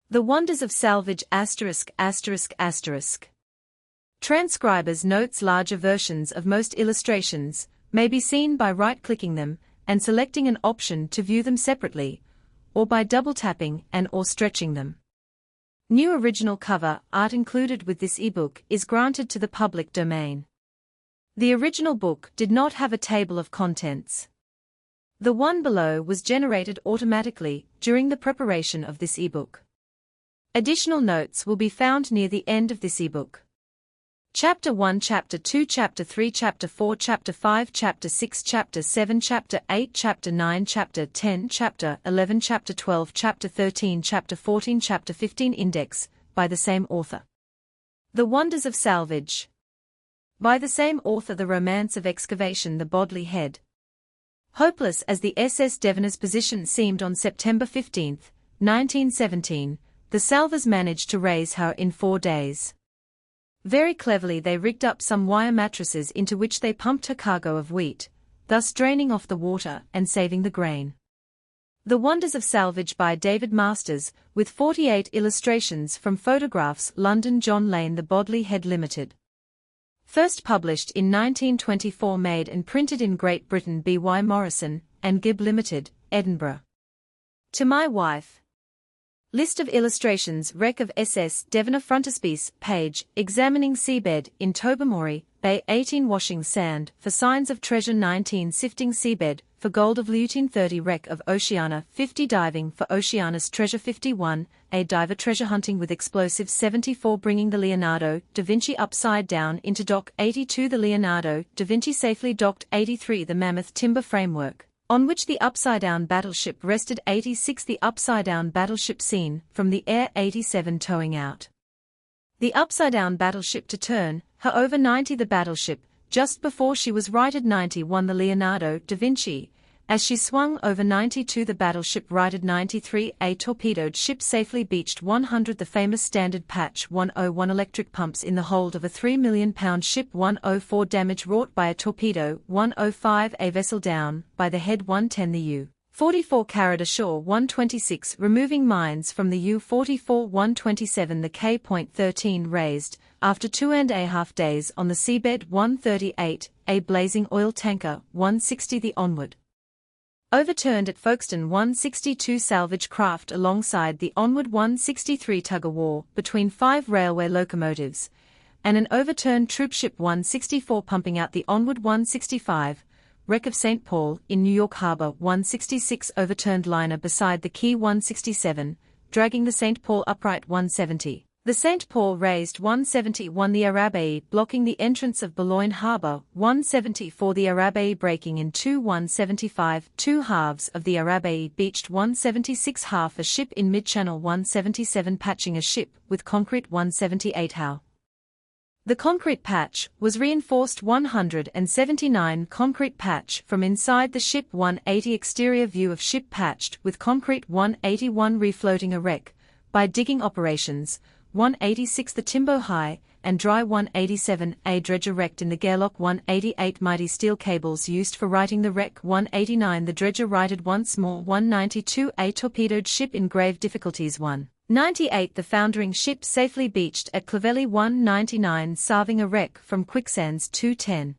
The Wonders of Salvage ******. Transcribers notes larger versions of most illustrations may be seen by right-clicking them and selecting an option to view them separately, or by double-tapping and/or stretching them. New original cover art included with this ebook is granted to the public domain. The original book did not have a table of contents. The one below was generated automatically during the preparation of this ebook. Additional notes will be found near the end of this ebook. Chapter 1, Chapter 2, Chapter 3, Chapter 4, Chapter 5, Chapter 6, Chapter 7, Chapter 8, Chapter 9, Chapter 10, Chapter 11, Chapter 12, Chapter 13, Chapter 14, Chapter 15 Index, by the same author. The Wonders of Salvage. By the same author. The Romance of Excavation. The Bodley Head. Hopeless as the SS Devona's position seemed on September 15, 1917, the salvors managed to raise her in 4 days. Very cleverly they rigged up some wire mattresses into which they pumped her cargo of wheat, thus draining off the water and saving the grain. The Wonders of Salvage by David Masters, with 48 illustrations from photographs. London, John Lane. The Bodley Head Limited. First published in 1924. Made and printed in Great Britain. B.Y. Morrison and Gibb Limited, Edinburgh. To My Wife. List of illustrations. Wreck of SS Devona. Frontispiece page examining seabed in Tobermory Bay. 18 washing sand for signs of treasure. 19 sifting seabed for gold of lutein. 30 wreck of Oceana. 50 diving for Oceana's treasure. 51 a diver treasure hunting with explosives. 74 bringing the Leonardo da Vinci upside down into dock. 82 the Leonardo da Vinci safely docked. 83 the mammoth timber framework on which the upside-down battleship rested. 86 the upside-down battleship seen from the air. 87 towing out the upside-down battleship to turn her over. 90 the battleship just before she was righted. 91 the Leonardo da Vinci as she swung over. 92 the battleship righted. 93 a torpedoed ship safely beached. 100 the famous standard patch. 101 electric pumps in the hold of a £3 million ship. 104 damage wrought by a torpedo. 105 a vessel down by the head. 110 the U-44 carried ashore. 126 removing mines from the U-44. 127 the K.13 raised after 2.5 days on the seabed. 138 a blazing oil tanker. 160 the Onward overturned at Folkestone. 162 salvage craft alongside the Onward. 163 tug-of-war between 5 railway locomotives and an overturned troopship. 164 pumping out the Onward. 165 wreck of St. Paul in New York Harbor. 166 overturned liner beside the quay. 167 dragging the St. Paul upright. 170 the St. Paul raised. 171 the Arabae blocking the entrance of Boulogne Harbour. 174 the Arabae breaking in two. 175 two halves of the Arabae beached. 176 half a ship in mid-channel. 177 patching a ship with concrete. 178 how the concrete patch was reinforced. 179 concrete patch from inside the ship. 180 exterior view of ship patched with concrete. 181 refloating a wreck by digging operations. 186 the timber high and dry. 187 a dredger wrecked in the Gareloch. 188 mighty steel cables used for righting the wreck. 189 the dredger righted once more. 192 a torpedoed ship in grave difficulties. 198 the foundering ship safely beached at Clovelly. 199 salving a wreck from quicksands. 210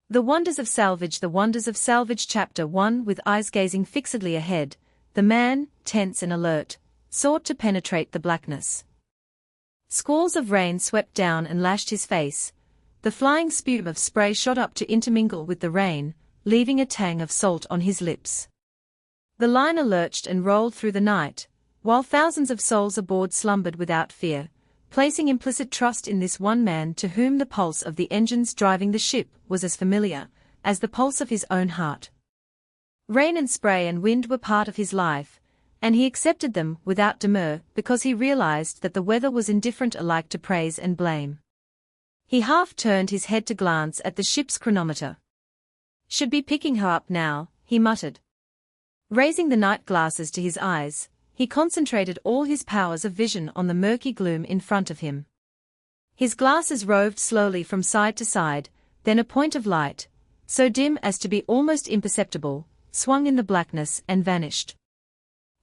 The Wonders of Salvage. The Wonders of Salvage. Chapter 1 With eyes gazing fixedly ahead, the man, tense and alert, sought to penetrate the blackness. Squalls of rain swept down and lashed his face. The flying spume of spray shot up to intermingle with the rain, leaving a tang of salt on his lips. The liner lurched and rolled through the night, while thousands of souls aboard slumbered without fear, placing implicit trust in this one man to whom the pulse of the engines driving the ship was as familiar as the pulse of his own heart. Rain and spray and wind were part of his life, and he accepted them without demur because he realized that the weather was indifferent alike to praise and blame. He half turned his head to glance at the ship's chronometer. "Should be picking her up now," he muttered. Raising the night glasses to his eyes, he concentrated all his powers of vision on the murky gloom in front of him. His glasses roved slowly from side to side, then a point of light, so dim as to be almost imperceptible, swung in the blackness and vanished.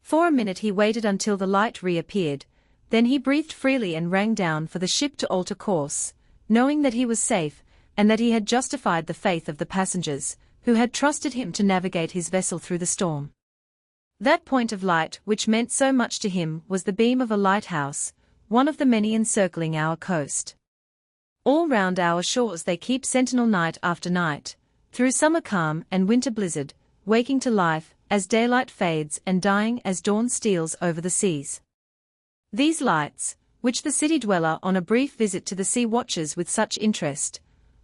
For a minute he waited until the light reappeared, then he breathed freely and rang down for the ship to alter course, knowing that he was safe, and that he had justified the faith of the passengers, who had trusted him to navigate his vessel through the storm. That point of light which meant so much to him was the beam of a lighthouse, one of the many encircling our coast. All round our shores they keep sentinel night after night, through summer calm and winter blizzard, waking to life as daylight fades and dying as dawn steals over the seas. These lights, which the city dweller on a brief visit to the sea watches with such interest,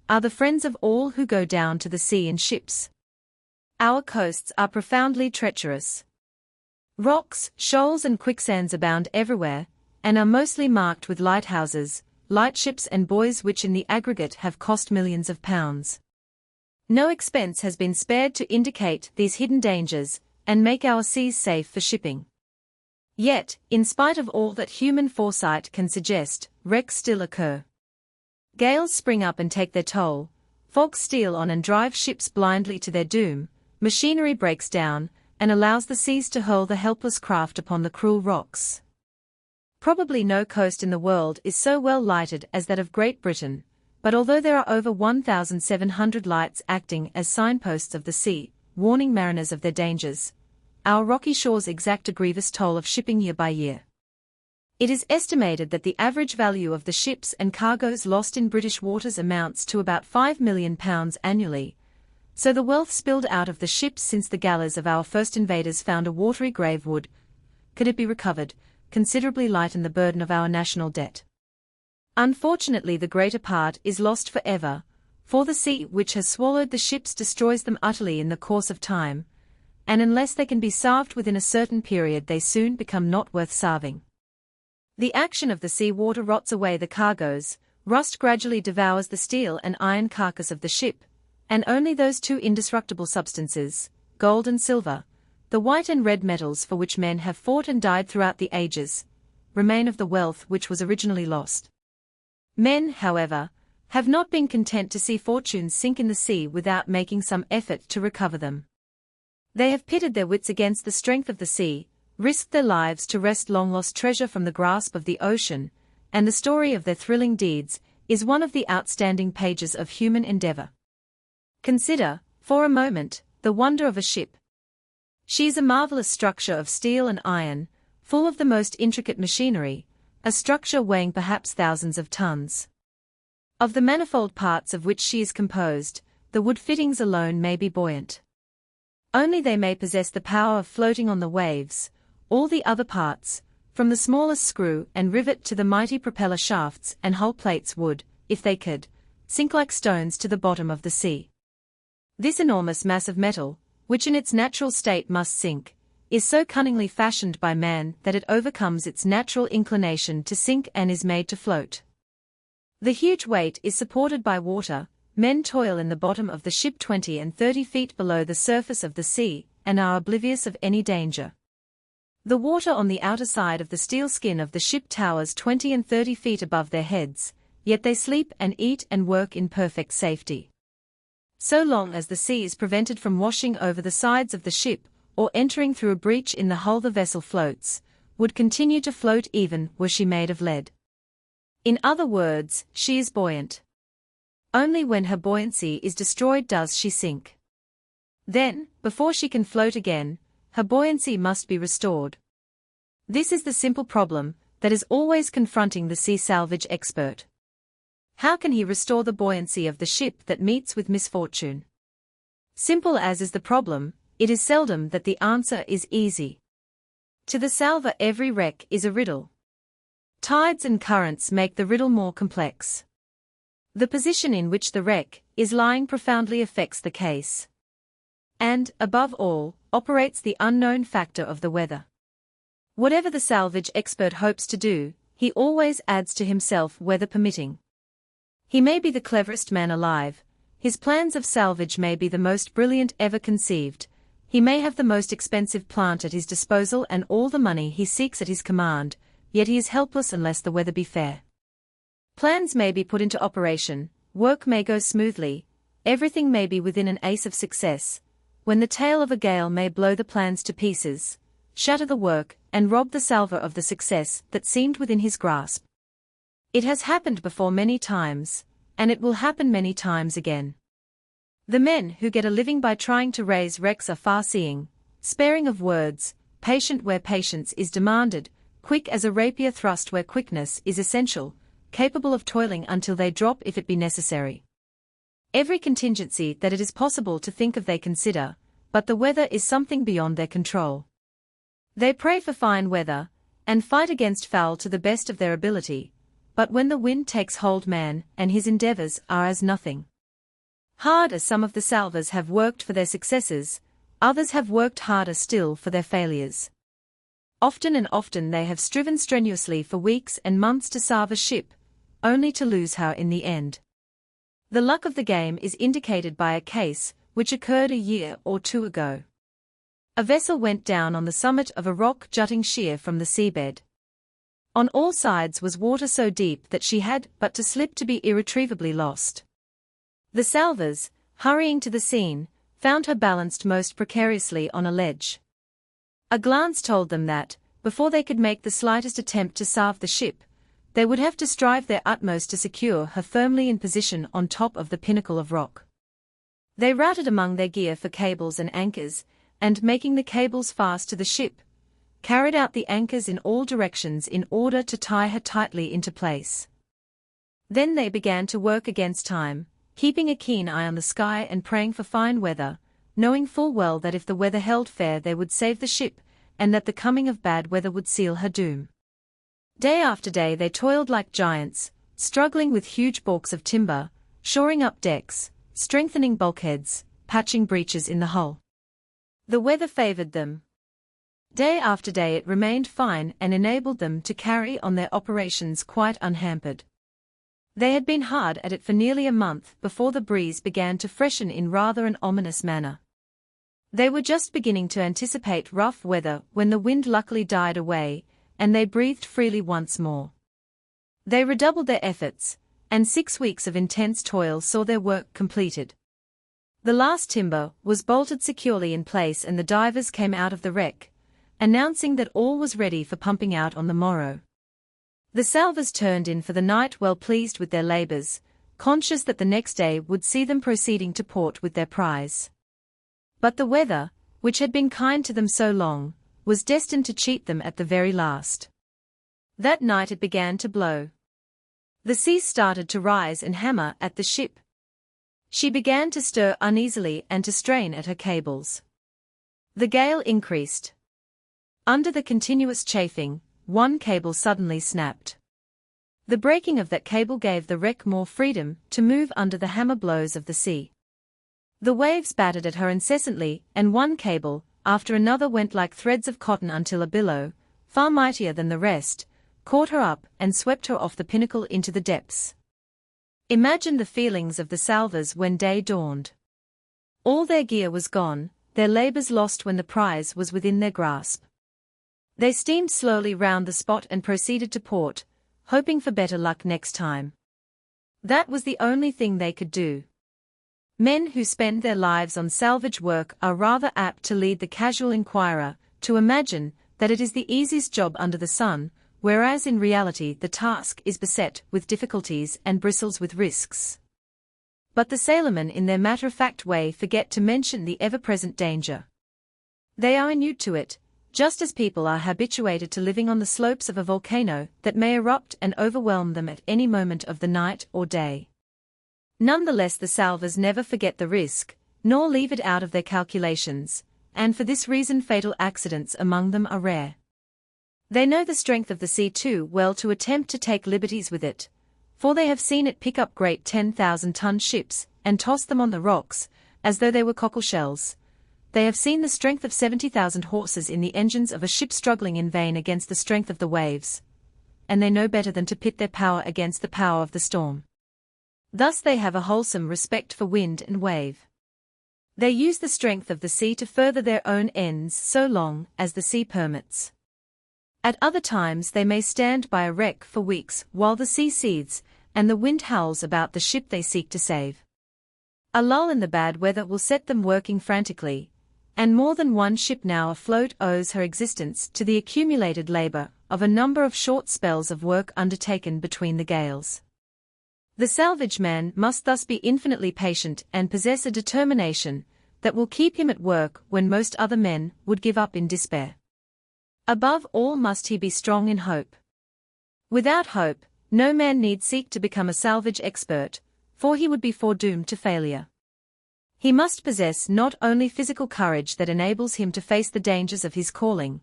are the friends of all who go down to the sea in ships. Our coasts are profoundly treacherous. Rocks, shoals and quicksands abound everywhere, and are mostly marked with lighthouses, lightships and buoys which in the aggregate have cost millions of pounds. No expense has been spared to indicate these hidden dangers, and make our seas safe for shipping. Yet, in spite of all that human foresight can suggest, wrecks still occur. Gales spring up and take their toll, fogs steal on and drive ships blindly to their doom, machinery breaks down, and allows the seas to hurl the helpless craft upon the cruel rocks. Probably no coast in the world is so well lighted as that of Great Britain, but although there are over 1,700 lights acting as signposts of the sea, warning mariners of their dangers, our rocky shores exact a grievous toll of shipping year by year. It is estimated that the average value of the ships and cargoes lost in British waters amounts to about £5 million annually, so the wealth spilled out of the ships since the galleys of our first invaders found a watery grave would, could it be recovered, considerably lighten the burden of our national debt. Unfortunately, the greater part is lost forever, for the sea which has swallowed the ships destroys them utterly in the course of time, and unless they can be salved within a certain period they soon become not worth salving. The action of the sea water rots away the cargoes, rust gradually devours the steel and iron carcass of the ship, and only those two indestructible substances, gold and silver, the white and red metals for which men have fought and died throughout the ages, remain of the wealth which was originally lost. Men, however, have not been content to see fortunes sink in the sea without making some effort to recover them. They have pitted their wits against the strength of the sea, risked their lives to wrest long-lost treasure from the grasp of the ocean, and the story of their thrilling deeds is one of the outstanding pages of human endeavor. Consider, for a moment, the wonder of a ship. She is a marvelous structure of steel and iron, full of the most intricate machinery, a structure weighing perhaps thousands of tons. Of the manifold parts of which she is composed, the wood fittings alone may be buoyant. Only they may possess the power of floating on the waves. All the other parts, from the smallest screw and rivet to the mighty propeller shafts and hull plates would, if they could, sink like stones to the bottom of the sea. This enormous mass of metal, which in its natural state must sink, is so cunningly fashioned by man that it overcomes its natural inclination to sink and is made to float. The huge weight is supported by water. Men toil in the bottom of the ship 20 and 30 feet below the surface of the sea, and are oblivious of any danger. The water on the outer side of the steel skin of the ship towers 20 and 30 feet above their heads, yet they sleep and eat and work in perfect safety. So long as the sea is prevented from washing over the sides of the ship, or entering through a breach in the hull, the vessel floats, would continue to float even were she made of lead. In other words, she is buoyant. Only when her buoyancy is destroyed does she sink. Then, before she can float again, her buoyancy must be restored. This is the simple problem that is always confronting the sea salvage expert. How can he restore the buoyancy of the ship that meets with misfortune? Simple as is the problem, it is seldom that the answer is easy. To the salver, every wreck is a riddle. Tides and currents make the riddle more complex. The position in which the wreck is lying profoundly affects the case. And, above all, operates the unknown factor of the weather. Whatever the salvage expert hopes to do, he always adds to himself, weather permitting. He may be the cleverest man alive, his plans of salvage may be the most brilliant ever conceived, he may have the most expensive plant at his disposal and all the money he seeks at his command, yet he is helpless unless the weather be fair. Plans may be put into operation, work may go smoothly, everything may be within an ace of success, when the tail of a gale may blow the plans to pieces, shatter the work, and rob the salver of the success that seemed within his grasp. It has happened before many times, and it will happen many times again. The men who get a living by trying to raise wrecks are far-seeing, sparing of words, patient where patience is demanded, quick as a rapier thrust where quickness is essential, capable of toiling until they drop if it be necessary. Every contingency that it is possible to think of they consider, but the weather is something beyond their control. They pray for fine weather, and fight against foul to the best of their ability, but when the wind takes hold man and his endeavors are as nothing. Hard as some of the salvers have worked for their successes, others have worked harder still for their failures. Often and often they have striven strenuously for weeks and months to salve a ship, only to lose her in the end. The luck of the game is indicated by a case which occurred a year or two ago. A vessel went down on the summit of a rock jutting sheer from the seabed. On all sides was water so deep that she had but to slip to be irretrievably lost. The salvers, hurrying to the scene, found her balanced most precariously on a ledge. A glance told them that, before they could make the slightest attempt to salve the ship, they would have to strive their utmost to secure her firmly in position on top of the pinnacle of rock. They routed among their gear for cables and anchors, and making the cables fast to the ship, carried out the anchors in all directions in order to tie her tightly into place. Then they began to work against time, keeping a keen eye on the sky and praying for fine weather, knowing full well that if the weather held fair they would save the ship, and that the coming of bad weather would seal her doom. Day after day they toiled like giants, struggling with huge balks of timber, shoring up decks, strengthening bulkheads, patching breaches in the hull. The weather favored them. Day after day it remained fine and enabled them to carry on their operations quite unhampered. They had been hard at it for nearly a month before the breeze began to freshen in rather an ominous manner. They were just beginning to anticipate rough weather when the wind luckily died away, and they breathed freely once more. They redoubled their efforts, and 6 weeks of intense toil saw their work completed. The last timber was bolted securely in place and the divers came out of the wreck, announcing that all was ready for pumping out on the morrow. The salvers turned in for the night well pleased with their labors, conscious that the next day would see them proceeding to port with their prize. But the weather, which had been kind to them so long, was destined to cheat them at the very last. That night it began to blow. The sea started to rise and hammer at the ship. She began to stir uneasily and to strain at her cables. The gale increased. Under the continuous chafing, one cable suddenly snapped. The breaking of that cable gave the wreck more freedom to move under the hammer blows of the sea. The waves battered at her incessantly, and one cable, after another went like threads of cotton until a billow, far mightier than the rest, caught her up and swept her off the pinnacle into the depths. Imagine the feelings of the salvers when day dawned. All their gear was gone, their labors lost when the prize was within their grasp. They steamed slowly round the spot and proceeded to port, hoping for better luck next time. That was the only thing they could do. Men who spend their lives on salvage work are rather apt to lead the casual inquirer to imagine that it is the easiest job under the sun, whereas in reality the task is beset with difficulties and bristles with risks. But the sailormen in their matter-of-fact way forget to mention the ever-present danger. They are inured to it, just as people are habituated to living on the slopes of a volcano that may erupt and overwhelm them at any moment of the night or day. Nonetheless, the salvers never forget the risk, nor leave it out of their calculations, and for this reason fatal accidents among them are rare. They know the strength of the sea too well to attempt to take liberties with it, for they have seen it pick up great 10,000-ton ships and toss them on the rocks, as though they were cockleshells. They have seen the strength of 70,000 horses in the engines of a ship struggling in vain against the strength of the waves, and they know better than to pit their power against the power of the storm. Thus they have a wholesome respect for wind and wave. They use the strength of the sea to further their own ends so long as the sea permits. At other times they may stand by a wreck for weeks while the sea seethes and the wind howls about the ship they seek to save. A lull in the bad weather will set them working frantically, and more than one ship now afloat owes her existence to the accumulated labor of a number of short spells of work undertaken between the gales. The salvage man must thus be infinitely patient and possess a determination that will keep him at work when most other men would give up in despair. Above all must he be strong in hope. Without hope, no man need seek to become a salvage expert, for he would be foredoomed to failure. He must possess not only physical courage that enables him to face the dangers of his calling,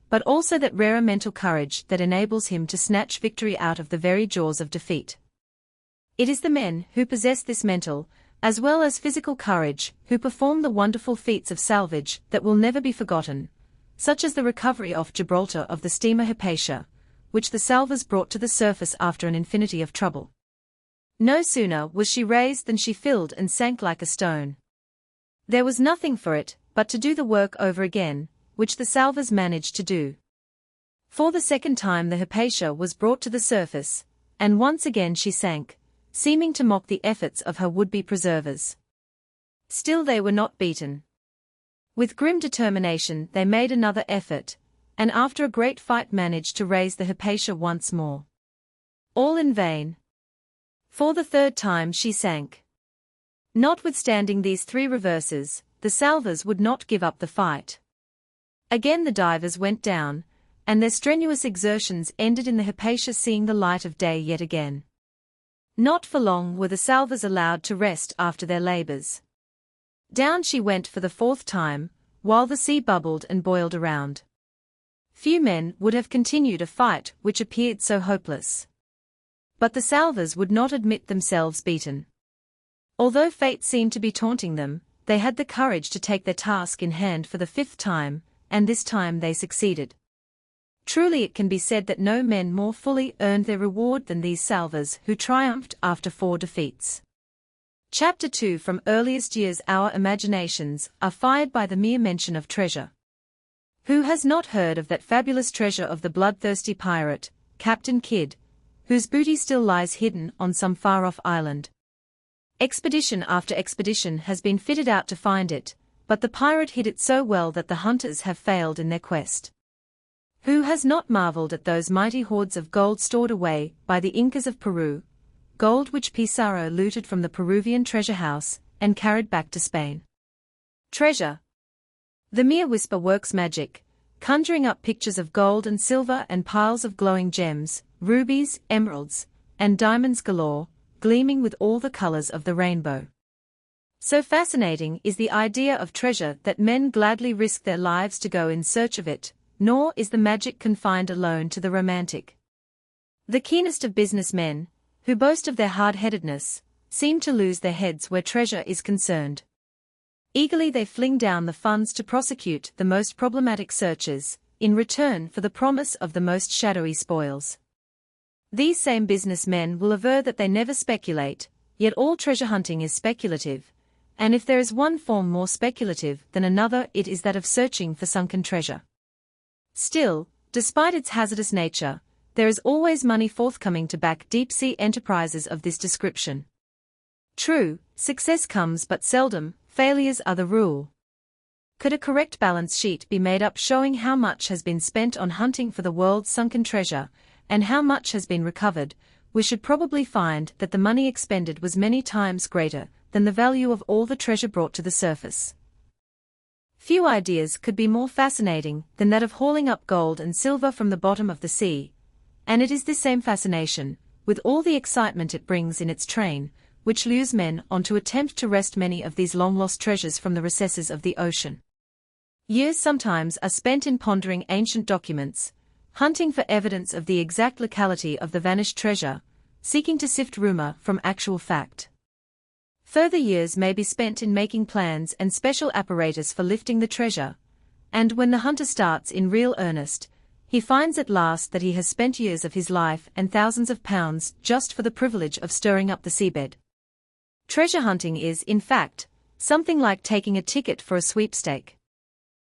but also that rarer mental courage that enables him to snatch victory out of the very jaws of defeat. It is the men who possess this mental, as well as physical courage, who perform the wonderful feats of salvage that will never be forgotten, such as the recovery off Gibraltar of the steamer Hypatia, which the salvors brought to the surface after an infinity of trouble. No sooner was she raised than she filled and sank like a stone. There was nothing for it but to do the work over again, which the salvors managed to do. For the second time the Hypatia was brought to the surface, and once again she sank, seeming to mock the efforts of her would-be preservers. Still they were not beaten. With grim determination they made another effort, and after a great fight managed to raise the Hypatia once more. All in vain. For the third time she sank. Notwithstanding these three reverses, the salvors would not give up the fight. Again the divers went down, and their strenuous exertions ended in the Hypatia seeing the light of day yet again. Not for long were the salvors allowed to rest after their labors. Down she went for the fourth time, while the sea bubbled and boiled around. Few men would have continued a fight which appeared so hopeless. But the salvors would not admit themselves beaten. Although fate seemed to be taunting them, they had the courage to take their task in hand for the fifth time, and this time they succeeded. Truly it can be said that no men more fully earned their reward than these salvors who triumphed after 4 defeats. Chapter 2. From earliest years our imaginations are fired by the mere mention of treasure. Who has not heard of that fabulous treasure of the bloodthirsty pirate, Captain Kidd, whose booty still lies hidden on some far-off island? Expedition after expedition has been fitted out to find it, but the pirate hid it so well that the hunters have failed in their quest. Who has not marveled at those mighty hoards of gold stored away by the Incas of Peru, gold which Pizarro looted from the Peruvian treasure house and carried back to Spain? Treasure. The mere whisper works magic, conjuring up pictures of gold and silver and piles of glowing gems, rubies, emeralds, and diamonds galore, gleaming with all the colors of the rainbow. So fascinating is the idea of treasure that men gladly risk their lives to go in search of it, nor is the magic confined alone to the romantic. The keenest of businessmen, who boast of their hard-headedness, seem to lose their heads where treasure is concerned. Eagerly they fling down the funds to prosecute the most problematic searches, in return for the promise of the most shadowy spoils. These same businessmen will aver that they never speculate, yet all treasure hunting is speculative, and if there is one form more speculative than another it is that of searching for sunken treasure. Still, despite its hazardous nature, there is always money forthcoming to back deep-sea enterprises of this description. True, success comes but seldom, failures are the rule. Could a correct balance sheet be made up showing how much has been spent on hunting for the world's sunken treasure, and how much has been recovered, we should probably find that the money expended was many times greater than the value of all the treasure brought to the surface. Few ideas could be more fascinating than that of hauling up gold and silver from the bottom of the sea, and it is this same fascination, with all the excitement it brings in its train, which lures men on to attempt to wrest many of these long-lost treasures from the recesses of the ocean. Years sometimes are spent in pondering ancient documents, hunting for evidence of the exact locality of the vanished treasure, seeking to sift rumor from actual fact. Further years may be spent in making plans and special apparatus for lifting the treasure, and when the hunter starts in real earnest, he finds at last that he has spent years of his life and thousands of pounds just for the privilege of stirring up the seabed. Treasure hunting is, in fact, something like taking a ticket for a sweepstake.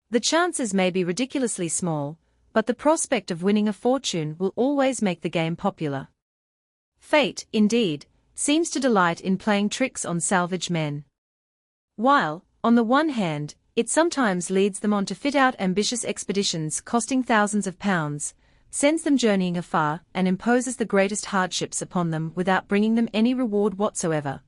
The chances may be ridiculously small, but the prospect of winning a fortune will always make the game popular. Fate, indeed, seems to delight in playing tricks on salvage men. While, on the one hand, it sometimes leads them on to fit out ambitious expeditions costing thousands of pounds, sends them journeying afar, and imposes the greatest hardships upon them without bringing them any reward whatsoever.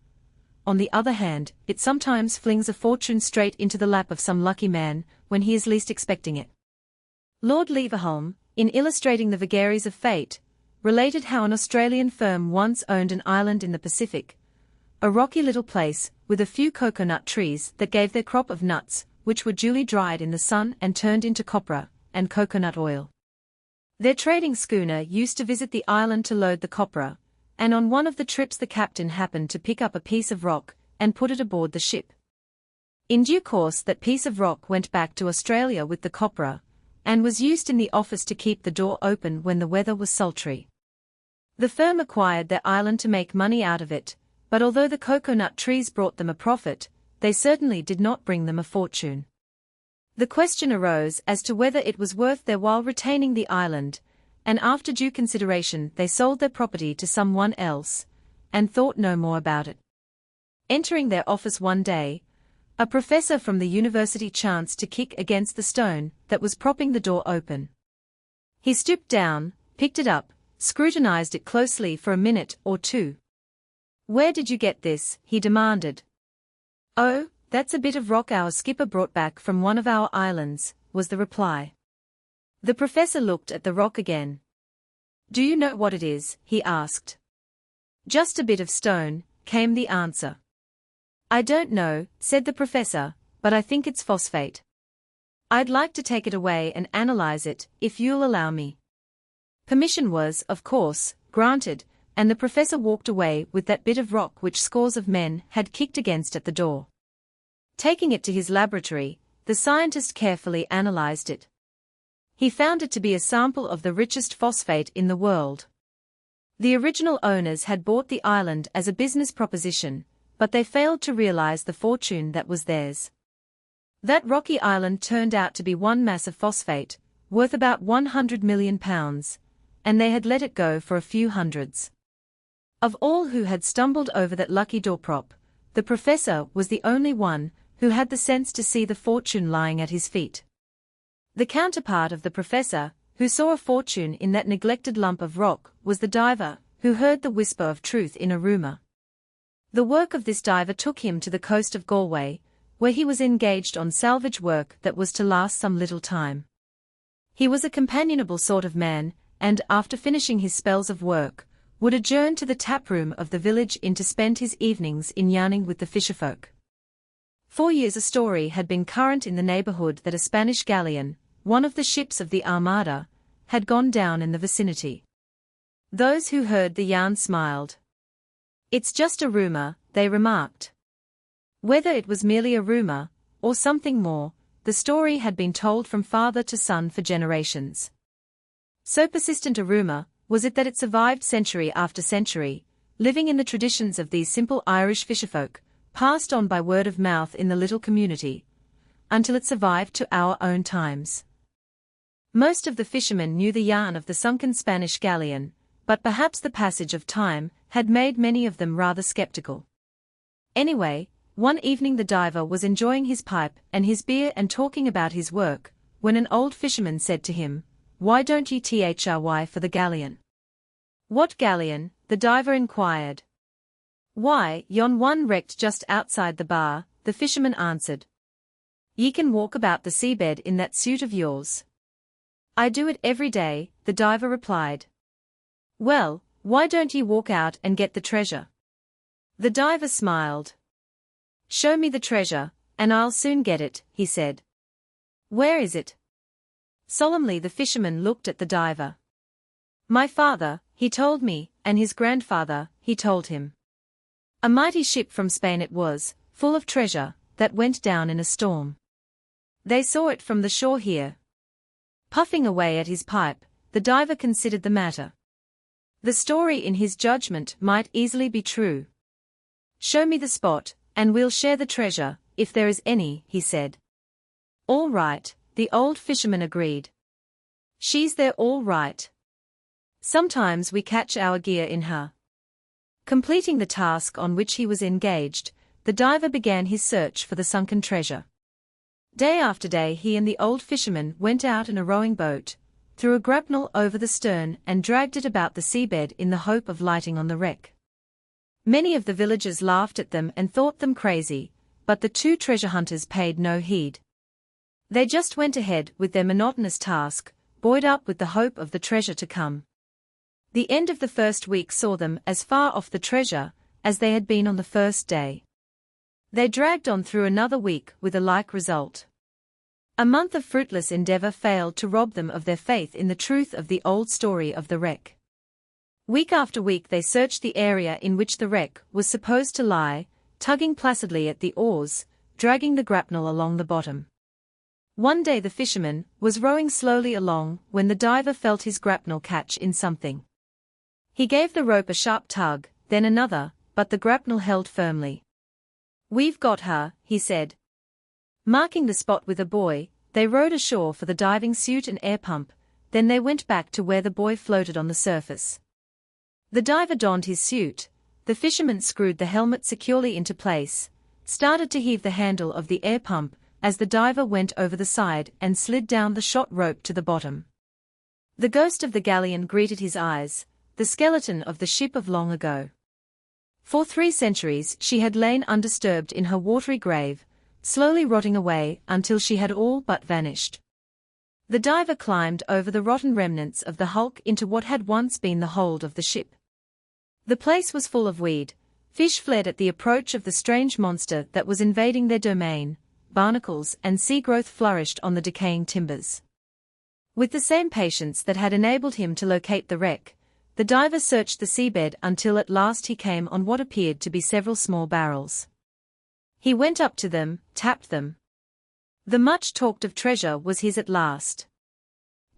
On the other hand, it sometimes flings a fortune straight into the lap of some lucky man, when he is least expecting it. Lord Leverhulme, in illustrating the vagaries of fate, related how an Australian firm once owned an island in the Pacific, a rocky little place, with a few coconut trees that gave their crop of nuts, which were duly dried in the sun and turned into copra and coconut oil. Their trading schooner used to visit the island to load the copra, and on one of the trips the captain happened to pick up a piece of rock and put it aboard the ship. In due course that piece of rock went back to Australia with the copra, and was used in the office to keep the door open when the weather was sultry. The firm acquired their island to make money out of it, but although the coconut trees brought them a profit, they certainly did not bring them a fortune. The question arose as to whether it was worth their while retaining the island, and after due consideration they sold their property to someone else, and thought no more about it. Entering their office one day, a professor from the university chanced to kick against the stone that was propping the door open. He stooped down, picked it up, scrutinized it closely for a minute or two. "Where did you get this?" he demanded. "Oh, that's a bit of rock our skipper brought back from one of our islands," was the reply. The professor looked at the rock again. "Do you know what it is?" he asked. "Just a bit of stone," came the answer. "I don't know," said the professor, "but I think it's phosphate. I'd like to take it away and analyze it, if you'll allow me." Permission was, of course, granted, and the professor walked away with that bit of rock which scores of men had kicked against at the door. Taking it to his laboratory, the scientist carefully analyzed it. He found it to be a sample of the richest phosphate in the world. The original owners had bought the island as a business proposition, but they failed to realize the fortune that was theirs. That rocky island turned out to be one mass of phosphate, worth about £100 million, and they had let it go for a few hundreds. Of all who had stumbled over that lucky door prop, the professor was the only one who had the sense to see the fortune lying at his feet. The counterpart of the professor, who saw a fortune in that neglected lump of rock, was the diver, who heard the whisper of truth in a rumour. The work of this diver took him to the coast of Galway, where he was engaged on salvage work that was to last some little time. He was a companionable sort of man, and after finishing his spells of work, would adjourn to the tap-room of the village inn to spend his evenings in yarning with the fisherfolk. 4 years a story had been current in the neighbourhood that a Spanish galleon, one of the ships of the Armada, had gone down in the vicinity. Those who heard the yarn smiled. "It's just a rumour," they remarked. Whether it was merely a rumour, or something more, the story had been told from father to son for generations. So persistent a rumour was it that it survived century after century, living in the traditions of these simple Irish fisherfolk, passed on by word of mouth in the little community, until it survived to our own times. Most of the fishermen knew the yarn of the sunken Spanish galleon, but perhaps the passage of time had made many of them rather skeptical. Anyway, one evening the diver was enjoying his pipe and his beer and talking about his work, when an old fisherman said to him, "Why don't ye try for the galleon?" "What galleon?" the diver inquired. "Why, yon one wrecked just outside the bar," the fisherman answered. "Ye can walk about the seabed in that suit of yours." "I do it every day," the diver replied. "Well, why don't ye walk out and get the treasure?" The diver smiled. "Show me the treasure, and I'll soon get it," he said. "Where is it?" Solemnly the fisherman looked at the diver. "My father, he told me, and his grandfather, he told him. A mighty ship from Spain it was, full of treasure, that went down in a storm. They saw it from the shore here." Puffing away at his pipe, the diver considered the matter. The story in his judgment might easily be true. "Show me the spot, and we'll share the treasure, if there is any," he said. "All right," the old fisherman agreed. "She's there all right. Sometimes we catch our gear in her." Completing the task on which he was engaged, the diver began his search for the sunken treasure. Day after day he and the old fisherman went out in a rowing boat, threw a grapnel over the stern and dragged it about the seabed in the hope of lighting on the wreck. Many of the villagers laughed at them and thought them crazy, but the two treasure hunters paid no heed. They just went ahead with their monotonous task, buoyed up with the hope of the treasure to come. The end of the first week saw them as far off the treasure as they had been on the first day. They dragged on through another week with a like result. A month of fruitless endeavor failed to rob them of their faith in the truth of the old story of the wreck. Week after week they searched the area in which the wreck was supposed to lie, tugging placidly at the oars, dragging the grapnel along the bottom. One day the fisherman was rowing slowly along when the diver felt his grapnel catch in something. He gave the rope a sharp tug, then another, but the grapnel held firmly. "We've got her," he said. Marking the spot with a buoy, they rowed ashore for the diving suit and air pump, then they went back to where the buoy floated on the surface. The diver donned his suit, the fisherman screwed the helmet securely into place, started to heave the handle of the air pump as the diver went over the side and slid down the shot rope to the bottom. The ghost of the galleon greeted his eyes, the skeleton of the ship of long ago. For 3 centuries she had lain undisturbed in her watery grave, slowly rotting away until she had all but vanished. The diver climbed over the rotten remnants of the hulk into what had once been the hold of the ship. The place was full of weed, fish fled at the approach of the strange monster that was invading their domain, barnacles and sea growth flourished on the decaying timbers. With the same patience that had enabled him to locate the wreck, the diver searched the seabed until at last he came on what appeared to be several small barrels. He went up to them, tapped them. The much-talked-of treasure was his at last.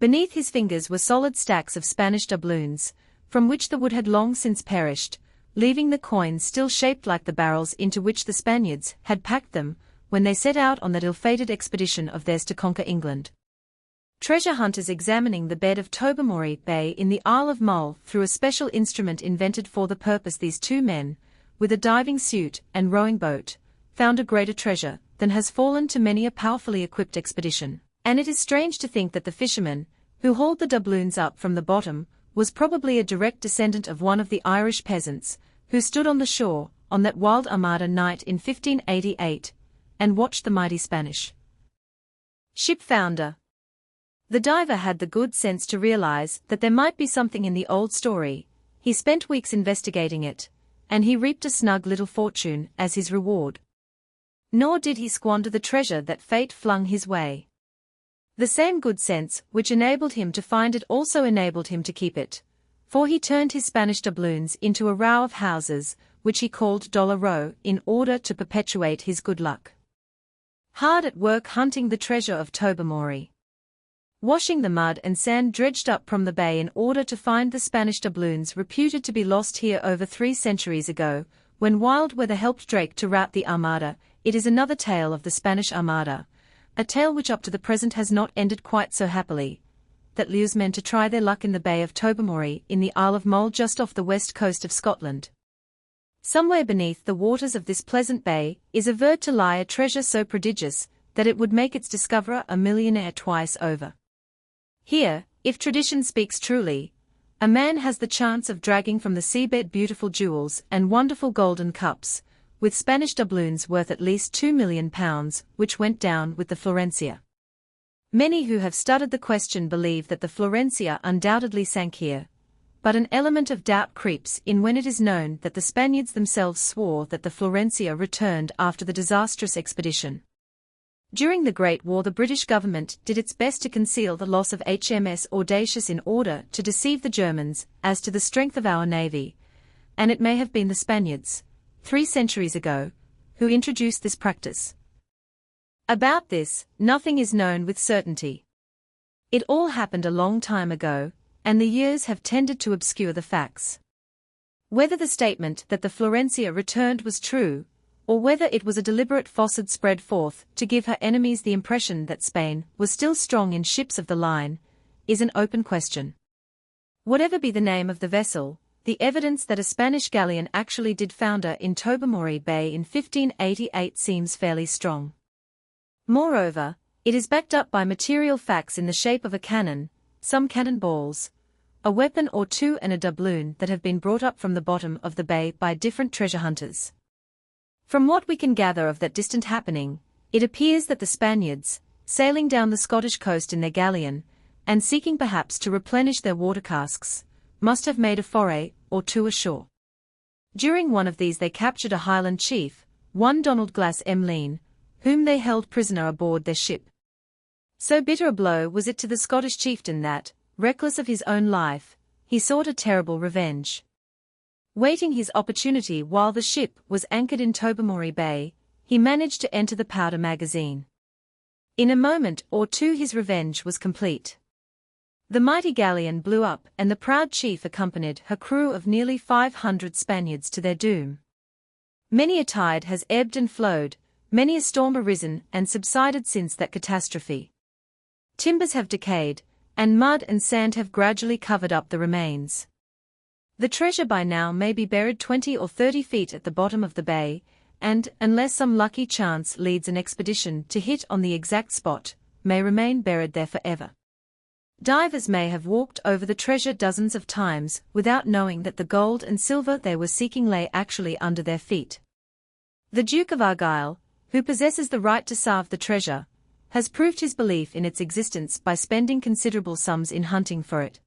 Beneath his fingers were solid stacks of Spanish doubloons, from which the wood had long since perished, leaving the coins still shaped like the barrels into which the Spaniards had packed them when they set out on that ill-fated expedition of theirs to conquer England. Treasure hunters examining the bed of Tobermory Bay in the Isle of Mull through a special instrument invented for the purpose, these two men, with a diving suit and rowing boat, found a greater treasure than has fallen to many a powerfully equipped expedition. And it is strange to think that the fisherman, who hauled the doubloons up from the bottom, was probably a direct descendant of one of the Irish peasants, who stood on the shore, on that wild Armada night in 1588, and watched the mighty Spanish ship founder. The diver had the good sense to realize that there might be something in the old story. He spent weeks investigating it, and he reaped a snug little fortune as his reward. Nor did he squander the treasure that fate flung his way. The same good sense which enabled him to find it also enabled him to keep it, for he turned his Spanish doubloons into a row of houses, which he called Dollar Row, in order to perpetuate his good luck. Hard at work hunting the treasure of Tobermory. Washing the mud and sand dredged up from the bay in order to find the Spanish doubloons reputed to be lost here over 3 centuries ago, when wild weather helped Drake to rout the Armada. It is another tale of the Spanish Armada, a tale which up to the present has not ended quite so happily, that lures men to try their luck in the Bay of Tobermory in the Isle of Mull just off the west coast of Scotland. Somewhere beneath the waters of this pleasant bay is averred to lie a treasure so prodigious that it would make its discoverer a millionaire twice over. Here, if tradition speaks truly, a man has the chance of dragging from the seabed beautiful jewels and wonderful golden cups, with Spanish doubloons worth at least £2 million, which went down with the Florencia. Many who have studied the question believe that the Florencia undoubtedly sank here, but an element of doubt creeps in when it is known that the Spaniards themselves swore that the Florencia returned after the disastrous expedition. During the Great War, the British government did its best to conceal the loss of HMS Audacious in order to deceive the Germans as to the strength of our navy, and it may have been the Spaniards, 3 centuries ago, who introduced this practice. About this, nothing is known with certainty. It all happened a long time ago, and the years have tended to obscure the facts. Whether the statement that the Florencia returned was true, or whether it was a deliberate falsehood spread forth to give her enemies the impression that Spain was still strong in ships of the line, is an open question. Whatever be the name of the vessel, the evidence that a Spanish galleon actually did founder in Tobermory Bay in 1588 seems fairly strong. Moreover, it is backed up by material facts in the shape of a cannon, some cannon balls, a weapon or two and a doubloon that have been brought up from the bottom of the bay by different treasure hunters. From what we can gather of that distant happening, it appears that the Spaniards, sailing down the Scottish coast in their galleon, and seeking perhaps to replenish their water casks, must have made a foray or two ashore. During one of these they captured a Highland chief, one Donald Glass Emleen, whom they held prisoner aboard their ship. So bitter a blow was it to the Scottish chieftain that, reckless of his own life, he sought a terrible revenge. Waiting his opportunity while the ship was anchored in Tobermory Bay, he managed to enter the powder magazine. In a moment or two his revenge was complete. The mighty galleon blew up and the proud chief accompanied her crew of nearly 500 Spaniards to their doom. Many a tide has ebbed and flowed, many a storm arisen and subsided since that catastrophe. Timbers have decayed, and mud and sand have gradually covered up the remains. The treasure by now may be buried 20 or 30 feet at the bottom of the bay, and, unless some lucky chance leads an expedition to hit on the exact spot, may remain buried there forever. Divers may have walked over the treasure dozens of times without knowing that the gold and silver they were seeking lay actually under their feet. The Duke of Argyll, who possesses the right to salve the treasure, has proved his belief in its existence by spending considerable sums in hunting for it.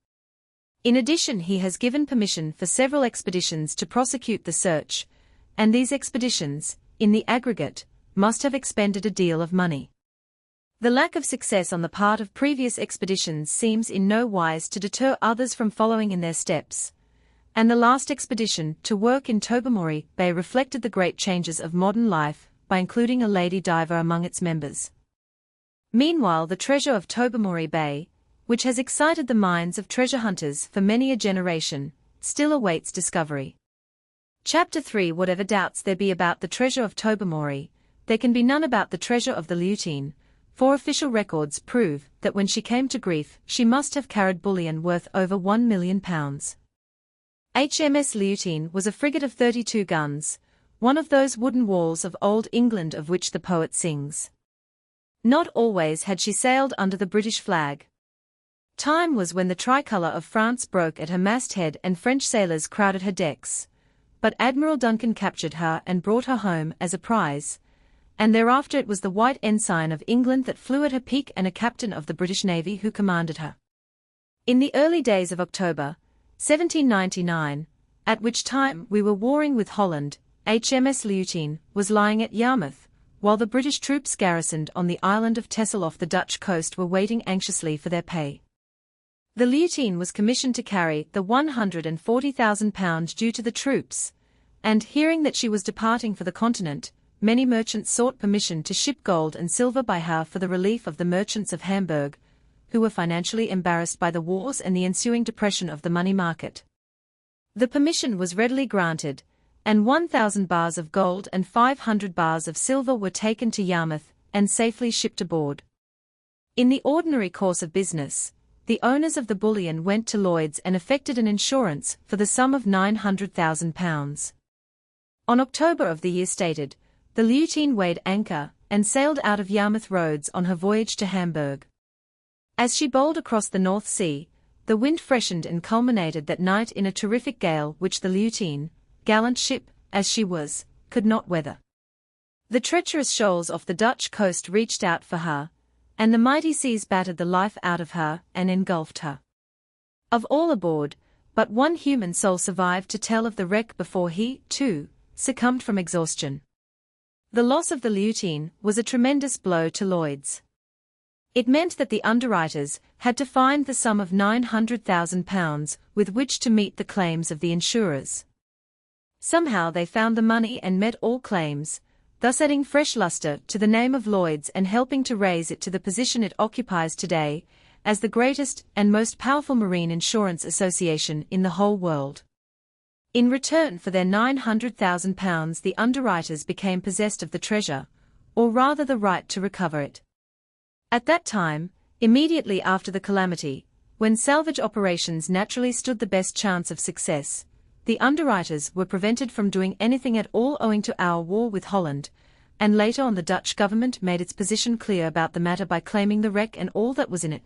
In addition, he has given permission for several expeditions to prosecute the search, and these expeditions, in the aggregate, must have expended a deal of money. The lack of success on the part of previous expeditions seems in no wise to deter others from following in their steps, and the last expedition to work in Tobermory Bay reflected the great changes of modern life by including a lady diver among its members. Meanwhile, the treasure of Tobermory Bay, which has excited the minds of treasure hunters for many a generation, still awaits discovery. Chapter 3. Whatever doubts there be about the treasure of Tobermory, there can be none about the treasure of the Lutine, for official records prove that when she came to grief she must have carried bullion worth over £1 million. HMS Lutine was a frigate of 32 guns, one of those wooden walls of old England of which the poet sings. Not always had she sailed under the British flag. Time was when the tricolour of France broke at her masthead and French sailors crowded her decks, but Admiral Duncan captured her and brought her home as a prize, and thereafter it was the white ensign of England that flew at her peak and a captain of the British Navy who commanded her. In the early days of October, 1799, at which time we were warring with Holland, HMS Lutine was lying at Yarmouth, while the British troops garrisoned on the island of Texel off the Dutch coast were waiting anxiously for their pay. The Lutine was commissioned to carry the £140,000 due to the troops, and hearing that she was departing for the continent, many merchants sought permission to ship gold and silver by her for the relief of the merchants of Hamburg, who were financially embarrassed by the wars and the ensuing depression of the money market. The permission was readily granted, and 1,000 bars of gold and 500 bars of silver were taken to Yarmouth and safely shipped aboard. In the ordinary course of business, the owners of the bullion went to Lloyd's and effected an insurance for the sum of £900,000. On October of the year stated, the Lutine weighed anchor and sailed out of Yarmouth Roads on her voyage to Hamburg. As she bowled across the North Sea, the wind freshened and culminated that night in a terrific gale which the Lutine, gallant ship, as she was, could not weather. The treacherous shoals off the Dutch coast reached out for her, and the mighty seas battered the life out of her and engulfed her. Of all aboard, but one human soul survived to tell of the wreck before he, too, succumbed from exhaustion. The loss of the Lutine was a tremendous blow to Lloyd's. It meant that the underwriters had to find the sum of £900,000 with which to meet the claims of the insurers. Somehow they found the money and met all claims, thus adding fresh luster to the name of Lloyd's and helping to raise it to the position it occupies today, as the greatest and most powerful marine insurance association in the whole world. In return for their £900,000 the underwriters became possessed of the treasure, or rather the right to recover it. At that time, immediately after the calamity, when salvage operations naturally stood the best chance of success, the underwriters were prevented from doing anything at all owing to our war with Holland, and later on the Dutch government made its position clear about the matter by claiming the wreck and all that was in it.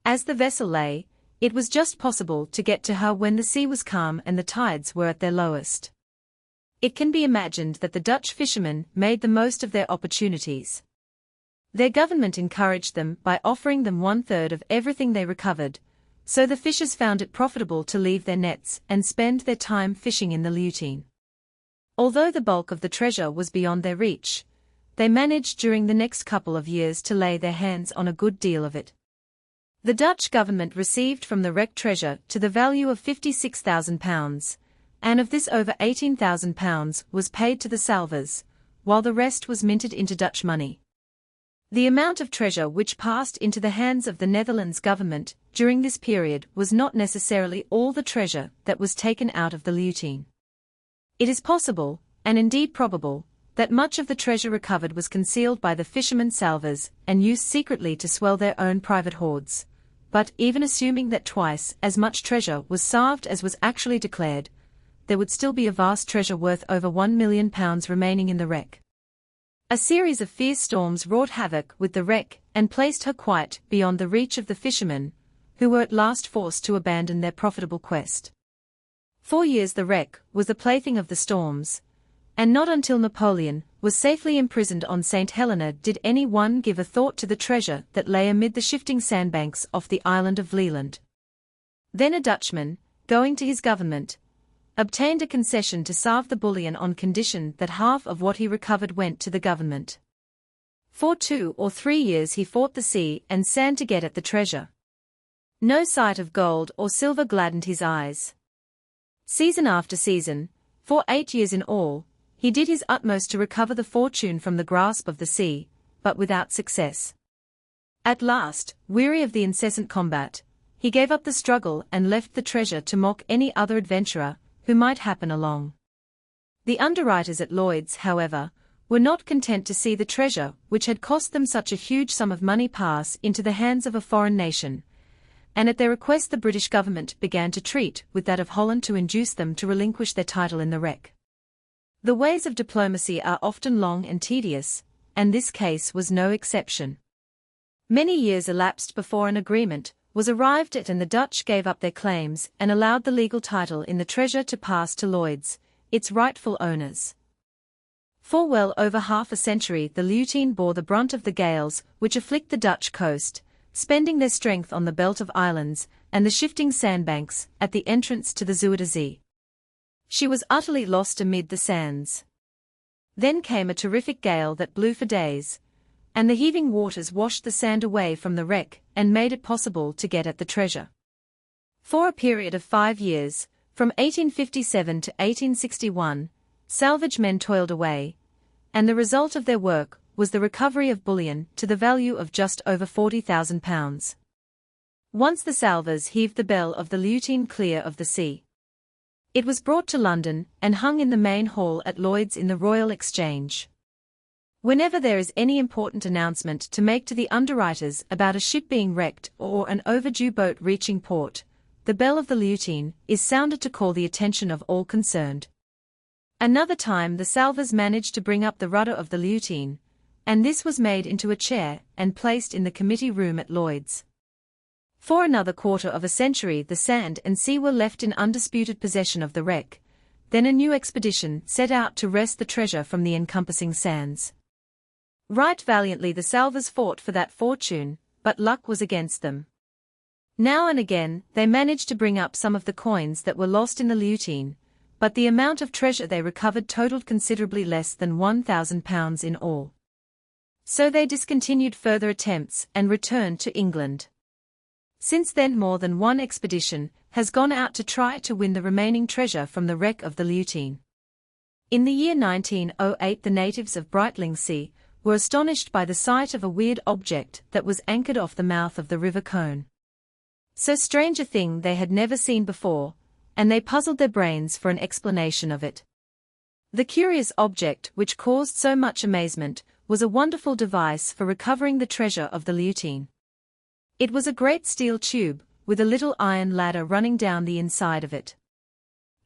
As the vessel lay, it was just possible to get to her when the sea was calm and the tides were at their lowest. It can be imagined that the Dutch fishermen made the most of their opportunities. Their government encouraged them by offering them 1/3 of everything they recovered, so the fishers found it profitable to leave their nets and spend their time fishing in the Lutine. Although the bulk of the treasure was beyond their reach, they managed during the next couple of years to lay their hands on a good deal of it. The Dutch government received from the wrecked treasure to the value of £56,000, and of this over £18,000 was paid to the salvors, while the rest was minted into Dutch money. The amount of treasure which passed into the hands of the Netherlands government during this period was not necessarily all the treasure that was taken out of the Lutine. It is possible, and indeed probable, that much of the treasure recovered was concealed by the fishermen salvors and used secretly to swell their own private hoards. But even assuming that twice as much treasure was salved as was actually declared, there would still be a vast treasure worth over £1 million remaining in the wreck. A series of fierce storms wrought havoc with the wreck and placed her quite beyond the reach of the fishermen, who were at last forced to abandon their profitable quest. 4 years the wreck was the plaything of the storms, and not until Napoleon was safely imprisoned on St. Helena did any one give a thought to the treasure that lay amid the shifting sandbanks off the island of Vlieland. Then a Dutchman, going to his government, obtained a concession to salve the bullion on condition that half of what he recovered went to the government. For 2 or 3 years he fought the sea and sand to get at the treasure. No sight of gold or silver gladdened his eyes. Season after season, for 8 years in all, he did his utmost to recover the fortune from the grasp of the sea, but without success. At last, weary of the incessant combat, he gave up the struggle and left the treasure to mock any other adventurer who might happen along. The underwriters at Lloyd's, however, were not content to see the treasure which had cost them such a huge sum of money pass into the hands of a foreign nation, and at their request the British government began to treat with that of Holland to induce them to relinquish their title in the wreck. The ways of diplomacy are often long and tedious, and this case was no exception. Many years elapsed before an agreement was arrived at and the Dutch gave up their claims and allowed the legal title in the treasure to pass to Lloyd's, its rightful owners. For well over half a century the Lutine bore the brunt of the gales which afflict the Dutch coast, spending their strength on the belt of islands and the shifting sandbanks at the entrance to the Zuider Zee. She was utterly lost amid the sands. Then came a terrific gale that blew for days, and the heaving waters washed the sand away from the wreck and made it possible to get at the treasure. For a period of 5 years, from 1857 to 1861, salvage men toiled away, and the result of their work was the recovery of bullion to the value of just over £40,000. Once the salvors heaved the bell of the Lutine clear of the sea. It was brought to London and hung in the main hall at Lloyd's in the Royal Exchange. Whenever there is any important announcement to make to the underwriters about a ship being wrecked or an overdue boat reaching port, the bell of the Lutine is sounded to call the attention of all concerned. Another time the salvors managed to bring up the rudder of the Lutine, and this was made into a chair and placed in the committee room at Lloyd's. For another quarter of a century the sand and sea were left in undisputed possession of the wreck, then a new expedition set out to wrest the treasure from the encompassing sands. Right valiantly the salvors fought for that fortune, but luck was against them. Now and again they managed to bring up some of the coins that were lost in the Lutine, but the amount of treasure they recovered totaled considerably less than £1,000 in all. So they discontinued further attempts and returned to England. Since then more than one expedition has gone out to try to win the remaining treasure from the wreck of the Lutine. In the year 1908 the natives of Brightlingsea were astonished by the sight of a weird object that was anchored off the mouth of the River Cone. So strange a thing they had never seen before, and they puzzled their brains for an explanation of it. The curious object which caused so much amazement was a wonderful device for recovering the treasure of the Lutine. It was a great steel tube, with a little iron ladder running down the inside of it.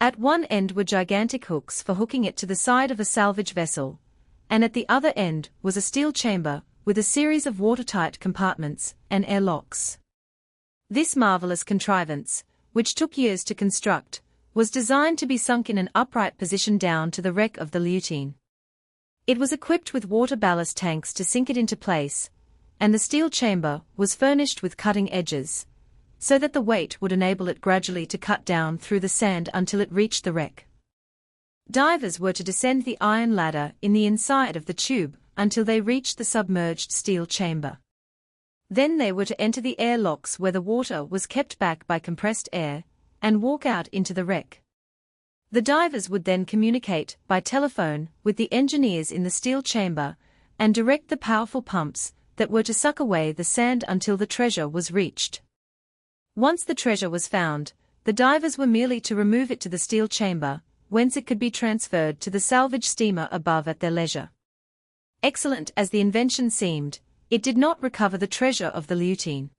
At one end were gigantic hooks for hooking it to the side of a salvage vessel, and at the other end was a steel chamber, with a series of watertight compartments and airlocks. This marvelous contrivance, which took years to construct, was designed to be sunk in an upright position down to the wreck of the Leutine. It was equipped with water ballast tanks to sink it into place, and the steel chamber was furnished with cutting edges, so that the weight would enable it gradually to cut down through the sand until it reached the wreck. Divers were to descend the iron ladder in the inside of the tube until they reached the submerged steel chamber. Then they were to enter the airlocks where the water was kept back by compressed air, and walk out into the wreck. The divers would then communicate by telephone with the engineers in the steel chamber and direct the powerful pumps that were to suck away the sand until the treasure was reached. Once the treasure was found, the divers were merely to remove it to the steel chamber, whence it could be transferred to the salvage steamer above at their leisure. Excellent as the invention seemed, it did not recover the treasure of the Leutine.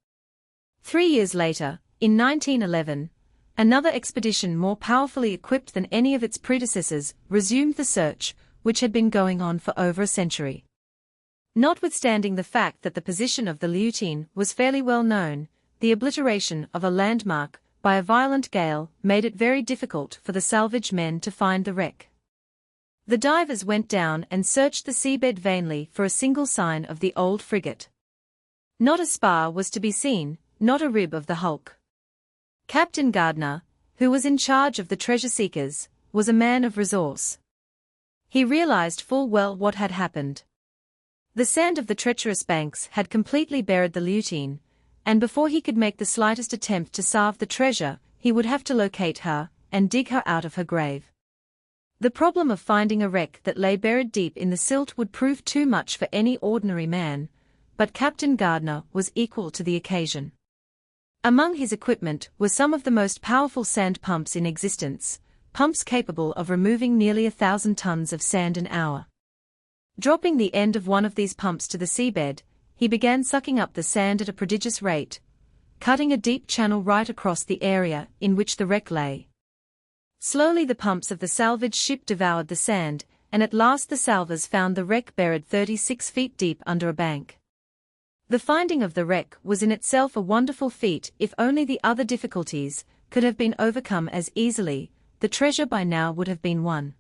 3 years later, in 1911, another expedition more powerfully equipped than any of its predecessors resumed the search, which had been going on for over a century. Notwithstanding the fact that the position of the Leutine was fairly well known, the obliteration of a landmark by a violent gale made it very difficult for the salvage men to find the wreck. The divers went down and searched the seabed vainly for a single sign of the old frigate. Not a spar was to be seen, not a rib of the hulk. Captain Gardner, who was in charge of the treasure seekers, was a man of resource. He realized full well what had happened. The sand of the treacherous banks had completely buried the Leutine, and before he could make the slightest attempt to salve the treasure, he would have to locate her and dig her out of her grave. The problem of finding a wreck that lay buried deep in the silt would prove too much for any ordinary man, but Captain Gardner was equal to the occasion. Among his equipment were some of the most powerful sand pumps in existence, pumps capable of removing nearly 1,000 tons of sand an hour. Dropping the end of one of these pumps to the seabed, he began sucking up the sand at a prodigious rate, cutting a deep channel right across the area in which the wreck lay. Slowly the pumps of the salvage ship devoured the sand, and at last the salvors found the wreck buried 36 feet deep under a bank. The finding of the wreck was in itself a wonderful feat. If only the other difficulties could have been overcome as easily, the treasure by now would have been won.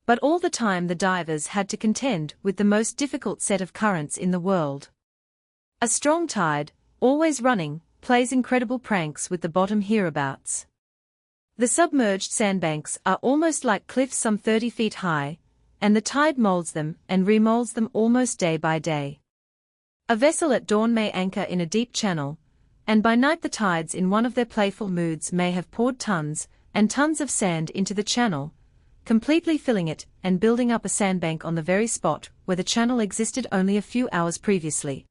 But all the time the divers had to contend with the most difficult set of currents in the world. A strong tide, always running, plays incredible pranks with the bottom hereabouts. The submerged sandbanks are almost like cliffs some 30 feet high, and the tide molds them and remolds them almost day by day. A vessel at dawn may anchor in a deep channel, and by night the tides in one of their playful moods may have poured tons and tons of sand into the channel, completely filling it and building up a sandbank on the very spot where the channel existed only a few hours previously.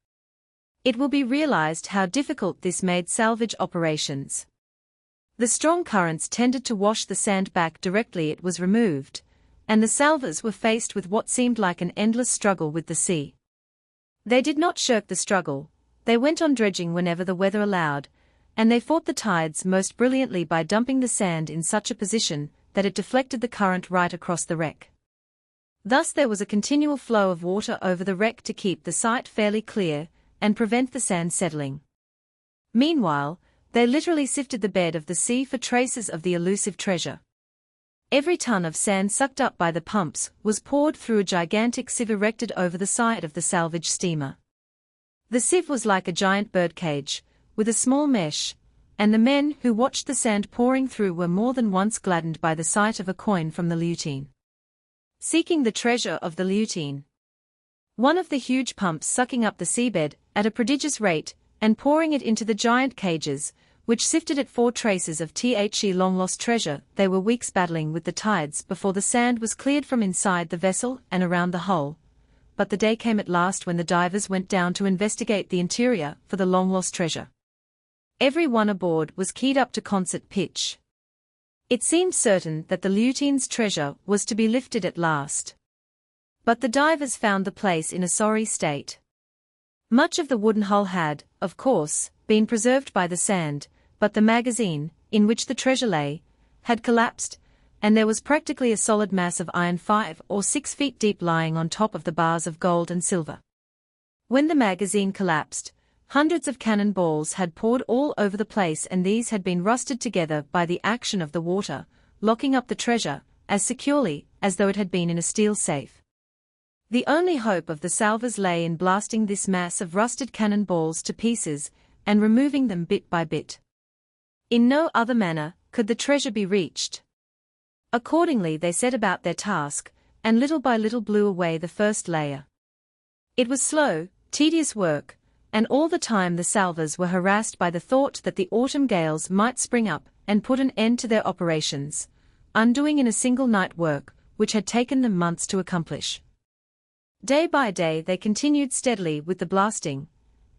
It will be realized how difficult this made salvage operations. The strong currents tended to wash the sand back directly it was removed, and the salvors were faced with what seemed like an endless struggle with the sea. They did not shirk the struggle, they went on dredging whenever the weather allowed, and they fought the tides most brilliantly by dumping the sand in such a position that it deflected the current right across the wreck. Thus there was a continual flow of water over the wreck to keep the site fairly clear and prevent the sand settling. Meanwhile, they literally sifted the bed of the sea for traces of the elusive treasure. Every ton of sand sucked up by the pumps was poured through a gigantic sieve erected over the side of the salvage steamer. The sieve was like a giant birdcage, with a small mesh, and the men who watched the sand pouring through were more than once gladdened by the sight of a coin from the Leutine. Seeking the treasure of the Leutine. One of the huge pumps sucking up the seabed at a prodigious rate and pouring it into the giant cages, which sifted it for traces of the long-lost treasure. They were weeks battling with the tides before the sand was cleared from inside the vessel and around the hull, but the day came at last when the divers went down to investigate the interior for the long-lost treasure. Every one aboard was keyed up to concert pitch. It seemed certain that the Leutine's treasure was to be lifted at last. But the divers found the place in a sorry state. Much of the wooden hull had, of course, been preserved by the sand, but the magazine, in which the treasure lay, had collapsed, and there was practically a solid mass of iron 5 or 6 feet deep lying on top of the bars of gold and silver. When the magazine collapsed, hundreds of cannon balls had poured all over the place, and these had been rusted together by the action of the water, locking up the treasure as securely as though it had been in a steel safe. The only hope of the salvors lay in blasting this mass of rusted cannon balls to pieces and removing them bit by bit. In no other manner could the treasure be reached. Accordingly they set about their task, and little by little blew away the first layer. It was slow, tedious work, and all the time the salvors were harassed by the thought that the autumn gales might spring up and put an end to their operations, undoing in a single night work which had taken them months to accomplish. Day by day they continued steadily with the blasting,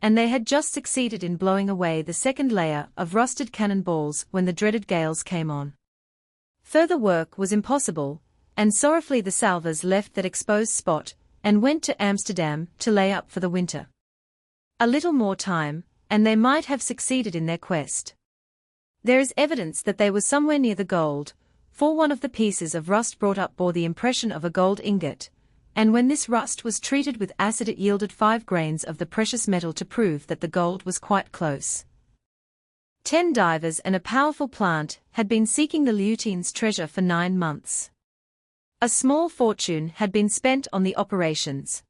and they had just succeeded in blowing away the second layer of rusted cannon balls when the dreaded gales came on. Further work was impossible, and sorrowfully the salvors left that exposed spot and went to Amsterdam to lay up for the winter. A little more time, and they might have succeeded in their quest. There is evidence that they were somewhere near the gold, for one of the pieces of rust brought up bore the impression of a gold ingot, and when this rust was treated with acid it yielded 5 grains of the precious metal to prove that the gold was quite close. 10 divers and a powerful plant had been seeking the Leutine's treasure for 9 months. A small fortune had been spent on the operations.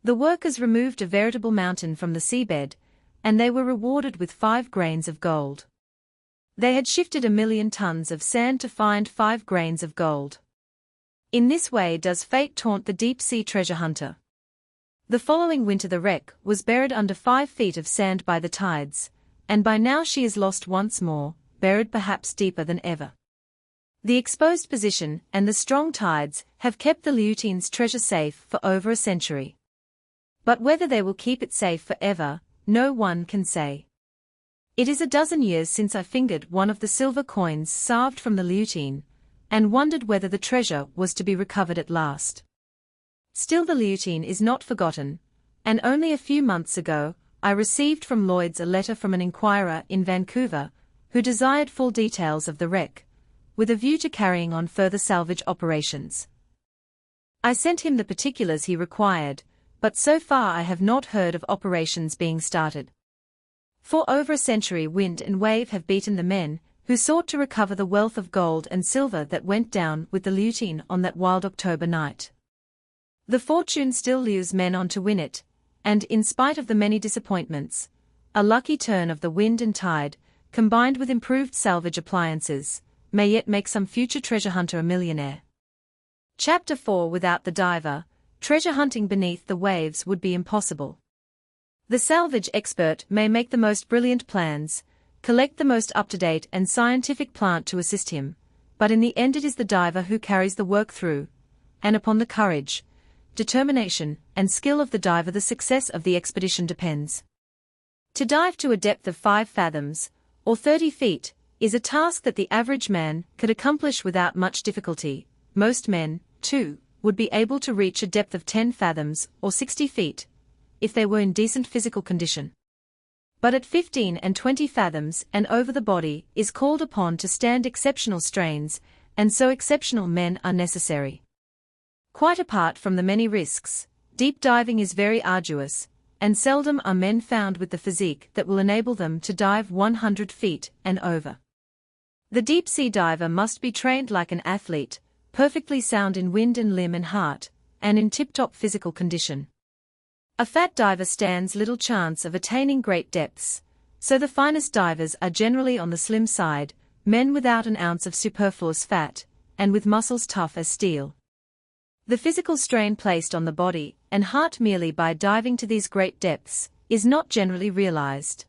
The workers removed a veritable mountain from the seabed, and they were rewarded with 5 grains of gold. They had shifted 1,000,000 tons of sand to find 5 grains of gold. In this way does fate taunt the deep-sea treasure hunter. The following winter the wreck was buried under 5 feet of sand by the tides, and by now she is lost once more, buried perhaps deeper than ever. The exposed position and the strong tides have kept the Leutine's treasure safe for over a century. But whether they will keep it safe forever, no one can say. It is a dozen years since I fingered one of the silver coins salved from the Leutine, and wondered whether the treasure was to be recovered at last. Still the Leutine is not forgotten, and only a few months ago, I received from Lloyd's a letter from an inquirer in Vancouver, who desired full details of the wreck, with a view to carrying on further salvage operations. I sent him the particulars he required, but so far I have not heard of operations being started. For over a century wind and wave have beaten the men who sought to recover the wealth of gold and silver that went down with the Leutine on that wild October night. The fortune still lures men on to win it, and in spite of the many disappointments, a lucky turn of the wind and tide, combined with improved salvage appliances, may yet make some future treasure hunter a millionaire. Chapter 4. Without the diver, treasure hunting beneath the waves would be impossible. The salvage expert may make the most brilliant plans, collect the most up-to-date and scientific plant to assist him, but in the end it is the diver who carries the work through, and upon the courage, determination, and skill of the diver the success of the expedition depends. To dive to a depth of 5 fathoms, or 30 feet, is a task that the average man could accomplish without much difficulty. Most men, too, would be able to reach a depth of 10 fathoms, or 60 feet, if they were in decent physical condition. But at 15 and 20 fathoms and over the body is called upon to stand exceptional strains, and so exceptional men are necessary. Quite apart from the many risks, deep diving is very arduous, and seldom are men found with the physique that will enable them to dive 100 feet and over. The deep-sea diver must be trained like an athlete, perfectly sound in wind and limb and heart, and in tip-top physical condition. A fat diver stands little chance of attaining great depths, so the finest divers are generally on the slim side, men without an ounce of superfluous fat, and with muscles tough as steel. The physical strain placed on the body and heart merely by diving to these great depths is not generally realized.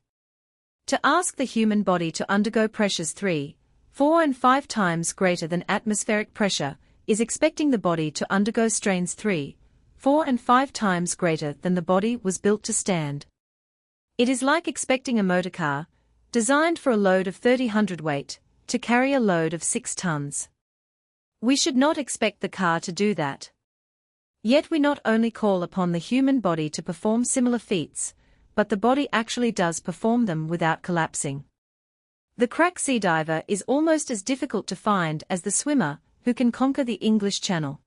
To ask the human body to undergo pressures 3, 4 and 5 times greater than atmospheric pressure is expecting the body to undergo strains 3, 4 and 5 times greater than the body was built to stand. It is like expecting a motorcar, designed for a load of 30 hundredweight, to carry a load of 6 tons. We should not expect the car to do that. Yet we not only call upon the human body to perform similar feats, but the body actually does perform them without collapsing. The crack sea diver is almost as difficult to find as the swimmer who can conquer the English Channel.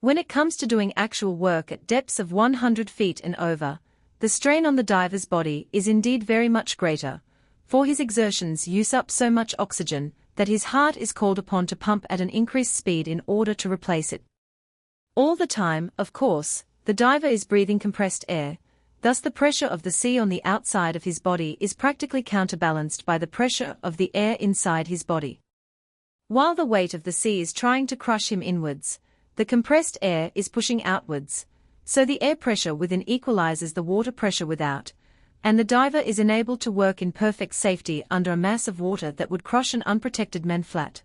When it comes to doing actual work at depths of 100 feet and over, the strain on the diver's body is indeed very much greater, for his exertions use up so much oxygen that his heart is called upon to pump at an increased speed in order to replace it. All the time, of course, the diver is breathing compressed air, thus the pressure of the sea on the outside of his body is practically counterbalanced by the pressure of the air inside his body. While the weight of the sea is trying to crush him inwards, the compressed air is pushing outwards, so the air pressure within equalizes the water pressure without, and the diver is enabled to work in perfect safety under a mass of water that would crush an unprotected man flat.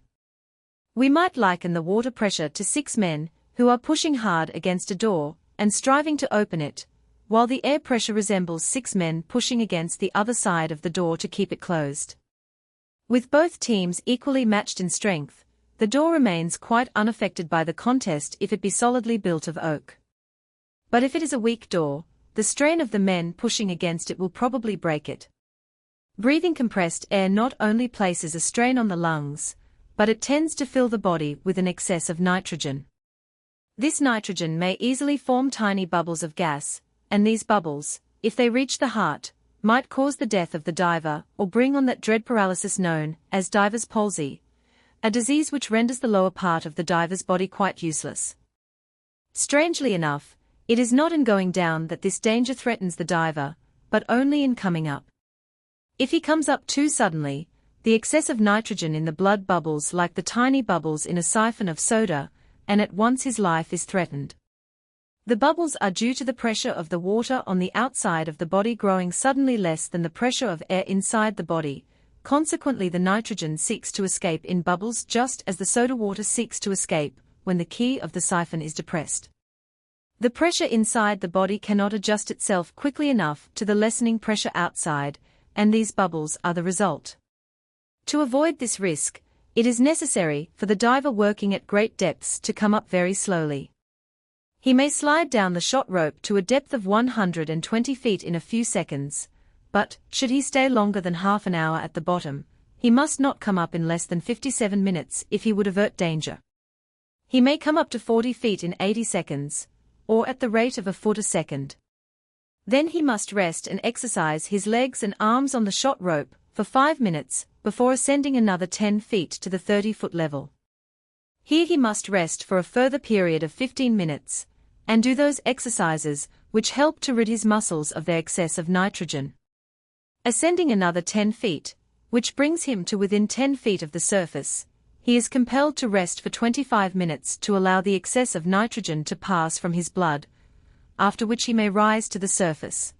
We might liken the water pressure to 6 men who are pushing hard against a door and striving to open it, while the air pressure resembles 6 men pushing against the other side of the door to keep it closed. With both teams equally matched in strength, the door remains quite unaffected by the contest if it be solidly built of oak. But if it is a weak door, the strain of the men pushing against it will probably break it. Breathing compressed air not only places a strain on the lungs, but it tends to fill the body with an excess of nitrogen. This nitrogen may easily form tiny bubbles of gas, and these bubbles, if they reach the heart, might cause the death of the diver or bring on that dread paralysis known as diver's palsy, a disease which renders the lower part of the diver's body quite useless. Strangely enough, it is not in going down that this danger threatens the diver, but only in coming up. If he comes up too suddenly, the excess of nitrogen in the blood bubbles like the tiny bubbles in a siphon of soda, and at once his life is threatened. The bubbles are due to the pressure of the water on the outside of the body growing suddenly less than the pressure of air inside the body, consequently the nitrogen seeks to escape in bubbles just as the soda water seeks to escape when the key of the siphon is depressed. The pressure inside the body cannot adjust itself quickly enough to the lessening pressure outside, and these bubbles are the result. To avoid this risk, it is necessary for the diver working at great depths to come up very slowly. He may slide down the shot rope to a depth of 120 feet in a few seconds, but, should he stay longer than half an hour at the bottom, he must not come up in less than 57 minutes if he would avert danger. He may come up to 40 feet in 80 seconds, or at the rate of a foot a second. Then he must rest and exercise his legs and arms on the shot rope for 5 minutes before ascending another 10 feet to the 30-foot level. Here he must rest for a further period of 15 minutes, and do those exercises which help to rid his muscles of their excess of nitrogen. Ascending another 10 feet, which brings him to within 10 feet of the surface, he is compelled to rest for 25 minutes to allow the excess of nitrogen to pass from his blood, after which he may rise to the surface.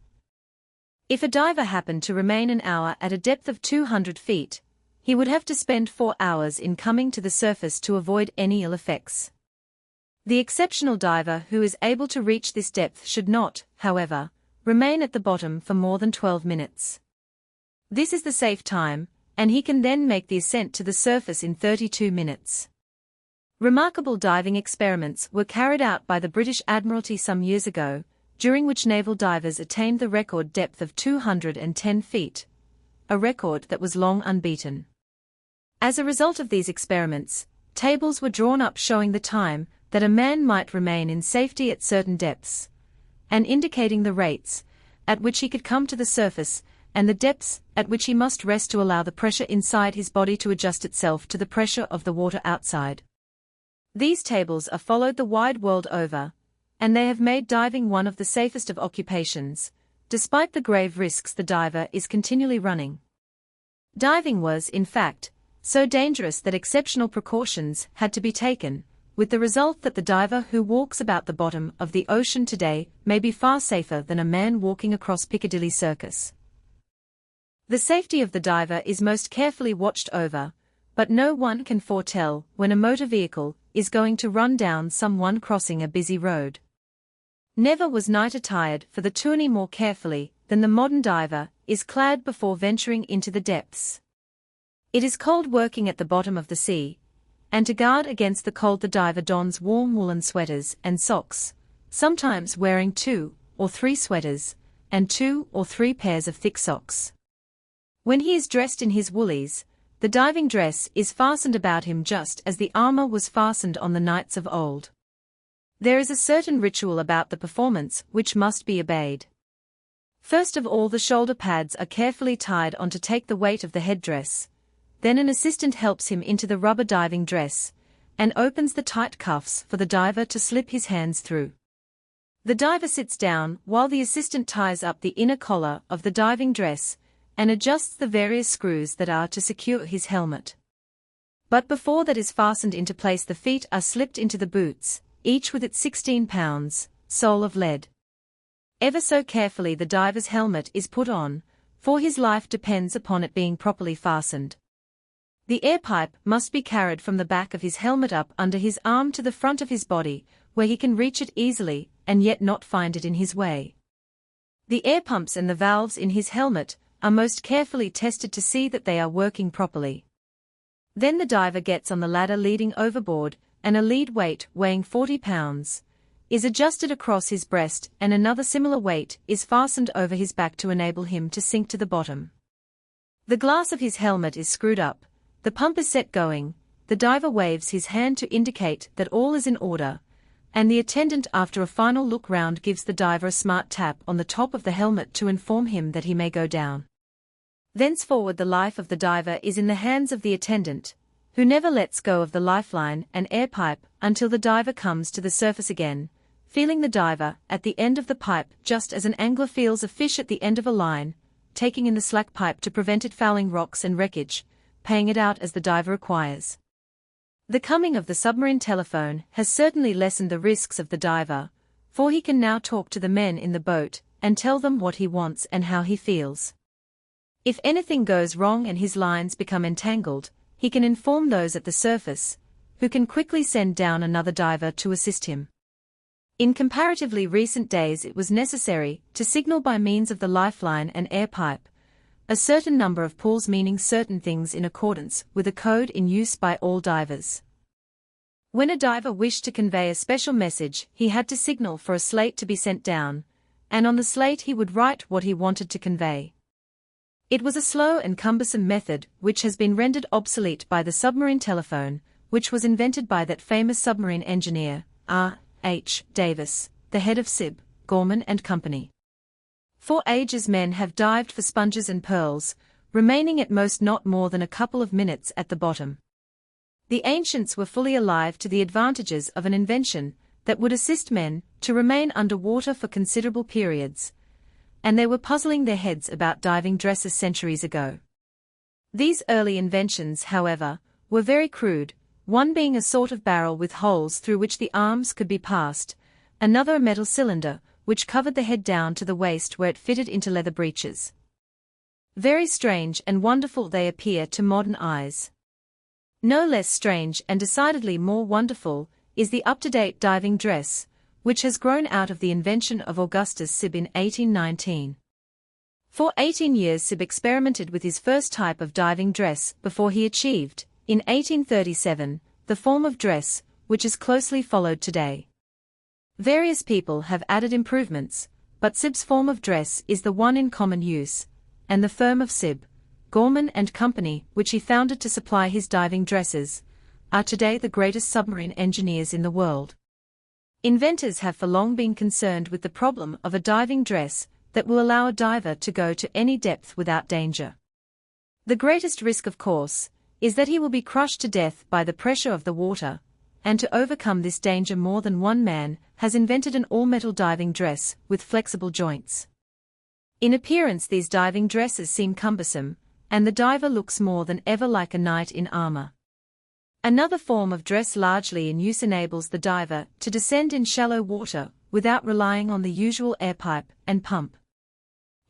If a diver happened to remain an hour at a depth of 200 feet, he would have to spend 4 hours in coming to the surface to avoid any ill effects. The exceptional diver who is able to reach this depth should not, however, remain at the bottom for more than 12 minutes. This is the safe time, and he can then make the ascent to the surface in 32 minutes. Remarkable diving experiments were carried out by the British Admiralty some years ago, during which naval divers attained the record depth of 210 feet, a record that was long unbeaten. As a result of these experiments, tables were drawn up showing the time that a man might remain in safety at certain depths, and indicating the rates at which he could come to the surface and the depths at which he must rest to allow the pressure inside his body to adjust itself to the pressure of the water outside. These tables are followed the wide world over, and they have made diving one of the safest of occupations, despite the grave risks the diver is continually running. Diving was, in fact, so dangerous that exceptional precautions had to be taken, with the result that the diver who walks about the bottom of the ocean today may be far safer than a man walking across Piccadilly Circus. The safety of the diver is most carefully watched over, but no one can foretell when a motor vehicle is going to run down someone crossing a busy road. Never was night attired for the tourney more carefully than the modern diver is clad before venturing into the depths. It is cold working at the bottom of the sea, and to guard against the cold the diver dons warm woolen sweaters and socks, sometimes wearing 2 or 3 sweaters, and 2 or 3 pairs of thick socks. When he is dressed in his woolies, the diving dress is fastened about him just as the armor was fastened on the knights of old. There is a certain ritual about the performance which must be obeyed. First of all, the shoulder pads are carefully tied on to take the weight of the headdress. Then an assistant helps him into the rubber diving dress and opens the tight cuffs for the diver to slip his hands through. The diver sits down while the assistant ties up the inner collar of the diving dress and adjusts the various screws that are to secure his helmet. But before that is fastened into place, the feet are slipped into the boots, each with its 16 pounds, sole of lead. Ever so carefully the diver's helmet is put on, for his life depends upon it being properly fastened. The air pipe must be carried from the back of his helmet up under his arm to the front of his body, where he can reach it easily and yet not find it in his way. The air pumps and the valves in his helmet are most carefully tested to see that they are working properly. Then the diver gets on the ladder leading overboard, and a lead weight weighing 40 pounds is adjusted across his breast, and another similar weight is fastened over his back to enable him to sink to the bottom. The glass of his helmet is screwed up, the pump is set going, the diver waves his hand to indicate that all is in order, and the attendant, after a final look round, gives the diver a smart tap on the top of the helmet to inform him that he may go down. Thenceforward the life of the diver is in the hands of the attendant, who never lets go of the lifeline and air pipe until the diver comes to the surface again, feeling the diver at the end of the pipe just as an angler feels a fish at the end of a line, taking in the slack pipe to prevent it fouling rocks and wreckage, paying it out as the diver requires. The coming of the submarine telephone has certainly lessened the risks of the diver, for he can now talk to the men in the boat and tell them what he wants and how he feels. If anything goes wrong and his lines become entangled, he can inform those at the surface, who can quickly send down another diver to assist him. In comparatively recent days it was necessary to signal by means of the lifeline and air pipe a certain number of pulls, meaning certain things in accordance with a code in use by all divers. When a diver wished to convey a special message, he had to signal for a slate to be sent down, and on the slate he would write what he wanted to convey. It was a slow and cumbersome method which has been rendered obsolete by the submarine telephone, which was invented by that famous submarine engineer, R.H. Davis, the head of SIB, Gorman and Company. For ages men have dived for sponges and pearls, remaining at most not more than a couple of minutes at the bottom. The ancients were fully alive to the advantages of an invention that would assist men to remain under water for considerable periods, and they were puzzling their heads about diving dresses centuries ago. These early inventions, however, were very crude, one being a sort of barrel with holes through which the arms could be passed, another a metal cylinder, which covered the head down to the waist where it fitted into leather breeches. Very strange and wonderful they appear to modern eyes. No less strange and decidedly more wonderful is the up-to-date diving dress, which has grown out of the invention of Augustus Sib in 1819. For 18 years Sib experimented with his first type of diving dress before he achieved, in 1837, the form of dress which is closely followed today. Various people have added improvements, but Sib's form of dress is the one in common use, and the firm of Sib, Gorman and Company, which he founded to supply his diving dresses, are today the greatest submarine engineers in the world. Inventors have for long been concerned with the problem of a diving dress that will allow a diver to go to any depth without danger. The greatest risk, of course, is that he will be crushed to death by the pressure of the water, and to overcome this danger more than one man has invented an all-metal diving dress with flexible joints. In appearance these diving dresses seem cumbersome, and the diver looks more than ever like a knight in armor. Another form of dress largely in use enables the diver to descend in shallow water without relying on the usual air pipe and pump.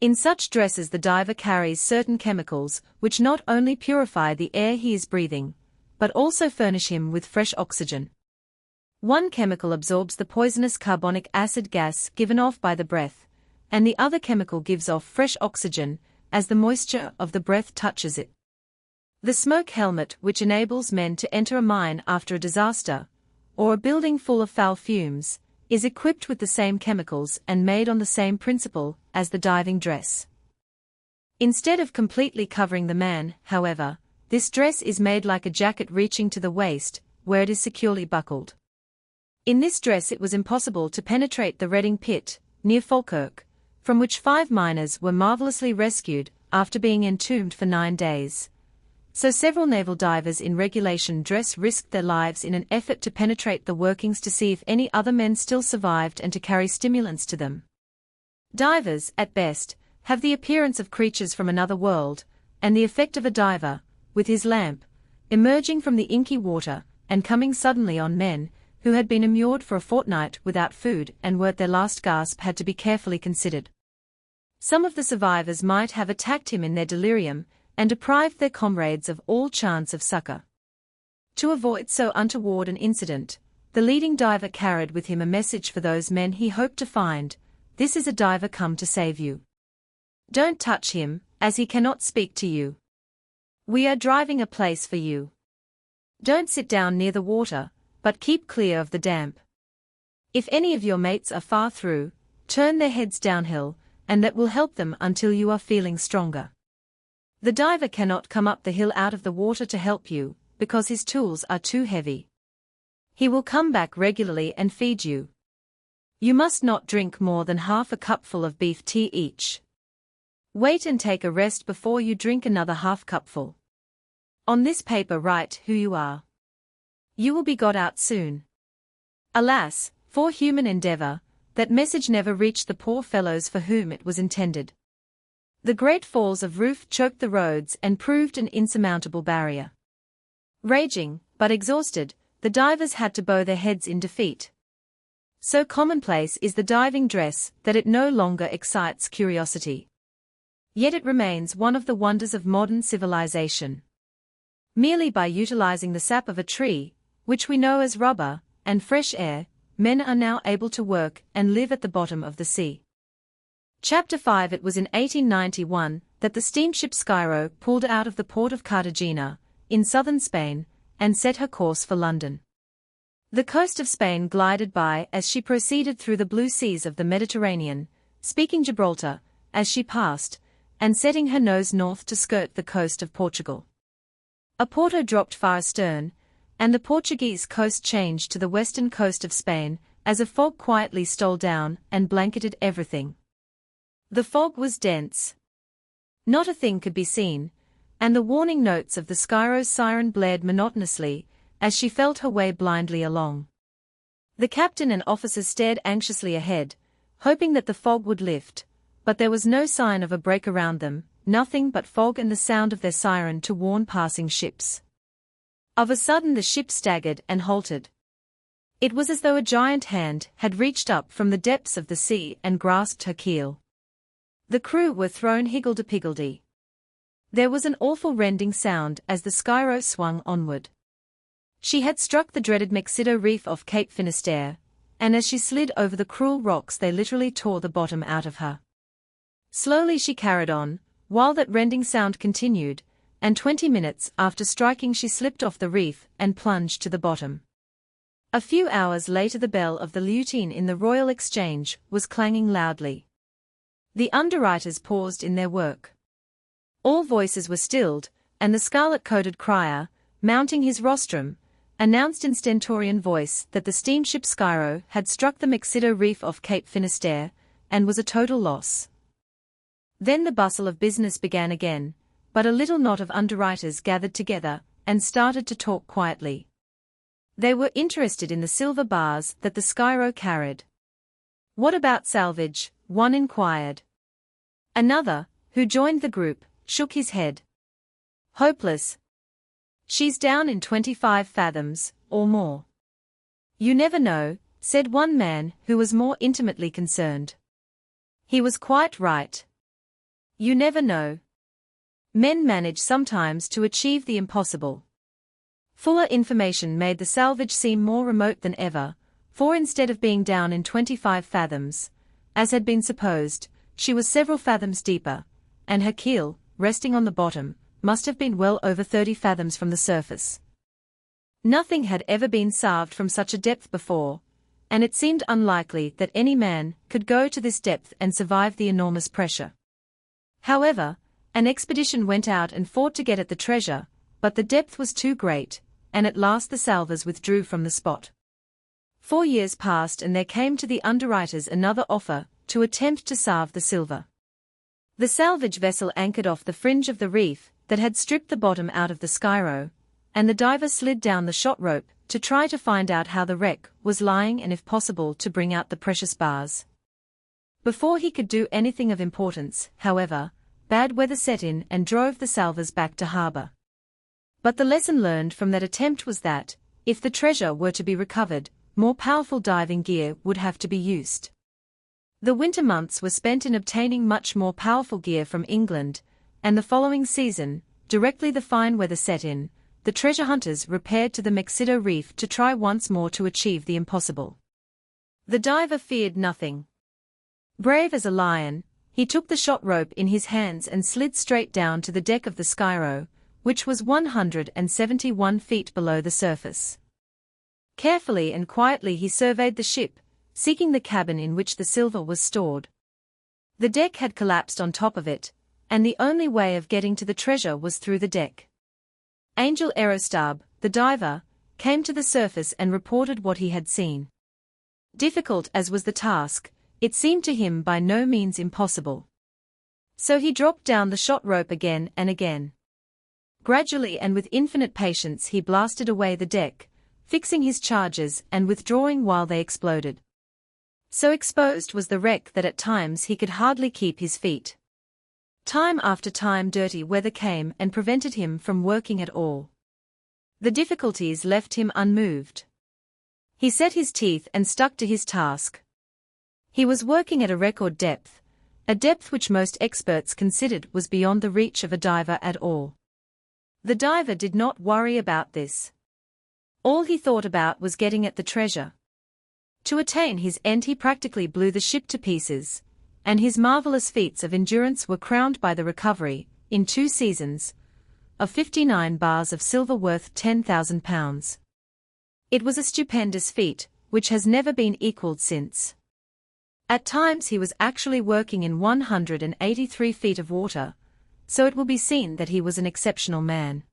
In such dresses the diver carries certain chemicals which not only purify the air he is breathing, but also furnish him with fresh oxygen. One chemical absorbs the poisonous carbonic acid gas given off by the breath, and the other chemical gives off fresh oxygen as the moisture of the breath touches it. The smoke helmet, which enables men to enter a mine after a disaster, or a building full of foul fumes, is equipped with the same chemicals and made on the same principle as the diving dress. Instead of completely covering the man, however, this dress is made like a jacket reaching to the waist, where it is securely buckled. In this dress it was impossible to penetrate the Reading pit, near Falkirk, from which 5 miners were marvellously rescued after being entombed for 9 days. So several naval divers in regulation dress risked their lives in an effort to penetrate the workings to see if any other men still survived and to carry stimulants to them. Divers, at best, have the appearance of creatures from another world, and the effect of a diver, with his lamp, emerging from the inky water, and coming suddenly on men, who had been immured for a fortnight without food and were at their last gasp, had to be carefully considered. Some of the survivors might have attacked him in their delirium, and deprived their comrades of all chance of succor. To avoid so untoward an incident, the leading diver carried with him a message for those men he hoped to find: "This is a diver come to save you. Don't touch him, as he cannot speak to you. We are driving a place for you. Don't sit down near the water, but keep clear of the damp. If any of your mates are far through, turn their heads downhill, and that will help them until you are feeling stronger. The diver cannot come up the hill out of the water to help you, because his tools are too heavy. He will come back regularly and feed you. You must not drink more than half a cupful of beef tea each. Wait and take a rest before you drink another half-cupful. On this paper write who you are. You will be got out soon." Alas, for human endeavor, that message never reached the poor fellows for whom it was intended. The great falls of roof choked the roads and proved an insurmountable barrier. Raging, but exhausted, the divers had to bow their heads in defeat. So commonplace is the diving dress that it no longer excites curiosity. Yet it remains one of the wonders of modern civilization. Merely by utilizing the sap of a tree, which we know as rubber, and fresh air, men are now able to work and live at the bottom of the sea. Chapter 5. It was in 1891 that the steamship Skyro pulled out of the port of Cartagena, in southern Spain, and set her course for London. The coast of Spain glided by as she proceeded through the blue seas of the Mediterranean, speaking Gibraltar, as she passed, and setting her nose north to skirt the coast of Portugal. Oporto dropped far astern, and the Portuguese coast changed to the western coast of Spain, as a fog quietly stole down and blanketed everything. The fog was dense. Not a thing could be seen, and the warning notes of the Skyro's siren blared monotonously, as she felt her way blindly along. The captain and officers stared anxiously ahead, hoping that the fog would lift, but there was no sign of a break around them, nothing but fog and the sound of their siren to warn passing ships. Of a sudden the ship staggered and halted. It was as though a giant hand had reached up from the depths of the sea and grasped her keel. The crew were thrown higgledy-piggledy. There was an awful rending sound as the Skyro swung onward. She had struck the dreaded Mexico reef off Cape Finisterre, and as she slid over the cruel rocks they literally tore the bottom out of her. Slowly she carried on, while that rending sound continued, and 20 minutes after striking she slipped off the reef and plunged to the bottom. A few hours later the bell of the lutine in the Royal Exchange was clanging loudly. The underwriters paused in their work. All voices were stilled, and the scarlet-coated crier, mounting his rostrum, announced in stentorian voice that the steamship Skyro had struck the Mexico reef off Cape Finisterre, and was a total loss. Then the bustle of business began again, but a little knot of underwriters gathered together, and started to talk quietly. They were interested in the silver bars that the Skyro carried. "What about salvage?" one inquired. Another, who joined the group, shook his head. "Hopeless. She's down in 25 fathoms, or more." "You never know," said one man who was more intimately concerned. He was quite right. You never know. Men manage sometimes to achieve the impossible. Fuller information made the salvage seem more remote than ever, for instead of being down in 25 fathoms, as had been supposed, she was several fathoms deeper, and her keel, resting on the bottom, must have been well over 30 fathoms from the surface. Nothing had ever been salved from such a depth before, and it seemed unlikely that any man could go to this depth and survive the enormous pressure. However, An expedition went out and fought to get at the treasure, but the depth was too great, and at last the salvors withdrew from the spot. 4 years passed and there came to the underwriters another offer, to attempt to salve the silver. The salvage vessel anchored off the fringe of the reef that had stripped the bottom out of the skyro, and the diver slid down the shot rope to try to find out how the wreck was lying and if possible to bring out the precious bars. Before he could do anything of importance, however, bad weather set in and drove the salvors back to harbour. But the lesson learned from that attempt was that, if the treasure were to be recovered, more powerful diving gear would have to be used. The winter months were spent in obtaining much more powerful gear from England, and the following season, directly the fine weather set in, the treasure hunters repaired to the Mexico Reef to try once more to achieve the impossible. The diver feared nothing. Brave as a lion, he took the shot rope in his hands and slid straight down to the deck of the Skyro, which was 171 feet below the surface. Carefully and quietly he surveyed the ship, seeking the cabin in which the silver was stored. The deck had collapsed on top of it, and the only way of getting to the treasure was through the deck. Angel Aerostab, the diver, came to the surface and reported what he had seen. Difficult as was the task, it seemed to him by no means impossible. So he dropped down the shot rope again and again. Gradually and with infinite patience he blasted away the deck, fixing his charges and withdrawing while they exploded. So exposed was the wreck that at times he could hardly keep his feet. Time after time dirty weather came and prevented him from working at all. The difficulties left him unmoved. He set his teeth and stuck to his task. He was working at a record depth, a depth which most experts considered was beyond the reach of a diver at all. The diver did not worry about this. All he thought about was getting at the treasure. To attain his end he practically blew the ship to pieces, and his marvelous feats of endurance were crowned by the recovery, in 2 seasons, of 59 bars of silver worth £10,000. It was a stupendous feat, which has never been equalled since. At times he was actually working in 183 feet of water, so it will be seen that he was an exceptional man.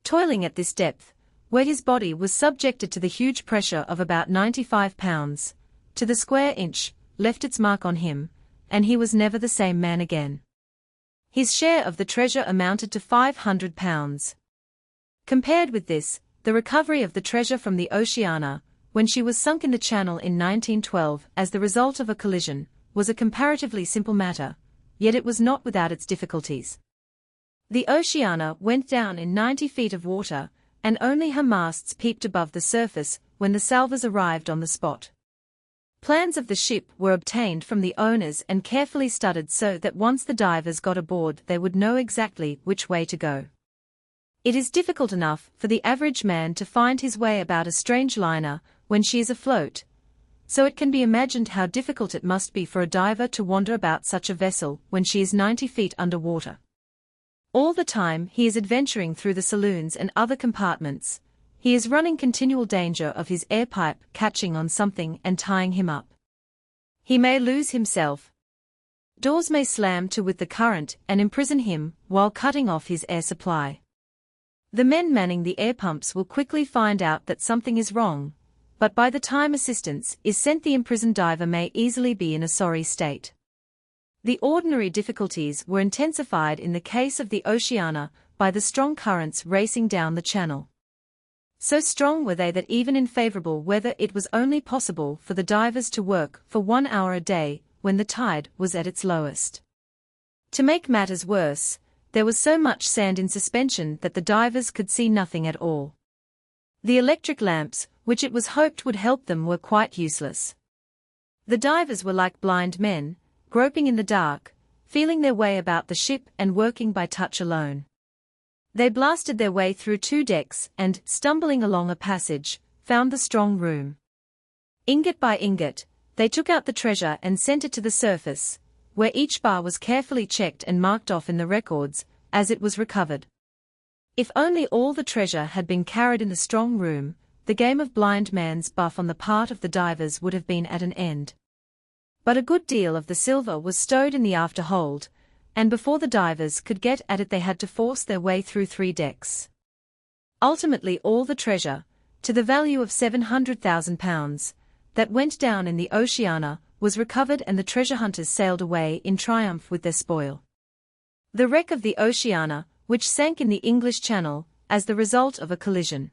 Toiling at this depth, where his body was subjected to the huge pressure of about 95 pounds, to the square inch, left its mark on him, and he was never the same man again. His share of the treasure amounted to £500. Compared with this, the recovery of the treasure from the Oceana, when she was sunk in the Channel in 1912 as the result of a collision, was a comparatively simple matter, yet it was not without its difficulties. The Oceana went down in 90 feet of water, and only her masts peeped above the surface when the salvors arrived on the spot. Plans of the ship were obtained from the owners and carefully studied so that once the divers got aboard they would know exactly which way to go. It is difficult enough for the average man to find his way about a strange liner when she is afloat, so it can be imagined how difficult it must be for a diver to wander about such a vessel when she is 90 feet under water. All the time he is adventuring through the saloons and other compartments, he is running continual danger of his air pipe catching on something and tying him up. He may lose himself. Doors may slam to with the current and imprison him while cutting off his air supply. The men manning the air pumps will quickly find out that something is wrong, but by the time assistance is sent the imprisoned diver may easily be in a sorry state. The ordinary difficulties were intensified in the case of the Oceana by the strong currents racing down the channel. So strong were they that even in favorable weather it was only possible for the divers to work for 1 hour a day when the tide was at its lowest. To make matters worse, there was so much sand in suspension that the divers could see nothing at all. The electric lamps, which it was hoped would help them, were quite useless. The divers were like blind men, groping in the dark, feeling their way about the ship and working by touch alone. They blasted their way through 2 decks and, stumbling along a passage, found the strong room. Ingot by ingot, they took out the treasure and sent it to the surface, where each bar was carefully checked and marked off in the records, as it was recovered. If only all the treasure had been carried in the strong room, the game of blind man's buff on the part of the divers would have been at an end. But a good deal of the silver was stowed in the after hold, and before the divers could get at it they had to force their way through 3 decks. Ultimately all the treasure, to the value of £700,000, that went down in the Oceana, was recovered and the treasure hunters sailed away in triumph with their spoil. The wreck of the Oceana, which sank in the English Channel, as the result of a collision.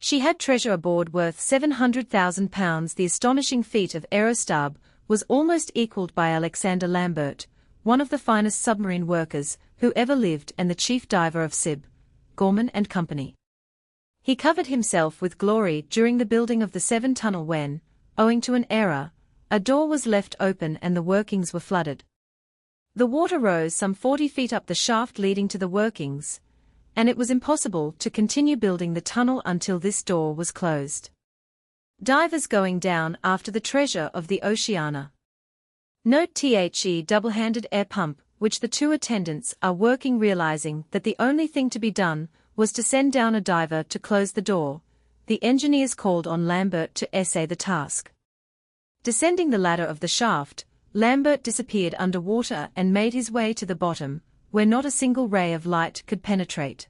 She had treasure aboard worth £700,000. The astonishing feat of Aerostab was almost equalled by Alexander Lambert, one of the finest submarine workers who ever lived and the chief diver of Sib, Gorman and Company. He covered himself with glory during the building of the Severn Tunnel when, owing to an error, a door was left open and the workings were flooded. The water rose some 40 feet up the shaft leading to the workings, and it was impossible to continue building the tunnel until this door was closed. Divers going down after the treasure of the Oceana. Note the double-handed air pump, which the 2 attendants are working, realizing that the only thing to be done was to send down a diver to close the door. The engineers called on Lambert to essay the task. Descending the ladder of the shaft, Lambert disappeared underwater and made his way to the bottom, where not a single ray of light could penetrate.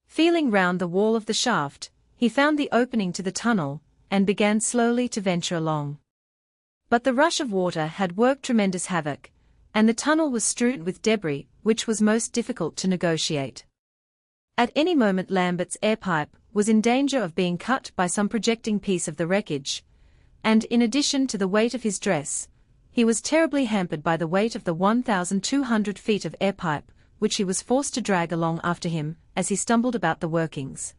Feeling round the wall of the shaft, he found the opening to the tunnel, and began slowly to venture along. But the rush of water had worked tremendous havoc, and the tunnel was strewn with debris, which was most difficult to negotiate. At any moment Lambert's air pipe was in danger of being cut by some projecting piece of the wreckage, and in addition to the weight of his dress, he was terribly hampered by the weight of the 1,200 feet of air pipe, which he was forced to drag along after him as he stumbled about the workings.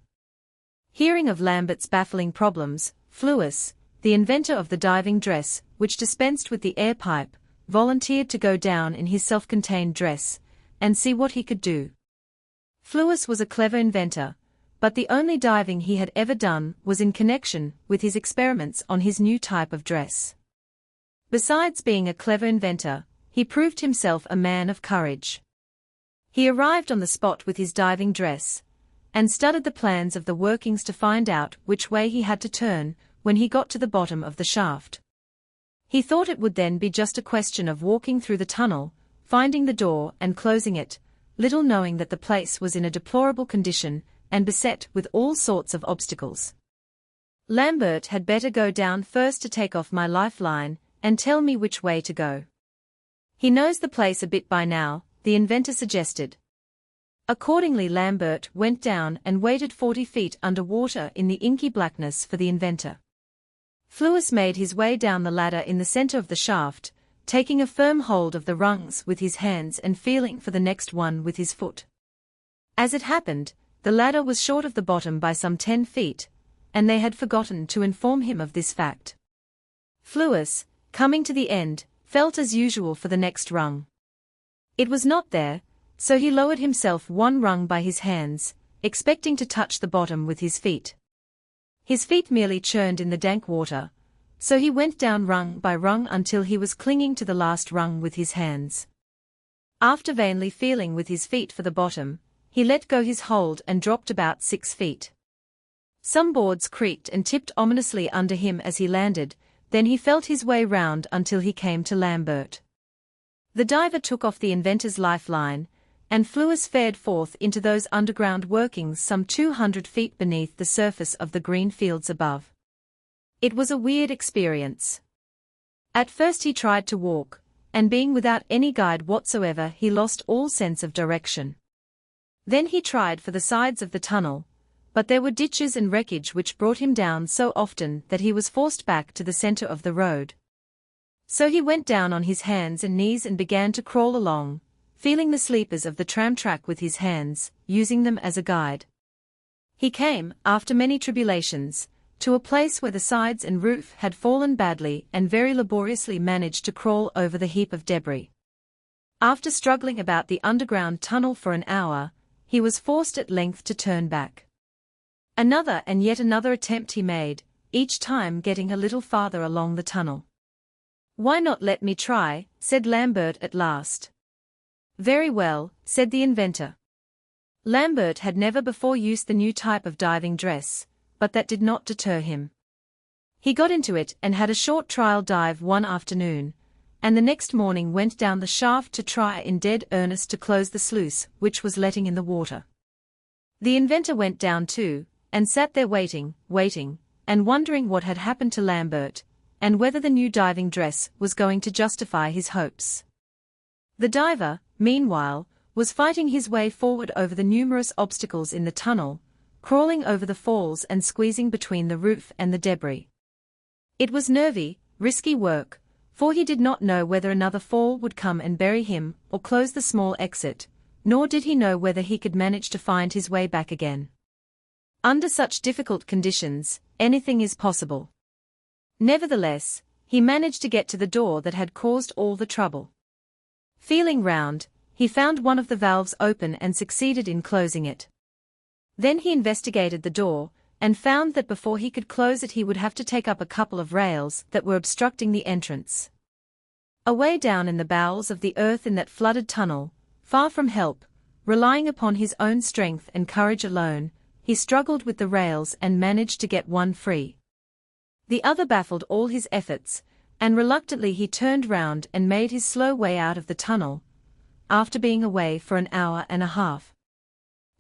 Hearing of Lambert's baffling problems, Fluis, the inventor of the diving dress, which dispensed with the air pipe, volunteered to go down in his self-contained dress and see what he could do. Fluis was a clever inventor, but the only diving he had ever done was in connection with his experiments on his new type of dress. Besides being a clever inventor, he proved himself a man of courage. He arrived on the spot with his diving dress, and studied the plans of the workings to find out which way he had to turn when he got to the bottom of the shaft. He thought it would then be just a question of walking through the tunnel, finding the door and closing it, little knowing that the place was in a deplorable condition and beset with all sorts of obstacles. Lambert had better go down first to take off my lifeline and tell me which way to go. He knows the place a bit by now, the inventor suggested. Accordingly Lambert went down and waited 40 feet under water in the inky blackness for the inventor. Fluis made his way down the ladder in the center of the shaft, taking a firm hold of the rungs with his hands and feeling for the next one with his foot. As it happened, the ladder was short of the bottom by some 10 feet, and they had forgotten to inform him of this fact. Fluis, coming to the end, felt as usual for the next rung. It was not there, so he lowered himself 1 rung by his hands, expecting to touch the bottom with his feet. His feet merely churned in the dank water, so he went down rung by rung until he was clinging to the last rung with his hands. After vainly feeling with his feet for the bottom, he let go his hold and dropped about 6 feet. Some boards creaked and tipped ominously under him as he landed, then he felt his way round until he came to Lambert. The diver took off the inventor's lifeline, and Fluis fared forth into those underground workings some 200 feet beneath the surface of the green fields above. It was a weird experience. At first he tried to walk, and being without any guide whatsoever he lost all sense of direction. Then he tried for the sides of the tunnel, but there were ditches and wreckage which brought him down so often that he was forced back to the center of the road. So he went down on his hands and knees and began to crawl along, feeling the sleepers of the tram track with his hands, using them as a guide. He came, after many tribulations, to a place where the sides and roof had fallen badly and very laboriously managed to crawl over the heap of debris. After struggling about the underground tunnel for an hour, he was forced at length to turn back. Another and yet another attempt he made, each time getting a little farther along the tunnel. "Why not let me try?" said Lambert at last. "Very well," said the inventor. Lambert had never before used the new type of diving dress, but that did not deter him. He got into it and had a short trial dive one afternoon, and the next morning went down the shaft to try in dead earnest to close the sluice which was letting in the water. The inventor went down too, and sat there waiting, and wondering what had happened to Lambert, and whether the new diving dress was going to justify his hopes. The diver, meanwhile, was fighting his way forward over the numerous obstacles in the tunnel, crawling over the falls and squeezing between the roof and the debris. It was nervy, risky work, for he did not know whether another fall would come and bury him or close the small exit, nor did he know whether he could manage to find his way back again. Under such difficult conditions, anything is possible. Nevertheless, he managed to get to the door that had caused all the trouble. Feeling round, he found one of the valves open and succeeded in closing it. Then he investigated the door, and found that before he could close it he would have to take up a couple of rails that were obstructing the entrance. Away down in the bowels of the earth in that flooded tunnel, far from help, relying upon his own strength and courage alone, he struggled with the rails and managed to get one free. The other baffled all his efforts, and reluctantly he turned round and made his slow way out of the tunnel, after being away for an hour and a half.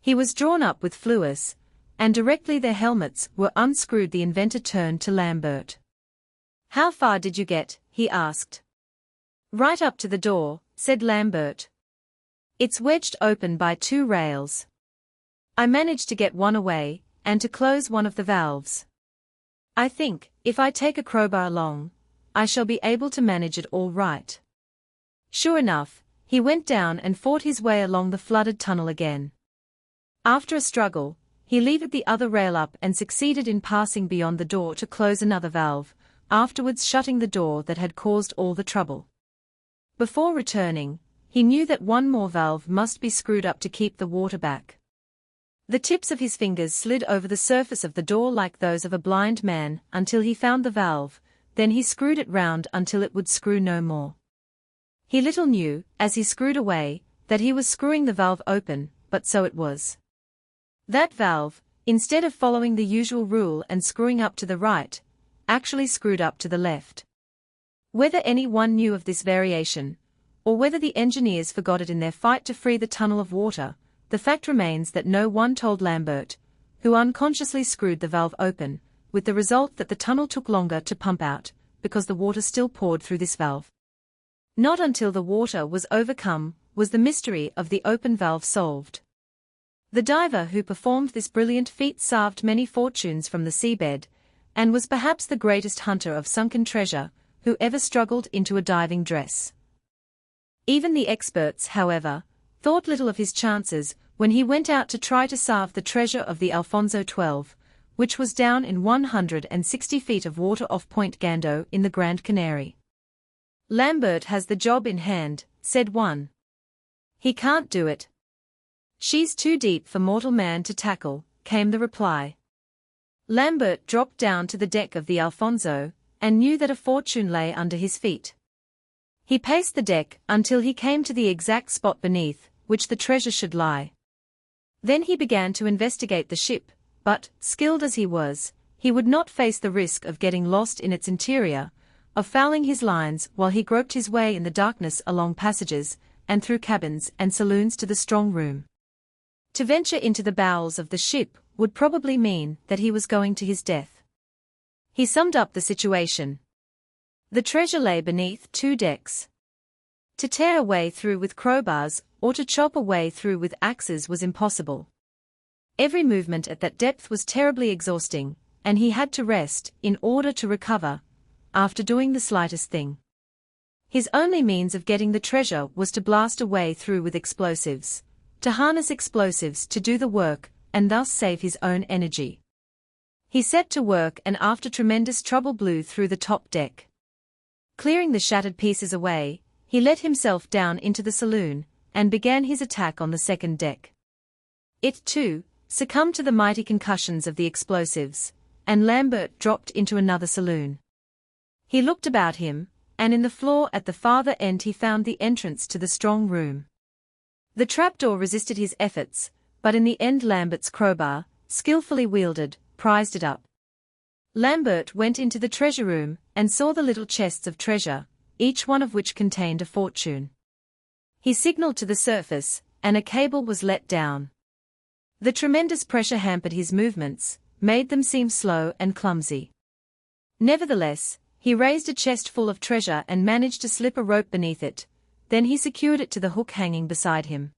He was drawn up with Fluis, and directly their helmets were unscrewed the inventor turned to Lambert. "How far did you get?" he asked. "Right up to the door," said Lambert. "It's wedged open by 2 rails. I managed to get one away, and to close one of the valves. I think, if I take a crowbar along, I shall be able to manage it all right." Sure enough, he went down and fought his way along the flooded tunnel again. After a struggle, he levered the other rail up and succeeded in passing beyond the door to close another valve, afterwards shutting the door that had caused all the trouble. Before returning, he knew that one more valve must be screwed up to keep the water back. The tips of his fingers slid over the surface of the door like those of a blind man until he found the valve, then he screwed it round until it would screw no more. He little knew, as he screwed away, that he was screwing the valve open, but so it was. That valve, instead of following the usual rule and screwing up to the right, actually screwed up to the left. Whether anyone knew of this variation, or whether the engineers forgot it in their fight to free the tunnel of water, the fact remains that no one told Lambert, who unconsciously screwed the valve open, with the result that the tunnel took longer to pump out, because the water still poured through this valve. Not until the water was overcome was the mystery of the open valve solved. The diver who performed this brilliant feat saved many fortunes from the seabed, and was perhaps the greatest hunter of sunken treasure who ever struggled into a diving dress. Even the experts, however, thought little of his chances when he went out to try to salve the treasure of the Alfonso XII, which was down in 160 feet of water off Point Gando in the Grand Canary. "Lambert has the job in hand," said one. "He can't do it. She's too deep for mortal man to tackle," came the reply. Lambert dropped down to the deck of the Alfonso, and knew that a fortune lay under his feet. He paced the deck until he came to the exact spot beneath which the treasure should lie. Then he began to investigate the ship, but, skilled as he was, he would not face the risk of getting lost in its interior, of fouling his lines while he groped his way in the darkness along passages, and through cabins and saloons to the strong room. To venture into the bowels of the ship would probably mean that he was going to his death. He summed up the situation. The treasure lay beneath 2 decks. To tear a way through with crowbars, or to chop a way through with axes was impossible. Every movement at that depth was terribly exhausting, and he had to rest in order to recover, after doing the slightest thing. His only means of getting the treasure was to blast a way through with explosives, to harness explosives to do the work, and thus save his own energy. He set to work and after tremendous trouble blew through the top deck. Clearing the shattered pieces away, he let himself down into the saloon, and began his attack on the second deck. It, too, succumbed to the mighty concussions of the explosives, and Lambert dropped into another saloon. He looked about him, and in the floor at the farther end he found the entrance to the strong room. The trapdoor resisted his efforts, but in the end Lambert's crowbar, skillfully wielded, prized it up. Lambert went into the treasure room, and saw the little chests of treasure, each one of which contained a fortune. He signaled to the surface, and a cable was let down. The tremendous pressure hampered his movements, made them seem slow and clumsy. Nevertheless, he raised a chest full of treasure and managed to slip a rope beneath it, then he secured it to the hook hanging beside him.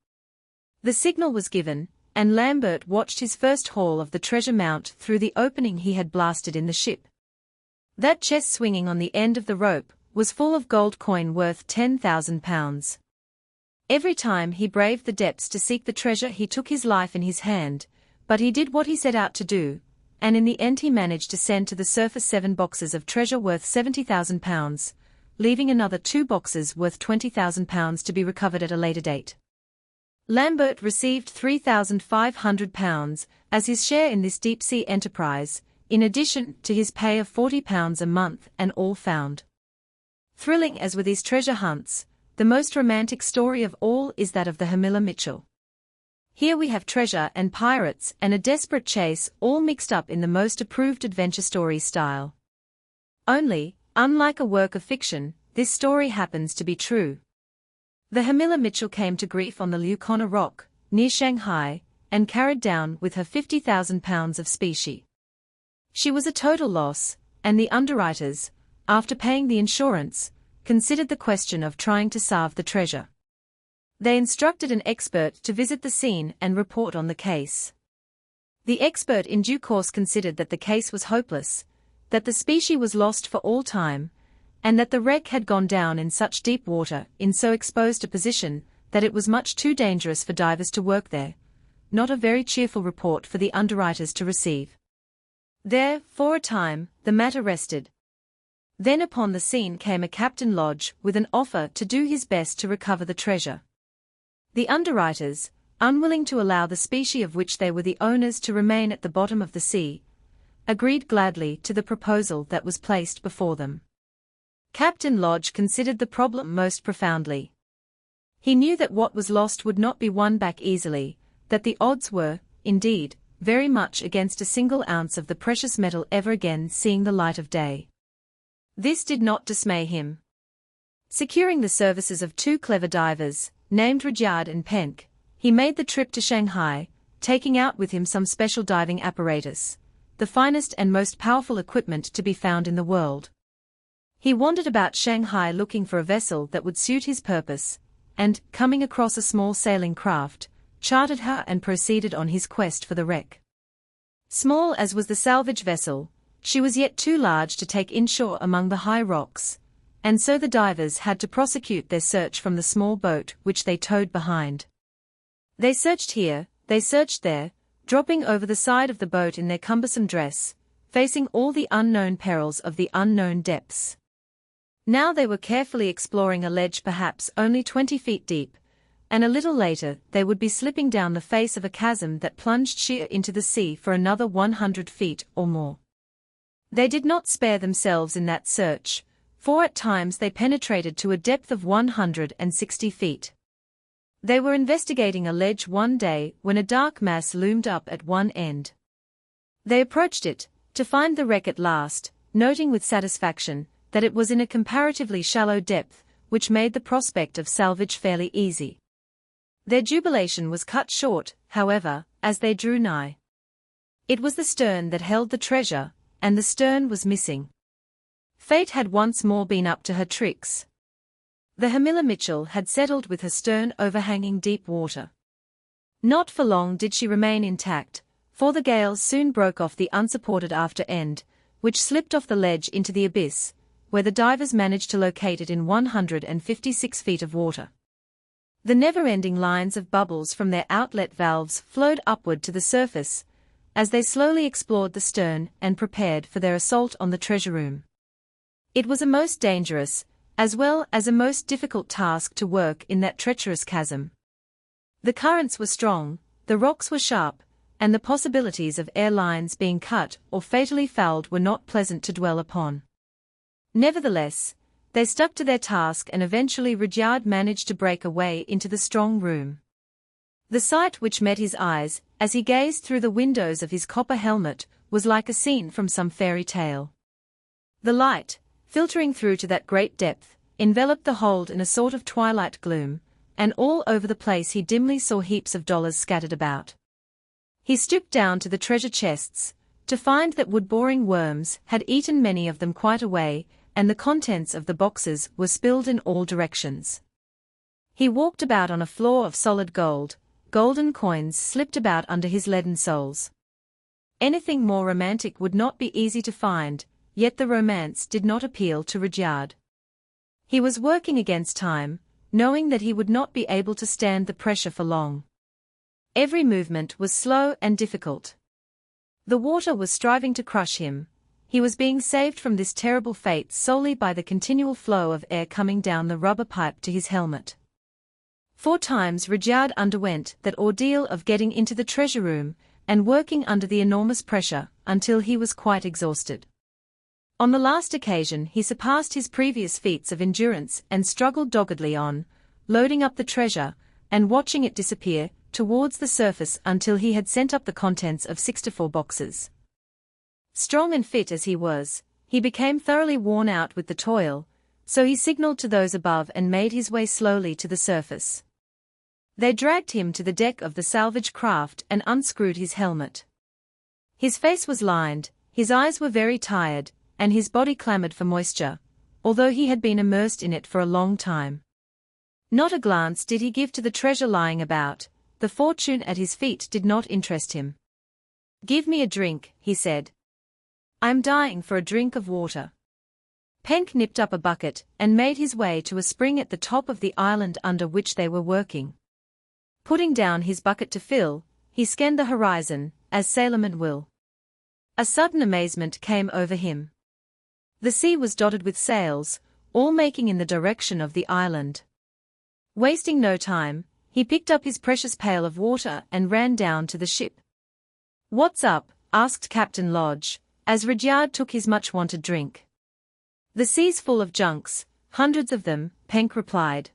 The signal was given, and Lambert watched his first haul of the treasure mount through the opening he had blasted in the ship. That chest swinging on the end of the rope was full of gold coin worth £10,000. Every time he braved the depths to seek the treasure he took his life in his hand, but he did what he set out to do, and in the end he managed to send to the surface 7 boxes of treasure worth £70,000, leaving another 2 boxes worth £20,000 to be recovered at a later date. Lambert received £3,500 as his share in this deep-sea enterprise, in addition to his pay of £40 a month and all found. Thrilling as were these treasure hunts, the most romantic story of all is that of the Hamilla Mitchell. Here we have treasure and pirates and a desperate chase all mixed up in the most approved adventure story style. Only, unlike a work of fiction, this story happens to be true. The Hamilla Mitchell came to grief on the Leucona Rock, near Shanghai, and carried down with her £50,000 of specie. She was a total loss, and the underwriters, after paying the insurance, considered the question of trying to salve the treasure. They instructed an expert to visit the scene and report on the case. The expert in due course considered that the case was hopeless, that the specie was lost for all time, and that the wreck had gone down in such deep water, in so exposed a position, that it was much too dangerous for divers to work there. Not a very cheerful report for the underwriters to receive. There, for a time, the matter rested. Then upon the scene came a Captain Lodge with an offer to do his best to recover the treasure. The underwriters, unwilling to allow the specie of which they were the owners to remain at the bottom of the sea, agreed gladly to the proposal that was placed before them. Captain Lodge considered the problem most profoundly. He knew that what was lost would not be won back easily, that the odds were, indeed, very much against a single ounce of the precious metal ever again seeing the light of day. This did not dismay him. Securing the services of 2 clever divers, named Rudyard and Penck, he made the trip to Shanghai, taking out with him some special diving apparatus, the finest and most powerful equipment to be found in the world. He wandered about Shanghai looking for a vessel that would suit his purpose, and, coming across a small sailing craft, chartered her and proceeded on his quest for the wreck. Small as was the salvage vessel, she was yet too large to take inshore among the high rocks, and so the divers had to prosecute their search from the small boat which they towed behind. They searched here, they searched there, dropping over the side of the boat in their cumbersome dress, facing all the unknown perils of the unknown depths. Now they were carefully exploring a ledge perhaps only 20 feet deep, and a little later they would be slipping down the face of a chasm that plunged sheer into the sea for another 100 feet or more. They did not spare themselves in that search, for at times they penetrated to a depth of 160 feet. They were investigating a ledge one day when a dark mass loomed up at one end. They approached it, to find the wreck at last, noting with satisfaction that it was in a comparatively shallow depth, which made the prospect of salvage fairly easy. Their jubilation was cut short, however, as they drew nigh. It was the stern that held the treasure, and the stern was missing. Fate had once more been up to her tricks. The Hamilla Mitchell had settled with her stern overhanging deep water. Not for long did she remain intact, for the gales soon broke off the unsupported after end, which slipped off the ledge into the abyss, where the divers managed to locate it in 156 feet of water. The never-ending lines of bubbles from their outlet valves flowed upward to the surface, as they slowly explored the stern and prepared for their assault on the treasure room. It was a most dangerous, as well as a most difficult task to work in that treacherous chasm. The currents were strong, the rocks were sharp, and the possibilities of air lines being cut or fatally fouled were not pleasant to dwell upon. Nevertheless, they stuck to their task and eventually Rudyard managed to break a way into the strong room. The sight which met his eyes, as he gazed through the windows of his copper helmet, was like a scene from some fairy tale. The light, filtering through to that great depth, enveloped the hold in a sort of twilight gloom, and all over the place he dimly saw heaps of dollars scattered about. He stooped down to the treasure chests, to find that wood-boring worms had eaten many of them quite away, and the contents of the boxes were spilled in all directions. He walked about on a floor of solid gold, golden coins slipped about under his leaden soles. Anything more romantic would not be easy to find, yet the romance did not appeal to Rudyard. He was working against time, knowing that he would not be able to stand the pressure for long. Every movement was slow and difficult. The water was striving to crush him. He was being saved from this terrible fate solely by the continual flow of air coming down the rubber pipe to his helmet. 4 times Rudyard underwent that ordeal of getting into the treasure room and working under the enormous pressure until he was quite exhausted. On the last occasion he surpassed his previous feats of endurance and struggled doggedly on, loading up the treasure, and watching it disappear towards the surface until he had sent up the contents of 64 boxes. Strong and fit as he was, he became thoroughly worn out with the toil, so he signaled to those above and made his way slowly to the surface. They dragged him to the deck of the salvage craft and unscrewed his helmet. His face was lined, his eyes were very tired, and his body clamored for moisture, although he had been immersed in it for a long time. Not a glance did he give to the treasure lying about. The fortune at his feet did not interest him. "Give me a drink," he said. "I am dying for a drink of water." Penck nipped up a bucket and made his way to a spring at the top of the island under which they were working. Putting down his bucket to fill, he scanned the horizon, as sailormen will. A sudden amazement came over him. The sea was dotted with sails, all making in the direction of the island. Wasting no time, he picked up his precious pail of water and ran down to the ship. "What's up?" asked Captain Lodge, as Rudyard took his much-wanted drink. "The sea's full of junks, hundreds of them," Penck replied.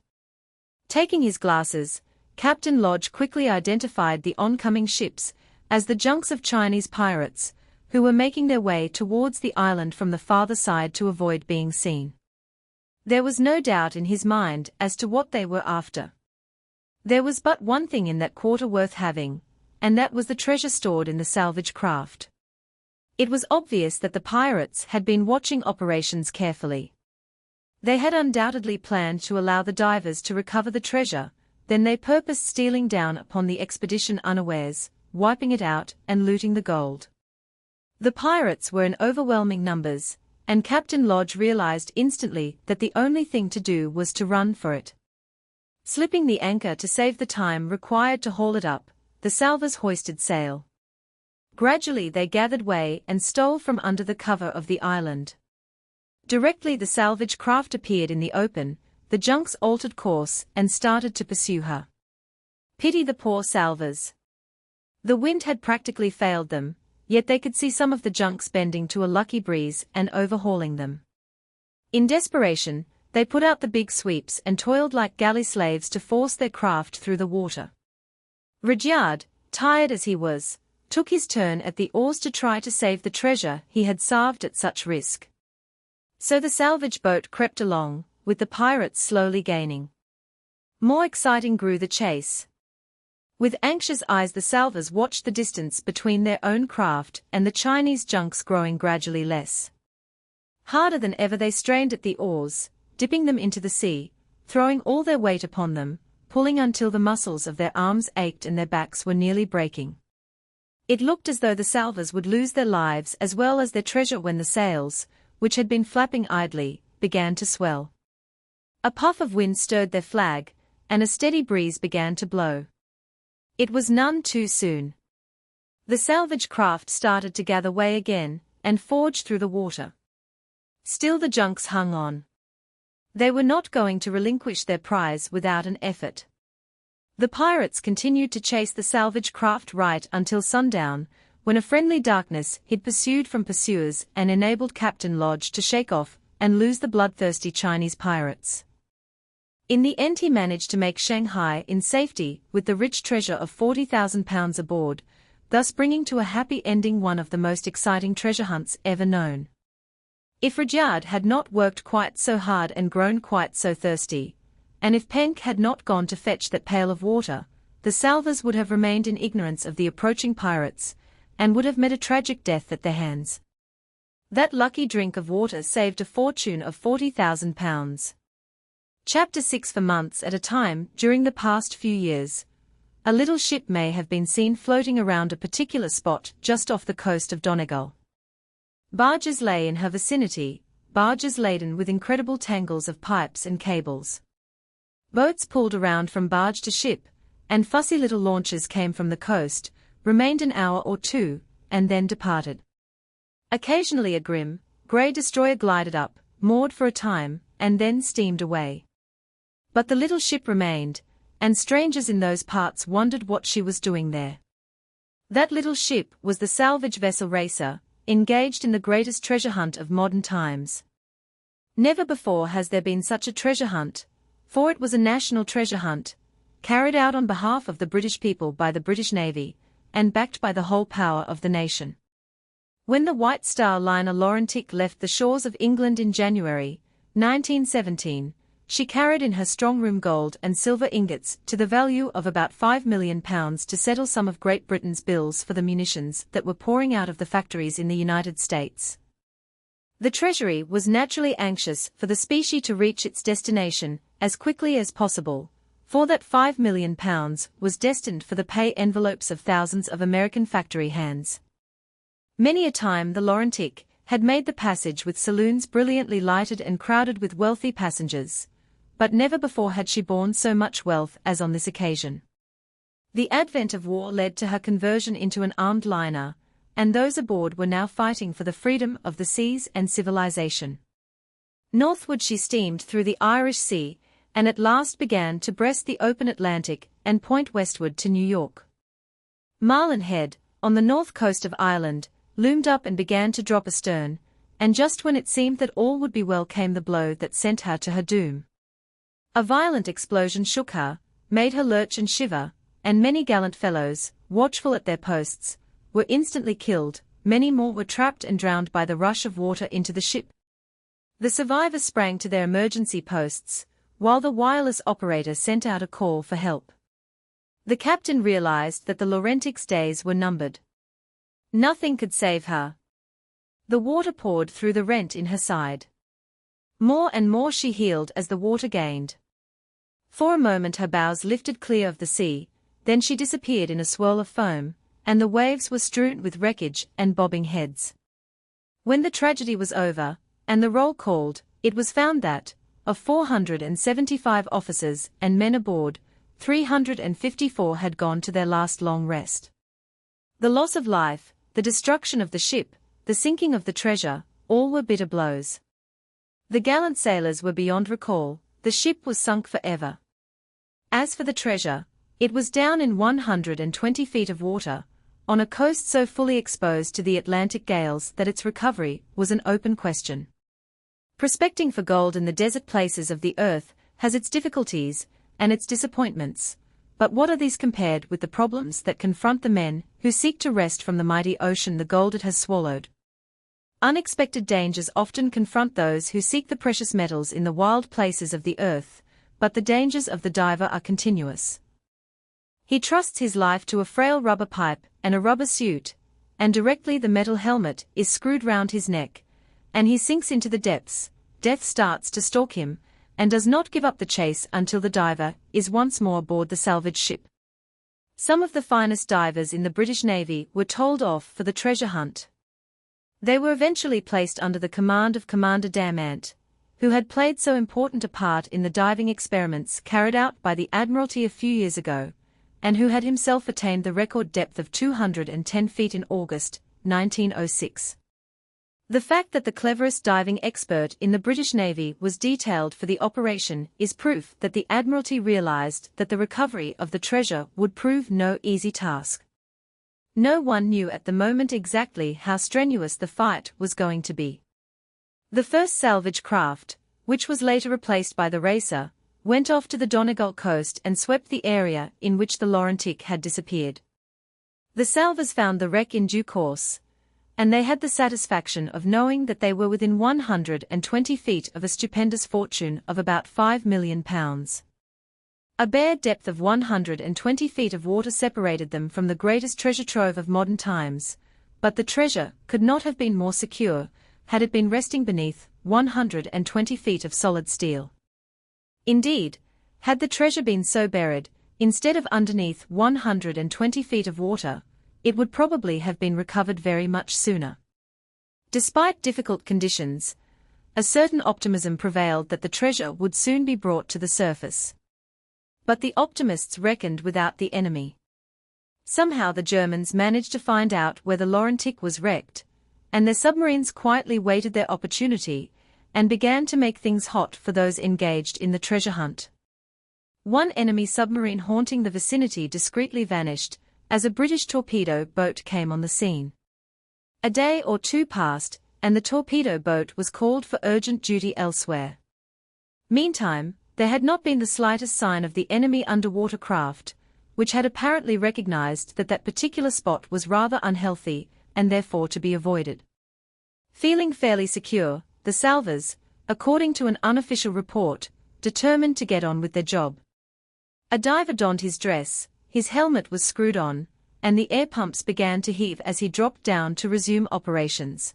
Taking his glasses, Captain Lodge quickly identified the oncoming ships as the junks of Chinese pirates, who were making their way towards the island from the farther side to avoid being seen. There was no doubt in his mind as to what they were after. There was but one thing in that quarter worth having, and that was the treasure stored in the salvage craft. It was obvious that the pirates had been watching operations carefully. They had undoubtedly planned to allow the divers to recover the treasure, then they purposed stealing down upon the expedition unawares, wiping it out and looting the gold. The pirates were in overwhelming numbers, and Captain Lodge realized instantly that the only thing to do was to run for it. Slipping the anchor to save the time required to haul it up, the salvors hoisted sail. Gradually they gathered way and stole from under the cover of the island. Directly the salvage craft appeared in the open, the junks altered course and started to pursue her. Pity the poor salvors. The wind had practically failed them, yet they could see some of the junks bending to a lucky breeze and overhauling them. In desperation, they put out the big sweeps and toiled like galley slaves to force their craft through the water. Rudyard, tired as he was, took his turn at the oars to try to save the treasure he had salved at such risk. So the salvage boat crept along, with the pirates slowly gaining. More exciting grew the chase. With anxious eyes the salvors watched the distance between their own craft and the Chinese junks growing gradually less. Harder than ever they strained at the oars, dipping them into the sea, throwing all their weight upon them, pulling until the muscles of their arms ached and their backs were nearly breaking. It looked as though the salvors would lose their lives as well as their treasure when the sails, which had been flapping idly, began to swell. A puff of wind stirred their flag, and a steady breeze began to blow. It was none too soon. The salvage craft started to gather way again, and forge through the water. Still the junks hung on. They were not going to relinquish their prize without an effort. The pirates continued to chase the salvage craft right until sundown, when a friendly darkness hid pursued from pursuers and enabled Captain Lodge to shake off and lose the bloodthirsty Chinese pirates. In the end he managed to make Shanghai in safety with the rich treasure of 40,000 pounds aboard, thus bringing to a happy ending one of the most exciting treasure hunts ever known. If Rudyard had not worked quite so hard and grown quite so thirsty, and if Penck had not gone to fetch that pail of water, the salvors would have remained in ignorance of the approaching pirates, and would have met a tragic death at their hands. That lucky drink of water saved a fortune of £40,000. Chapter 6. For months at a time during the past few years, a little ship may have been seen floating around a particular spot just off the coast of Donegal. Barges lay in her vicinity, barges laden with incredible tangles of pipes and cables. Boats pulled around from barge to ship, and fussy little launches came from the coast, remained an hour or two, and then departed. Occasionally a grim, grey destroyer glided up, moored for a time, and then steamed away. But the little ship remained, and strangers in those parts wondered what she was doing there. That little ship was the salvage vessel Racer, engaged in the greatest treasure hunt of modern times. Never before has there been such a treasure hunt, for it was a national treasure hunt, carried out on behalf of the British people by the British Navy, and backed by the whole power of the nation. When the White Star liner Laurentic left the shores of England in January 1917, she carried in her strong-room gold and silver ingots to the value of about £5 million to settle some of Great Britain's bills for the munitions that were pouring out of the factories in the United States. The Treasury was naturally anxious for the specie to reach its destination as quickly as possible, for that £5 million was destined for the pay envelopes of thousands of American factory hands. Many a time the Laurentic had made the passage with saloons brilliantly lighted and crowded with wealthy passengers, but never before had she borne so much wealth as on this occasion. The advent of war led to her conversion into an armed liner, and those aboard were now fighting for the freedom of the seas and civilization. Northward she steamed through the Irish Sea, and at last began to breast the open Atlantic and point westward to New York. Marlin Head, on the north coast of Ireland, loomed up and began to drop astern, and just when it seemed that all would be well came the blow that sent her to her doom. A violent explosion shook her, made her lurch and shiver, and many gallant fellows, watchful at their posts, were instantly killed, many more were trapped and drowned by the rush of water into the ship. The survivors sprang to their emergency posts, while the wireless operator sent out a call for help. The captain realized that the Laurentic's days were numbered. Nothing could save her. The water poured through the rent in her side. More and more she heeled as the water gained. For a moment her bows lifted clear of the sea, then she disappeared in a swirl of foam, and the waves were strewn with wreckage and bobbing heads. When the tragedy was over, and the roll called, it was found that, of 475 officers and men aboard, 354 had gone to their last long rest. The loss of life, the destruction of the ship, the sinking of the treasure, all were bitter blows. The gallant sailors were beyond recall, the ship was sunk forever. As for the treasure, it was down in 120 feet of water, on a coast so fully exposed to the Atlantic gales that its recovery was an open question. Prospecting for gold in the desert places of the earth has its difficulties and its disappointments, but what are these compared with the problems that confront the men who seek to wrest from the mighty ocean the gold it has swallowed? Unexpected dangers often confront those who seek the precious metals in the wild places of the earth, but the dangers of the diver are continuous. He trusts his life to a frail rubber pipe and a rubber suit, and directly the metal helmet is screwed round his neck, and he sinks into the depths, death starts to stalk him, and does not give up the chase until the diver is once more aboard the salvage ship. Some of the finest divers in the British Navy were told off for the treasure hunt. They were eventually placed under the command of Commander Damant, who had played so important a part in the diving experiments carried out by the Admiralty a few years ago, and who had himself attained the record depth of 210 feet in August 1906. The fact that the cleverest diving expert in the British Navy was detailed for the operation is proof that the Admiralty realized that the recovery of the treasure would prove no easy task. No one knew at the moment exactly how strenuous the fight was going to be. The first salvage craft, which was later replaced by the Racer, went off to the Donegal coast and swept the area in which the Laurentic had disappeared. The salvors found the wreck in due course, and they had the satisfaction of knowing that they were within 120 feet of a stupendous fortune of about £5 million. A bare depth of 120 feet of water separated them from the greatest treasure trove of modern times, but the treasure could not have been more secure, had it been resting beneath 120 feet of solid steel. Indeed, had the treasure been so buried, instead of underneath 120 feet of water, it would probably have been recovered very much sooner. Despite difficult conditions, a certain optimism prevailed that the treasure would soon be brought to the surface. But the optimists reckoned without the enemy. Somehow the Germans managed to find out where the Laurentic was wrecked, and their submarines quietly waited their opportunity, and began to make things hot for those engaged in the treasure hunt. One enemy submarine haunting the vicinity discreetly vanished, as a British torpedo boat came on the scene. A day or two passed, and the torpedo boat was called for urgent duty elsewhere. Meantime, there had not been the slightest sign of the enemy underwater craft, which had apparently recognized that that particular spot was rather unhealthy, and therefore to be avoided. Feeling fairly secure, the salvors, according to an unofficial report, determined to get on with their job. A diver donned his dress, his helmet was screwed on, and the air pumps began to heave as he dropped down to resume operations.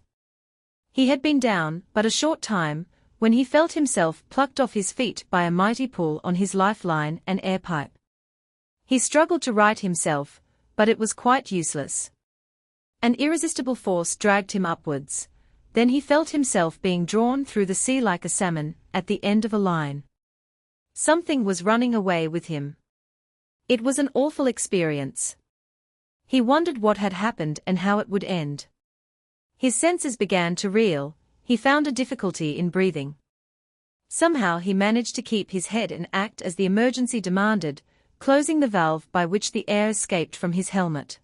He had been down but a short time, when he felt himself plucked off his feet by a mighty pull on his lifeline and air pipe. He struggled to right himself, but it was quite useless. An irresistible force dragged him upwards. Then he felt himself being drawn through the sea like a salmon at the end of a line. Something was running away with him. It was an awful experience. He wondered what had happened and how it would end. His senses began to reel. He found a difficulty in breathing. Somehow he managed to keep his head and act as the emergency demanded, closing the valve by which the air escaped from his helmet.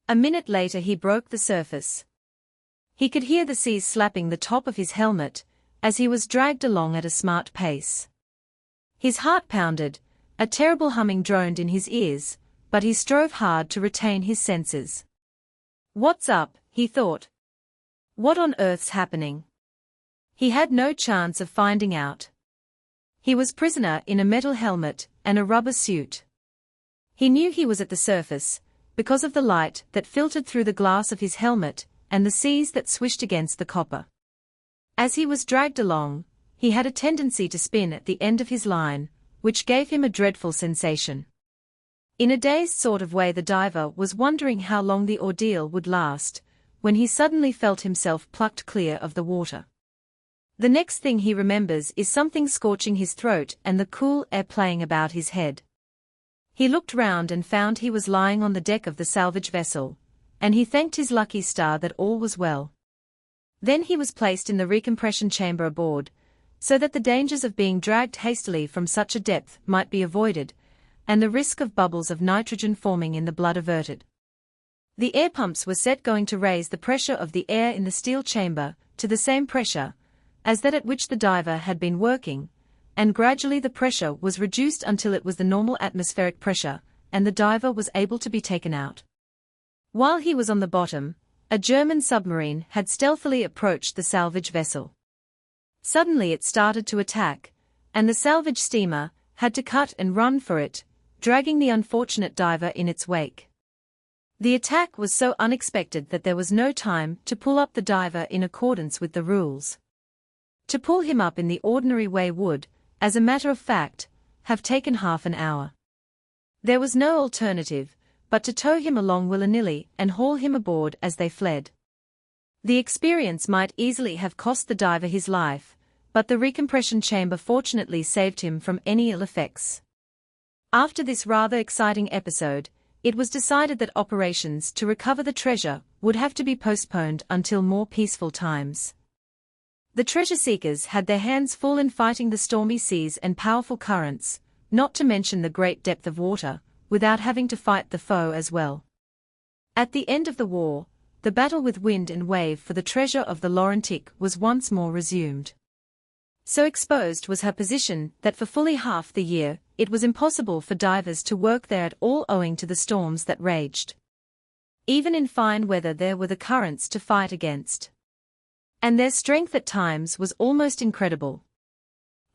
A minute later he broke the surface. He could hear the seas slapping the top of his helmet, as he was dragged along at a smart pace. His heart pounded, a terrible humming droned in his ears, but he strove hard to retain his senses. "What's up?" he thought. "What on earth's happening?" He had no chance of finding out. He was prisoner in a metal helmet and a rubber suit. He knew he was at the surface, because of the light that filtered through the glass of his helmet and the seas that swished against the copper. As he was dragged along, he had a tendency to spin at the end of his line, which gave him a dreadful sensation. In a dazed sort of way the diver was wondering how long the ordeal would last, when he suddenly felt himself plucked clear of the water. The next thing he remembers is something scorching his throat and the cool air playing about his head. He looked round and found he was lying on the deck of the salvage vessel, and he thanked his lucky star that all was well. Then he was placed in the recompression chamber aboard, so that the dangers of being dragged hastily from such a depth might be avoided, and the risk of bubbles of nitrogen forming in the blood averted. The air pumps were set going to raise the pressure of the air in the steel chamber to the same pressure as that at which the diver had been working, and gradually the pressure was reduced until it was the normal atmospheric pressure, and the diver was able to be taken out. While he was on the bottom, a German submarine had stealthily approached the salvage vessel. Suddenly it started to attack, and the salvage steamer had to cut and run for it, dragging the unfortunate diver in its wake. The attack was so unexpected that there was no time to pull up the diver in accordance with the rules. To pull him up in the ordinary way would, as a matter of fact, have taken half an hour. There was no alternative but to tow him along willy-nilly and haul him aboard as they fled. The experience might easily have cost the diver his life, but the recompression chamber fortunately saved him from any ill effects. After this rather exciting episode, it was decided that operations to recover the treasure would have to be postponed until more peaceful times. The treasure seekers had their hands full in fighting the stormy seas and powerful currents, not to mention the great depth of water, without having to fight the foe as well. At the end of the war, the battle with wind and wave for the treasure of the Laurentic was once more resumed. So exposed was her position that for fully half the year, it was impossible for divers to work there at all owing to the storms that raged. Even in fine weather there were the currents to fight against. And their strength at times was almost incredible.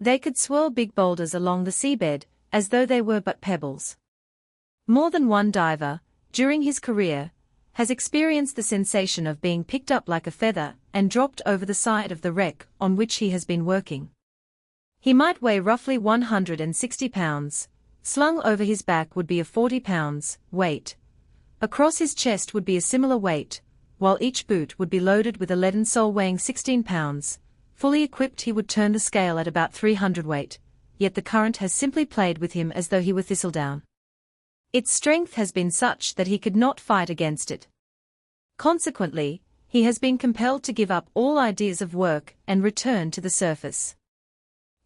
They could swirl big boulders along the seabed, as though they were but pebbles. More than one diver, during his career, has experienced the sensation of being picked up like a feather and dropped over the side of the wreck on which he has been working. He might weigh roughly 160 pounds, slung over his back would be a 40 pounds weight. Across his chest would be a similar weight, while each boot would be loaded with a leaden sole weighing 16 pounds. Fully equipped he would turn the scale at about 300 weight, yet the current has simply played with him as though he were thistledown. Its strength has been such that he could not fight against it. Consequently, he has been compelled to give up all ideas of work and return to the surface.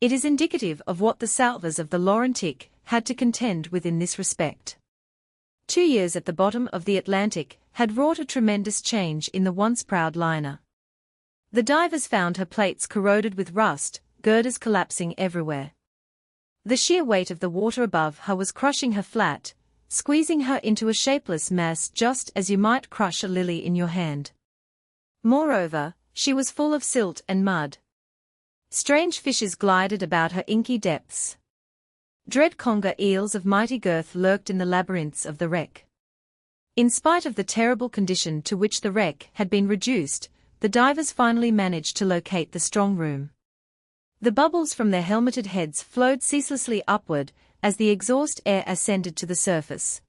It is indicative of what the salvors of the Laurentic had to contend with in this respect. 2 years at the bottom of the Atlantic had wrought a tremendous change in the once proud liner. The divers found her plates corroded with rust, girders collapsing everywhere. The sheer weight of the water above her was crushing her flat, squeezing her into a shapeless mass just as you might crush a lily in your hand. Moreover, she was full of silt and mud. Strange fishes glided about her inky depths. Dread conger eels of mighty girth lurked in the labyrinths of the wreck. In spite of the terrible condition to which the wreck had been reduced, the divers finally managed to locate the strong room. The bubbles from their helmeted heads flowed ceaselessly upward as the exhaust air ascended to the surface.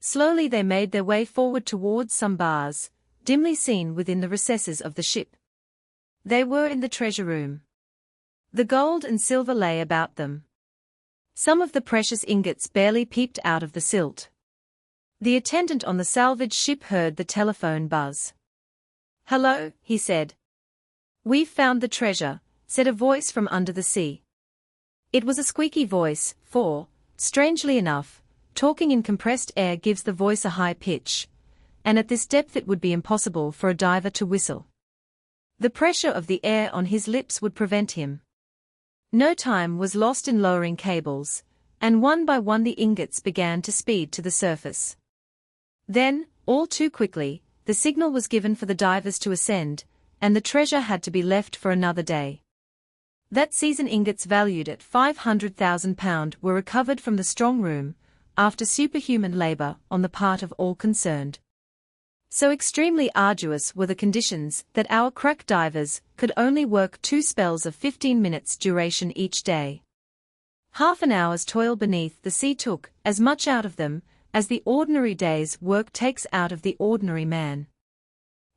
Slowly they made their way forward towards some bars, dimly seen within the recesses of the ship. They were in the treasure room. The gold and silver lay about them. Some of the precious ingots barely peeped out of the silt. The attendant on the salvage ship heard the telephone buzz. "Hello," he said. "We've found the treasure," said a voice from under the sea. It was a squeaky voice, for, strangely enough, talking in compressed air gives the voice a high pitch, and at this depth it would be impossible for a diver to whistle. The pressure of the air on his lips would prevent him. No time was lost in lowering cables, and one by one the ingots began to speed to the surface. Then, all too quickly, the signal was given for the divers to ascend, and the treasure had to be left for another day. That season ingots valued at £500,000 were recovered from the strong room, after superhuman labour on the part of all concerned. So extremely arduous were the conditions that our crack divers could only work 2 spells of 15 minutes duration each day. Half an hour's toil beneath the sea took as much out of them as the ordinary day's work takes out of the ordinary man.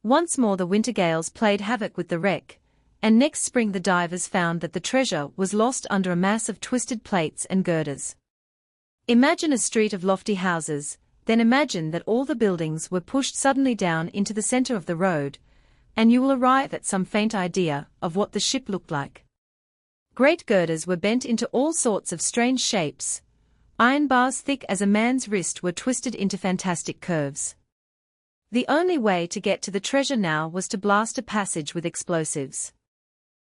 Once more the winter gales played havoc with the wreck, and next spring the divers found that the treasure was lost under a mass of twisted plates and girders. Imagine a street of lofty houses, then imagine that all the buildings were pushed suddenly down into the center of the road, and you will arrive at some faint idea of what the ship looked like. Great girders were bent into all sorts of strange shapes. Iron bars thick as a man's wrist were twisted into fantastic curves. The only way to get to the treasure now was to blast a passage with explosives.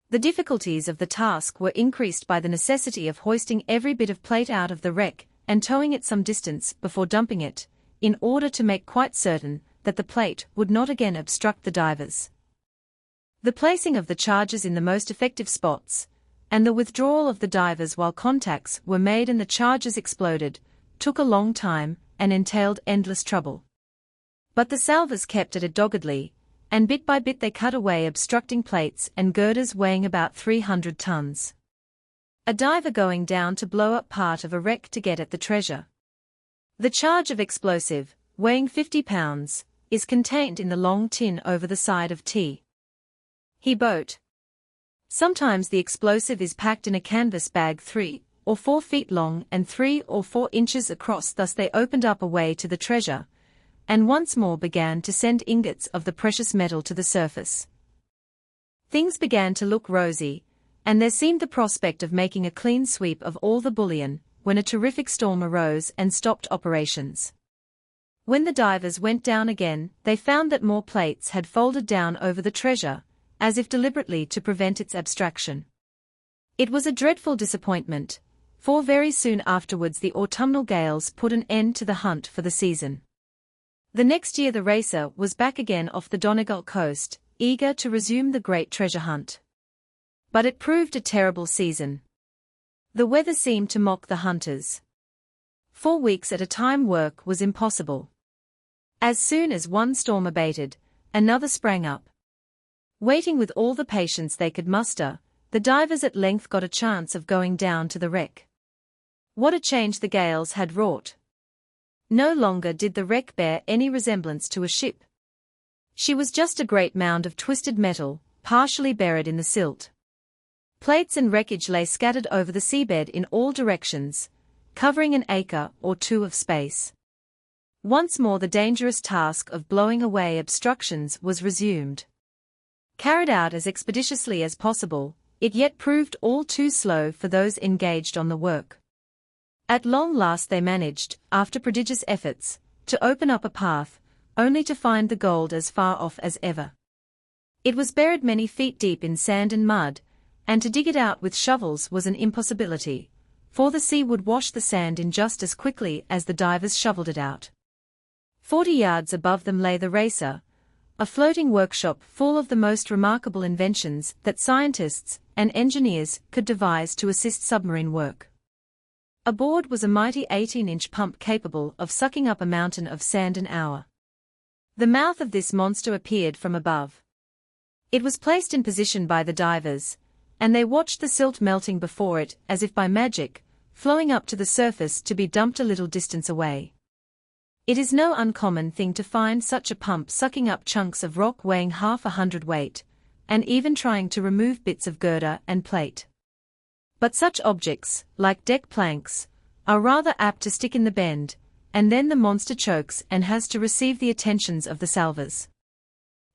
The difficulties of the task were increased by the necessity of hoisting every bit of plate out of the wreck and towing it some distance before dumping it, in order to make quite certain that the plate would not again obstruct the divers. The placing of the charges in the most effective spots, and the withdrawal of the divers while contacts were made and the charges exploded, took a long time and entailed endless trouble. But the salvors kept at it doggedly, and bit by bit they cut away obstructing plates and girders weighing about 300 tons. A diver going down to blow up part of a wreck to get at the treasure. The charge of explosive, weighing 50 pounds, is contained in the long tin over the side of He boat. Sometimes the explosive is packed in a canvas bag 3 or 4 feet long and 3 or 4 inches across. Thus they opened up a way to the treasure, and once more began to send ingots of the precious metal to the surface. Things began to look rosy, and there seemed the prospect of making a clean sweep of all the bullion, when a terrific storm arose and stopped operations. When the divers went down again, they found that more plates had folded down over the treasure, as if deliberately to prevent its abstraction. It was a dreadful disappointment, for very soon afterwards the autumnal gales put an end to the hunt for the season. The next year the racer was back again off the Donegal coast, eager to resume the great treasure hunt. But it proved a terrible season. The weather seemed to mock the hunters. 4 weeks at a time work was impossible. As soon as one storm abated, another sprang up. Waiting with all the patience they could muster, the divers at length got a chance of going down to the wreck. What a change the gales had wrought! No longer did the wreck bear any resemblance to a ship. She was just a great mound of twisted metal, partially buried in the silt. Plates and wreckage lay scattered over the seabed in all directions, covering an acre or two of space. Once more the dangerous task of blowing away obstructions was resumed. Carried out as expeditiously as possible, it yet proved all too slow for those engaged on the work. At long last they managed, after prodigious efforts, to open up a path, only to find the gold as far off as ever. It was buried many feet deep in sand and mud, and to dig it out with shovels was an impossibility, for the sea would wash the sand in just as quickly as the divers shoveled it out. 40 yards above them lay the racer, a floating workshop full of the most remarkable inventions that scientists and engineers could devise to assist submarine work. Aboard was a mighty 18-inch pump capable of sucking up a mountain of sand an hour. The mouth of this monster appeared from above. It was placed in position by the divers, and they watched the silt melting before it as if by magic, flowing up to the surface to be dumped a little distance away. It is no uncommon thing to find such a pump sucking up chunks of rock weighing half a hundredweight, and even trying to remove bits of girder and plate. But such objects, like deck planks, are rather apt to stick in the bend, and then the monster chokes and has to receive the attentions of the salvers.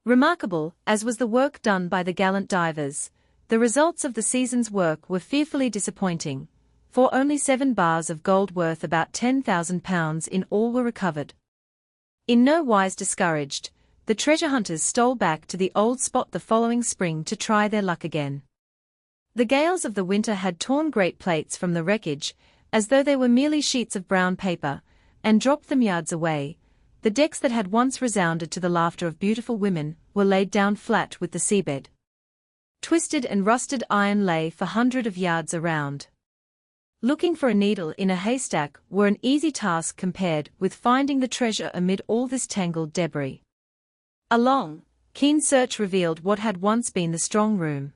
Remarkable as was the work done by the gallant divers, the results of the season's work were fearfully disappointing, for only 7 bars of gold worth about £10,000 in all were recovered. In no wise discouraged, the treasure hunters stole back to the old spot the following spring to try their luck again. The gales of the winter had torn great plates from the wreckage, as though they were merely sheets of brown paper, and dropped them yards away. The decks that had once resounded to the laughter of beautiful women were laid down flat with the seabed. Twisted and rusted iron lay for hundreds of yards around. Looking for a needle in a haystack were an easy task compared with finding the treasure amid all this tangled debris. A long, keen search revealed what had once been the strong room.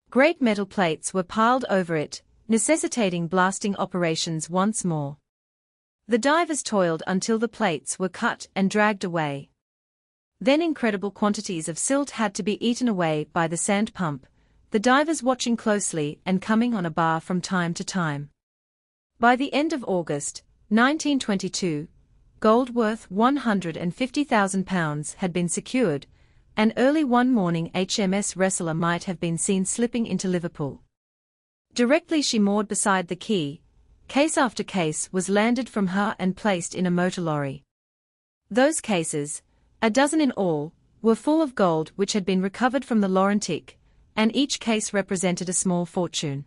Great metal plates were piled over it, necessitating blasting operations once more. The divers toiled until the plates were cut and dragged away. Then incredible quantities of silt had to be eaten away by the sand pump, the divers watching closely and coming on a bar from time to time. By the end of August, 1922, gold worth £150,000 had been secured, and early one morning HMS Wrestler might have been seen slipping into Liverpool. Directly she moored beside the quay, case after case was landed from her and placed in a motor lorry. Those cases, a dozen in all, were full of gold which had been recovered from the Laurentic, and each case represented a small fortune.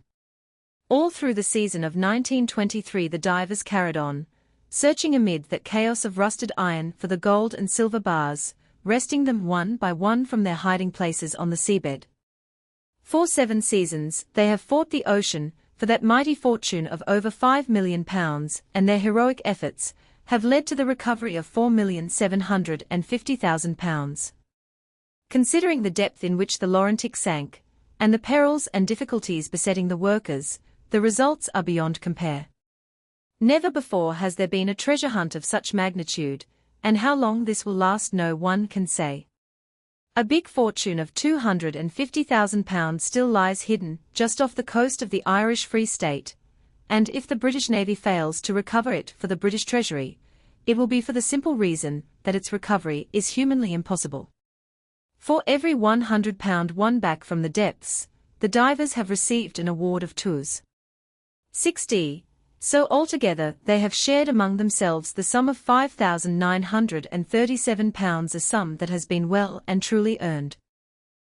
All through the season of 1923 the divers carried on, searching amid that chaos of rusted iron for the gold and silver bars, wresting them one by one from their hiding places on the seabed. For 7 seasons they have fought the ocean for that mighty fortune of over £5 million, and their heroic efforts have led to the recovery of £4,750,000. Considering the depth in which the Laurentic sank, and the perils and difficulties besetting the workers, the results are beyond compare. Never before has there been a treasure hunt of such magnitude, and how long this will last no one can say. A big fortune of £250,000 still lies hidden just off the coast of the Irish Free State, and if the British Navy fails to recover it for the British Treasury, it will be for the simple reason that its recovery is humanly impossible. For every £100 won back from the depths, the divers have received an award of £60. So altogether they have shared among themselves the sum of £5,937, a sum that has been well and truly earned.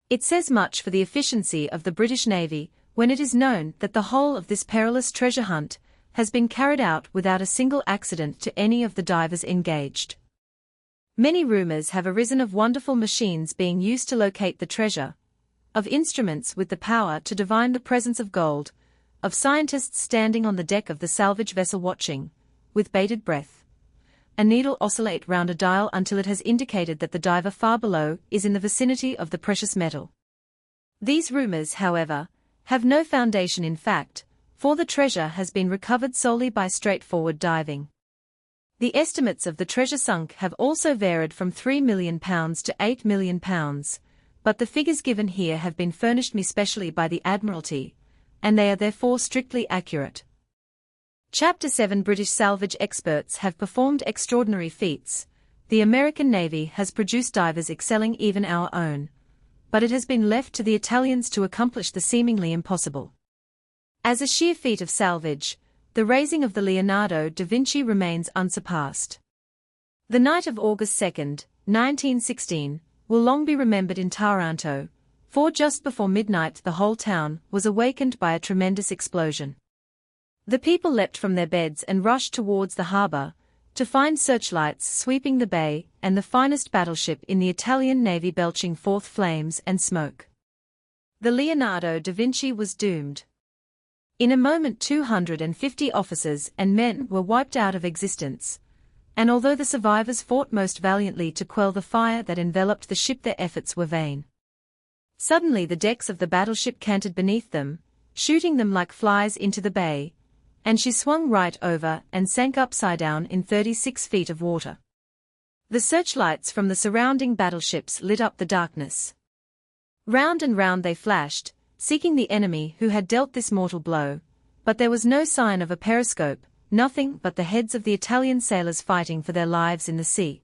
It says much for the efficiency of the British Navy when it is known that the whole of this perilous treasure hunt has been carried out without a single accident to any of the divers engaged. Many rumors have arisen of wonderful machines being used to locate the treasure, of instruments with the power to divine the presence of gold, of scientists standing on the deck of the salvage vessel watching, with bated breath, a needle oscillate round a dial until it has indicated that the diver far below is in the vicinity of the precious metal. These rumors, however, have no foundation in fact, for the treasure has been recovered solely by straightforward diving. The estimates of the treasure sunk have also varied from £3 million to £8 million, but the figures given here have been furnished me specially by the Admiralty, and they are therefore strictly accurate. Chapter 7 British salvage experts have performed extraordinary feats. The American Navy has produced divers excelling even our own, but it has been left to the Italians to accomplish the seemingly impossible. As a sheer feat of salvage, the raising of the Leonardo da Vinci remains unsurpassed. The night of August 2, 1916, will long be remembered in Taranto, for just before midnight the whole town was awakened by a tremendous explosion. The people leapt from their beds and rushed towards the harbour, to find searchlights sweeping the bay and the finest battleship in the Italian Navy belching forth flames and smoke. The Leonardo da Vinci was doomed. In a moment 250 officers and men were wiped out of existence, and although the survivors fought most valiantly to quell the fire that enveloped the ship, their efforts were vain. Suddenly the decks of the battleship canted beneath them, shooting them like flies into the bay, and she swung right over and sank upside down in 36 feet of water. The searchlights from the surrounding battleships lit up the darkness. Round and round they flashed, seeking the enemy who had dealt this mortal blow, but there was no sign of a periscope, nothing but the heads of the Italian sailors fighting for their lives in the sea.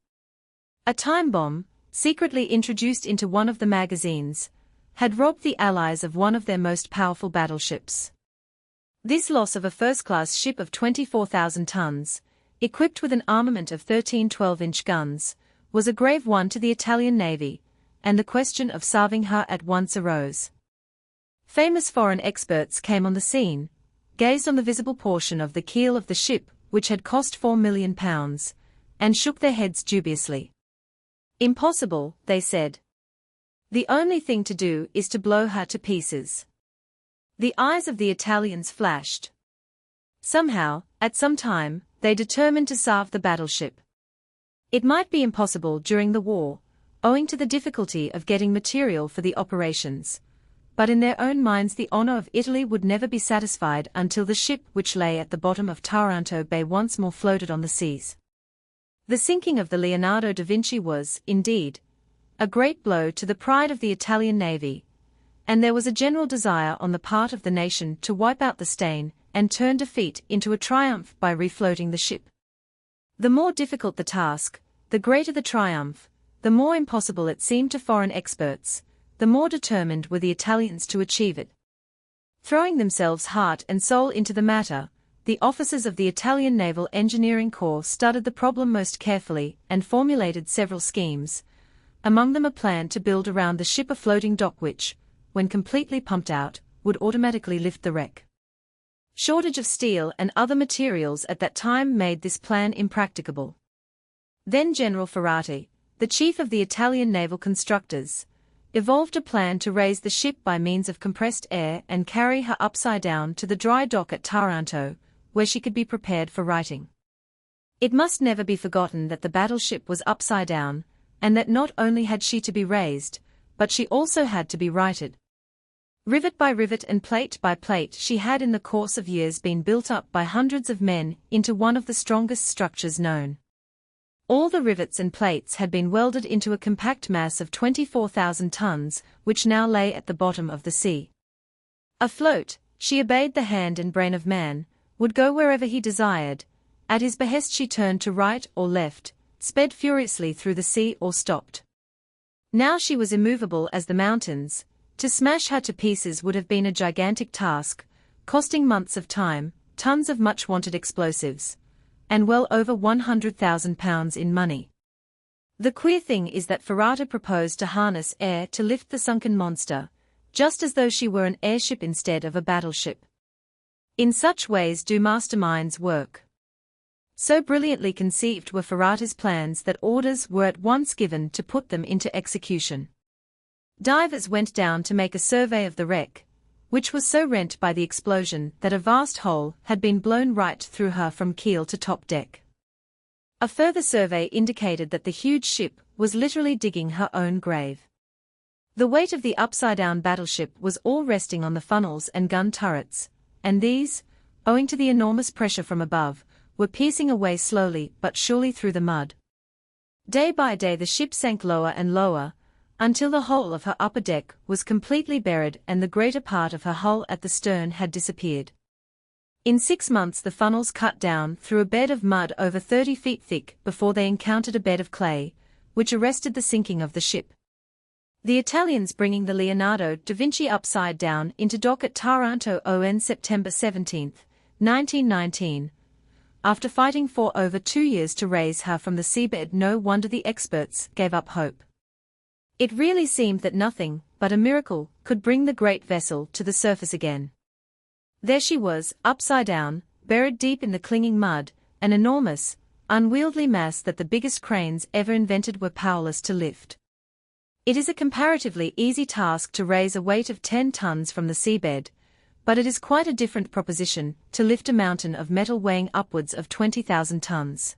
A time bomb, secretly introduced into one of the magazines, had robbed the Allies of one of their most powerful battleships. This loss of a first-class ship of 24,000 tons, equipped with an armament of 13 12-inch guns, was a grave one to the Italian Navy, and the question of salving her at once arose. Famous foreign experts came on the scene, gazed on the visible portion of the keel of the ship, which had cost £4 million, and shook their heads dubiously. Impossible, they said. The only thing to do is to blow her to pieces. The eyes of the Italians flashed. Somehow, at some time, they determined to salve the battleship. It might be impossible during the war, owing to the difficulty of getting material for the operations, but in their own minds the honor of Italy would never be satisfied until the ship which lay at the bottom of Taranto Bay once more floated on the seas. The sinking of the Leonardo da Vinci was, indeed, a great blow to the pride of the Italian Navy, and there was a general desire on the part of the nation to wipe out the stain and turn defeat into a triumph by refloating the ship. The more difficult the task, the greater the triumph, the more impossible it seemed to foreign experts, the more determined were the Italians to achieve it. Throwing themselves heart and soul into the matter, the officers of the Italian Naval Engineering Corps studied the problem most carefully and formulated several schemes, among them a plan to build around the ship a floating dock which, when completely pumped out, would automatically lift the wreck. Shortage of steel and other materials at that time made this plan impracticable. Then General Ferrati, the chief of the Italian naval constructors, evolved a plan to raise the ship by means of compressed air and carry her upside down to the dry dock at Taranto, where she could be prepared for righting. It must never be forgotten that the battleship was upside down, and that not only had she to be raised, but she also had to be righted. Rivet by rivet and plate by plate she had in the course of years been built up by hundreds of men into one of the strongest structures known. All the rivets and plates had been welded into a compact mass of 24,000 tons, which now lay at the bottom of the sea. Afloat, she obeyed the hand and brain of man, would go wherever he desired. At his behest she turned to right or left, sped furiously through the sea or stopped. Now she was immovable as the mountains. To smash her to pieces would have been a gigantic task, costing months of time, tons of much-wanted explosives, and well over £100,000 in money. The queer thing is that Ferrata proposed to harness air to lift the sunken monster, just as though she were an airship instead of a battleship. In such ways do masterminds work. So brilliantly conceived were Ferrati's plans that orders were at once given to put them into execution. Divers went down to make a survey of the wreck, which was so rent by the explosion that a vast hole had been blown right through her from keel to top deck. A further survey indicated that the huge ship was literally digging her own grave. The weight of the upside-down battleship was all resting on the funnels and gun turrets, and these, owing to the enormous pressure from above, were piercing away slowly but surely through the mud. Day by day the ship sank lower and lower, until the whole of her upper deck was completely buried and the greater part of her hull at the stern had disappeared. In 6 months the funnels cut down through a bed of mud over 30 feet thick before they encountered a bed of clay, which arrested the sinking of the ship. The Italians bringing the Leonardo da Vinci upside down into dock at Taranto on September 17, 1919, after fighting for over 2 years to raise her from the seabed. No wonder the experts gave up hope. It really seemed that nothing but a miracle could bring the great vessel to the surface again. There she was, upside down, buried deep in the clinging mud, an enormous, unwieldy mass that the biggest cranes ever invented were powerless to lift. It is a comparatively easy task to raise a weight of 10 tons from the seabed, but it is quite a different proposition to lift a mountain of metal weighing upwards of 20,000 tons.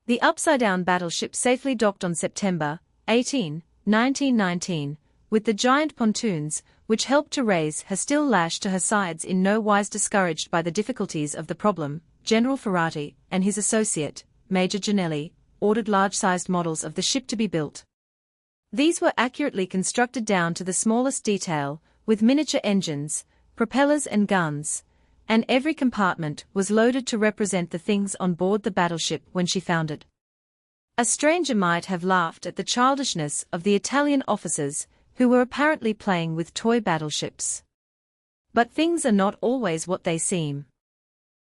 The upside-down battleship safely docked on September 18, 1919, with the giant pontoons, which helped to raise her, still lashed to her sides. In no wise discouraged by the difficulties of the problem, General Ferrati and his associate, Major Ginelli, ordered large-sized models of the ship to be built. These were accurately constructed down to the smallest detail, with miniature engines, propellers and guns, and every compartment was loaded to represent the things on board the battleship when she foundered. A stranger might have laughed at the childishness of the Italian officers, who were apparently playing with toy battleships. But things are not always what they seem.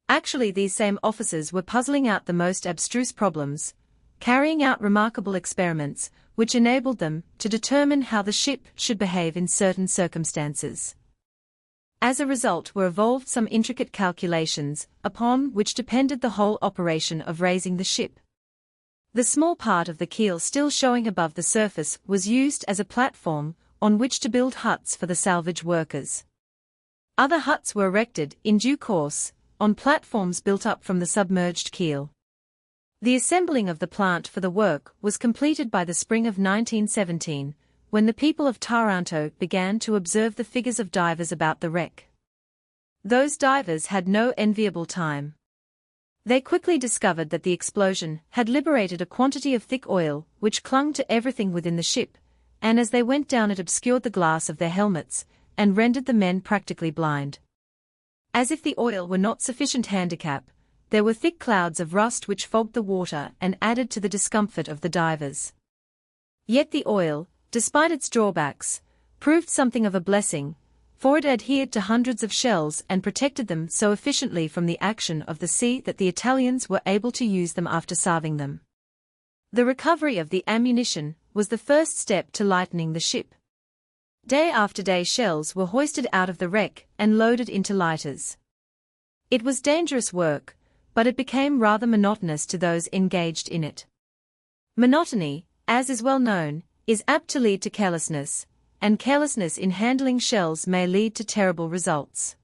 Actually, these same officers were puzzling out the most abstruse problems, carrying out remarkable experiments, which enabled them to determine how the ship should behave in certain circumstances. As a result were evolved some intricate calculations, upon which depended the whole operation of raising the ship. The small part of the keel still showing above the surface was used as a platform on which to build huts for the salvage workers. Other huts were erected, in due course, on platforms built up from the submerged keel. The assembling of the plant for the work was completed by the spring of 1917, when the people of Taranto began to observe the figures of divers about the wreck. Those divers had no enviable time. They quickly discovered that the explosion had liberated a quantity of thick oil which clung to everything within the ship, and as they went down it obscured the glass of their helmets, and rendered the men practically blind. As if the oil were not sufficient handicap, there were thick clouds of rust which fogged the water and added to the discomfort of the divers. Yet the oil, despite its drawbacks, proved something of a blessing, for it adhered to hundreds of shells and protected them so efficiently from the action of the sea that the Italians were able to use them after salving them. The recovery of the ammunition was the first step to lightening the ship. Day after day shells were hoisted out of the wreck and loaded into lighters. It was dangerous work, but it became rather monotonous to those engaged in it. Monotony, as is well known, is apt to lead to carelessness, and carelessness in handling shells may lead to terrible results.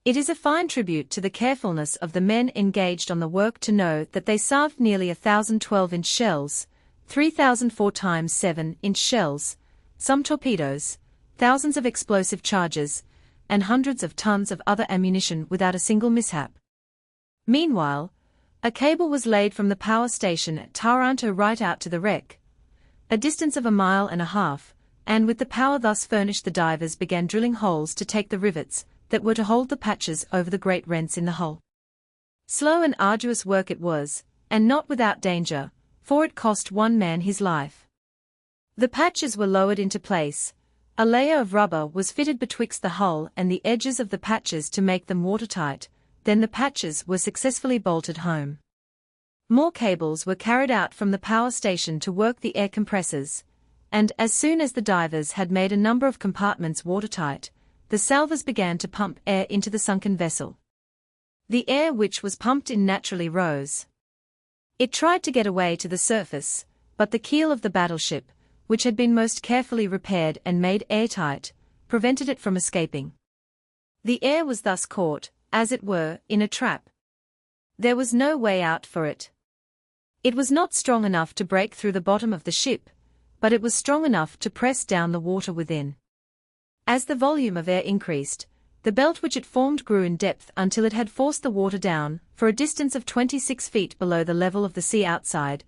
It is a fine tribute to the carefulness of the men engaged on the work to know that they salved nearly 1,000 12-inch shells, 3,000 4x7-inch shells, some torpedoes, thousands of explosive charges, and hundreds of tons of other ammunition without a single mishap. Meanwhile, a cable was laid from the power station at Taranto right out to the wreck, a distance of 1.5 miles, and with the power thus furnished the divers began drilling holes to take the rivets that were to hold the patches over the great rents in the hull. Slow and arduous work it was, and not without danger, for it cost one man his life. The patches were lowered into place, a layer of rubber was fitted betwixt the hull and the edges of the patches to make them watertight, then the patches were successfully bolted home. More cables were carried out from the power station to work the air compressors, and as soon as the divers had made a number of compartments watertight, the salvors began to pump air into the sunken vessel. The air which was pumped in naturally rose. It tried to get away to the surface, but the keel of the battleship, which had been most carefully repaired and made airtight, prevented it from escaping. The air was thus caught, as it were, in a trap. There was no way out for it. It was not strong enough to break through the bottom of the ship, but it was strong enough to press down the water within. As the volume of air increased, the belt which it formed grew in depth until it had forced the water down for a distance of 26 feet below the level of the sea outside,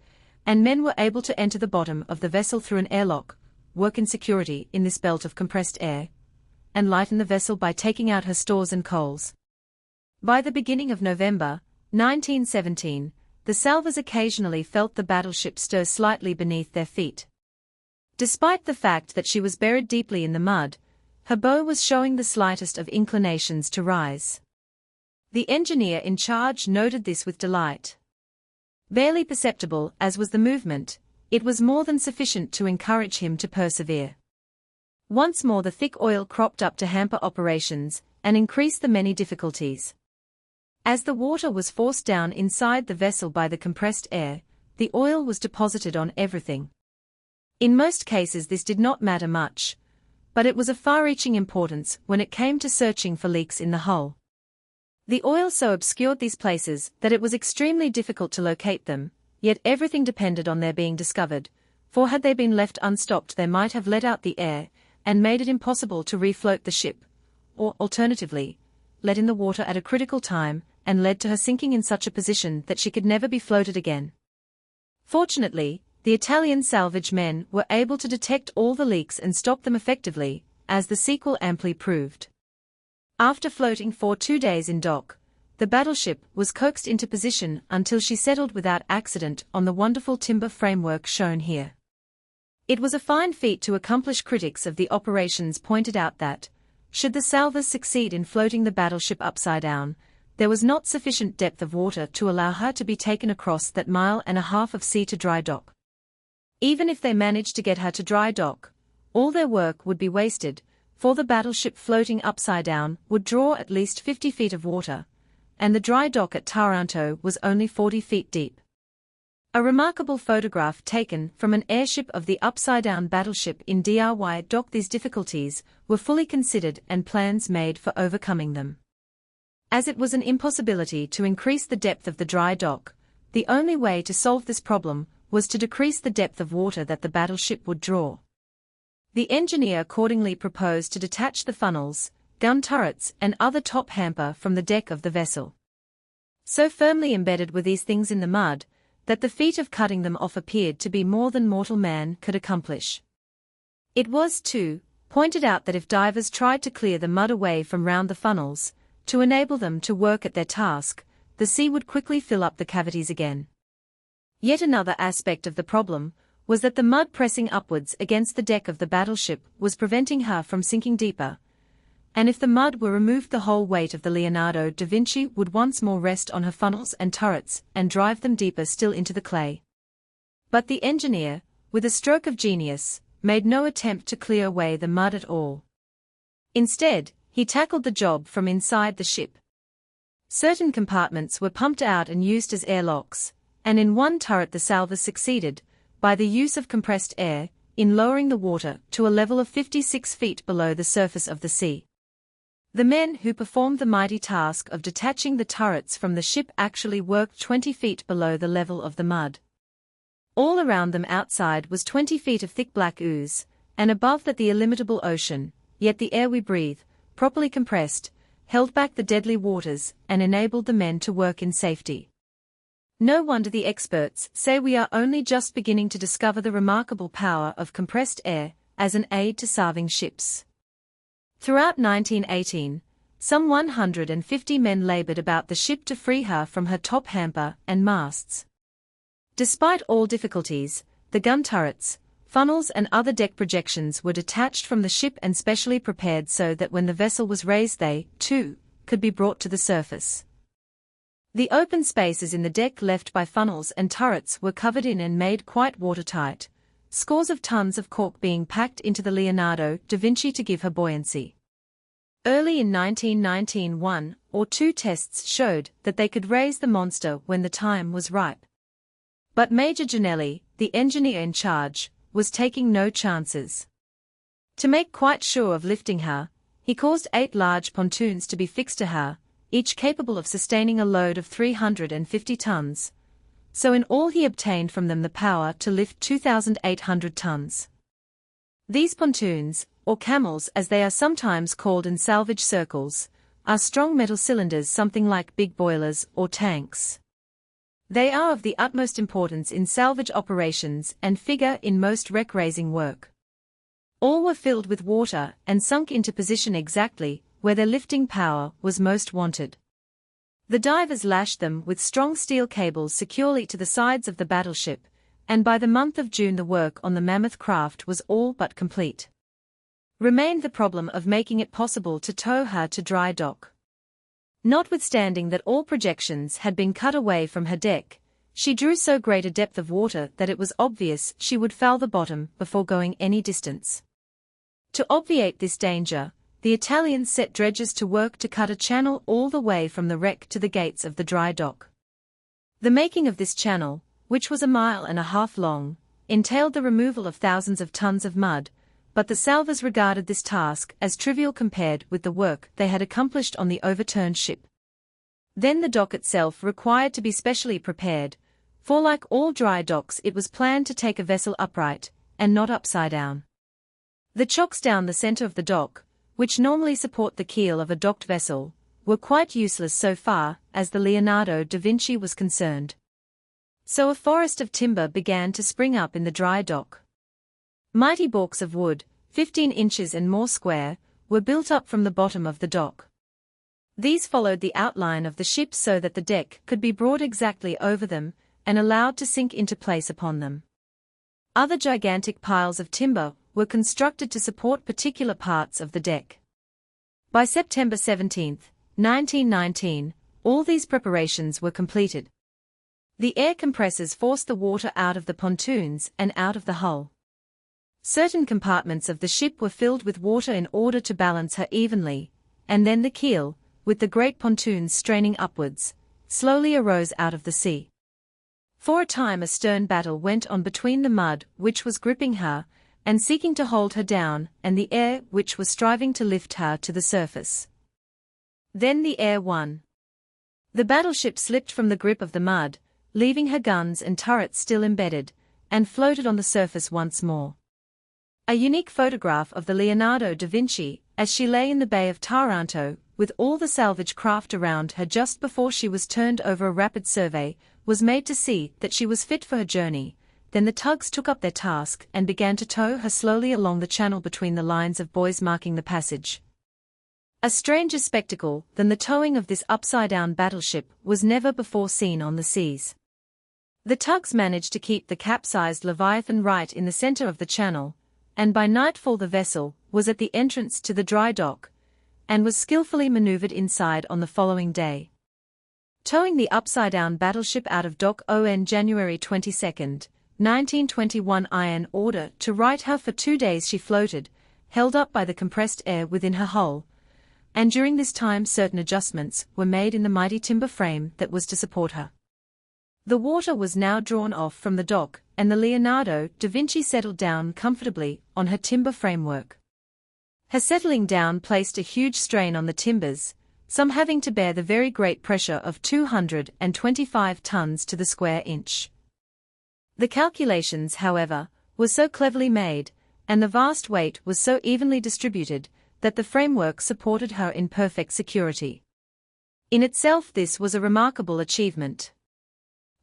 and men were able to enter the bottom of the vessel through an airlock, work in security in this belt of compressed air, and lighten the vessel by taking out her stores and coals. By the beginning of November 1917, the salvors occasionally felt the battleship stir slightly beneath their feet. Despite the fact that she was buried deeply in the mud, her bow was showing the slightest of inclinations to rise. The engineer in charge noted this with delight. Barely perceptible as was the movement, it was more than sufficient to encourage him to persevere. Once more the thick oil cropped up to hamper operations and increase the many difficulties. As the water was forced down inside the vessel by the compressed air, the oil was deposited on everything. In most cases this did not matter much, but it was of far-reaching importance when it came to searching for leaks in the hull. The oil so obscured these places that it was extremely difficult to locate them, yet everything depended on their being discovered, for had they been left unstopped they might have let out the air and made it impossible to refloat the ship, or, alternatively, let in the water at a critical time and led to her sinking in such a position that she could never be floated again. Fortunately, the Italian salvage men were able to detect all the leaks and stop them effectively, as the sequel amply proved. After floating for 2 days in dock, the battleship was coaxed into position until she settled without accident on the wonderful timber framework shown here. It was a fine feat to accomplish. Critics of the operations pointed out that, should the salvors succeed in floating the battleship upside down, there was not sufficient depth of water to allow her to be taken across that 1.5 miles of sea to dry dock. Even if they managed to get her to dry dock, all their work would be wasted, for the battleship floating upside down would draw at least 50 feet of water, and the dry dock at Taranto was only 40 feet deep. A remarkable photograph taken from an airship of the upside-down battleship in Dry dock. These difficulties were fully considered and plans made for overcoming them. As it was an impossibility to increase the depth of the dry dock, the only way to solve this problem was to decrease the depth of water that the battleship would draw. The engineer accordingly proposed to detach the funnels, gun turrets and other top hamper from the deck of the vessel. So firmly embedded were these things in the mud, that the feat of cutting them off appeared to be more than mortal man could accomplish. It was, too, pointed out that if divers tried to clear the mud away from round the funnels, to enable them to work at their task, the sea would quickly fill up the cavities again. Yet another aspect of the problem was that the mud pressing upwards against the deck of the battleship was preventing her from sinking deeper, and if the mud were removed the whole weight of the Leonardo da Vinci would once more rest on her funnels and turrets and drive them deeper still into the clay. But the engineer, with a stroke of genius, made no attempt to clear away the mud at all. Instead, he tackled the job from inside the ship. Certain compartments were pumped out and used as airlocks, and in one turret the salvors succeeded, by the use of compressed air, in lowering the water to a level of 56 feet below the surface of the sea. The men who performed the mighty task of detaching the turrets from the ship actually worked 20 feet below the level of the mud. All around them outside was 20 feet of thick black ooze, and above that the illimitable ocean, yet the air we breathe, properly compressed, held back the deadly waters and enabled the men to work in safety. No wonder the experts say we are only just beginning to discover the remarkable power of compressed air as an aid to salving ships. Throughout 1918, some 150 men labored about the ship to free her from her top hamper and masts. Despite all difficulties, the gun turrets, funnels and other deck projections were detached from the ship and specially prepared so that when the vessel was raised they, too, could be brought to the surface. The open spaces in the deck left by funnels and turrets were covered in and made quite watertight, scores of tons of cork being packed into the Leonardo da Vinci to give her buoyancy. Early in 1919, one or two tests showed that they could raise the monster when the time was ripe. But Major Ginelli, the engineer in charge, was taking no chances. To make quite sure of lifting her, he caused 8 large pontoons to be fixed to her, each capable of sustaining a load of 350 tons. So in all he obtained from them the power to lift 2,800 tons. These pontoons, or camels as they are sometimes called in salvage circles, are strong metal cylinders something like big boilers or tanks. They are of the utmost importance in salvage operations and figure in most wreck-raising work. All were filled with water and sunk into position exactly where their lifting power was most wanted. The divers lashed them with strong steel cables securely to the sides of the battleship, and by the month of June the work on the mammoth craft was all but complete. Remained the problem of making it possible to tow her to dry dock. Notwithstanding that all projections had been cut away from her deck, she drew so great a depth of water that it was obvious she would foul the bottom before going any distance. To obviate this danger, the Italians set dredgers to work to cut a channel all the way from the wreck to the gates of the dry dock. The making of this channel, which was 1.5 miles long, entailed the removal of thousands of tons of mud, but the salvors regarded this task as trivial compared with the work they had accomplished on the overturned ship. Then the dock itself required to be specially prepared, for like all dry docks it was planned to take a vessel upright, and not upside down. The chocks down the center of the dock, which normally support the keel of a docked vessel, were quite useless so far as the Leonardo da Vinci was concerned. So a forest of timber began to spring up in the dry dock. Mighty balks of wood, 15 inches and more square, were built up from the bottom of the dock. These followed the outline of the ship so that the deck could be brought exactly over them, and allowed to sink into place upon them. Other gigantic piles of timber were constructed to support particular parts of the deck. By September 17, 1919, all these preparations were completed. The air compressors forced the water out of the pontoons and out of the hull. Certain compartments of the ship were filled with water in order to balance her evenly, and then the keel, with the great pontoons straining upwards, slowly arose out of the sea. For a time a stern battle went on between the mud which was gripping her, and seeking to hold her down, and the air which was striving to lift her to the surface. Then the air won. The battleship slipped from the grip of the mud, leaving her guns and turrets still embedded, and floated on the surface once more. A unique photograph of the Leonardo da Vinci, as she lay in the Bay of Taranto, with all the salvage craft around her just before she was turned over a rapid survey, was made to see that she was fit for her journey. Then the tugs took up their task and began to tow her slowly along the channel between the lines of buoys marking the passage. A stranger spectacle than the towing of this upside-down battleship was never before seen on the seas. The tugs managed to keep the capsized Leviathan right in the center of the channel, and by nightfall the vessel was at the entrance to the dry dock, and was skillfully maneuvered inside on the following day. Towing the upside-down battleship out of dock on January 22, 1921, in order to right her for 2 days she floated, held up by the compressed air within her hull, and during this time certain adjustments were made in the mighty timber frame that was to support her. The water was now drawn off from the dock, and the Leonardo da Vinci settled down comfortably on her timber framework. Her settling down placed a huge strain on the timbers, some having to bear the very great pressure of 225 tons to the square inch. The calculations, however, were so cleverly made, and the vast weight was so evenly distributed, that the framework supported her in perfect security. In itself this was a remarkable achievement.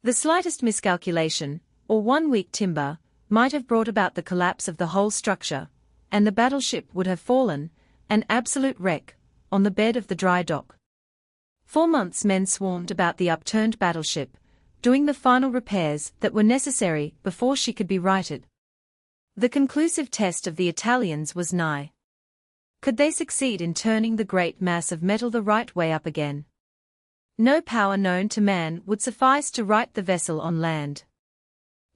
The slightest miscalculation, or one weak timber, might have brought about the collapse of the whole structure, and the battleship would have fallen, an absolute wreck, on the bed of the dry dock. 4 months men swarmed about the upturned battleship, doing the final repairs that were necessary before she could be righted. The conclusive test of the Italians was nigh. Could they succeed in turning the great mass of metal the right way up again? No power known to man would suffice to right the vessel on land.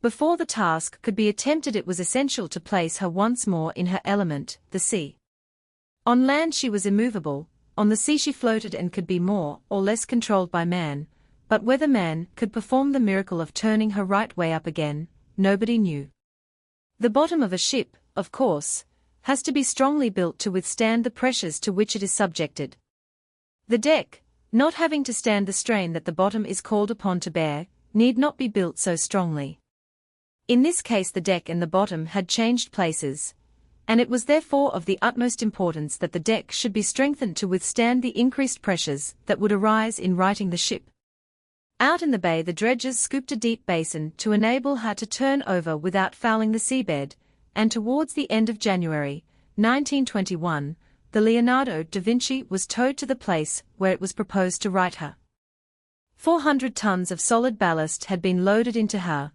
Before the task could be attempted it was essential to place her once more in her element, the sea. On land she was immovable, on the sea she floated and could be more or less controlled by man, but whether man could perform the miracle of turning her right way up again, nobody knew. The bottom of a ship, of course, has to be strongly built to withstand the pressures to which it is subjected. The deck, not having to stand the strain that the bottom is called upon to bear, need not be built so strongly. In this case the deck and the bottom had changed places, and it was therefore of the utmost importance that the deck should be strengthened to withstand the increased pressures that would arise in righting the ship. Out in the bay the dredgers scooped a deep basin to enable her to turn over without fouling the seabed, and towards the end of January, 1921, the Leonardo da Vinci was towed to the place where it was proposed to right her. 400 tons of solid ballast had been loaded into her,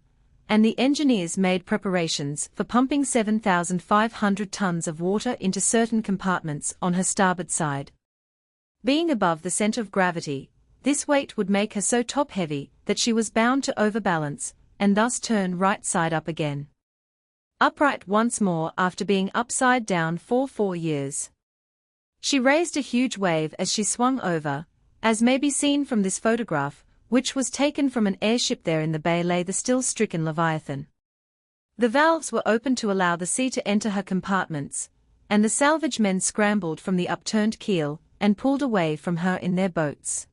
and the engineers made preparations for pumping 7,500 tons of water into certain compartments on her starboard side. Being above the center of gravity, this weight would make her so top-heavy that she was bound to overbalance, and thus turn right side up again. Upright once more after being upside down for 4 years. She raised a huge wave as she swung over, as may be seen from this photograph, which was taken from an airship. There in the bay lay the still-stricken Leviathan. The valves were open to allow the sea to enter her compartments, and the salvage men scrambled from the upturned keel and pulled away from her in their boats.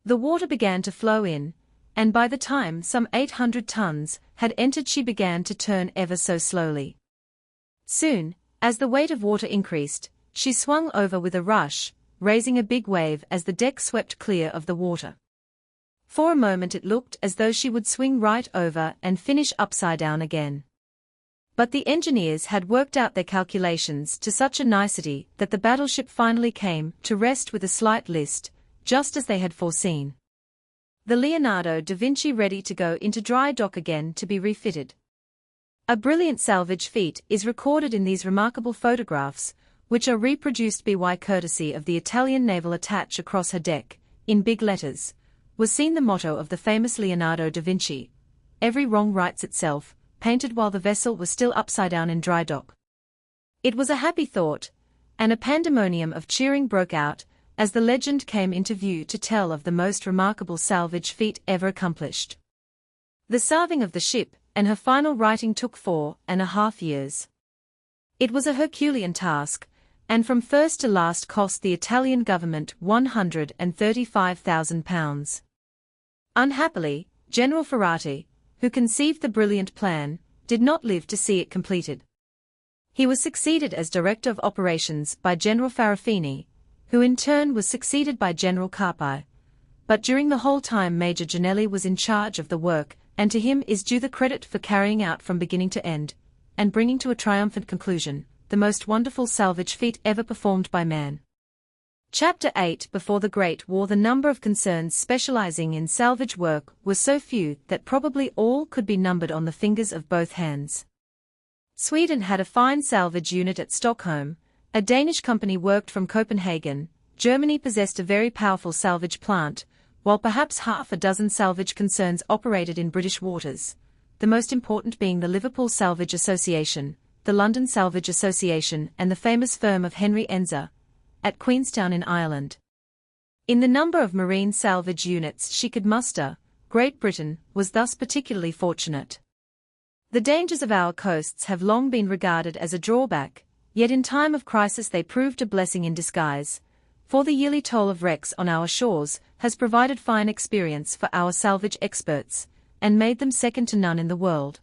The water began to flow in, and by the time some 800 tons had entered she began to turn ever so slowly. Soon, as the weight of water increased, she swung over with a rush, raising a big wave as the deck swept clear of the water. For a moment it looked as though she would swing right over and finish upside down again. But the engineers had worked out their calculations to such a nicety that the battleship finally came to rest with a slight list, just as they had foreseen. The Leonardo da Vinci ready to go into dry dock again to be refitted. A brilliant salvage feat is recorded in these remarkable photographs, which are reproduced by courtesy of the Italian naval attache. Across her deck, in big letters, was seen the motto of the famous Leonardo da Vinci, "Every wrong rights itself," painted while the vessel was still upside down in dry dock. It was a happy thought, and a pandemonium of cheering broke out as the legend came into view to tell of the most remarkable salvage feat ever accomplished. The salving of the ship and her final righting took 4.5 years. It was a Herculean task, and from first to last cost the Italian government £135,000. Unhappily, General Ferrati, who conceived the brilliant plan, did not live to see it completed. He was succeeded as Director of Operations by General Farafini, who in turn was succeeded by General Carpi. But during the whole time Major Ginelli was in charge of the work, and to him is due the credit for carrying out from beginning to end, and bringing to a triumphant conclusion, the most wonderful salvage feat ever performed by man. Chapter 8. Before the Great War the number of concerns specializing in salvage work was so few that probably all could be numbered on the fingers of both hands. Sweden had a fine salvage unit at Stockholm, a Danish company worked from Copenhagen, Germany possessed a very powerful salvage plant, while perhaps half a dozen salvage concerns operated in British waters, the most important being the Liverpool Salvage Association, the London Salvage Association and the famous firm of Henry Enzer, at Queenstown in Ireland. In the number of marine salvage units she could muster, Great Britain was thus particularly fortunate. The dangers of our coasts have long been regarded as a drawback, yet in time of crisis they proved a blessing in disguise, for the yearly toll of wrecks on our shores has provided fine experience for our salvage experts, and made them second to none in the world.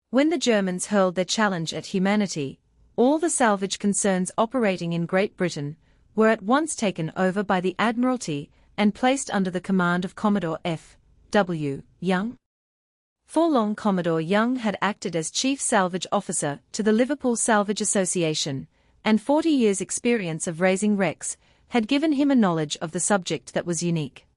When the Germans hurled their challenge at humanity, all the salvage concerns operating in Great Britain were at once taken over by the Admiralty and placed under the command of Commodore F. W. Young. For long Commodore Young had acted as Chief Salvage Officer to the Liverpool Salvage Association, and 40 years' experience of raising wrecks had given him a knowledge of the subject that was unique.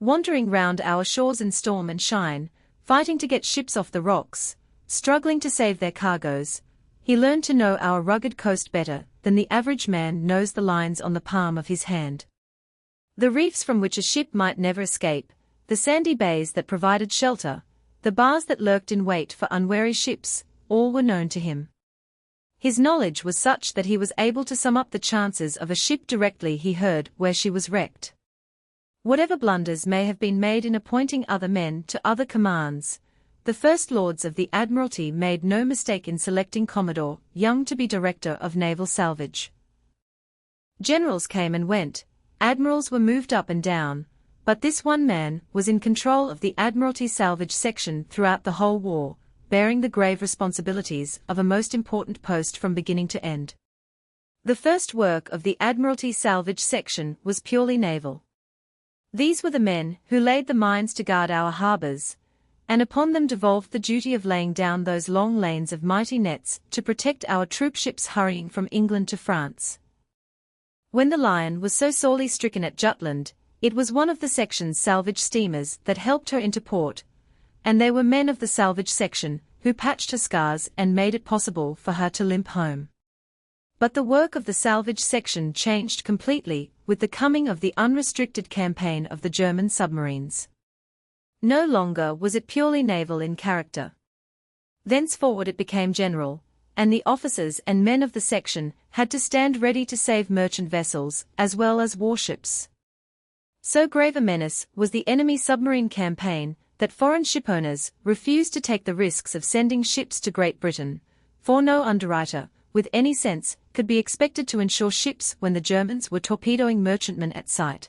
Wandering round our shores in storm and shine, fighting to get ships off the rocks, struggling to save their cargoes, he learned to know our rugged coast better than the average man knows the lines on the palm of his hand. The reefs from which a ship might never escape, the sandy bays that provided shelter, the bars that lurked in wait for unwary ships, all were known to him. His knowledge was such that he was able to sum up the chances of a ship directly he heard where she was wrecked. Whatever blunders may have been made in appointing other men to other commands, the First Lords of the Admiralty made no mistake in selecting Commodore Young to be Director of Naval Salvage. Generals came and went, admirals were moved up and down, but this one man was in control of the Admiralty Salvage section throughout the whole war, bearing the grave responsibilities of a most important post from beginning to end. The first work of the Admiralty Salvage section was purely naval. These were the men who laid the mines to guard our harbors, and upon them devolved the duty of laying down those long lanes of mighty nets to protect our troop ships hurrying from England to France. When the Lion was so sorely stricken at Jutland, it was one of the section's salvage steamers that helped her into port, and they were men of the salvage section who patched her scars and made it possible for her to limp home. But the work of the salvage section changed completely with the coming of the unrestricted campaign of the German submarines. No longer was it purely naval in character. Thenceforward it became general, and the officers and men of the section had to stand ready to save merchant vessels as well as warships. So grave a menace was the enemy submarine campaign that foreign shipowners refused to take the risks of sending ships to Great Britain, for no underwriter, with any sense, could be expected to insure ships when the Germans were torpedoing merchantmen at sight.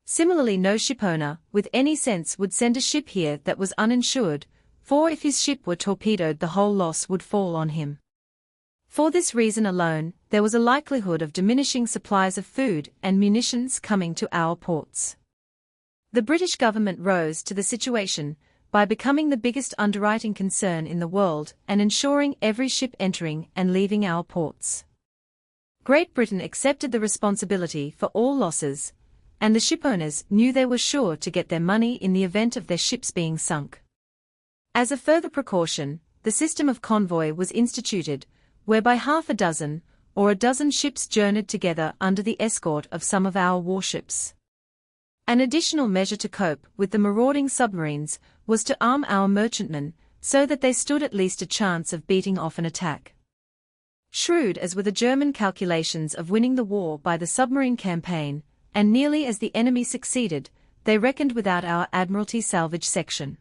Similarly, no shipowner, with any sense, would send a ship here that was uninsured, for if his ship were torpedoed the whole loss would fall on him. For this reason alone, there was a likelihood of diminishing supplies of food and munitions coming to our ports. The British government rose to the situation by becoming the biggest underwriting concern in the world and insuring every ship entering and leaving our ports. Great Britain accepted the responsibility for all losses, and the shipowners knew they were sure to get their money in the event of their ships being sunk. As a further precaution, the system of convoy was instituted, whereby half a dozen or a dozen ships journeyed together under the escort of some of our warships. An additional measure to cope with the marauding submarines was to arm our merchantmen so that they stood at least a chance of beating off an attack. Shrewd as were the German calculations of winning the war by the submarine campaign, and nearly as the enemy succeeded, they reckoned without our Admiralty Salvage section.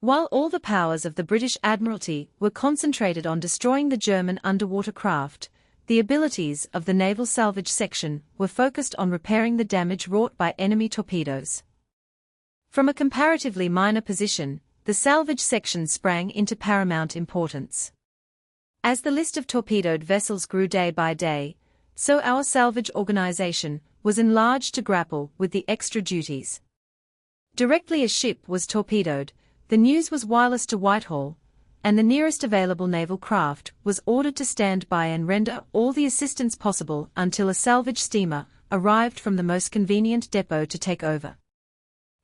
While all the powers of the British Admiralty were concentrated on destroying the German underwater craft, the abilities of the Naval Salvage section were focused on repairing the damage wrought by enemy torpedoes. From a comparatively minor position, the salvage section sprang into paramount importance. As the list of torpedoed vessels grew day by day, so our salvage organization was enlarged to grapple with the extra duties. Directly a ship was torpedoed, the news was wireless to Whitehall, and the nearest available naval craft was ordered to stand by and render all the assistance possible until a salvage steamer arrived from the most convenient depot to take over.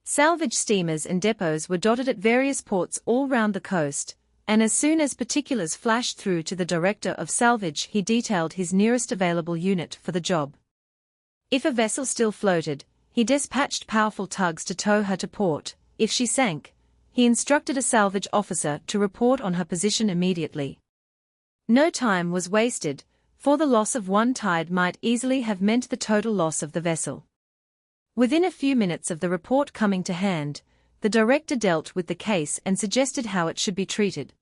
Salvage steamers and depots were dotted at various ports all round the coast, and as soon as particulars flashed through to the director of salvage, he detailed his nearest available unit for the job. If a vessel still floated, he dispatched powerful tugs to tow her to port. If she sank, he instructed a salvage officer to report on her position immediately. No time was wasted, for the loss of one tide might easily have meant the total loss of the vessel. Within a few minutes of the report coming to hand, the director dealt with the case and suggested how it should be treated.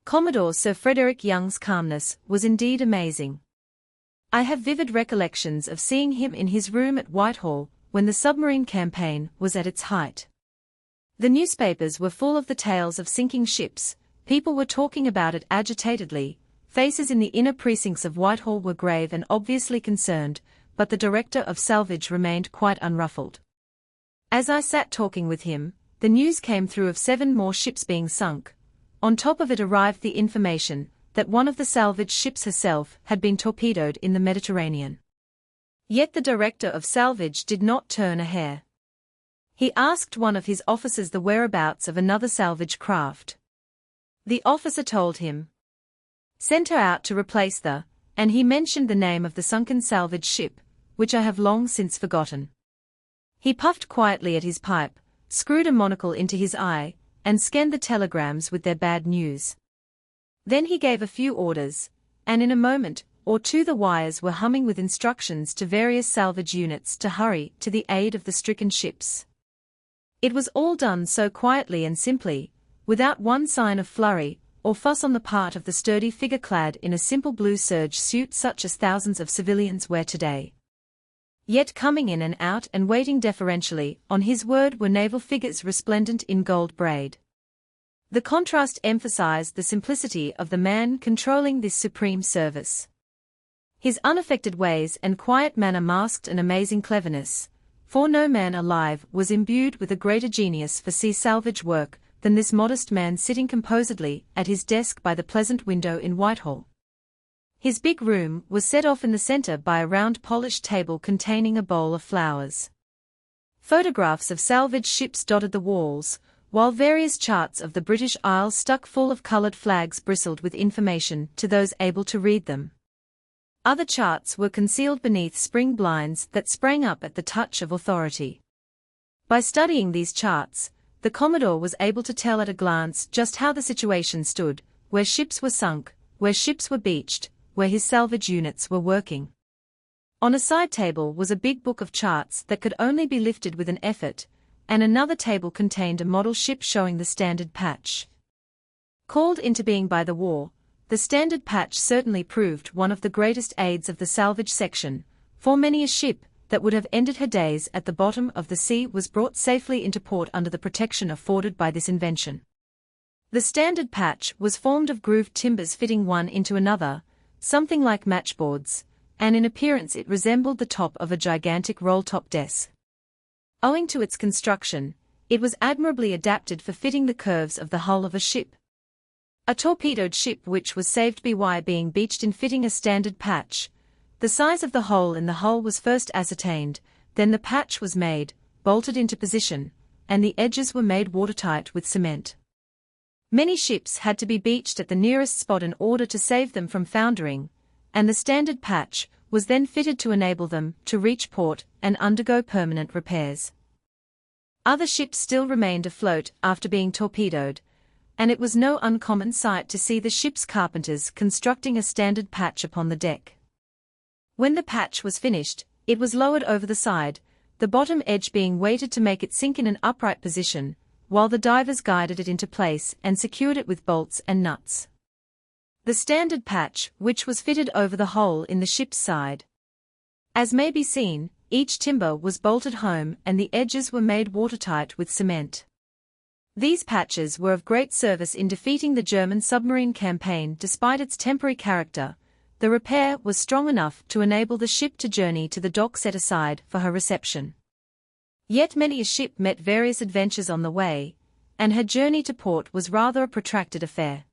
Commodore Sir Frederick Young's calmness was indeed amazing. I have vivid recollections of seeing him in his room at Whitehall when the submarine campaign was at its height. The newspapers were full of the tales of sinking ships, people were talking about it agitatedly, faces in the inner precincts of Whitehall were grave and obviously concerned, but the director of salvage remained quite unruffled. As I sat talking with him, the news came through of 7 more ships being sunk. On top of it arrived the information that one of the salvage ships herself had been torpedoed in the Mediterranean. Yet the director of salvage did not turn a hair. He asked one of his officers the whereabouts of another salvage craft. The officer told him, "Send her out to replace the," and he mentioned the name of the sunken salvage ship, which I have long since forgotten. He puffed quietly at his pipe, screwed a monocle into his eye, and scanned the telegrams with their bad news. Then he gave a few orders, and in a moment or two the wires were humming with instructions to various salvage units to hurry to the aid of the stricken ships. It was all done so quietly and simply, without one sign of flurry or fuss on the part of the sturdy figure clad in a simple blue serge suit such as thousands of civilians wear today. Yet coming in and out and waiting deferentially on his word were naval figures resplendent in gold braid. The contrast emphasized the simplicity of the man controlling this supreme service. His unaffected ways and quiet manner masked an amazing cleverness, for no man alive was imbued with a greater genius for sea salvage work than this modest man sitting composedly at his desk by the pleasant window in Whitehall. His big room was set off in the center by a round polished table containing a bowl of flowers. Photographs of salvage ships dotted the walls, while various charts of the British Isles stuck full of colored flags bristled with information to those able to read them. Other charts were concealed beneath spring blinds that sprang up at the touch of authority. By studying these charts, the Commodore was able to tell at a glance just how the situation stood, where ships were sunk, where ships were beached, where his salvage units were working. On a side table was a big book of charts that could only be lifted with an effort, and another table contained a model ship showing the standard patch. Called into being by the war, the standard patch certainly proved one of the greatest aids of the salvage section, for many a ship that would have ended her days at the bottom of the sea was brought safely into port under the protection afforded by this invention. The standard patch was formed of grooved timbers fitting one into another, something like matchboards, and in appearance it resembled the top of a gigantic roll-top desk. Owing to its construction, it was admirably adapted for fitting the curves of the hull of a ship. A torpedoed ship which was saved by being beached in fitting a standard patch. The size of the hole in the hull was first ascertained, then the patch was made, bolted into position, and the edges were made watertight with cement. Many ships had to be beached at the nearest spot in order to save them from foundering, and the standard patch was then fitted to enable them to reach port and undergo permanent repairs. Other ships still remained afloat after being torpedoed, and it was no uncommon sight to see the ship's carpenters constructing a standard patch upon the deck. When the patch was finished, it was lowered over the side, the bottom edge being weighted to make it sink in an upright position, while the divers guided it into place and secured it with bolts and nuts. The standard patch, which was fitted over the hole in the ship's side. As may be seen, each timber was bolted home and the edges were made watertight with cement. These patches were of great service in defeating the German submarine campaign despite its temporary character. The repair was strong enough to enable the ship to journey to the dock set aside for her reception. Yet many a ship met various adventures on the way, and her journey to port was rather a protracted affair.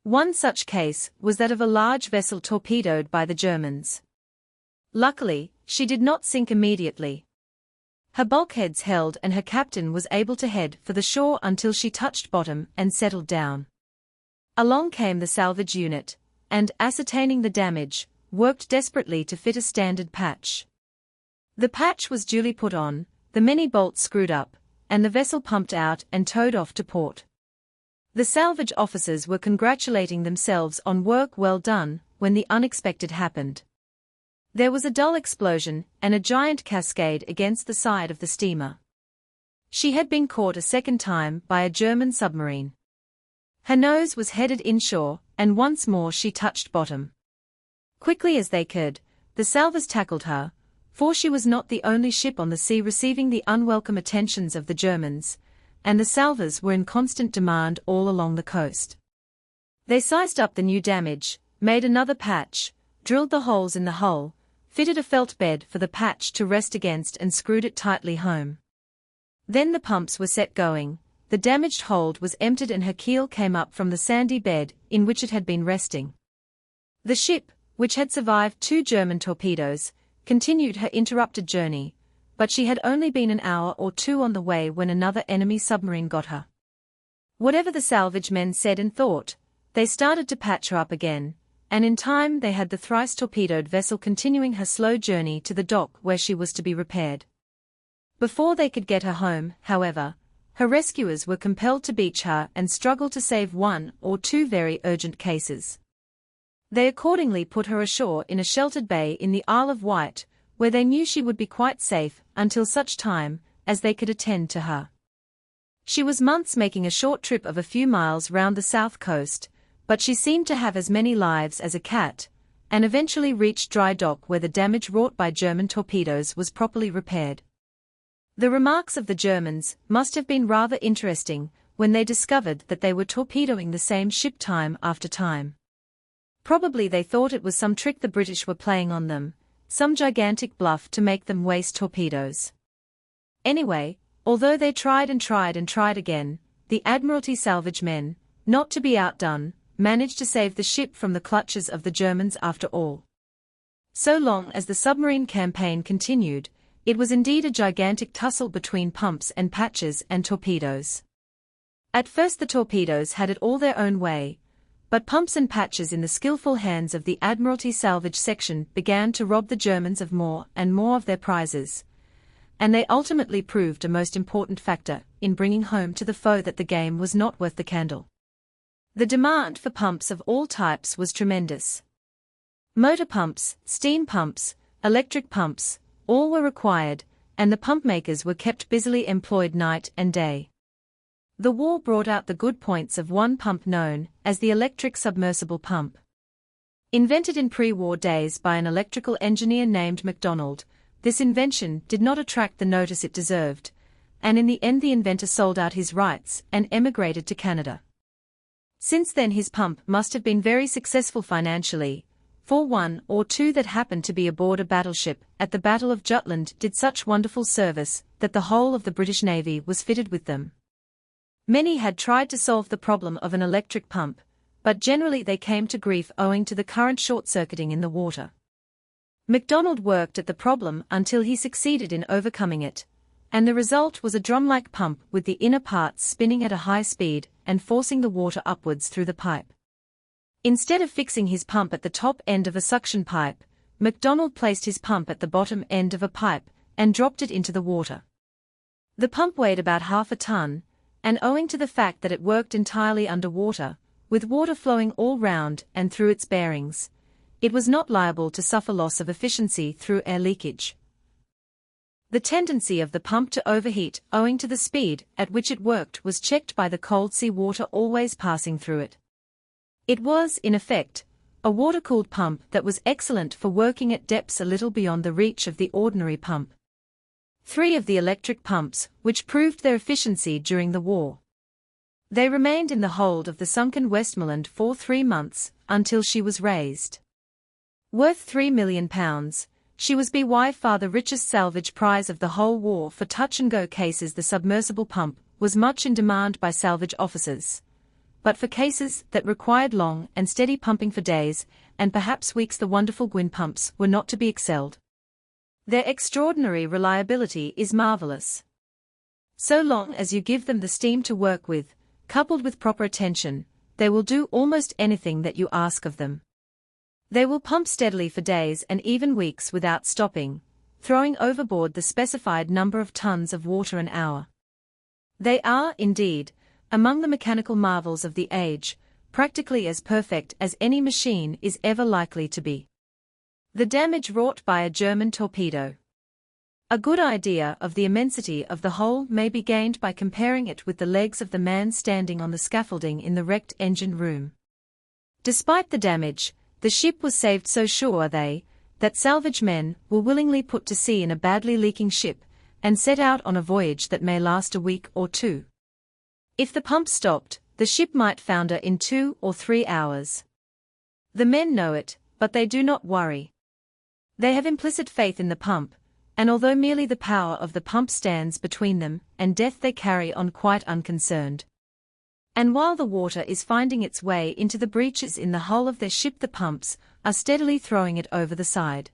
One such case was that of a large vessel torpedoed by the Germans. Luckily, she did not sink immediately. Her bulkheads held and her captain was able to head for the shore until she touched bottom and settled down. Along came the salvage unit, and, ascertaining the damage, worked desperately to fit a standard patch. The patch was duly put on, the many bolts screwed up, and the vessel pumped out and towed off to port. The salvage officers were congratulating themselves on work well done when the unexpected happened. There was a dull explosion and a giant cascade against the side of the steamer. She had been caught a second time by a German submarine. Her nose was headed inshore, and once more she touched bottom. Quickly as they could, the salvors tackled her, for she was not the only ship on the sea receiving the unwelcome attentions of the Germans, and the salvors were in constant demand all along the coast. They sized up the new damage, made another patch, drilled the holes in the hull, fitted a felt bed for the patch to rest against and screwed it tightly home. Then the pumps were set going, the damaged hold was emptied and her keel came up from the sandy bed in which it had been resting. The ship, which had survived 2 German torpedoes, continued her interrupted journey, but she had only been an hour or 2 on the way when another enemy submarine got her. Whatever the salvage men said and thought, they started to patch her up again, and in time they had the thrice torpedoed vessel continuing her slow journey to the dock where she was to be repaired. Before they could get her home, however, her rescuers were compelled to beach her and struggle to save 1 or 2 very urgent cases. They accordingly put her ashore in a sheltered bay in the Isle of Wight, where they knew she would be quite safe until such time as they could attend to her. She was months making a short trip of a few miles round the south coast, but she seemed to have as many lives as a cat, and eventually reached dry dock where the damage wrought by German torpedoes was properly repaired. The remarks of the Germans must have been rather interesting when they discovered that they were torpedoing the same ship time after time. Probably they thought it was some trick the British were playing on them, some gigantic bluff to make them waste torpedoes. Anyway, although they tried and tried and tried again, the Admiralty salvage men, not to be outdone, managed to save the ship from the clutches of the Germans after all. So long as the submarine campaign continued, it was indeed a gigantic tussle between pumps and patches and torpedoes. At first the torpedoes had it all their own way, but pumps and patches in the skillful hands of the Admiralty salvage section began to rob the Germans of more and more of their prizes, and they ultimately proved a most important factor in bringing home to the foe that the game was not worth the candle. The demand for pumps of all types was tremendous. Motor pumps, steam pumps, electric pumps, all were required, and the pump makers were kept busily employed night and day. The war brought out the good points of one pump known as the electric submersible pump. Invented in pre-war days by an electrical engineer named MacDonald, this invention did not attract the notice it deserved, and in the end the inventor sold out his rights and emigrated to Canada. Since then his pump must have been very successful financially, for one or two that happened to be aboard a battleship at the Battle of Jutland did such wonderful service that the whole of the British Navy was fitted with them. Many had tried to solve the problem of an electric pump, but generally they came to grief owing to the current short-circuiting in the water. MacDonald worked at the problem until he succeeded in overcoming it, and the result was a drum-like pump with the inner parts spinning at a high speed and forcing the water upwards through the pipe. Instead of fixing his pump at the top end of a suction pipe, MacDonald placed his pump at the bottom end of a pipe and dropped it into the water. The pump weighed about half a ton, and owing to the fact that it worked entirely underwater, with water flowing all round and through its bearings, it was not liable to suffer loss of efficiency through air leakage. The tendency of the pump to overheat owing to the speed at which it worked was checked by the cold sea water always passing through it. It was, in effect, a water-cooled pump that was excellent for working at depths a little beyond the reach of the ordinary pump. 3 of the electric pumps, which proved their efficiency during the war. They remained in the hold of the sunken Westmoreland for 3 months, until she was raised. Worth £3 million, she was by far the richest salvage prize of the whole war. For touch-and-go cases the submersible pump was much in demand by salvage officers, but for cases that required long and steady pumping for days, and perhaps weeks, the wonderful Gwyn pumps were not to be excelled. Their extraordinary reliability is marvelous. So long as you give them the steam to work with, coupled with proper attention, they will do almost anything that you ask of them. They will pump steadily for days and even weeks without stopping, throwing overboard the specified number of tons of water an hour. They are, indeed, among the mechanical marvels of the age, practically as perfect as any machine is ever likely to be. The damage wrought by a German torpedo. A good idea of the immensity of the whole may be gained by comparing it with the legs of the man standing on the scaffolding in the wrecked engine room. Despite the damage, the ship was saved. So sure are they, that salvage men will willingly put to sea in a badly leaking ship, and set out on a voyage that may last a week or 2. If the pump stopped, the ship might founder in 2 or 3 hours. The men know it, but they do not worry. They have implicit faith in the pump, and although merely the power of the pump stands between them and death, they carry on quite unconcerned. And while the water is finding its way into the breaches in the hull of their ship, the pumps are steadily throwing it over the side.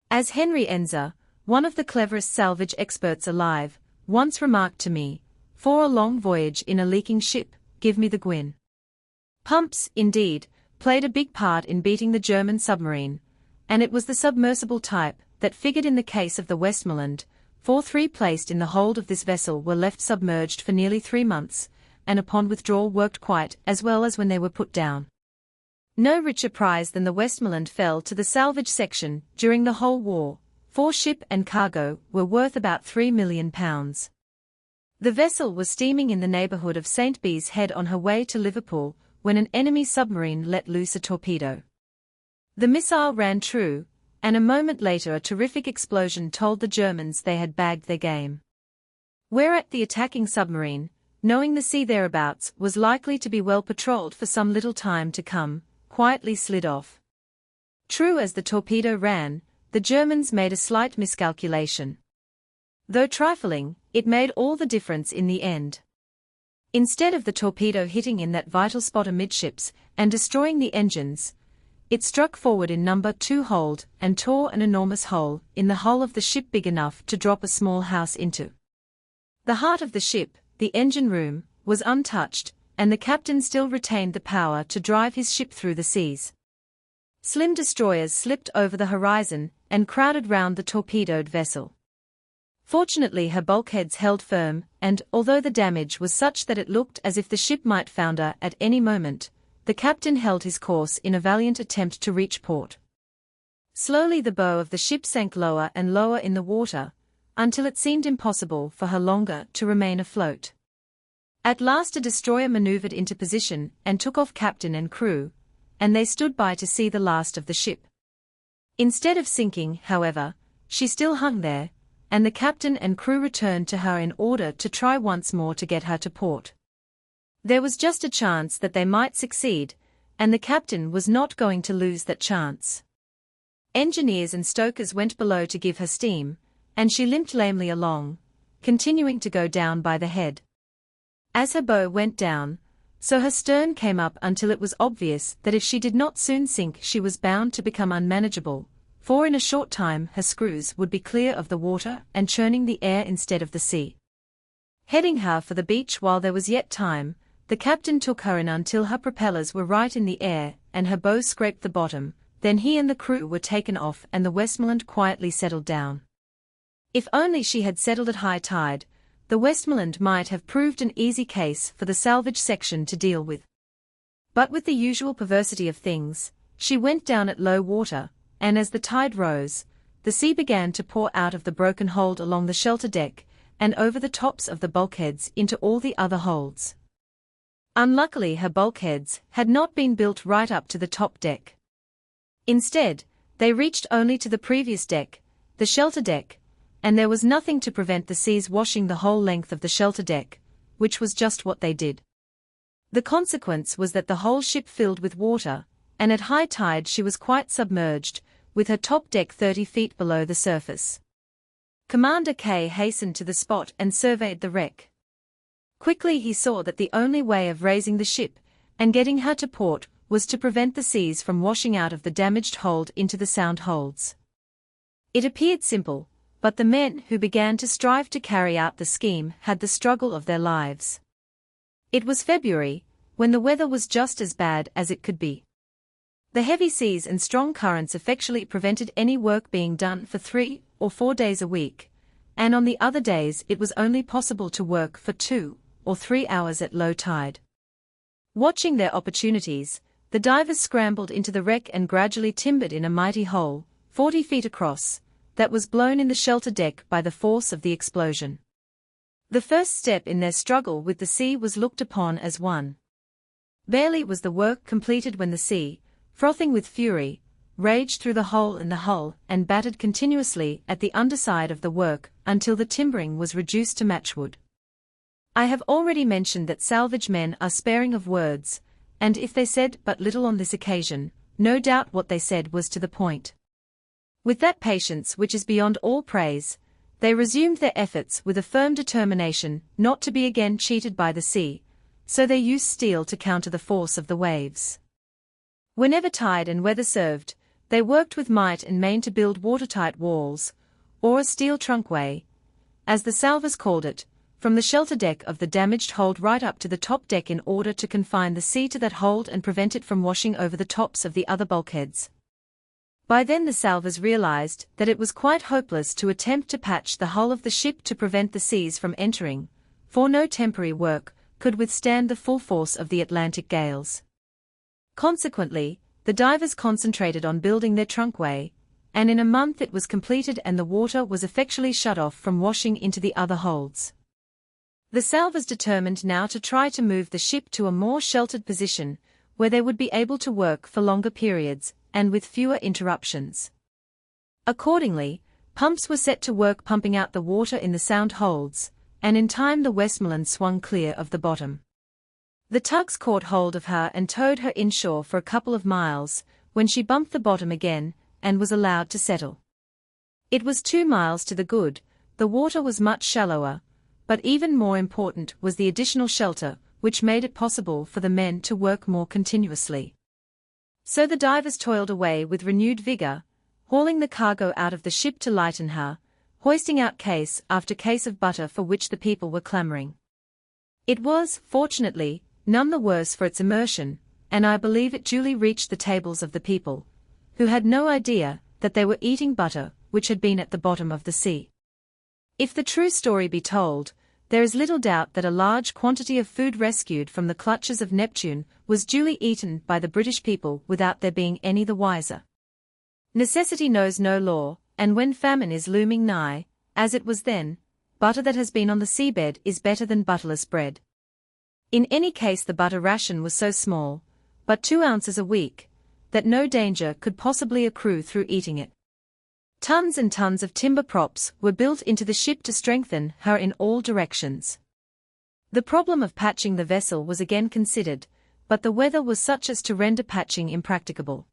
As Henry Enzer, one of the cleverest salvage experts alive, once remarked to me, "For a long voyage in a leaking ship, give me the Gwyn." Pumps, indeed, played a big part in beating the German submarine, and it was the submersible type that figured in the case of the Westmoreland, for 3 placed in the hold of this vessel were left submerged for nearly 3 months, and upon withdrawal worked quite as well as when they were put down. No richer prize than the Westmoreland fell to the salvage section during the whole war, for ship and cargo were worth about £3 million. The vessel was steaming in the neighbourhood of St. Bees Head on her way to Liverpool when an enemy submarine let loose a torpedo. The missile ran true, and a moment later a terrific explosion told the Germans they had bagged their game. Whereat the attacking submarine, knowing the sea thereabouts was likely to be well patrolled for some little time to come, quietly slid off. True as the torpedo ran, the Germans made a slight miscalculation. Though trifling, it made all the difference in the end. Instead of the torpedo hitting in that vital spot amidships and destroying the engines, it struck forward in number 2 hold and tore an enormous hole in the hull of the ship big enough to drop a small house into. The heart of the ship, the engine room, was untouched, and the captain still retained the power to drive his ship through the seas. Slim destroyers slipped over the horizon and crowded round the torpedoed vessel. Fortunately her bulkheads held firm, and, although the damage was such that it looked as if the ship might founder at any moment, the captain held his course in a valiant attempt to reach port. Slowly the bow of the ship sank lower and lower in the water, until it seemed impossible for her longer to remain afloat. At last a destroyer maneuvered into position and took off captain and crew, and they stood by to see the last of the ship. Instead of sinking, however, she still hung there, and the captain and crew returned to her in order to try once more to get her to port. There was just a chance that they might succeed, and the captain was not going to lose that chance. Engineers and stokers went below to give her steam, and she limped lamely along, continuing to go down by the head. As her bow went down, so her stern came up until it was obvious that if she did not soon sink she was bound to become unmanageable, for in a short time her screws would be clear of the water and churning the air instead of the sea. Heading her for the beach while there was yet time, the captain took her in until her propellers were right in the air and her bow scraped the bottom, then he and the crew were taken off and the Westmoreland quietly settled down. If only she had settled at high tide, the Westmoreland might have proved an easy case for the salvage section to deal with. But with the usual perversity of things, she went down at low water, and as the tide rose, the sea began to pour out of the broken hold along the shelter deck, and over the tops of the bulkheads into all the other holds. Unluckily her bulkheads had not been built right up to the top deck. Instead, they reached only to the previous deck, the shelter deck, and there was nothing to prevent the seas washing the whole length of the shelter deck, which was just what they did. The consequence was that the whole ship filled with water, and at high tide she was quite submerged, with her top deck 30 feet below the surface. Commander K hastened to the spot and surveyed the wreck. Quickly he saw that the only way of raising the ship, and getting her to port, was to prevent the seas from washing out of the damaged hold into the sound holds. It appeared simple, but the men who began to strive to carry out the scheme had the struggle of their lives. It was February, when the weather was just as bad as it could be. The heavy seas and strong currents effectually prevented any work being done for 3 or 4 days a week, and on the other days it was only possible to work for 2 or 3 hours at low tide. Watching their opportunities, the divers scrambled into the wreck and gradually timbered in a mighty hole, 40 feet across, that was blown in the shelter deck by the force of the explosion. The first step in their struggle with the sea was looked upon as one. Barely was the work completed when the sea, frothing with fury, raged through the hole in the hull and battered continuously at the underside of the work until the timbering was reduced to matchwood. I have already mentioned that salvage men are sparing of words, and if they said but little on this occasion, no doubt what they said was to the point. With that patience which is beyond all praise, they resumed their efforts with a firm determination not to be again cheated by the sea, so they used steel to counter the force of the waves. Whenever tide and weather served, they worked with might and main to build watertight walls, or a steel trunkway, as the salvors called it, from the shelter deck of the damaged hold right up to the top deck in order to confine the sea to that hold and prevent it from washing over the tops of the other bulkheads. By then the salvors realized that it was quite hopeless to attempt to patch the hull of the ship to prevent the seas from entering, for no temporary work could withstand the full force of the Atlantic gales. Consequently, the divers concentrated on building their trunkway, and in a month it was completed and the water was effectually shut off from washing into the other holds. The salvors determined now to try to move the ship to a more sheltered position, where they would be able to work for longer periods, and with fewer interruptions. Accordingly, pumps were set to work pumping out the water in the sound holds, and in time the Westmoreland swung clear of the bottom. The tugs caught hold of her and towed her inshore for a couple of miles, when she bumped the bottom again, and was allowed to settle. It was 2 miles to the good, the water was much shallower, but even more important was the additional shelter, which made it possible for the men to work more continuously. So the divers toiled away with renewed vigor, hauling the cargo out of the ship to lighten her, hoisting out case after case of butter for which the people were clamoring. It was, fortunately, none the worse for its immersion, and I believe it duly reached the tables of the people, who had no idea that they were eating butter which had been at the bottom of the sea. If the true story be told, there is little doubt that a large quantity of food rescued from the clutches of Neptune was duly eaten by the British people without their being any the wiser. Necessity knows no law, and when famine is looming nigh, as it was then, butter that has been on the seabed is better than butterless bread. In any case the butter ration was so small, but 2 ounces a week, that no danger could possibly accrue through eating it. Tons and tons of timber props were built into the ship to strengthen her in all directions. The problem of patching the vessel was again considered, but the weather was such as to render patching impracticable.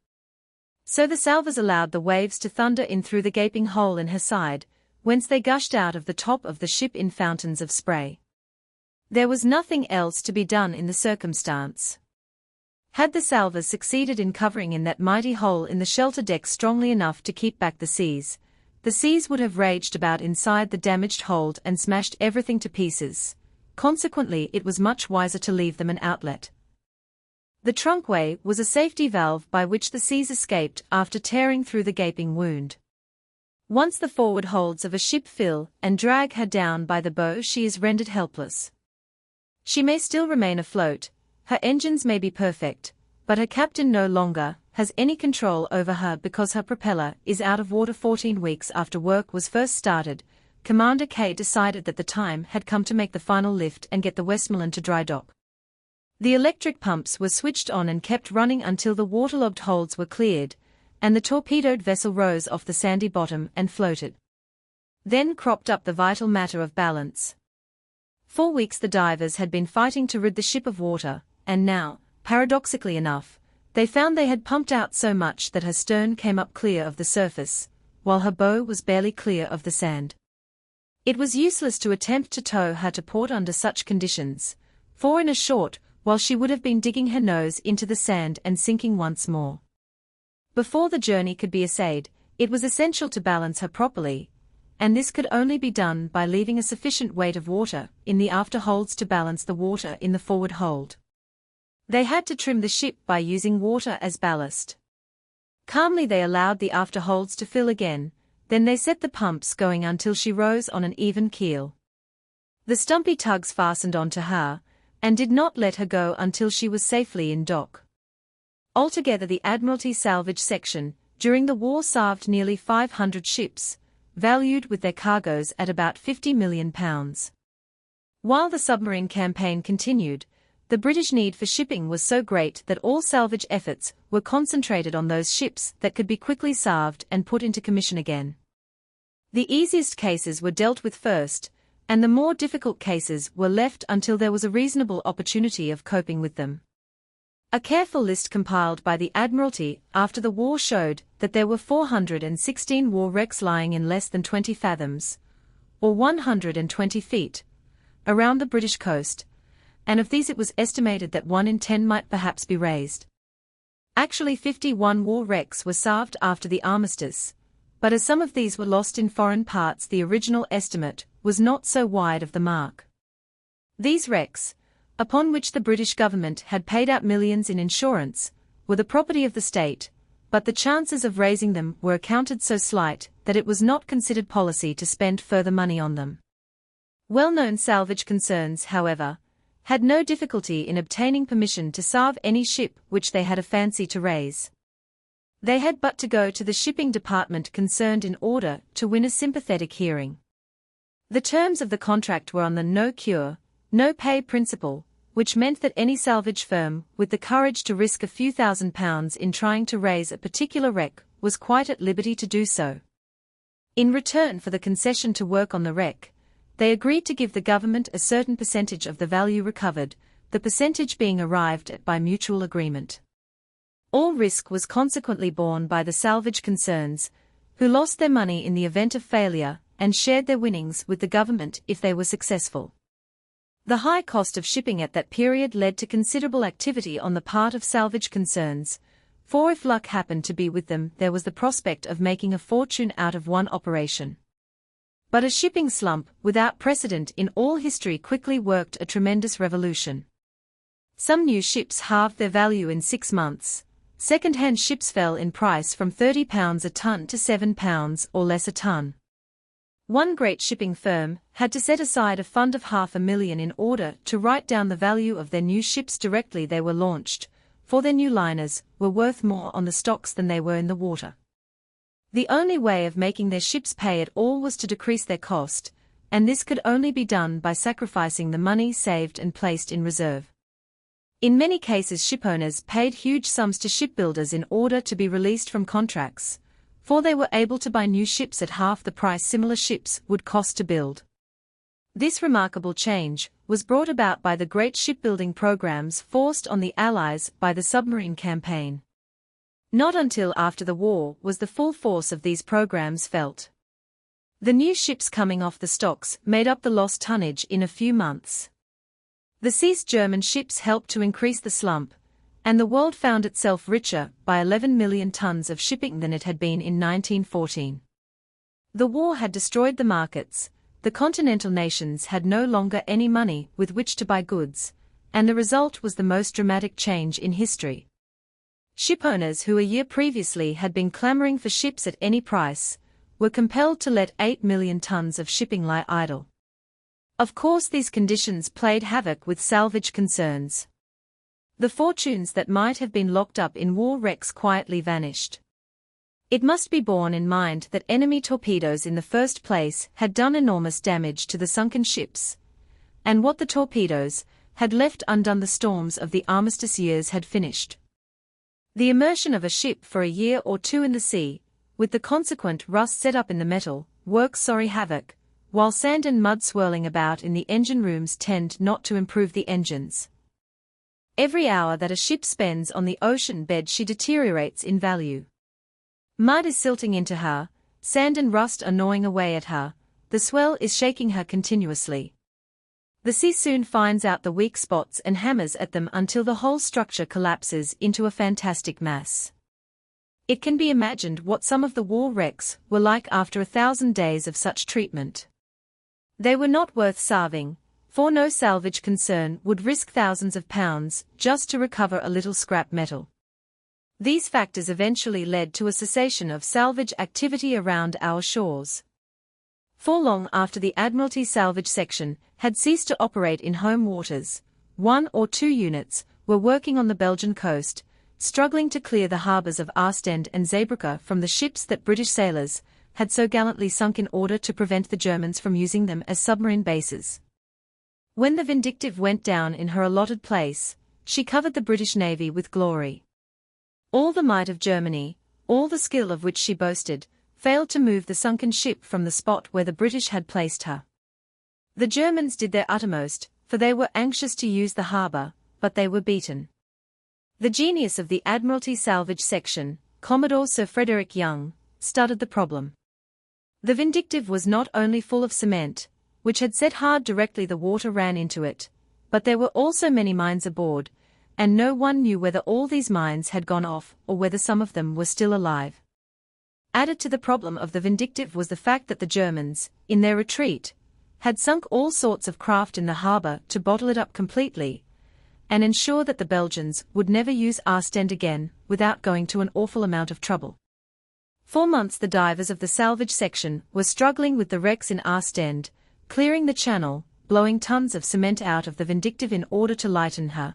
So the salvors allowed the waves to thunder in through the gaping hole in her side, whence they gushed out of the top of the ship in fountains of spray. There was nothing else to be done in the circumstance. Had the salvors succeeded in covering in that mighty hole in the shelter deck strongly enough to keep back the seas would have raged about inside the damaged hold and smashed everything to pieces. Consequently, it was much wiser to leave them an outlet. The trunkway was a safety valve by which the seas escaped after tearing through the gaping wound. Once the forward holds of a ship fill and drag her down by the bow, she is rendered helpless. She may still remain afloat, her engines may be perfect, but her captain no longer has any control over her because her propeller is out of water. 14 weeks after work was first started, Commander K decided that the time had come to make the final lift and get the Westmoreland to dry dock. The electric pumps were switched on and kept running until the waterlogged holds were cleared, and the torpedoed vessel rose off the sandy bottom and floated. Then cropped up the vital matter of balance. 4 weeks the divers had been fighting to rid the ship of water, and now, paradoxically enough, they found they had pumped out so much that her stern came up clear of the surface, while her bow was barely clear of the sand. It was useless to attempt to tow her to port under such conditions, for in a short while she would have been digging her nose into the sand and sinking once more. Before the journey could be essayed, it was essential to balance her properly, and this could only be done by leaving a sufficient weight of water in the after holds to balance the water in the forward hold. They had to trim the ship by using water as ballast. Calmly they allowed the after holds to fill again, then they set the pumps going until she rose on an even keel. The stumpy tugs fastened onto her, and did not let her go until she was safely in dock. Altogether the Admiralty Salvage Section, during the war salved nearly 500 ships, valued with their cargoes at about £50 million. While the submarine campaign continued, the British need for shipping was so great that all salvage efforts were concentrated on those ships that could be quickly salved and put into commission again. The easiest cases were dealt with first, and the more difficult cases were left until there was a reasonable opportunity of coping with them. A careful list compiled by the Admiralty after the war showed that there were 416 war wrecks lying in less than 20 fathoms, or 120 feet, around the British coast, and of these it was estimated that 1 in 10 might perhaps be raised. Actually 51 war wrecks were salved after the armistice, but as some of these were lost in foreign parts the original estimate was not so wide of the mark. These wrecks, upon which the British government had paid out millions in insurance, were the property of the state, but the chances of raising them were accounted so slight that it was not considered policy to spend further money on them. Well-known salvage concerns, however, had no difficulty in obtaining permission to salve any ship which they had a fancy to raise. They had but to go to the shipping department concerned in order to win a sympathetic hearing. The terms of the contract were on the no cure, no pay principle, which meant that any salvage firm with the courage to risk a few £1,000s in trying to raise a particular wreck was quite at liberty to do so. In return for the concession to work on the wreck, they agreed to give the government a certain percentage of the value recovered, the percentage being arrived at by mutual agreement. All risk was consequently borne by the salvage concerns, who lost their money in the event of failure, and shared their winnings with the government if they were successful. The high cost of shipping at that period led to considerable activity on the part of salvage concerns, for if luck happened to be with them, there was the prospect of making a fortune out of one operation. But a shipping slump without precedent in all history quickly worked a tremendous revolution. Some new ships halved their value in 6 months. Second-hand ships fell in price from £30 a ton to £7 or less a ton. One great shipping firm had to set aside a fund of £500,000 in order to write down the value of their new ships directly they were launched, for their new liners were worth more on the stocks than they were in the water. The only way of making their ships pay at all was to decrease their cost, and this could only be done by sacrificing the money saved and placed in reserve. In many cases, shipowners paid huge sums to shipbuilders in order to be released from contracts, for they were able to buy new ships at half the price similar ships would cost to build. This remarkable change was brought about by the great shipbuilding programs forced on the Allies by the submarine campaign. Not until after the war was the full force of these programs felt. The new ships coming off the stocks made up the lost tonnage in a few months. The seized German ships helped to increase the slump, and the world found itself richer by 11 million tons of shipping than it had been in 1914. The war had destroyed the markets, the continental nations had no longer any money with which to buy goods, and the result was the most dramatic change in history. Shipowners who a year previously had been clamoring for ships at any price, were compelled to let 8 million tons of shipping lie idle. Of course, these conditions played havoc with salvage concerns. The fortunes that might have been locked up in war wrecks quietly vanished. It must be borne in mind that enemy torpedoes in the first place had done enormous damage to the sunken ships, and what the torpedoes had left undone the storms of the armistice years had finished. The immersion of a ship for a year or two in the sea, with the consequent rust set up in the metal, works sorry havoc, while sand and mud swirling about in the engine rooms tend not to improve the engines. Every hour that a ship spends on the ocean bed she deteriorates in value. Mud is silting into her, sand and rust are gnawing away at her, the swell is shaking her continuously. The sea soon finds out the weak spots and hammers at them until the whole structure collapses into a fantastic mass. It can be imagined what some of the war wrecks were like after 1,000 days of such treatment. They were not worth salving, for no salvage concern would risk thousands of pounds just to recover a little scrap metal. These factors eventually led to a cessation of salvage activity around our shores. For long after the Admiralty Salvage Section had ceased to operate in home waters, 1 or 2 units were working on the Belgian coast, struggling to clear the harbours of Ostend and Zeebrugge from the ships that British sailors had so gallantly sunk in order to prevent the Germans from using them as submarine bases. When the Vindictive went down in her allotted place, she covered the British Navy with glory. All the might of Germany, all the skill of which she boasted, failed to move the sunken ship from the spot where the British had placed her. The Germans did their uttermost, for they were anxious to use the harbour, but they were beaten. The genius of the Admiralty Salvage Section, Commodore Sir Frederick Young, studied the problem. The Vindictive was not only full of cement, which had set hard directly the water ran into it, but there were also many mines aboard, and no one knew whether all these mines had gone off or whether some of them were still alive. Added to the problem of the Vindictive was the fact that the Germans, in their retreat, had sunk all sorts of craft in the harbour to bottle it up completely, and ensure that the Belgians would never use Ostend again without going to an awful amount of trouble. For months the divers of the salvage section were struggling with the wrecks in Ostend, clearing the channel, blowing tons of cement out of the Vindictive in order to lighten her,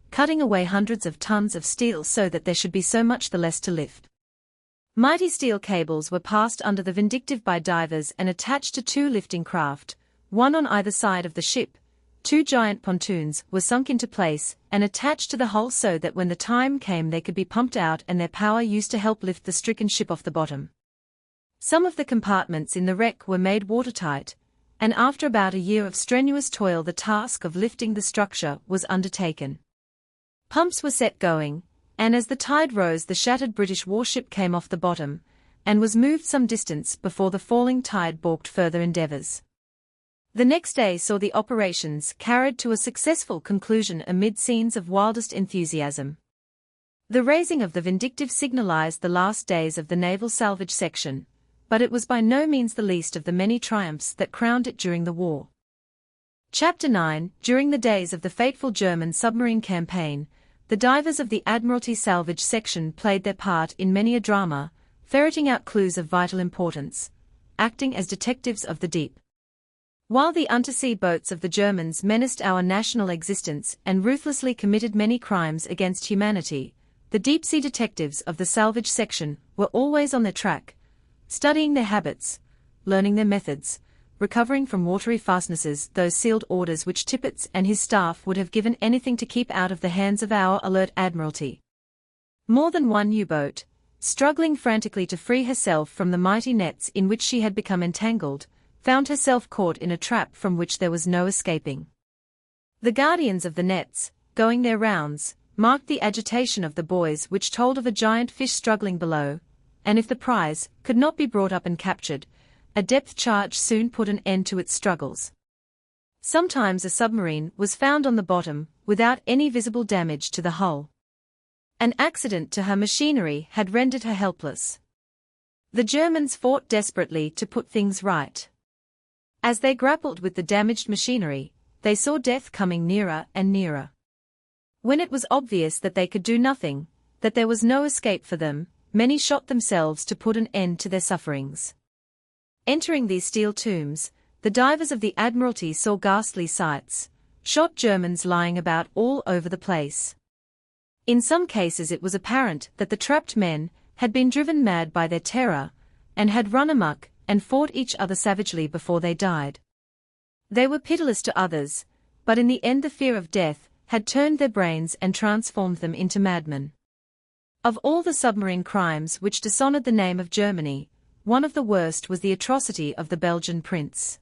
cutting away hundreds of tons of steel so that there should be so much the less to lift. Mighty steel cables were passed under the Vindictive by divers and attached to two lifting craft, one on either side of the ship. Two giant pontoons were sunk into place and attached to the hull so that when the time came they could be pumped out and their power used to help lift the stricken ship off the bottom. Some of the compartments in the wreck were made watertight, and after about a year of strenuous toil the task of lifting the structure was undertaken. Pumps were set going, and as the tide rose the shattered British warship came off the bottom, and was moved some distance before the falling tide balked further endeavours. The next day saw the operations carried to a successful conclusion amid scenes of wildest enthusiasm. The raising of the Vindictive signalized the last days of the naval salvage section, but it was by no means the least of the many triumphs that crowned it during the war. Chapter 9. During the days of the fateful German submarine campaign, the divers of the Admiralty Salvage Section played their part in many a drama, ferreting out clues of vital importance, acting as detectives of the deep. While the undersea boats of the Germans menaced our national existence and ruthlessly committed many crimes against humanity, the deep-sea detectives of the Salvage Section were always on their track, studying their habits, learning their methods, recovering from watery fastnesses those sealed orders which Tippett and his staff would have given anything to keep out of the hands of our alert Admiralty. More than one U-boat, struggling frantically to free herself from the mighty nets in which she had become entangled, found herself caught in a trap from which there was no escaping. The guardians of the nets, going their rounds, marked the agitation of the boys which told of a giant fish struggling below, and if the prize could not be brought up and captured, a depth charge soon put an end to its struggles. Sometimes a submarine was found on the bottom, without any visible damage to the hull. An accident to her machinery had rendered her helpless. The Germans fought desperately to put things right. As they grappled with the damaged machinery, they saw death coming nearer and nearer. When it was obvious that they could do nothing, that there was no escape for them, many shot themselves to put an end to their sufferings. Entering these steel tombs, the divers of the Admiralty saw ghastly sights, shot Germans lying about all over the place. In some cases it was apparent that the trapped men had been driven mad by their terror, and had run amok and fought each other savagely before they died. They were pitiless to others, but in the end the fear of death had turned their brains and transformed them into madmen. Of all the submarine crimes which dishonored the name of Germany, one of the worst was the atrocity of the Belgian prince.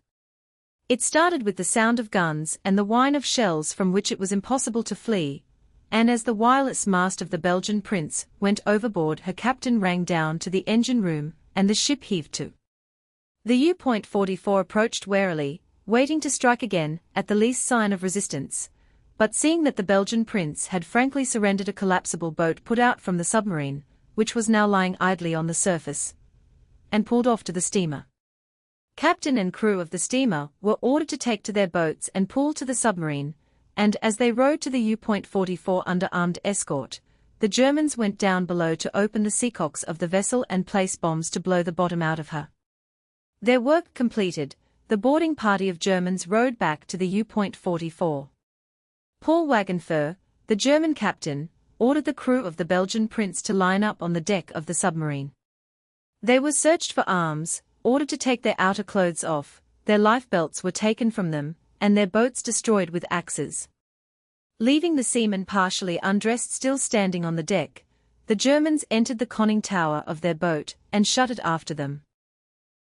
It started with the sound of guns and the whine of shells from which it was impossible to flee, and as the wireless mast of the Belgian prince went overboard her captain rang down to the engine room, and the ship heaved to. The U.44 approached warily, waiting to strike again at the least sign of resistance, but seeing that the Belgian prince had frankly surrendered, a collapsible boat put out from the submarine, which was now lying idly on the surface, and pulled off to the steamer. Captain and crew of the steamer were ordered to take to their boats and pull to the submarine, and as they rowed to the U.44 under armed escort, the Germans went down below to open the seacocks of the vessel and place bombs to blow the bottom out of her. Their work completed, the boarding party of Germans rowed back to the U.44. Paul Wagenfur, the German captain, ordered the crew of the Belgian prince to line up on the deck of the submarine. They were searched for arms, ordered to take their outer clothes off, their lifebelts were taken from them, and their boats destroyed with axes. Leaving the seamen partially undressed still standing on the deck, the Germans entered the conning tower of their boat and shut it after them.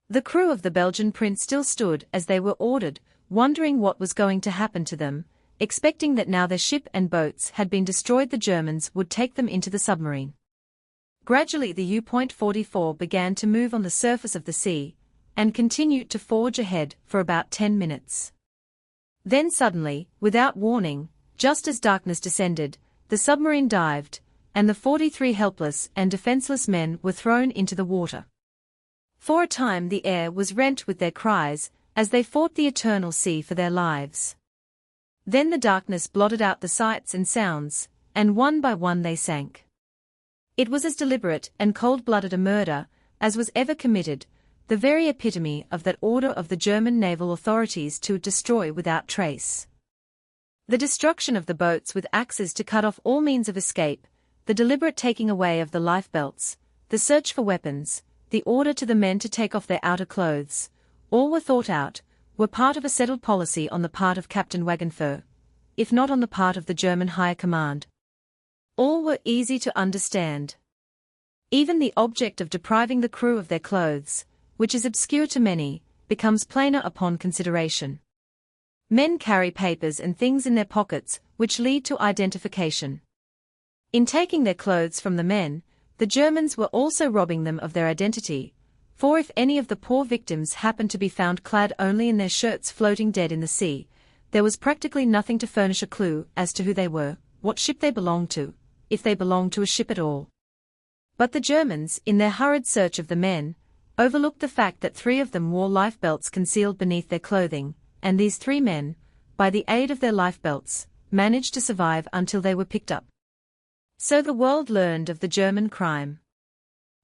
The crew of the Belgian prince still stood as they were ordered, wondering what was going to happen to them, expecting that now their ship and boats had been destroyed the Germans would take them into the submarine. Gradually the U.44 began to move on the surface of the sea, and continued to forge ahead for about 10 minutes. Then suddenly, without warning, just as darkness descended, the submarine dived, and the 43 helpless and defenseless men were thrown into the water. For a time the air was rent with their cries, as they fought the eternal sea for their lives. Then the darkness blotted out the sights and sounds, and one by one they sank. It was as deliberate and cold-blooded a murder as was ever committed, the very epitome of that order of the German naval authorities to destroy without trace. The destruction of the boats with axes to cut off all means of escape, the deliberate taking away of the lifebelts, the search for weapons, the order to the men to take off their outer clothes, all were thought out, were part of a settled policy on the part of Captain Wagenfur, if not on the part of the German higher command. All were easy to understand. Even the object of depriving the crew of their clothes, which is obscure to many, becomes plainer upon consideration. Men carry papers and things in their pockets, which lead to identification. In taking their clothes from the men, the Germans were also robbing them of their identity, for if any of the poor victims happened to be found clad only in their shirts floating dead in the sea, there was practically nothing to furnish a clue as to who they were, what ship they belonged to, if they belonged to a ship at all. But the Germans, in their hurried search of the men, overlooked the fact that 3 of them wore lifebelts concealed beneath their clothing, and these 3 men, by the aid of their lifebelts, managed to survive until they were picked up. So the world learned of the German crime.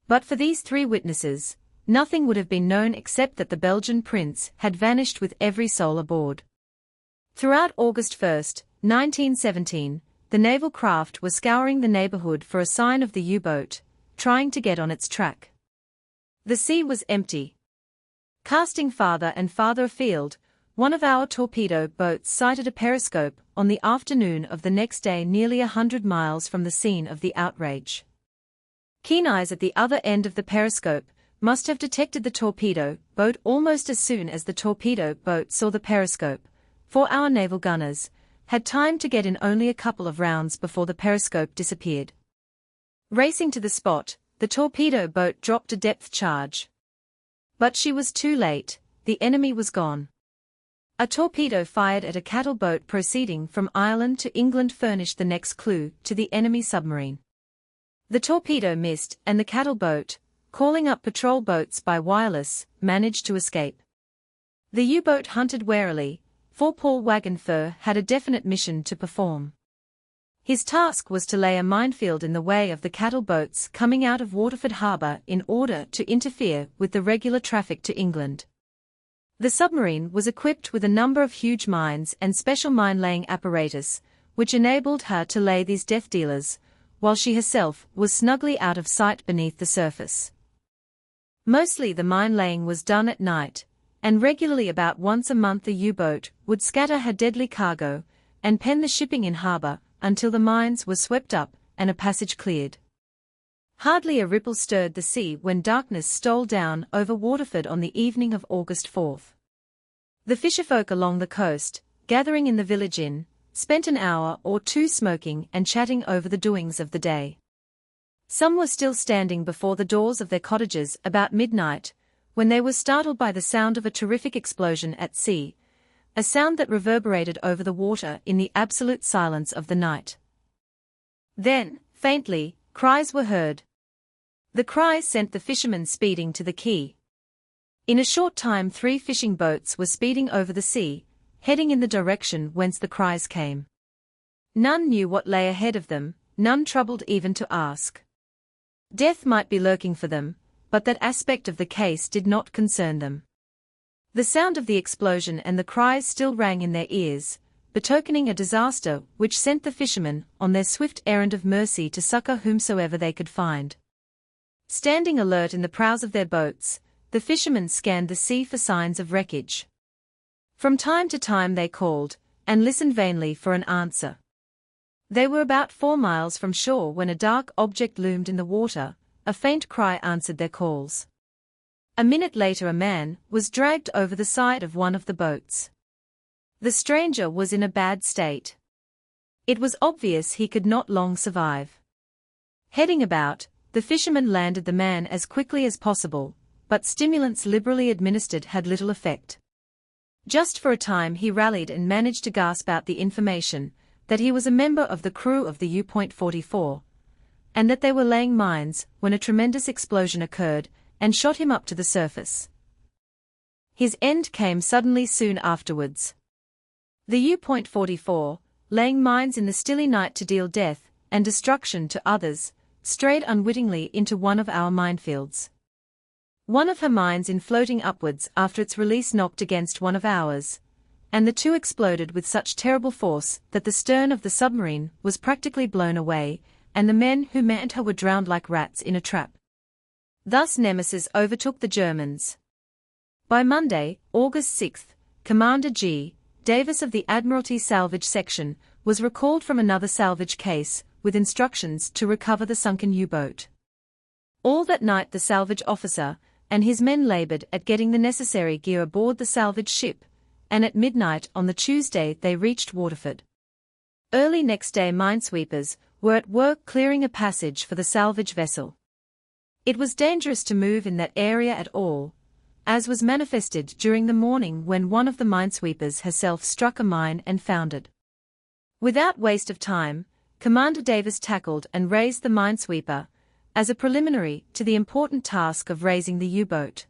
But for these 3 witnesses, nothing would have been known except that the Belgian prince had vanished with every soul aboard. Throughout August 1, 1917, the naval craft was scouring the neighborhood for a sign of the U-boat, trying to get on its track. The sea was empty. Casting farther and farther afield, one of our torpedo boats sighted a periscope on the afternoon of the next day nearly 100 miles from the scene of the outrage. Keen eyes at the other end of the periscope must have detected the torpedo boat almost as soon as the torpedo boat saw the periscope, for our naval gunners had time to get in only a couple of rounds before the periscope disappeared. Racing to the spot, the torpedo boat dropped a depth charge. But she was too late, the enemy was gone. A torpedo fired at a cattle boat proceeding from Ireland to England furnished the next clue to the enemy submarine. The torpedo missed and the cattle boat, calling up patrol boats by wireless, managed to escape. The U-boat hunted warily, for Paul Wagenfur had a definite mission to perform. His task was to lay a minefield in the way of the cattle boats coming out of Waterford Harbour in order to interfere with the regular traffic to England. The submarine was equipped with a number of huge mines and special mine-laying apparatus, which enabled her to lay these death dealers, while she herself was snugly out of sight beneath the surface. Mostly the mine-laying was done at night, and regularly about once a month the U-boat would scatter her deadly cargo and pen the shipping in harbour until the mines were swept up and a passage cleared. Hardly a ripple stirred the sea when darkness stole down over Waterford on the evening of August 4. The fisherfolk along the coast, gathering in the village inn, spent an hour or 2 smoking and chatting over the doings of the day. Some were still standing before the doors of their cottages about midnight, when they were startled by the sound of a terrific explosion at sea, a sound that reverberated over the water in the absolute silence of the night. Then, faintly, cries were heard. The cries sent the fishermen speeding to the quay. In a short time 3 fishing boats were speeding over the sea, heading in the direction whence the cries came. None knew what lay ahead of them, none troubled even to ask. Death might be lurking for them, but that aspect of the case did not concern them. The sound of the explosion and the cries still rang in their ears, betokening a disaster which sent the fishermen on their swift errand of mercy to succor whomsoever they could find. Standing alert in the prows of their boats, the fishermen scanned the sea for signs of wreckage. From time to time they called, and listened vainly for an answer. They were about 4 miles from shore when a dark object loomed in the water, a faint cry answered their calls. A minute later a man was dragged over the side of one of the boats. The stranger was in a bad state. It was obvious he could not long survive. Heading about, the fishermen landed the man as quickly as possible, but stimulants liberally administered had little effect. Just for a time he rallied and managed to gasp out the information that he was a member of the crew of the U.44, and that they were laying mines when a tremendous explosion occurred and shot him up to the surface. His end came suddenly soon afterwards. The U.44, laying mines in the stilly night to deal death and destruction to others, strayed unwittingly into one of our minefields. One of her mines in floating upwards after its release knocked against one of ours, and the 2 exploded with such terrible force that the stern of the submarine was practically blown away, and the men who manned her were drowned like rats in a trap. Thus Nemesis overtook the Germans. By Monday, August 6, Commander G. Davis of the Admiralty Salvage Section was recalled from another salvage case, with instructions to recover the sunken U-boat. All that night the salvage officer and his men labored at getting the necessary gear aboard the salvage ship, and at midnight on the Tuesday they reached Waterford. Early next day minesweepers were at work clearing a passage for the salvage vessel. It was dangerous to move in that area at all, as was manifested during the morning when one of the minesweepers herself struck a mine and foundered. Without waste of time, Commander Davis tackled and raised the minesweeper, as a preliminary to the important task of raising the U-boat.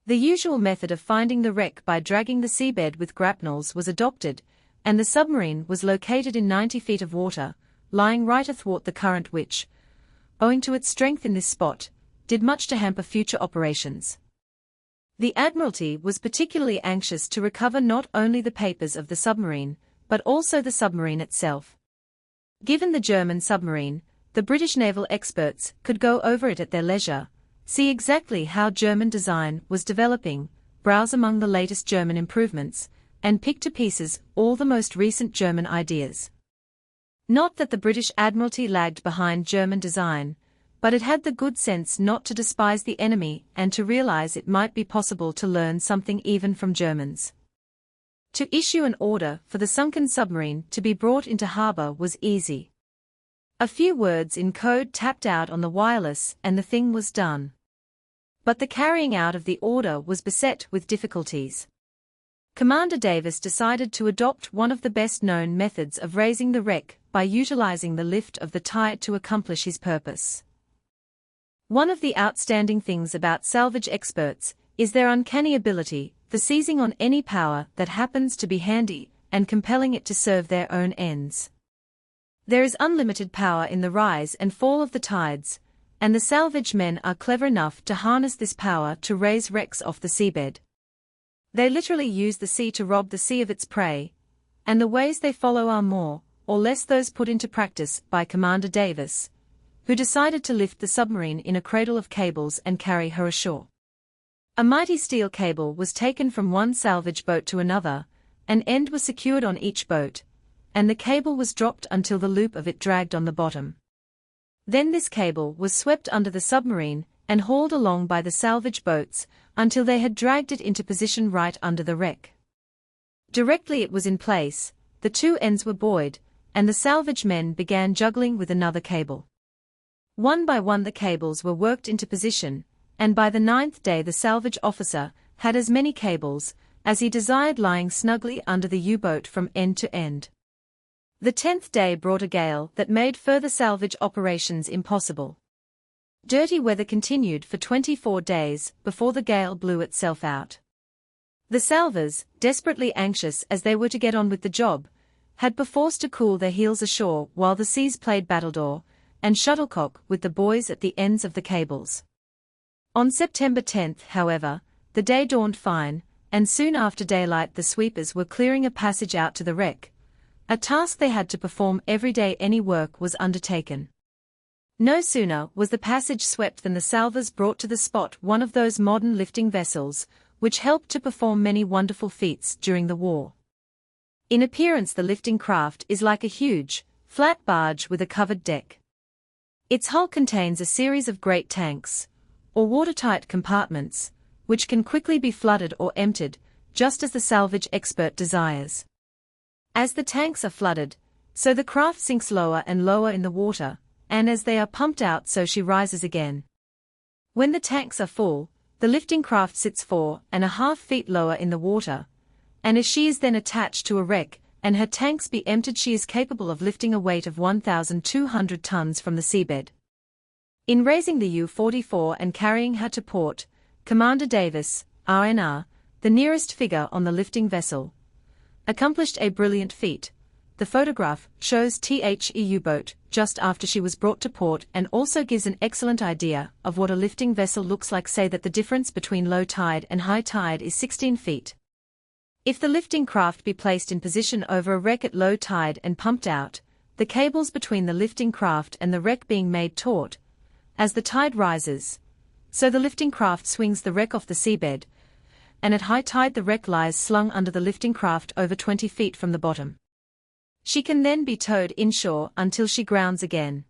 The usual method of finding the wreck by dragging the seabed with grapnels was adopted, and the submarine was located in 90 feet of water, lying right athwart the current which, owing to its strength in this spot, did much to hamper future operations. The Admiralty was particularly anxious to recover not only the papers of the submarine, but also the submarine itself. Given the German submarine, the British naval experts could go over it at their leisure, see exactly how German design was developing, browse among the latest German improvements, and pick to pieces all the most recent German ideas. Not that the British Admiralty lagged behind German design, but it had the good sense not to despise the enemy and to realize it might be possible to learn something even from Germans. To issue an order for the sunken submarine to be brought into harbor was easy. A few words in code tapped out on the wireless and the thing was done. But the carrying out of the order was beset with difficulties. Commander Davis decided to adopt one of the best-known methods of raising the wreck by utilizing the lift of the tide to accomplish his purpose. One of the outstanding things about salvage experts is their uncanny ability for seizing on any power that happens to be handy and compelling it to serve their own ends. There is unlimited power in the rise and fall of the tides, and the salvage men are clever enough to harness this power to raise wrecks off the seabed. They literally use the sea to rob the sea of its prey, and the ways they follow are more or less those put into practice by Commander Davis, who decided to lift the submarine in a cradle of cables and carry her ashore. A mighty steel cable was taken from one salvage boat to another, an end was secured on each boat, and the cable was dropped until the loop of it dragged on the bottom. Then this cable was swept under the submarine and hauled along by the salvage boats until they had dragged it into position right under the wreck. Directly it was in place, the two ends were buoyed, and the salvage men began juggling with another cable. One by one the cables were worked into position, and by the 9th day the salvage officer had as many cables as he desired lying snugly under the U-boat from end to end. The 10th day brought a gale that made further salvage operations impossible. Dirty weather continued for 24 days before the gale blew itself out. The salvors, desperately anxious as they were to get on with the job, had perforce to cool their heels ashore while the seas played battledore and shuttlecock with the buoys at the ends of the cables. On September 10, however, the day dawned fine, and soon after daylight the sweepers were clearing a passage out to the wreck, a task they had to perform every day any work was undertaken. No sooner was the passage swept than the salvors brought to the spot one of those modern lifting vessels, which helped to perform many wonderful feats during the war. In appearance the lifting craft is like a huge, flat barge with a covered deck. Its hull contains a series of great tanks, or watertight compartments, which can quickly be flooded or emptied, just as the salvage expert desires. As the tanks are flooded, so the craft sinks lower and lower in the water, and as they are pumped out so she rises again. When the tanks are full, the lifting craft sits 4.5 feet lower in the water, and as she is then attached to a wreck, and her tanks be emptied she is capable of lifting a weight of 1,200 tons from the seabed. In raising the U-44 and carrying her to port, Commander Davis, RNR, the nearest figure on the lifting vessel, accomplished a brilliant feat. The photograph shows the U-boat just after she was brought to port and also gives an excellent idea of what a lifting vessel looks like. Say that the difference between low tide and high tide is 16 feet. If the lifting craft be placed in position over a wreck at low tide and pumped out, the cables between the lifting craft and the wreck being made taut, as the tide rises, so the lifting craft swings the wreck off the seabed, and at high tide the wreck lies slung under the lifting craft over 20 feet from the bottom. She can then be towed inshore until she grounds again.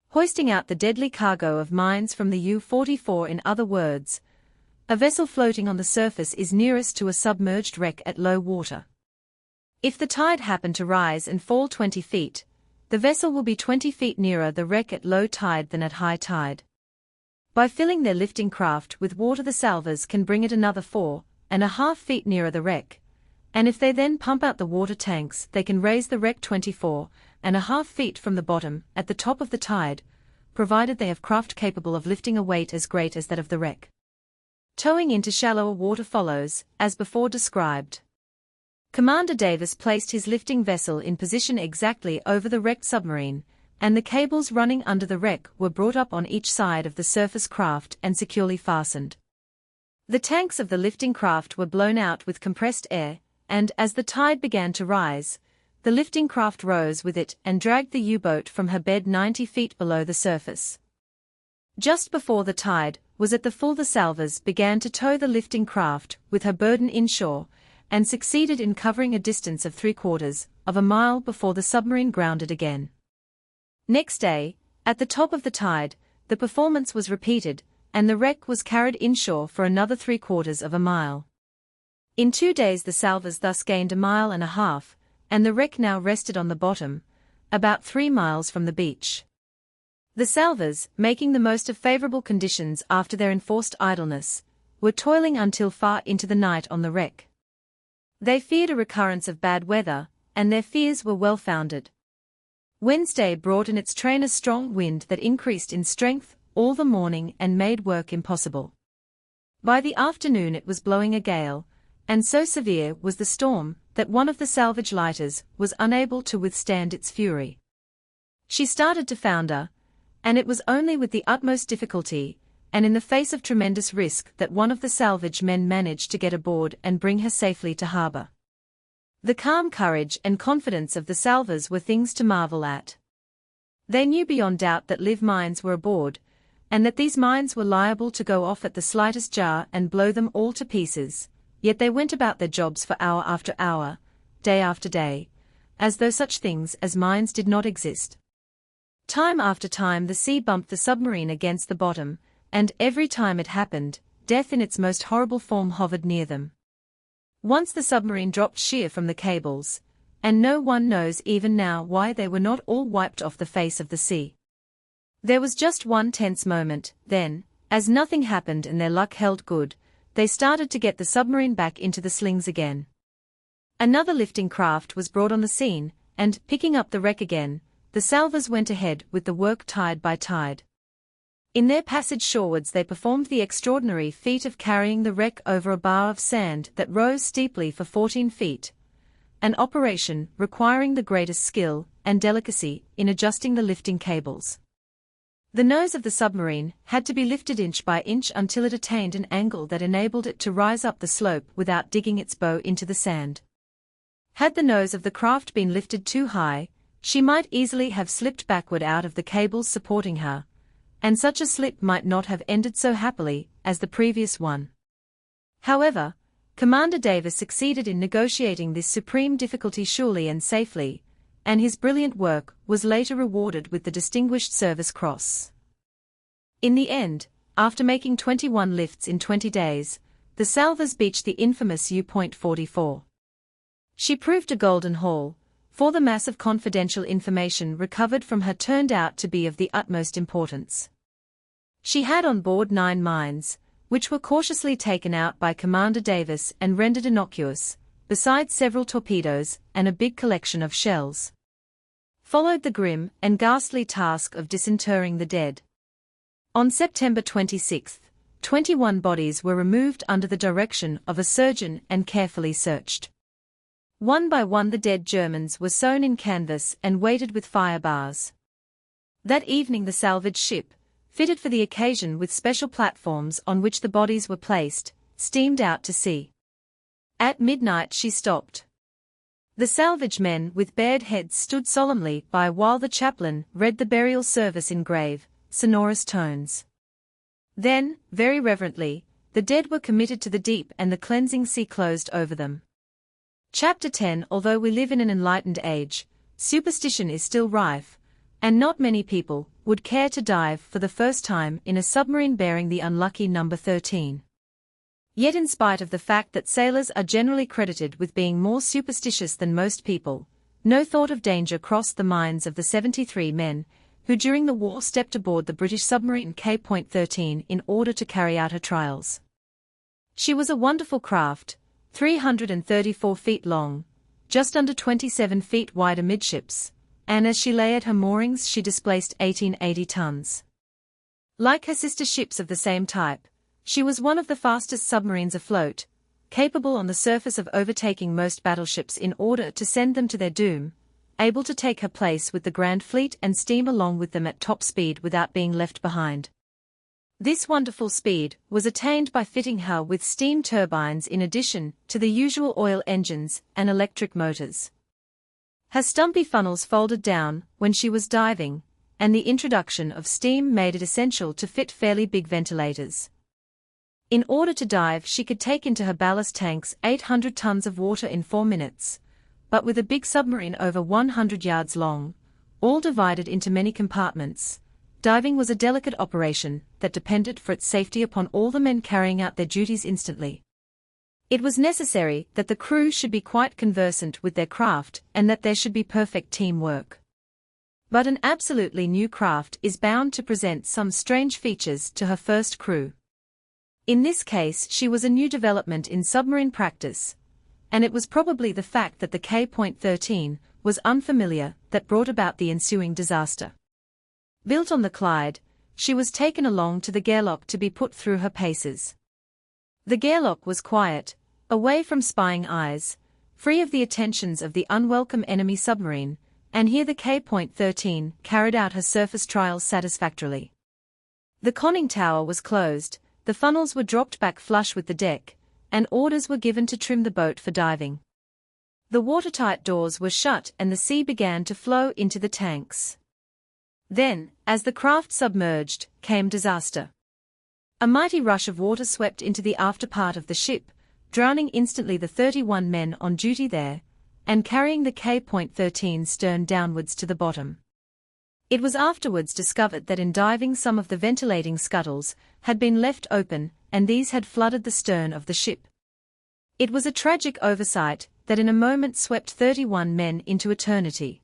Hoisting out the deadly cargo of mines from the U-44. In other words, a vessel floating on the surface is nearest to a submerged wreck at low water. If the tide happened to rise and fall 20 feet, the vessel will be 20 feet nearer the wreck at low tide than at high tide. By filling their lifting craft with water, the salvors can bring it another 4.5 feet nearer the wreck, and if they then pump out the water tanks, they can raise the wreck 24.5 feet from the bottom at the top of the tide, provided they have craft capable of lifting a weight as great as that of the wreck. Towing into shallower water follows, as before described. Commander Davis placed his lifting vessel in position exactly over the wrecked submarine, and the cables running under the wreck were brought up on each side of the surface craft and securely fastened. The tanks of the lifting craft were blown out with compressed air, and as the tide began to rise, the lifting craft rose with it and dragged the U-boat from her bed 90 feet below the surface. Just before the tide was at the full, the salvors began to tow the lifting craft with her burden inshore, and succeeded in covering a distance of 3/4 of a mile before the submarine grounded again. Next day, at the top of the tide, the performance was repeated, and the wreck was carried inshore for another 3/4 of a mile. In 2 days the salvors thus gained 1.5 miles, and the wreck now rested on the bottom, about 3 miles from the beach. The salvors, making the most of favorable conditions after their enforced idleness, were toiling until far into the night on the wreck. They feared a recurrence of bad weather, and their fears were well founded. Wednesday brought in its train a strong wind that increased in strength all the morning and made work impossible. By the afternoon it was blowing a gale, and so severe was the storm that one of the salvage lighters was unable to withstand its fury. She started to founder, and it was only with the utmost difficulty, and in the face of tremendous risk, that one of the salvage men managed to get aboard and bring her safely to harbor. The calm courage and confidence of the salvors were things to marvel at. They knew beyond doubt that live mines were aboard, and that these mines were liable to go off at the slightest jar and blow them all to pieces, yet they went about their jobs for hour after hour, day after day, as though such things as mines did not exist. Time after time the sea bumped the submarine against the bottom, and every time it happened, death in its most horrible form hovered near them. Once the submarine dropped sheer from the cables, and no one knows even now why they were not all wiped off the face of the sea. There was just one tense moment, then, as nothing happened and their luck held good, they started to get the submarine back into the slings again. Another lifting craft was brought on the scene, and, picking up the wreck again, the salvors went ahead with the work tide by tide. In their passage shorewards they performed the extraordinary feat of carrying the wreck over a bar of sand that rose steeply for 14 feet, an operation requiring the greatest skill and delicacy in adjusting the lifting cables. The nose of the submarine had to be lifted inch by inch until it attained an angle that enabled it to rise up the slope without digging its bow into the sand. Had the nose of the craft been lifted too high, she might easily have slipped backward out of the cables supporting her, and such a slip might not have ended so happily as the previous one. However, Commander Davis succeeded in negotiating this supreme difficulty surely and safely, and his brilliant work was later rewarded with the Distinguished Service Cross. In the end, after making 21 lifts in 20 days, the salvors beached the infamous U-44. She proved a golden haul, for the mass of confidential information recovered from her turned out to be of the utmost importance. She had on board 9 mines, which were cautiously taken out by Commander Davis and rendered innocuous, besides several torpedoes and a big collection of shells. Followed the grim and ghastly task of disinterring the dead. On September 26, 21 bodies were removed under the direction of a surgeon and carefully searched. One by one the dead Germans were sewn in canvas and weighted with fire bars. That evening the salvage ship, fitted for the occasion with special platforms on which the bodies were placed, steamed out to sea. At midnight she stopped. The salvage men with bared heads stood solemnly by while the chaplain read the burial service in grave, sonorous tones. Then, very reverently, the dead were committed to the deep and the cleansing sea closed over them. Chapter 10. Although we live in an enlightened age, superstition is still rife, and not many people would care to dive for the first time in a submarine bearing the unlucky number 13. Yet in spite of the fact that sailors are generally credited with being more superstitious than most people, no thought of danger crossed the minds of the 73 men who during the war stepped aboard the British submarine K.13 in order to carry out her trials. She was a wonderful craft, 334 feet long, just under 27 feet wide amidships, and as she lay at her moorings she displaced 1880 tons. Like her sister ships of the same type, she was one of the fastest submarines afloat, capable on the surface of overtaking most battleships in order to send them to their doom, able to take her place with the Grand Fleet and steam along with them at top speed without being left behind. This wonderful speed was attained by fitting her with steam turbines in addition to the usual oil engines and electric motors. Her stumpy funnels folded down when she was diving, and the introduction of steam made it essential to fit fairly big ventilators. In order to dive, she could take into her ballast tanks 800 tons of water in 4 minutes, but with a big submarine over 100 yards long, all divided into many compartments, diving was a delicate operation that depended for its safety upon all the men carrying out their duties instantly. It was necessary that the crew should be quite conversant with their craft and that there should be perfect teamwork. But an absolutely new craft is bound to present some strange features to her first crew. In this case, she was a new development in submarine practice, and it was probably the fact that the K.13 was unfamiliar that brought about the ensuing disaster. Built on the Clyde, she was taken along to the Gareloch to be put through her paces. The Gareloch was quiet, away from spying eyes, free of the attentions of the unwelcome enemy submarine, and here the K.13 carried out her surface trials satisfactorily. The conning tower was closed, the funnels were dropped back flush with the deck, and orders were given to trim the boat for diving. The watertight doors were shut and the sea began to flow into the tanks. Then, as the craft submerged, came disaster. A mighty rush of water swept into the after part of the ship, drowning instantly the 31 men on duty there, and carrying the K.13 stern downwards to the bottom. It was afterwards discovered that in diving some of the ventilating scuttles had been left open, and these had flooded the stern of the ship. It was a tragic oversight that in a moment swept 31 men into eternity.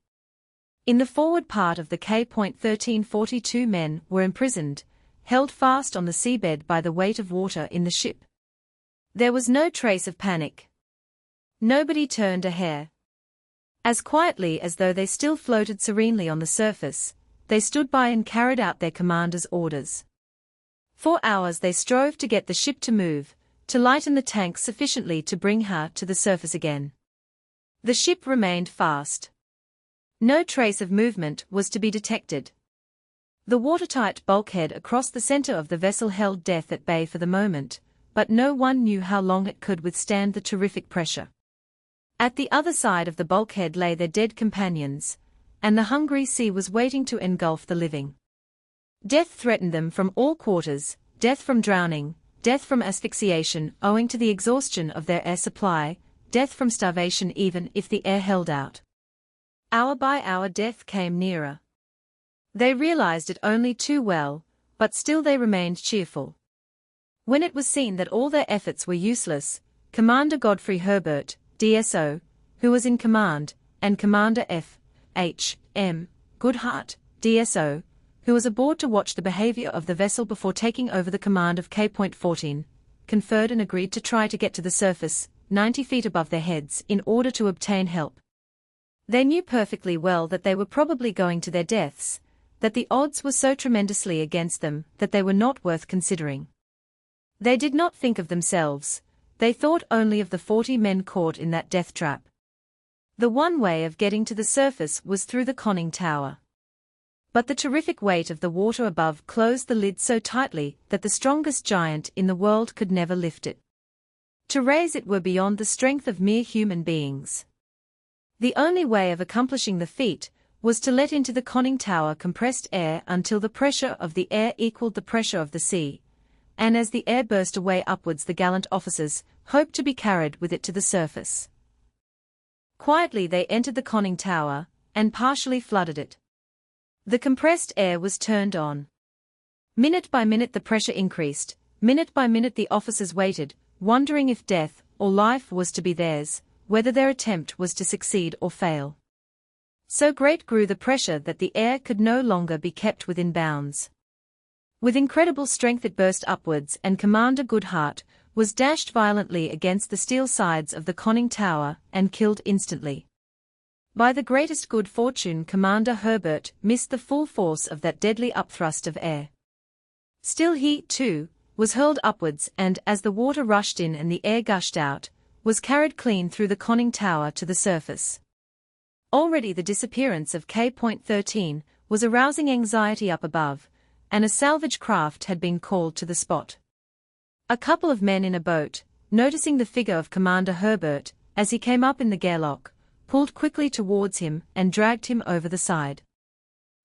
In the forward part of the K.13 42 men were imprisoned, held fast on the seabed by the weight of water in the ship. There was no trace of panic. Nobody turned a hair. As quietly as though they still floated serenely on the surface, they stood by and carried out their commander's orders. For hours they strove to get the ship to move, to lighten the tanks sufficiently to bring her to the surface again. The ship remained fast. No trace of movement was to be detected. The watertight bulkhead across the center of the vessel held death at bay for the moment, but no one knew how long it could withstand the terrific pressure. At the other side of the bulkhead lay their dead companions, and the hungry sea was waiting to engulf the living. Death threatened them from all quarters, death from drowning, death from asphyxiation owing to the exhaustion of their air supply, death from starvation even if the air held out. Hour by hour death came nearer. They realized it only too well, but still they remained cheerful. When it was seen that all their efforts were useless, Commander Godfrey Herbert, DSO, who was in command, and Commander F.H.M. Goodhart, DSO, who was aboard to watch the behavior of the vessel before taking over the command of K.14, conferred and agreed to try to get to the surface, 90 feet above their heads, in order to obtain help. They knew perfectly well that they were probably going to their deaths, that the odds were so tremendously against them that they were not worth considering. They did not think of themselves, they thought only of the 40 men caught in that death trap. The one way of getting to the surface was through the conning tower. But the terrific weight of the water above closed the lid so tightly that the strongest giant in the world could never lift it. To raise it were beyond the strength of mere human beings. The only way of accomplishing the feat was to let into the conning tower compressed air until the pressure of the air equaled the pressure of the sea, and as the air burst away upwards the gallant officers hoped to be carried with it to the surface. Quietly they entered the conning tower, and partially flooded it. The compressed air was turned on. Minute by minute the pressure increased, minute by minute the officers waited, wondering if death or life was to be theirs, whether their attempt was to succeed or fail. So great grew the pressure that the air could no longer be kept within bounds. With incredible strength it burst upwards, and Commander Goodhart was dashed violently against the steel sides of the conning tower and killed instantly. By the greatest good fortune Commander Herbert missed the full force of that deadly upthrust of air. Still he, too, was hurled upwards and, as the water rushed in and the air gushed out, was carried clean through the conning tower to the surface. Already the disappearance of K.13 was arousing anxiety up above, and a salvage craft had been called to the spot. A couple of men in a boat, noticing the figure of Commander Herbert as he came up in the gairlock, pulled quickly towards him and dragged him over the side.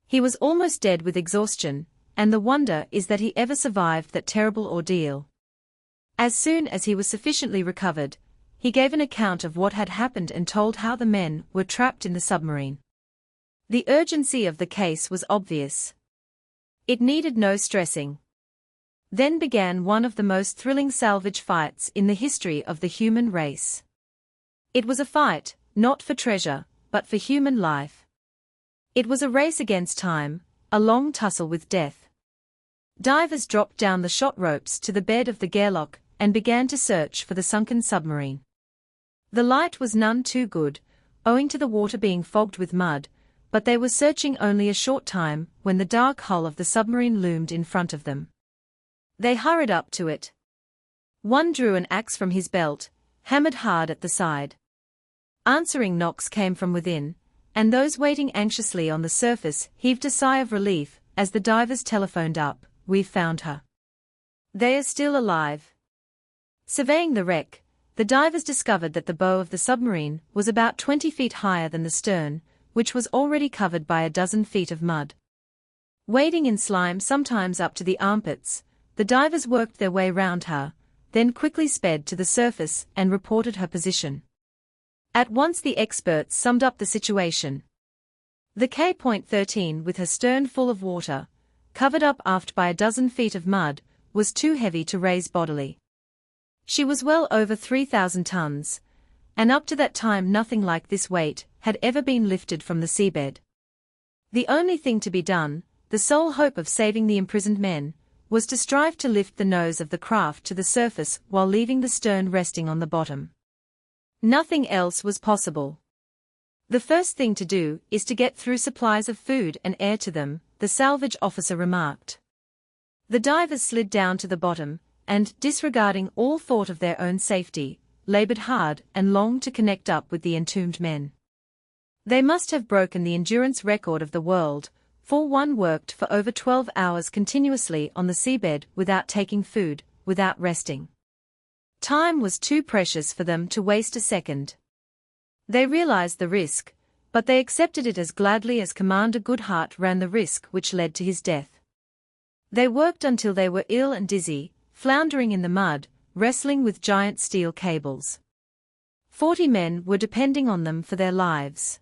He was almost dead with exhaustion, and the wonder is that he ever survived that terrible ordeal. As soon as he was sufficiently recovered, he gave an account of what had happened and told how the men were trapped in the submarine. The urgency of the case was obvious. It needed no stressing. Then began one of the most thrilling salvage fights in the history of the human race. It was a fight, not for treasure, but for human life. It was a race against time, a long tussle with death. Divers dropped down the shot ropes to the bed of the gairlock and began to search for the sunken submarine. The light was none too good, owing to the water being fogged with mud, but they were searching only a short time when the dark hull of the submarine loomed in front of them. They hurried up to it. One drew an axe from his belt, hammered hard at the side. Answering knocks came from within, and those waiting anxiously on the surface heaved a sigh of relief as the divers telephoned up, "We've found her. They are still alive." Surveying the wreck, the divers discovered that the bow of the submarine was about 20 feet higher than the stern, which was already covered by a dozen feet of mud. Wading in slime sometimes up to the armpits, the divers worked their way round her, then quickly sped to the surface and reported her position. At once the experts summed up the situation. The K.13, with her stern full of water, covered up aft by a dozen feet of mud, was too heavy to raise bodily. She was well over 3,000 tons, and up to that time nothing like this weight had ever been lifted from the seabed. The only thing to be done, the sole hope of saving the imprisoned men, was to strive to lift the nose of the craft to the surface while leaving the stern resting on the bottom. Nothing else was possible. "The first thing to do is to get through supplies of food and air to them," the salvage officer remarked. The divers slid down to the bottom, and, disregarding all thought of their own safety, labored hard and long to connect up with the entombed men. They must have broken the endurance record of the world, for one worked for over 12 hours continuously on the seabed without taking food, without resting. Time was too precious for them to waste a second. They realized the risk, but they accepted it as gladly as Commander Goodhart ran the risk which led to his death. They worked until they were ill and dizzy, floundering in the mud, wrestling with giant steel cables. 40 men were depending on them for their lives.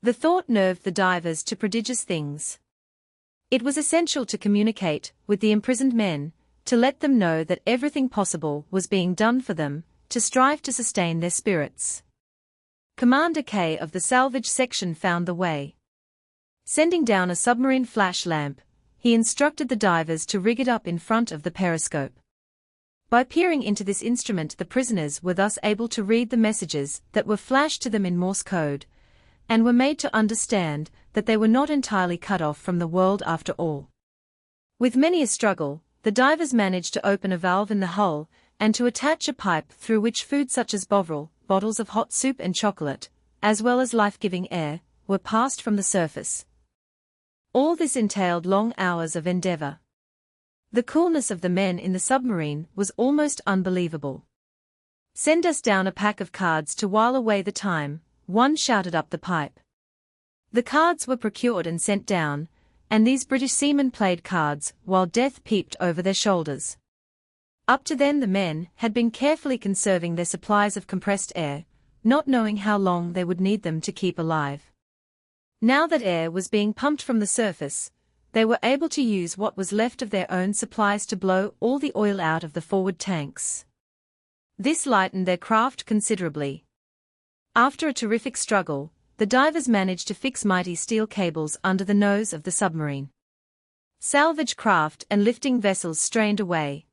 The thought nerved the divers to prodigious things. It was essential to communicate with the imprisoned men, to let them know that everything possible was being done for them, to strive to sustain their spirits. Commander K of the salvage section found the way. Sending down a submarine flash lamp, he instructed the divers to rig it up in front of the periscope. By peering into this instrument the prisoners were thus able to read the messages that were flashed to them in Morse code, and were made to understand that they were not entirely cut off from the world after all. With many a struggle, the divers managed to open a valve in the hull, and to attach a pipe through which food such as Bovril, bottles of hot soup and chocolate, as well as life-giving air, were passed from the surface. All this entailed long hours of endeavor. The coolness of the men in the submarine was almost unbelievable. "Send us down a pack of cards to while away the time," one shouted up the pipe. The cards were procured and sent down, and these British seamen played cards while death peeped over their shoulders. Up to then the men had been carefully conserving their supplies of compressed air, not knowing how long they would need them to keep alive. Now that air was being pumped from the surface, they were able to use what was left of their own supplies to blow all the oil out of the forward tanks. This lightened their craft considerably. After a terrific struggle, the divers managed to fix mighty steel cables under the nose of the submarine. Salvage craft and lifting vessels strained away.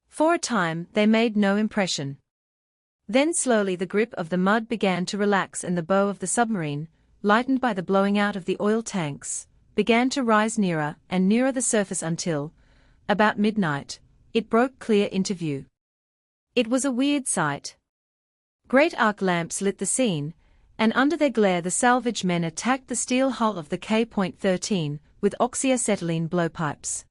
For a time they made no impression. Then slowly the grip of the mud began to relax and the bow of the submarine, lightened by the blowing out of the oil tanks, began to rise nearer and nearer the surface until, about midnight, it broke clear into view. It was a weird sight. Great arc lamps lit the scene, and under their glare the salvage men attacked the steel hull of the K.13 with oxyacetylene blowpipes.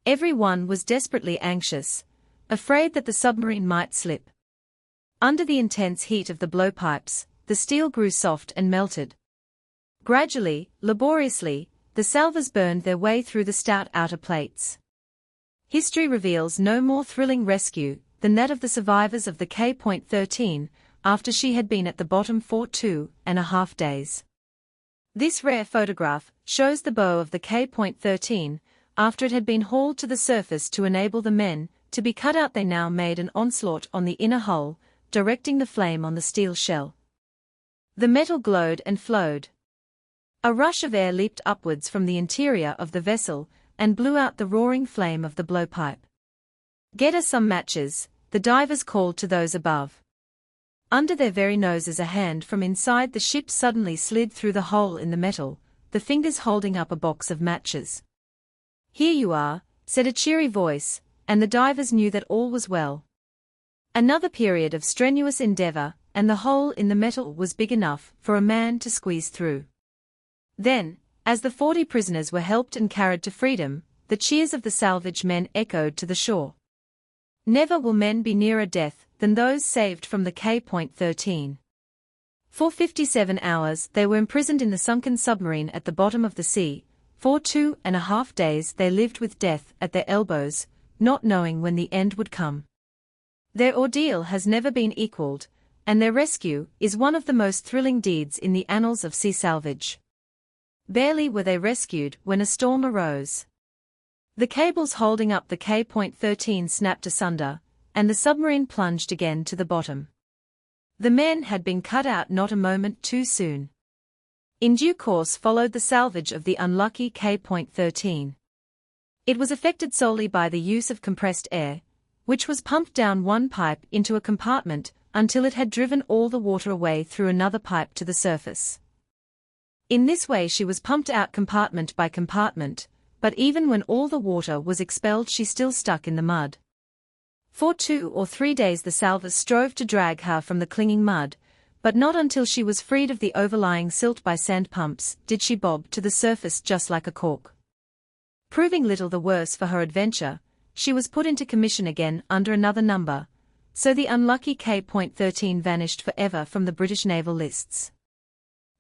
Every one was desperately anxious, afraid that the submarine might slip. Under the intense heat of the blowpipes, the steel grew soft and melted. Gradually, laboriously, the salvors burned their way through the stout outer plates. History reveals no more thrilling rescue than that of the survivors of the K.13 after she had been at the bottom for 2.5 days. This rare photograph shows the bow of the K.13 after it had been hauled to the surface to enable the men to be cut out. They now made an onslaught on the inner hull, directing the flame on the steel shell. The metal glowed and flowed. A rush of air leaped upwards from the interior of the vessel and blew out the roaring flame of the blowpipe. "Get us some matches," the divers called to those above. Under their very noses a hand from inside the ship suddenly slid through the hole in the metal, the fingers holding up a box of matches. "Here you are," said a cheery voice, and the divers knew that all was well. Another period of strenuous endeavor, and the hole in the metal was big enough for a man to squeeze through. Then, as the 40 prisoners were helped and carried to freedom, the cheers of the salvage men echoed to the shore. Never will men be nearer death than those saved from the K.13. For 57 hours they were imprisoned in the sunken submarine at the bottom of the sea. For 2.5 days they lived with death at their elbows, not knowing when the end would come. Their ordeal has never been equaled, and their rescue is one of the most thrilling deeds in the annals of sea salvage. Barely were they rescued when a storm arose. The cables holding up the K.13 snapped asunder, and the submarine plunged again to the bottom. The men had been cut out not a moment too soon. In due course followed the salvage of the unlucky K.13. It was effected solely by the use of compressed air, which was pumped down one pipe into a compartment until it had driven all the water away through another pipe to the surface. In this way she was pumped out compartment by compartment, but even when all the water was expelled she still stuck in the mud. For 2 or 3 days the salvors strove to drag her from the clinging mud, but not until she was freed of the overlying silt by sand pumps did she bob to the surface just like a cork. Proving little the worse for her adventure, she was put into commission again under another number, so the unlucky K.13 vanished forever from the British naval lists.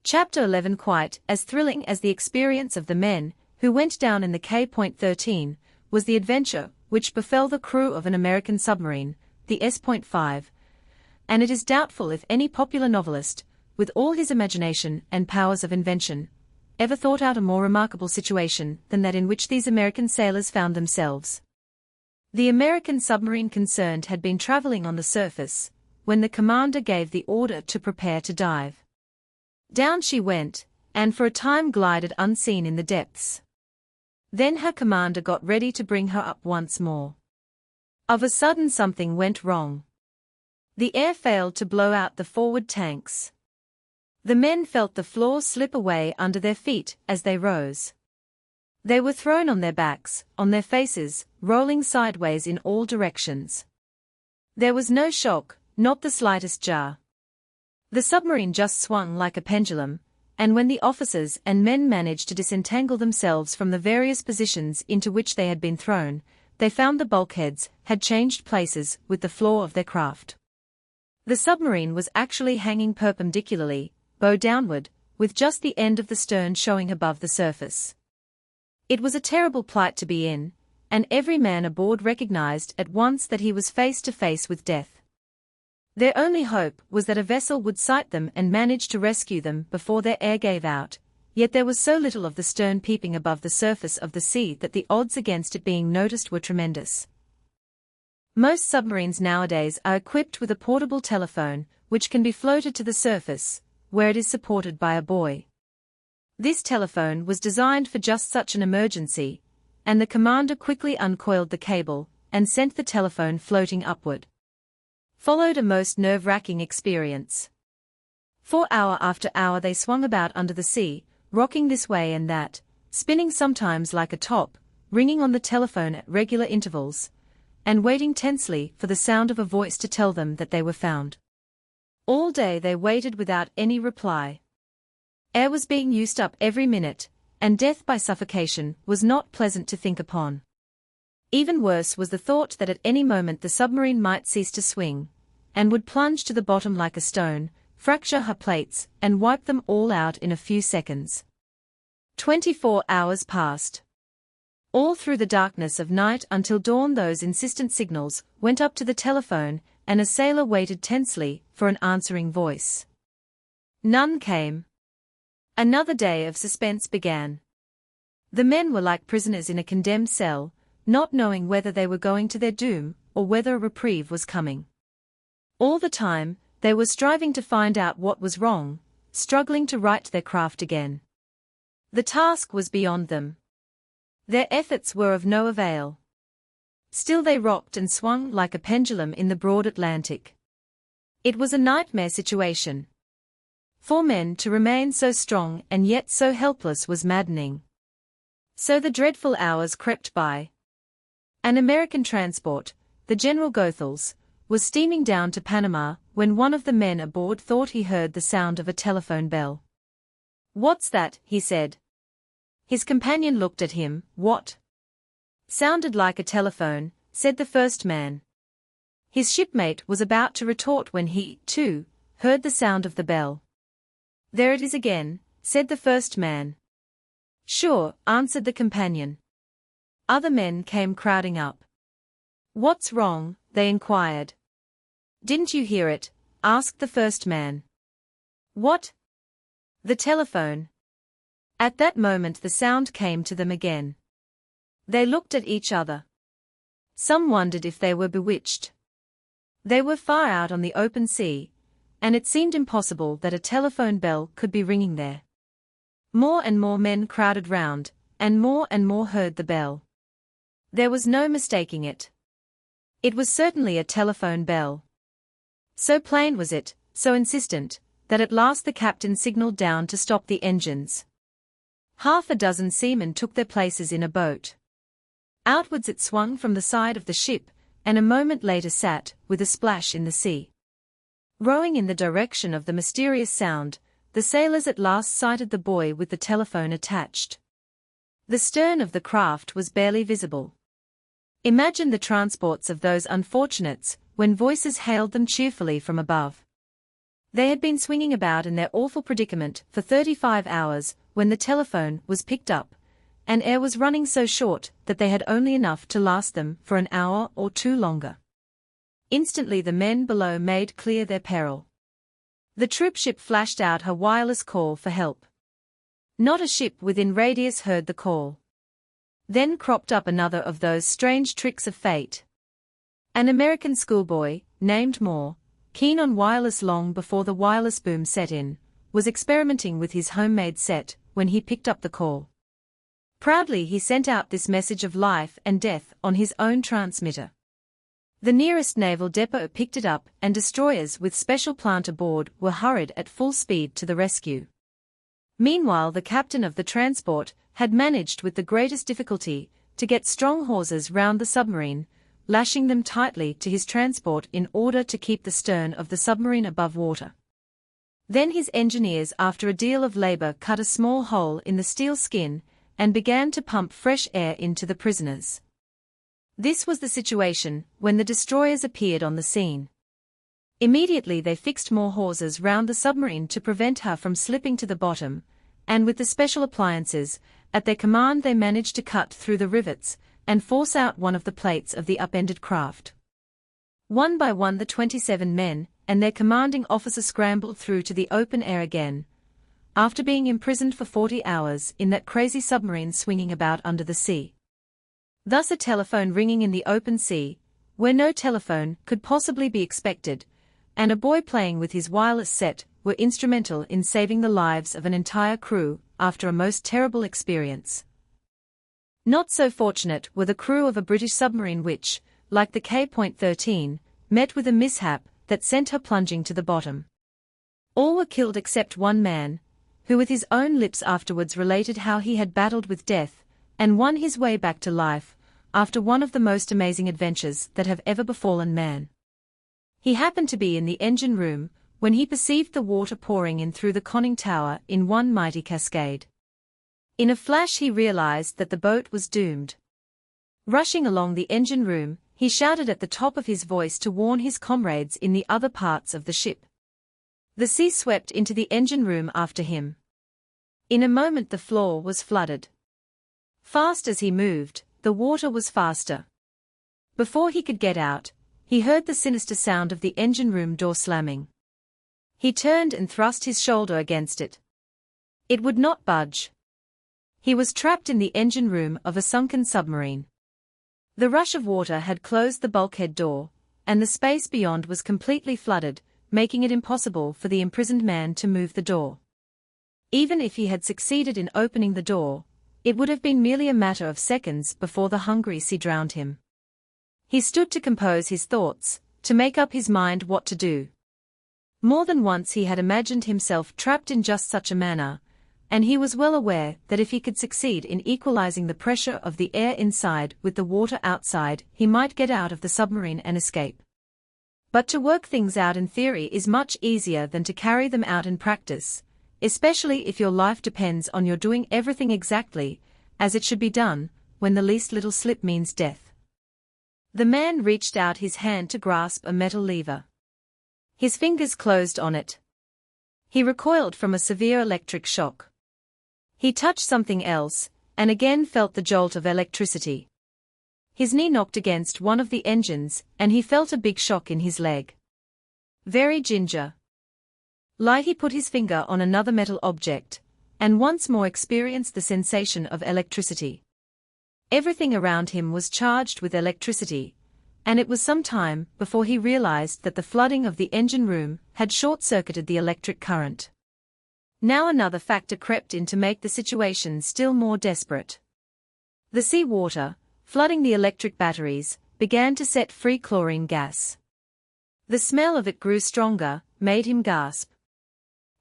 Chapter 11. Quite as thrilling as the experience of the men who went down in the K.13 was the adventure which befell the crew of an American submarine, the S.5, and it is doubtful if any popular novelist, with all his imagination and powers of invention, ever thought out a more remarkable situation than that in which these American sailors found themselves. The American submarine concerned had been traveling on the surface, when the commander gave the order to prepare to dive. Down she went, and for a time glided unseen in the depths. Then her commander got ready to bring her up once more. Of a sudden something went wrong. The air failed to blow out the forward tanks. The men felt the floor slip away under their feet as they rose. They were thrown on their backs, on their faces, rolling sideways in all directions. There was no shock, not the slightest jar. The submarine just swung like a pendulum, and when the officers and men managed to disentangle themselves from the various positions into which they had been thrown, they found the bulkheads had changed places with the floor of their craft. The submarine was actually hanging perpendicularly, bow downward, with just the end of the stern showing above the surface. It was a terrible plight to be in, and every man aboard recognized at once that he was face to face with death. Their only hope was that a vessel would sight them and manage to rescue them before their air gave out, yet there was so little of the stern peeping above the surface of the sea that the odds against it being noticed were tremendous. Most submarines nowadays are equipped with a portable telephone, which can be floated to the surface, where it is supported by a buoy. This telephone was designed for just such an emergency, and the commander quickly uncoiled the cable and sent the telephone floating upward. Followed a most nerve-wracking experience. For hour after hour they swung about under the sea, rocking this way and that, spinning sometimes like a top, ringing on the telephone at regular intervals, and waiting tensely for the sound of a voice to tell them that they were found. All day they waited without any reply. Air was being used up every minute, and death by suffocation was not pleasant to think upon. Even worse was the thought that at any moment the submarine might cease to swing, and would plunge to the bottom like a stone, fracture her plates, and wipe them all out in a few seconds. 24 hours passed. All through the darkness of night until dawn those insistent signals went up to the telephone, and a sailor waited tensely for an answering voice. None came. Another day of suspense began. The men were like prisoners in a condemned cell, not knowing whether they were going to their doom or whether a reprieve was coming. All the time, they were striving to find out what was wrong, struggling to right their craft again. The task was beyond them. Their efforts were of no avail. Still they rocked and swung like a pendulum in the broad Atlantic. It was a nightmare situation. For men to remain so strong and yet so helpless was maddening. So the dreadful hours crept by. An American transport, the General Goethals, was steaming down to Panama when one of the men aboard thought he heard the sound of a telephone bell. "What's that?" he said. His companion looked at him. "What?" "Sounded like a telephone," said the first man. His shipmate was about to retort when he, too, heard the sound of the bell. "There it is again," said the first man. "Sure," answered the companion. Other men came crowding up. "What's wrong?" they inquired. "Didn't you hear it?" asked the first man. "What?" "The telephone." At that moment the sound came to them again. They looked at each other. Some wondered if they were bewitched. They were far out on the open sea, and it seemed impossible that a telephone bell could be ringing there. More and more men crowded round, and more heard the bell. There was no mistaking it. It was certainly a telephone bell. So plain was it, so insistent, that at last the captain signaled down to stop the engines. Half a dozen seamen took their places in a boat. Outwards it swung from the side of the ship, and a moment later sat, with a splash in the sea. Rowing in the direction of the mysterious sound, the sailors at last sighted the buoy with the telephone attached. The stern of the craft was barely visible. Imagine the transports of those unfortunates, when voices hailed them cheerfully from above. They had been swinging about in their awful predicament for 35 hours, when the telephone was picked up, and air was running so short that they had only enough to last them for an hour or two longer. Instantly the men below made clear their peril. The troopship flashed out her wireless call for help. Not a ship within radius heard the call. Then cropped up another of those strange tricks of fate. An American schoolboy, named Moore, keen on wireless long before the wireless boom set in, was experimenting with his homemade set when he picked up the call. Proudly he sent out this message of life and death on his own transmitter. The nearest naval depot picked it up, and destroyers with special plant aboard were hurried at full speed to the rescue. Meanwhile the captain of the transport had managed with the greatest difficulty to get strong hawsers round the submarine, lashing them tightly to his transport in order to keep the stern of the submarine above water. Then his engineers, after a deal of labor, cut a small hole in the steel skin and began to pump fresh air into the prisoners. This was the situation when the destroyers appeared on the scene. Immediately they fixed more hawsers round the submarine to prevent her from slipping to the bottom, and with the special appliances at their command they managed to cut through the rivets and force out one of the plates of the upended craft. One by one the 27 men and their commanding officer scrambled through to the open air again, after being imprisoned for 40 hours in that crazy submarine swinging about under the sea. Thus a telephone ringing in the open sea, where no telephone could possibly be expected, and a boy playing with his wireless set were instrumental in saving the lives of an entire crew after a most terrible experience. Not so fortunate were the crew of a British submarine which, like the K.13, met with a mishap that sent her plunging to the bottom. All were killed except one man, who with his own lips afterwards related how he had battled with death and won his way back to life after one of the most amazing adventures that have ever befallen man. He happened to be in the engine room when he perceived the water pouring in through the conning tower in one mighty cascade. In a flash he realized that the boat was doomed. Rushing along the engine room, he shouted at the top of his voice to warn his comrades in the other parts of the ship. The sea swept into the engine room after him. In a moment the floor was flooded. Fast as he moved, the water was faster. Before he could get out, he heard the sinister sound of the engine room door slamming. He turned and thrust his shoulder against it. It would not budge. He was trapped in the engine room of a sunken submarine. The rush of water had closed the bulkhead door, and the space beyond was completely flooded, making it impossible for the imprisoned man to move the door. Even if he had succeeded in opening the door, it would have been merely a matter of seconds before the hungry sea drowned him. He stood to compose his thoughts, to make up his mind what to do. More than once he had imagined himself trapped in just such a manner, and he was well aware that if he could succeed in equalizing the pressure of the air inside with the water outside, he might get out of the submarine and escape. But to work things out in theory is much easier than to carry them out in practice, especially if your life depends on your doing everything exactly as it should be done, when the least little slip means death. The man reached out his hand to grasp a metal lever. His fingers closed on it. He recoiled from a severe electric shock. He touched something else, and again felt the jolt of electricity. His knee knocked against one of the engines, and he felt a big shock in his leg. Very ginger. Light he put his finger on another metal object, and once more experienced the sensation of electricity. Everything around him was charged with electricity, and it was some time before he realized that the flooding of the engine room had short-circuited the electric current. Now another factor crept in to make the situation still more desperate. The sea water, flooding the electric batteries, began to set free chlorine gas. The smell of it grew stronger, made him gasp.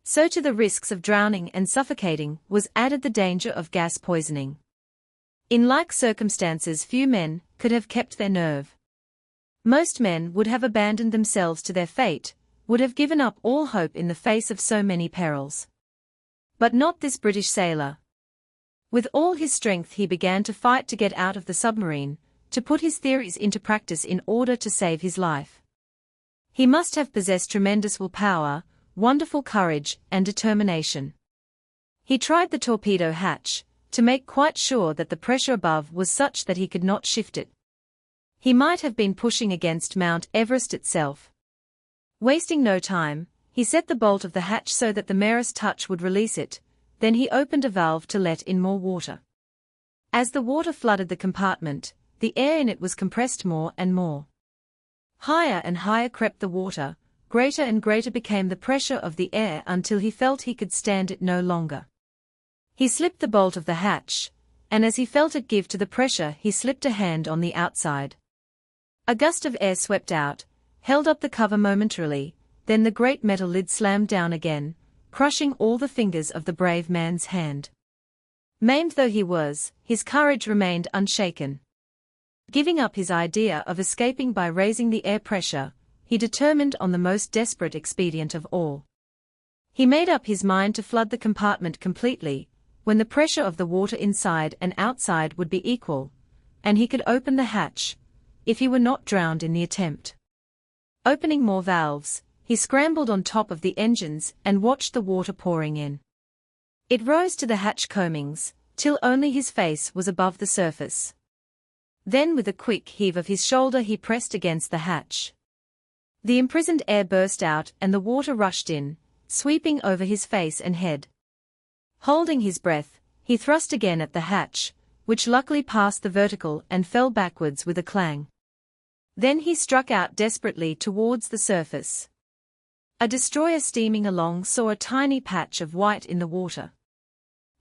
So to the risks of drowning and suffocating was added the danger of gas poisoning. In like circumstances few men could have kept their nerve. Most men would have abandoned themselves to their fate, would have given up all hope in the face of so many perils. But not this British sailor. With all his strength he began to fight to get out of the submarine, to put his theories into practice in order to save his life. He must have possessed tremendous willpower, wonderful courage, and determination. He tried the torpedo hatch, to make quite sure that the pressure above was such that he could not shift it. He might have been pushing against Mount Everest itself. Wasting no time, he set the bolt of the hatch so that the merest touch would release it, then he opened a valve to let in more water. As the water flooded the compartment, the air in it was compressed more and more. Higher and higher crept the water, greater and greater became the pressure of the air until he felt he could stand it no longer. He slipped the bolt of the hatch, and as he felt it give to the pressure he slipped a hand on the outside. A gust of air swept out, held up the cover momentarily, then the great metal lid slammed down again, crushing all the fingers of the brave man's hand. Maimed though he was, his courage remained unshaken. Giving up his idea of escaping by raising the air pressure, he determined on the most desperate expedient of all. He made up his mind to flood the compartment completely, when the pressure of the water inside and outside would be equal, and he could open the hatch, if he were not drowned in the attempt. Opening more valves, he scrambled on top of the engines and watched the water pouring in. It rose to the hatch coamings, till only his face was above the surface. Then with a quick heave of his shoulder he pressed against the hatch. The imprisoned air burst out and the water rushed in, sweeping over his face and head. Holding his breath, he thrust again at the hatch, which luckily passed the vertical and fell backwards with a clang. Then he struck out desperately towards the surface. A destroyer steaming along saw a tiny patch of white in the water.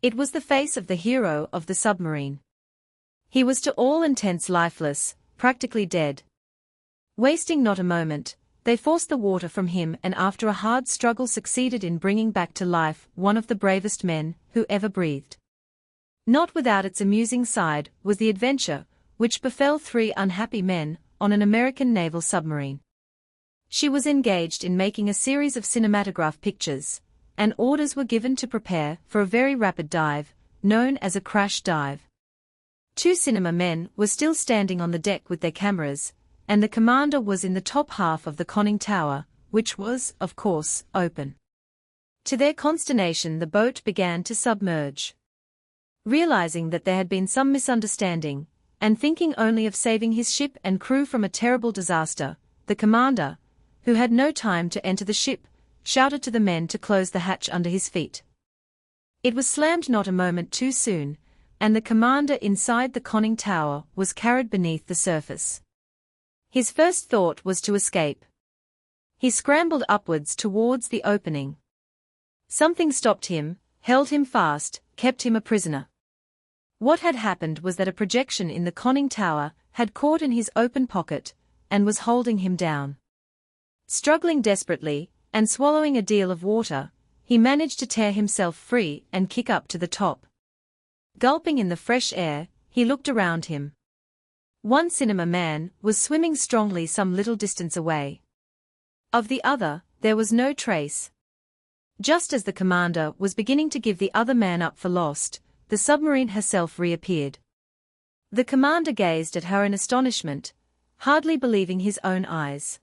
It was the face of the hero of the submarine. He was to all intents lifeless, practically dead. Wasting not a moment, they forced the water from him and after a hard struggle succeeded in bringing back to life one of the bravest men who ever breathed. Not without its amusing side was the adventure, which befell 3 unhappy men on an American naval submarine. She was engaged in making a series of cinematograph pictures, and orders were given to prepare for a very rapid dive, known as a crash dive. 2 cinema men were still standing on the deck with their cameras, and the commander was in the top half of the conning tower, which was, of course, open. To their consternation the boat began to submerge. Realizing that there had been some misunderstanding, and thinking only of saving his ship and crew from a terrible disaster, the commander, who had no time to enter the ship, shouted to the men to close the hatch under his feet. It was slammed not a moment too soon, and the commander inside the conning tower was carried beneath the surface. His first thought was to escape. He scrambled upwards towards the opening. Something stopped him, held him fast, kept him a prisoner. What had happened was that a projection in the conning tower had caught in his open pocket, and was holding him down. Struggling desperately, and swallowing a deal of water, he managed to tear himself free and kick up to the top. Gulping in the fresh air, he looked around him. One cinema man was swimming strongly some little distance away. Of the other, there was no trace. Just as the commander was beginning to give the other man up for lost, the submarine herself reappeared. The commander gazed at her in astonishment, hardly believing his own eyes.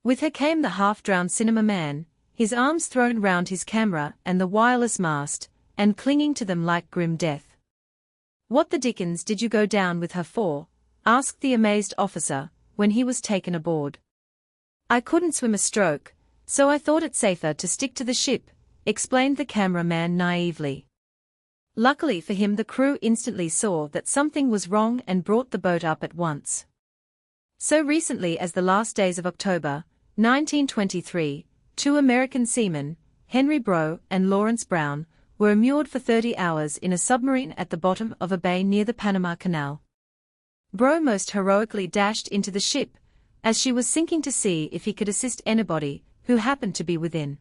With her came the half-drowned cinema man, his arms thrown round his camera and the wireless mast, and clinging to them like grim death. "What the dickens did you go down with her for?" asked the amazed officer, when he was taken aboard. "I couldn't swim a stroke, so I thought it safer to stick to the ship," explained the cameraman naively. Luckily for him the crew instantly saw that something was wrong and brought the boat up at once. So recently as the last days of October, 1923, 2 American seamen, Henry Brough and Lawrence Brown, were immured for 30 hours in a submarine at the bottom of a bay near the Panama Canal. Brough most heroically dashed into the ship, as she was sinking to see if he could assist anybody who happened to be within.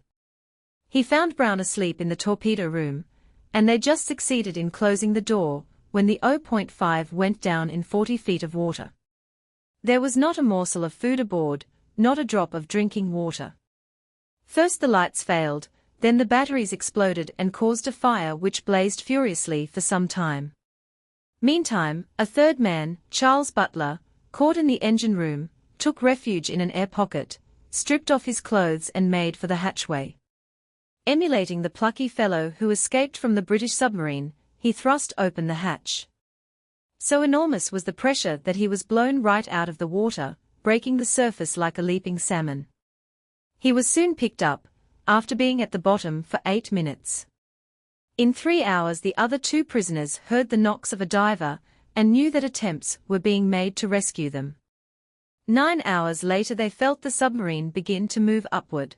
He found Brown asleep in the torpedo room, and they just succeeded in closing the door when the O.5 went down in 40 feet of water. There was not a morsel of food aboard, not a drop of drinking water. First the lights failed, then the batteries exploded and caused a fire which blazed furiously for some time. Meantime, a third man, Charles Butler, caught in the engine room, took refuge in an air pocket, stripped off his clothes and made for the hatchway. Emulating the plucky fellow who escaped from the British submarine, he thrust open the hatch. So enormous was the pressure that he was blown right out of the water, breaking the surface like a leaping salmon. He was soon picked up, after being at the bottom for 8 minutes. In 3 hours the other 2 prisoners heard the knocks of a diver, and knew that attempts were being made to rescue them. 9 hours later they felt the submarine begin to move upward.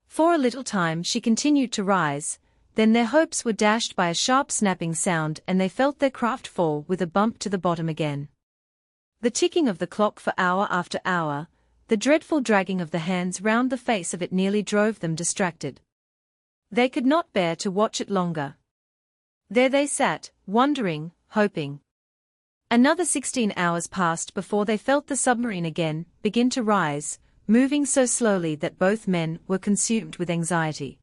For a little time she continued to rise, then their hopes were dashed by a sharp snapping sound and they felt their craft fall with a bump to the bottom again. The ticking of the clock for hour after hour, the dreadful dragging of the hands round the face of it nearly drove them distracted. They could not bear to watch it longer. There they sat, wondering, hoping. Another 16 hours passed before they felt the submarine again begin to rise, moving so slowly that both men were consumed with anxiety.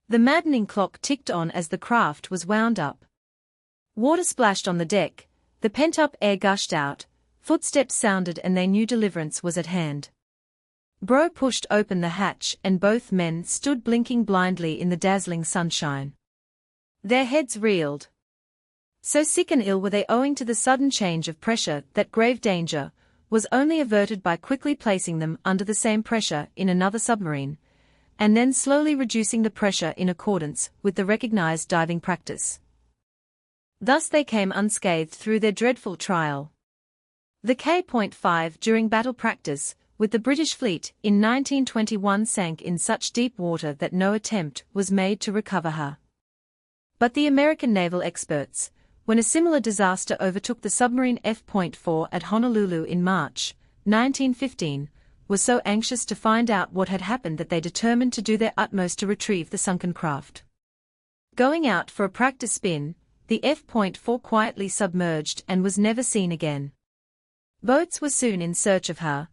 The maddening clock ticked on as the craft was wound up. Water splashed on the deck, the pent-up air gushed out, footsteps sounded and they knew deliverance was at hand. Brough pushed open the hatch and both men stood blinking blindly in the dazzling sunshine. Their heads reeled. So sick and ill were they owing to the sudden change of pressure that grave danger was only averted by quickly placing them under the same pressure in another submarine, and then slowly reducing the pressure in accordance with the recognized diving practice. Thus they came unscathed through their dreadful trial. The K.5 during battle practice with the British fleet in 1921 sank in such deep water that no attempt was made to recover her. But the American naval experts, when a similar disaster overtook the submarine F.4 at Honolulu in March 1915, were so anxious to find out what had happened that they determined to do their utmost to retrieve the sunken craft. Going out for a practice spin, the F.4 quietly submerged and was never seen again. Boats were soon in search of her,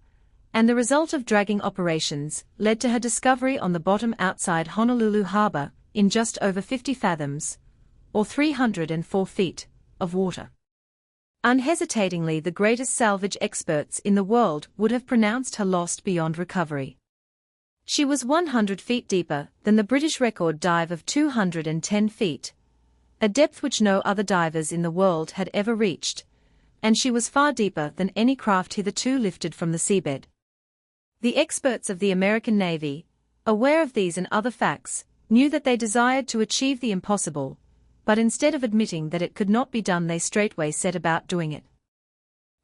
and the result of dragging operations led to her discovery on the bottom outside Honolulu harbor in just over 50 fathoms, or 304 feet, of water. Unhesitatingly, the greatest salvage experts in the world would have pronounced her lost beyond recovery. She was 100 feet deeper than the British record dive of 210 feet, a depth which no other divers in the world had ever reached, and she was far deeper than any craft hitherto lifted from the seabed. The experts of the American Navy, aware of these and other facts, knew that they desired to achieve the impossible, but instead of admitting that it could not be done, they straightway set about doing it.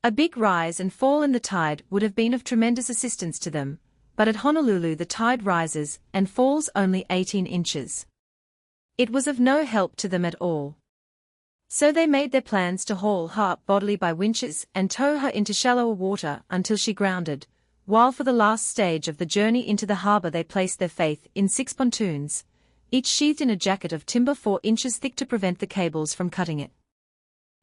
A big rise and fall in the tide would have been of tremendous assistance to them, but at Honolulu the tide rises and falls only 18 inches. It was of no help to them at all. So they made their plans to haul her up bodily by winches and tow her into shallower water until she grounded, while for the last stage of the journey into the harbor they placed their faith in 6 pontoons, each sheathed in a jacket of timber 4 inches thick to prevent the cables from cutting it.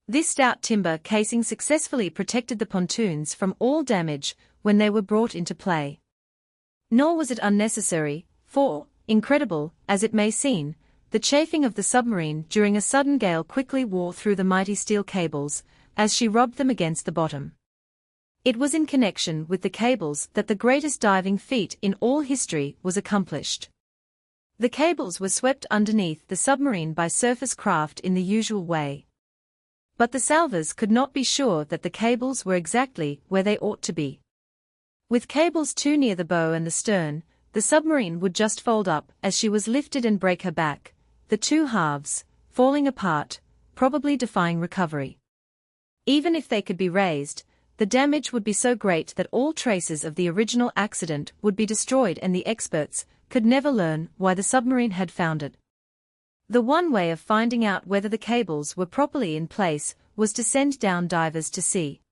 This stout timber casing successfully protected the pontoons from all damage when they were brought into play. Nor was it unnecessary, for, incredible as it may seem, the chafing of the submarine during a sudden gale quickly wore through the mighty steel cables, as she rubbed them against the bottom. It was in connection with the cables that the greatest diving feat in all history was accomplished. The cables were swept underneath the submarine by surface craft in the usual way. But the salvors could not be sure that the cables were exactly where they ought to be. With cables too near the bow and the stern, the submarine would just fold up as she was lifted and break her back, the two halves, falling apart, probably defying recovery. Even if they could be raised, the damage would be so great that all traces of the original accident would be destroyed, and the experts could never learn why the submarine had foundered. The one way of finding out whether the cables were properly in place was to send down divers to see.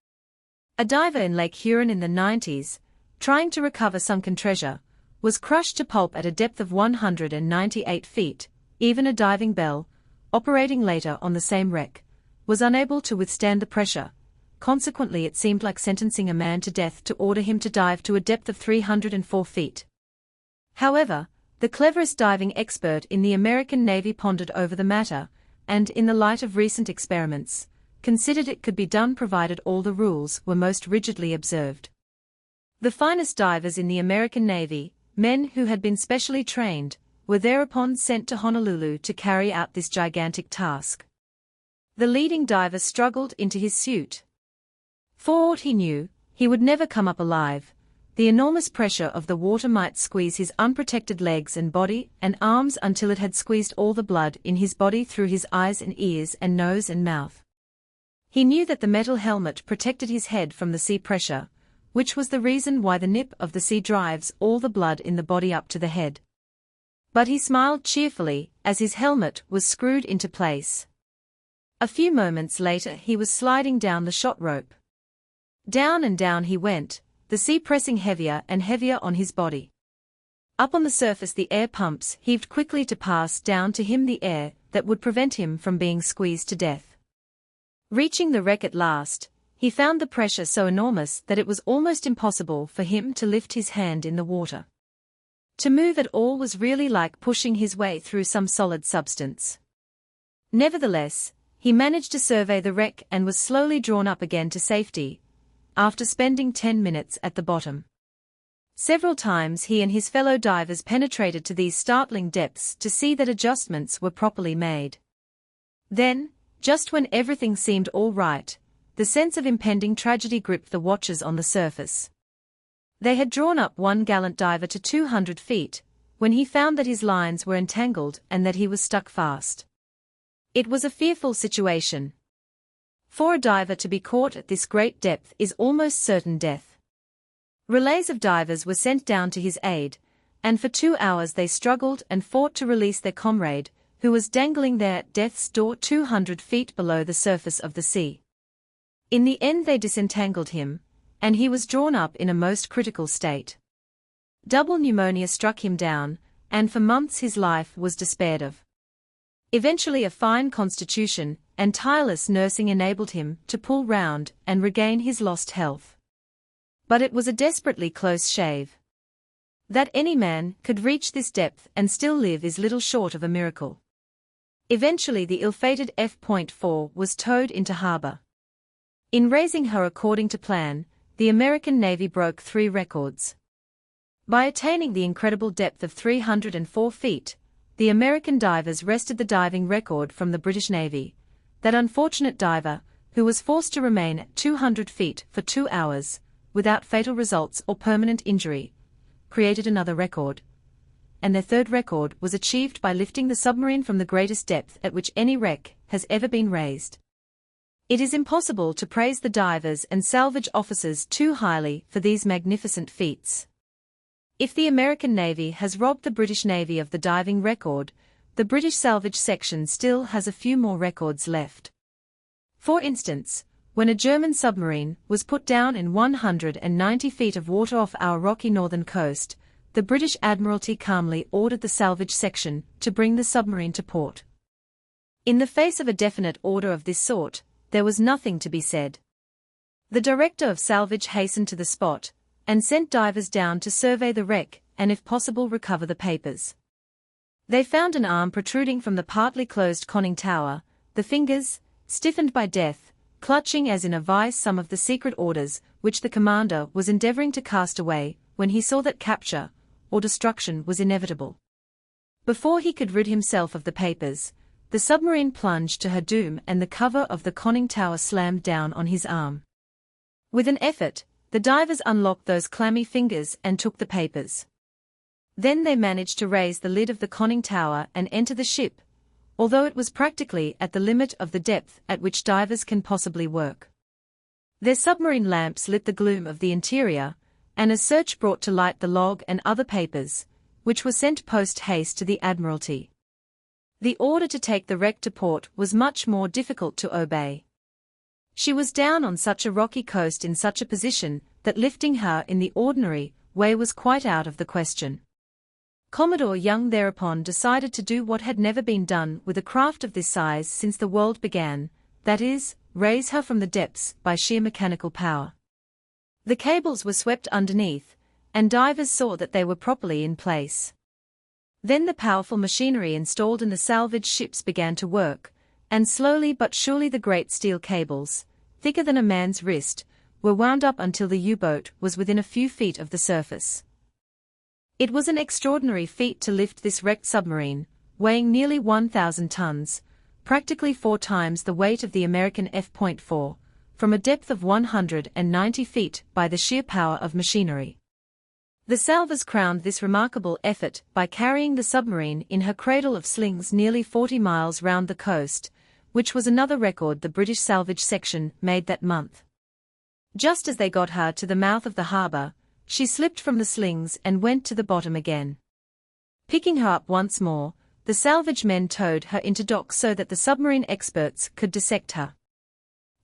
A diver in Lake Huron in the 90s, trying to recover sunken treasure, was crushed to pulp at a depth of 198 feet. Even a diving bell, operating later on the same wreck, was unable to withstand the pressure. Consequently, it seemed like sentencing a man to death to order him to dive to a depth of 304 feet. However, the cleverest diving expert in the American Navy pondered over the matter, and in the light of recent experiments, considered it could be done provided all the rules were most rigidly observed. The finest divers in the American Navy, men who had been specially trained, were thereupon sent to Honolulu to carry out this gigantic task. The leading diver struggled into his suit. For aught he knew, he would never come up alive. The enormous pressure of the water might squeeze his unprotected legs and body and arms until it had squeezed all the blood in his body through his eyes and ears and nose and mouth. He knew that the metal helmet protected his head from the sea pressure, which was the reason why the nip of the sea drives all the blood in the body up to the head. But he smiled cheerfully as his helmet was screwed into place. A few moments later he was sliding down the shot rope. Down and down he went, the sea pressing heavier and heavier on his body. Up on the surface the air pumps heaved quickly to pass down to him the air that would prevent him from being squeezed to death. Reaching the wreck at last, he found the pressure so enormous that it was almost impossible for him to lift his hand in the water. To move at all was really like pushing his way through some solid substance. Nevertheless, he managed to survey the wreck and was slowly drawn up again to safety, after spending 10 minutes at the bottom. Several times he and his fellow divers penetrated to these startling depths to see that adjustments were properly made. Then, Just when everything seemed all right, the sense of impending tragedy gripped the watchers on the surface. They had drawn up one gallant diver to 200 feet, when he found that his lines were entangled and that he was stuck fast. It was a fearful situation. For a diver to be caught at this great depth is almost certain death. Relays of divers were sent down to his aid, and for 2 hours they struggled and fought to release their comrade, who was dangling there at death's door 200 feet below the surface of the sea. In the end they disentangled him, and he was drawn up in a most critical state. Double pneumonia struck him down, and for months his life was despaired of. Eventually a fine constitution and tireless nursing enabled him to pull round and regain his lost health. But it was a desperately close shave. That any man could reach this depth and still live is little short of a miracle. Eventually the ill-fated F.4 was towed into harbor. In raising her according to plan, the American Navy broke 3 records. By attaining the incredible depth of 304 feet, the American divers wrested the diving record from the British Navy. That unfortunate diver, who was forced to remain at 200 feet for 2 hours, without fatal results or permanent injury, created another record. And their 3rd record was achieved by lifting the submarine from the greatest depth at which any wreck has ever been raised. It is impossible to praise the divers and salvage officers too highly for these magnificent feats. If the American Navy has robbed the British Navy of the diving record, the British salvage section still has a few more records left. For instance, when a German submarine was put down in 190 feet of water off our rocky northern coast, the British Admiralty calmly ordered the salvage section to bring the submarine to port. In the face of a definite order of this sort, there was nothing to be said. The director of salvage hastened to the spot, and sent divers down to survey the wreck and if possible recover the papers. They found an arm protruding from the partly closed conning tower, the fingers, stiffened by death, clutching as in a vice some of the secret orders which the commander was endeavoring to cast away when he saw that capture or destruction was inevitable. Before he could rid himself of the papers, the submarine plunged to her doom and the cover of the conning tower slammed down on his arm. With an effort, the divers unlocked those clammy fingers and took the papers. Then they managed to raise the lid of the conning tower and enter the ship, although it was practically at the limit of the depth at which divers can possibly work. Their submarine lamps lit the gloom of the interior, and a search brought to light the log and other papers, which were sent post-haste to the Admiralty. The order to take the wreck to port was much more difficult to obey. She was down on such a rocky coast in such a position that lifting her in the ordinary way was quite out of the question. Commodore Young thereupon decided to do what had never been done with a craft of this size since the world began, that is, raise her from the depths by sheer mechanical power. The cables were swept underneath, and divers saw that they were properly in place. Then the powerful machinery installed in the salvage ships began to work, and slowly but surely the great steel cables, thicker than a man's wrist, were wound up until the U-boat was within a few feet of the surface. It was an extraordinary feat to lift this wrecked submarine, weighing nearly 1,000 tons, practically 4 times the weight of the American F.4, from a depth of 190 feet by the sheer power of machinery. The salvors crowned this remarkable effort by carrying the submarine in her cradle of slings nearly 40 miles round the coast, which was another record the British salvage section made that month. Just as they got her to the mouth of the harbor, she slipped from the slings and went to the bottom again. Picking her up once more, the salvage men towed her into dock so that the submarine experts could dissect her.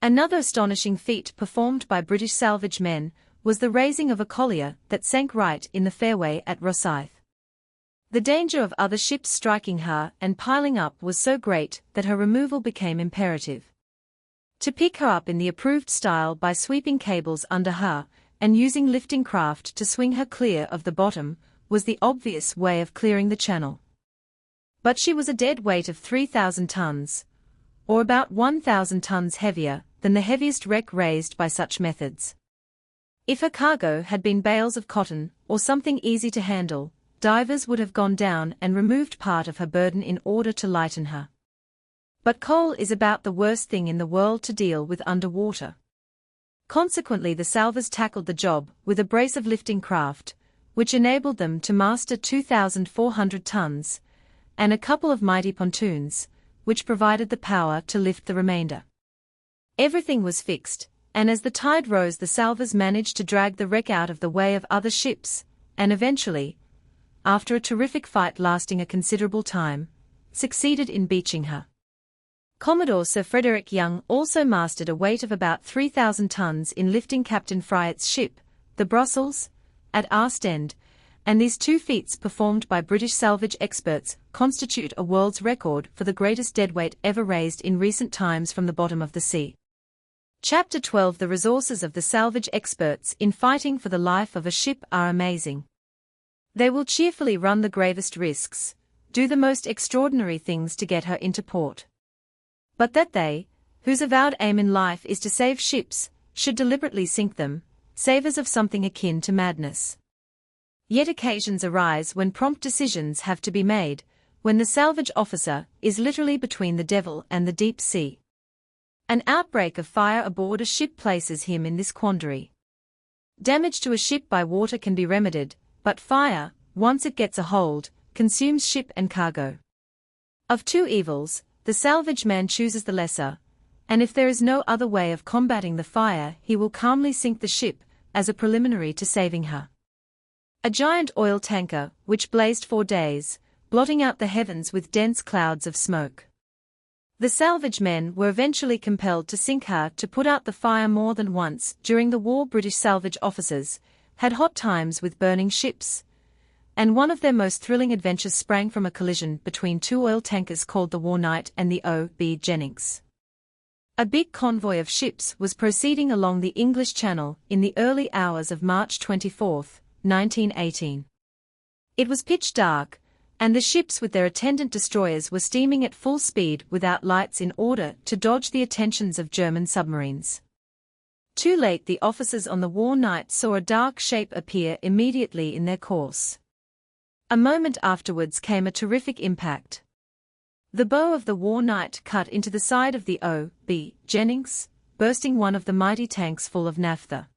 Another astonishing feat performed by British salvage men was the raising of a collier that sank right in the fairway at Rosyth. The danger of other ships striking her and piling up was so great that her removal became imperative. To pick her up in the approved style by sweeping cables under her, and using lifting craft to swing her clear of the bottom, was the obvious way of clearing the channel. But she was a dead weight of 3,000 tons, or about 1,000 tons heavier than the heaviest wreck raised by such methods. If her cargo had been bales of cotton, or something easy to handle, divers would have gone down and removed part of her burden in order to lighten her. But coal is about the worst thing in the world to deal with underwater. Consequently, the salvors tackled the job with a brace of lifting craft, which enabled them to master 2,400 tons, and a couple of mighty pontoons, which provided the power to lift the remainder. Everything was fixed, and as the tide rose, the salvors managed to drag the wreck out of the way of other ships, and eventually, after a terrific fight lasting a considerable time, succeeded in beaching her. Commodore Sir Frederick Young also mastered a weight of about 3,000 tons in lifting Captain Fryatt's ship, the Brussels, at Ostend, and these two feats performed by British salvage experts constitute a world's record for the greatest deadweight ever raised in recent times from the bottom of the sea. Chapter 12. The resources of the salvage experts in fighting for the life of a ship are amazing. They will cheerfully run the gravest risks, do the most extraordinary things to get her into port. But that they, whose avowed aim in life is to save ships, should deliberately sink them, savors of something akin to madness. Yet occasions arise when prompt decisions have to be made, when the salvage officer is literally between the devil and the deep sea. An outbreak of fire aboard a ship places him in this quandary. Damage to a ship by water can be remedied, but fire, once it gets a hold, consumes ship and cargo. Of two evils, the salvage man chooses the lesser, and if there is no other way of combating the fire, he will calmly sink the ship, as a preliminary to saving her. A giant oil tanker, which blazed 4 days, blotting out the heavens with dense clouds of smoke. The salvage men were eventually compelled to sink her to put out the fire. More than once during the war, British salvage officers had hot times with burning ships, and one of their most thrilling adventures sprang from a collision between two oil tankers called the War Knight and the O.B. Jennings. A big convoy of ships was proceeding along the English Channel in the early hours of March 24, 1918. It was pitch dark, and the ships with their attendant destroyers were steaming at full speed without lights in order to dodge the attentions of German submarines. Too late, the officers on the War Knight saw a dark shape appear immediately in their course. A moment afterwards came a terrific impact. The bow of the War Knight cut into the side of the O.B. Jennings, bursting one of the mighty tanks full of naphtha.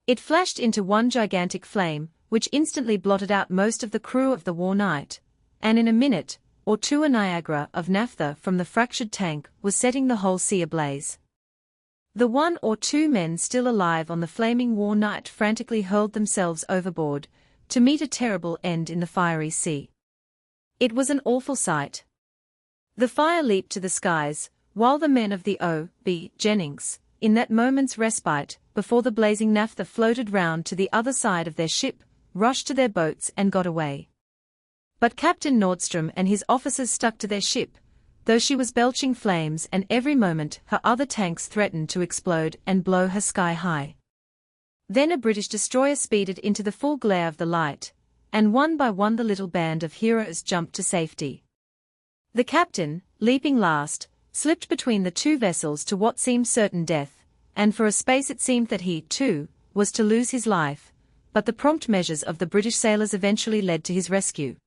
It flashed into one gigantic flame, which instantly blotted out most of the crew of the War Knight, and in a minute or two a Niagara of naphtha from the fractured tank was setting the whole sea ablaze. The 1 or 2 men still alive on the flaming War Knight frantically hurled themselves overboard, to meet a terrible end in the fiery sea. It was an awful sight. The fire leaped to the skies, while the men of the O.B. Jennings, in that moment's respite, before the blazing naphtha floated round to the other side of their ship, rushed to their boats and got away. But Captain Nordstrom and his officers stuck to their ship, though she was belching flames, and every moment her other tanks threatened to explode and blow her sky high. Then a British destroyer speeded into the full glare of the light, and one by one the little band of heroes jumped to safety. The captain, leaping last, slipped between the two vessels to what seemed certain death, and for a space it seemed that he, too, was to lose his life, but the prompt measures of the British sailors eventually led to his rescue.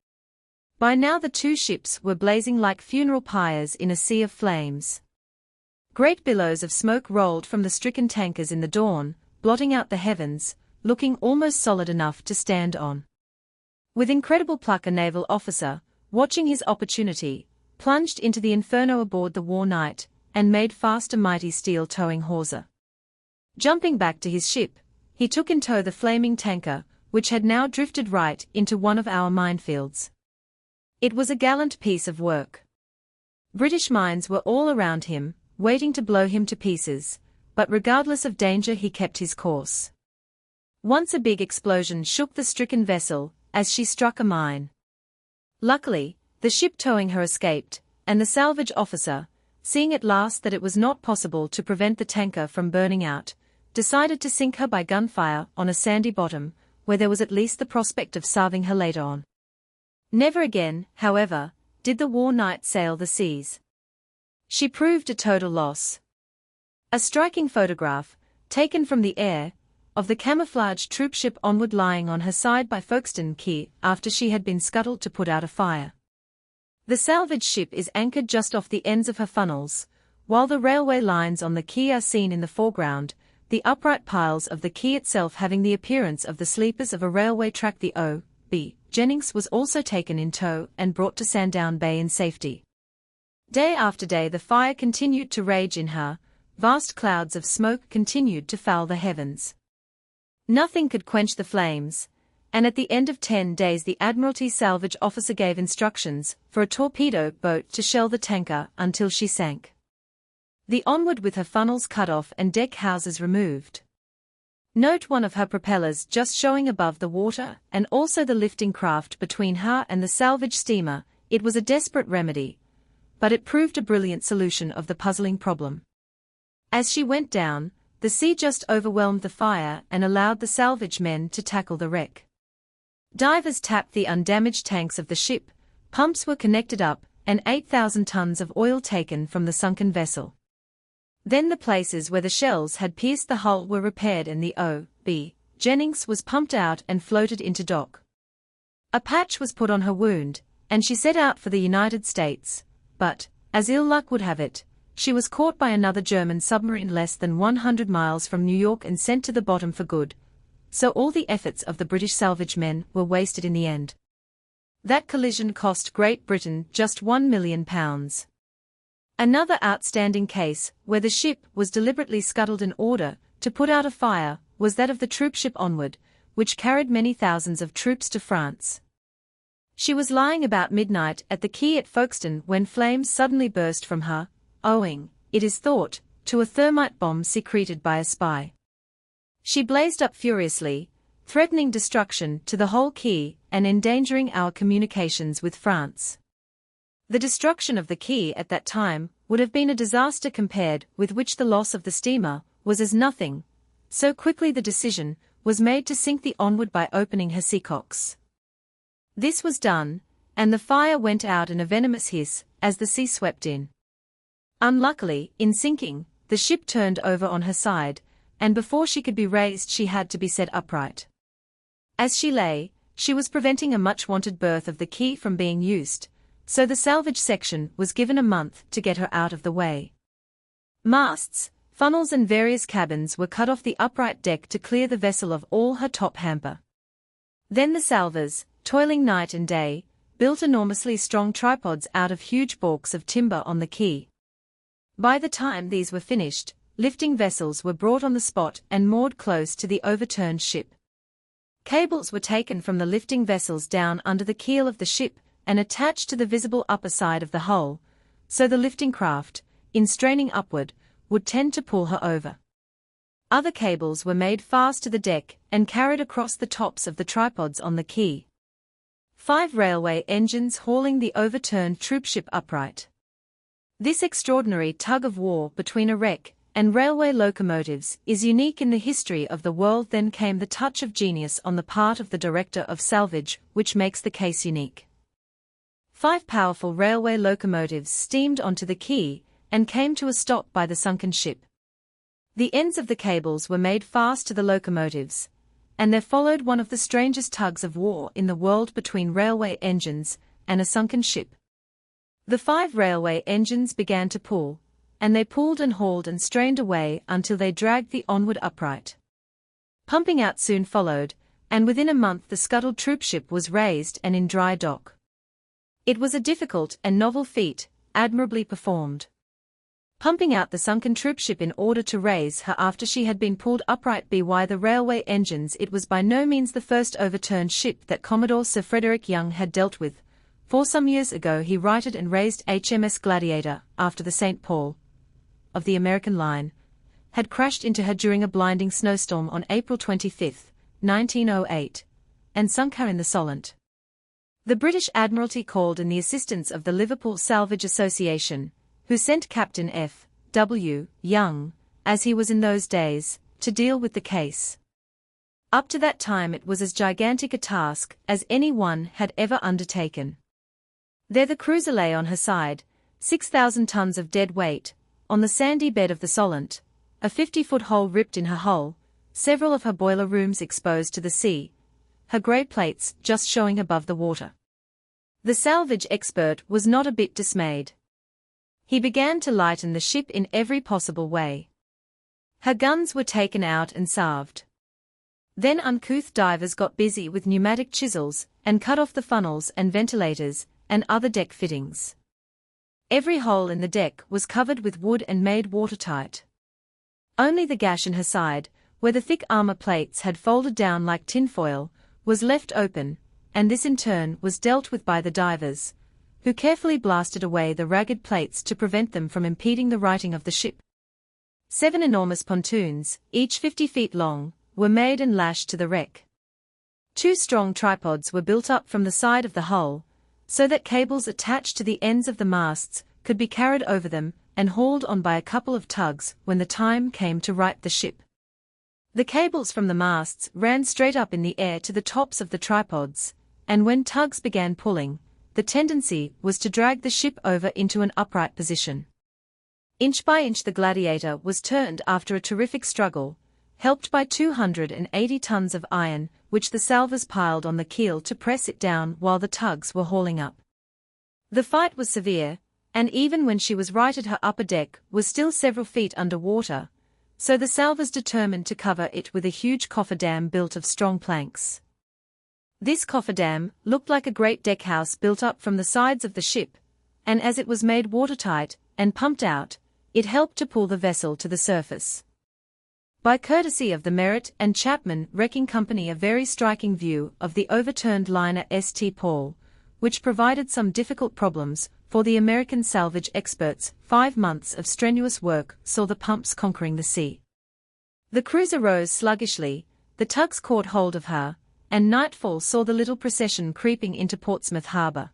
By now the two ships were blazing like funeral pyres in a sea of flames. Great billows of smoke rolled from the stricken tankers in the dawn, blotting out the heavens, looking almost solid enough to stand on. With incredible pluck, a naval officer, watching his opportunity, plunged into the inferno aboard the War Knight, and made fast a mighty steel towing hawser. Jumping back to his ship, he took in tow the flaming tanker, which had now drifted right into one of our minefields. It was a gallant piece of work. British mines were all around him, waiting to blow him to pieces, but regardless of danger he kept his course. Once a big explosion shook the stricken vessel, as she struck a mine. Luckily, the ship towing her escaped, and the salvage officer, seeing at last that it was not possible to prevent the tanker from burning out, decided to sink her by gunfire on a sandy bottom, where there was at least the prospect of salving her later on. Never again, however, did the War Knight sail the seas. She proved a total loss. A striking photograph, taken from the air, of the camouflaged troopship Onward lying on her side by Folkestone Quay after she had been scuttled to put out a fire. The salvage ship is anchored just off the ends of her funnels, while the railway lines on the quay are seen in the foreground, the upright piles of the quay itself having the appearance of the sleepers of a railway track. The O.B. Jennings was also taken in tow and brought to Sandown Bay in safety. Day after day the fire continued to rage in her, vast clouds of smoke continued to foul the heavens. Nothing could quench the flames, and at the end of 10 days the Admiralty salvage officer gave instructions for a torpedo boat to shell the tanker until she sank. The Onward, with her funnels cut off and deck houses removed. Note one of her propellers just showing above the water, and also the lifting craft between her and the salvage steamer. It was a desperate remedy, but it proved a brilliant solution of the puzzling problem. As she went down, the sea just overwhelmed the fire and allowed the salvage men to tackle the wreck. Divers tapped the undamaged tanks of the ship, pumps were connected up, and 8,000 tons of oil taken from the sunken vessel. Then the places where the shells had pierced the hull were repaired and the O.B. Jennings was pumped out and floated into dock. A patch was put on her wound, and she set out for the United States, but, as ill luck would have it, she was caught by another German submarine less than 100 miles from New York and sent to the bottom for good. So all the efforts of the British salvage men were wasted in the end. That collision cost Great Britain just £1 million. Another outstanding case, where the ship was deliberately scuttled in order to put out a fire, was that of the troopship Onward, which carried many thousands of troops to France. She was lying about midnight at the quay at Folkestone when flames suddenly burst from her, owing, it is thought, to a thermite bomb secreted by a spy. She blazed up furiously, threatening destruction to the whole quay and endangering our communications with France. The destruction of the quay at that time would have been a disaster compared with which the loss of the steamer was as nothing, so quickly the decision was made to sink the Onward by opening her seacocks. This was done, and the fire went out in a venomous hiss as the sea swept in. Unluckily, in sinking, the ship turned over on her side, and before she could be raised she had to be set upright. As she lay, she was preventing a much-wanted berth of the quay from being used, so the salvage section was given a month to get her out of the way. Masts, funnels and various cabins were cut off the upright deck to clear the vessel of all her top hamper. Then the salvors, toiling night and day, built enormously strong tripods out of huge balks of timber on the quay. By the time these were finished, lifting vessels were brought on the spot and moored close to the overturned ship. Cables were taken from the lifting vessels down under the keel of the ship and attached to the visible upper side of the hull, so the lifting craft, in straining upward, would tend to pull her over. Other cables were made fast to the deck and carried across the tops of the tripods on the quay. 5 railway engines hauling the overturned troopship upright. This extraordinary tug-of-war between a wreck and railway locomotives is unique in the history of the world. Then came the touch of genius on the part of the director of salvage, which makes the case unique. 5 powerful railway locomotives steamed onto the quay and came to a stop by the sunken ship. The ends of the cables were made fast to the locomotives, and there followed one of the strangest tugs of war in the world between railway engines and a sunken ship. The 5 railway engines began to pull, and they pulled and hauled and strained away until they dragged the Onward upright. Pumping out soon followed, and within a month the scuttled troopship was raised and in dry dock. It was a difficult and novel feat, admirably performed. Pumping out the sunken troopship in order to raise her after she had been pulled upright by the railway engines. It was by no means the first overturned ship that Commodore Sir Frederick Young had dealt with, for some years ago he righted and raised HMS Gladiator after the St. Paul, of the American line, had crashed into her during a blinding snowstorm on April 25, 1908, and sunk her in the Solent. The British Admiralty called in the assistance of the Liverpool Salvage Association, who sent Captain F. W. Young, as he was in those days, to deal with the case. Up to that time it was as gigantic a task as any one had ever undertaken. There the cruiser lay on her side, 6,000 tons of dead weight, on the sandy bed of the Solent, a 50-foot hole ripped in her hull, several of her boiler rooms exposed to the sea, her grey plates just showing above the water. The salvage expert was not a bit dismayed. He began to lighten the ship in every possible way. Her guns were taken out and salved. Then uncouth divers got busy with pneumatic chisels and cut off the funnels and ventilators and other deck fittings. Every hole in the deck was covered with wood and made watertight. Only the gash in her side, where the thick armor plates had folded down like tinfoil, was left open, and this in turn was dealt with by the divers, who carefully blasted away the ragged plates to prevent them from impeding the righting of the ship. 7 enormous pontoons, each 50 feet long, were made and lashed to the wreck. 2 strong tripods were built up from the side of the hull, so that cables attached to the ends of the masts could be carried over them and hauled on by a couple of tugs when the time came to right the ship. The cables from the masts ran straight up in the air to the tops of the tripods, and when tugs began pulling, the tendency was to drag the ship over into an upright position. Inch by inch the Gladiator was turned after a terrific struggle, helped by 280 tons of iron, which the salvors piled on the keel to press it down while the tugs were hauling up. The fight was severe, and even when she was righted her upper deck was still several feet under water, so the salvors determined to cover it with a huge cofferdam built of strong planks. This cofferdam looked like a great deckhouse built up from the sides of the ship, and as it was made watertight and pumped out, it helped to pull the vessel to the surface. By courtesy of the Merritt and Chapman Wrecking Company, a very striking view of the overturned liner St. Paul, which provided some difficult problems for the American salvage experts. 5 months of strenuous work saw the pumps conquering the sea. The cruiser rose sluggishly, the tugs caught hold of her, and nightfall saw the little procession creeping into Portsmouth harbour.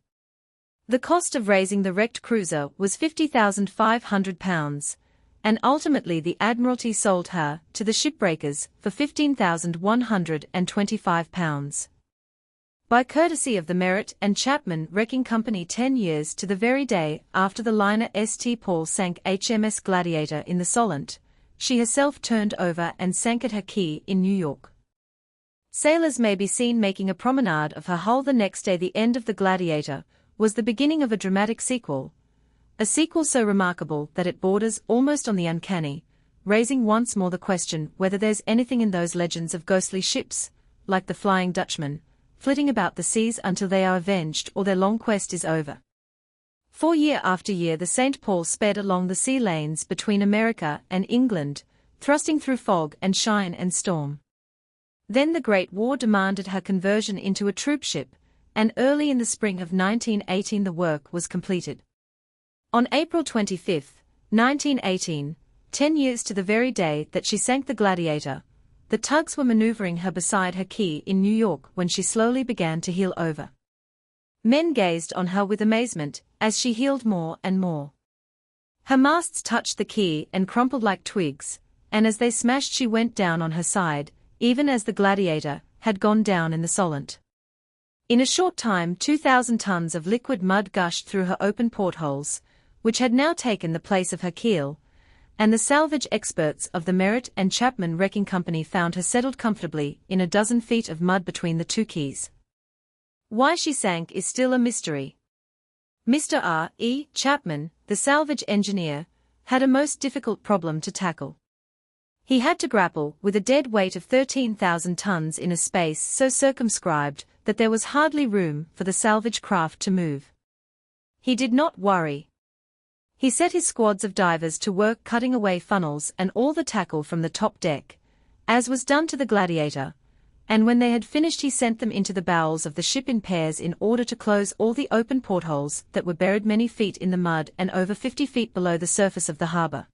The cost of raising the wrecked cruiser was £50,500, and ultimately the Admiralty sold her to the shipbreakers for £15,125. By courtesy of the Merritt and Chapman Wrecking Company, 10 years to the very day after the liner St. Paul sank HMS Gladiator in the Solent, she herself turned over and sank at her quay in New York. Sailors may be seen making a promenade of her hull the next day. The end of the Gladiator was the beginning of a dramatic sequel, a sequel so remarkable that it borders almost on the uncanny, raising once more the question whether there's anything in those legends of ghostly ships, like the Flying Dutchman, flitting about the seas until they are avenged or their long quest is over. For year after year the St. Paul sped along the sea lanes between America and England, thrusting through fog and shine and storm. Then the Great War demanded her conversion into a troopship, and early in the spring of 1918 the work was completed. On April 25, 1918, 10 years to the very day that she sank the Gladiator, the tugs were maneuvering her beside her quay in New York when she slowly began to heel over. Men gazed on her with amazement as she heeled more and more. Her masts touched the quay and crumpled like twigs, and as they smashed she went down on her side, even as the Gladiator had gone down in the Solent. In a short time 2,000 tons of liquid mud gushed through her open portholes, which had now taken the place of her keel, and the salvage experts of the Merritt and Chapman Wrecking Company found her settled comfortably in a dozen feet of mud between the two quays. Why she sank is still a mystery. Mr. R. E. Chapman, the salvage engineer, had a most difficult problem to tackle. He had to grapple with a dead weight of 13,000 tons in a space so circumscribed that there was hardly room for the salvage craft to move. He did not worry. He set his squads of divers to work cutting away funnels and all the tackle from the top deck, as was done to the Gladiator, and when they had finished he sent them into the bowels of the ship in pairs in order to close all the open portholes that were buried many feet in the mud and over 50 feet below the surface of the harbour.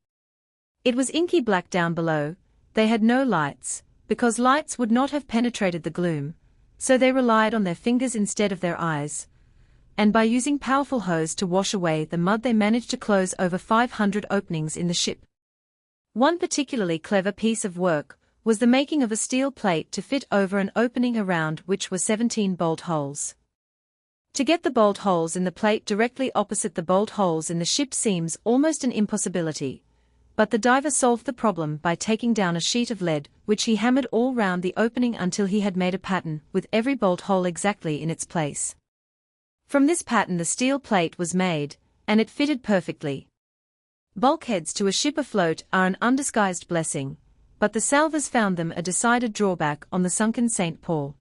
It was inky black down below. They had no lights, because lights would not have penetrated the gloom, so they relied on their fingers instead of their eyes, and by using powerful hose to wash away the mud they managed to close over 500 openings in the ship. One particularly clever piece of work was the making of a steel plate to fit over an opening around which were 17 bolt holes. To get the bolt holes in the plate directly opposite the bolt holes in the ship seems almost an impossibility, but the diver solved the problem by taking down a sheet of lead which he hammered all round the opening until he had made a pattern with every bolt hole exactly in its place. From this pattern the steel plate was made, and it fitted perfectly. Bulkheads to a ship afloat are an undisguised blessing, but the salvors found them a decided drawback on the sunken St. Paul.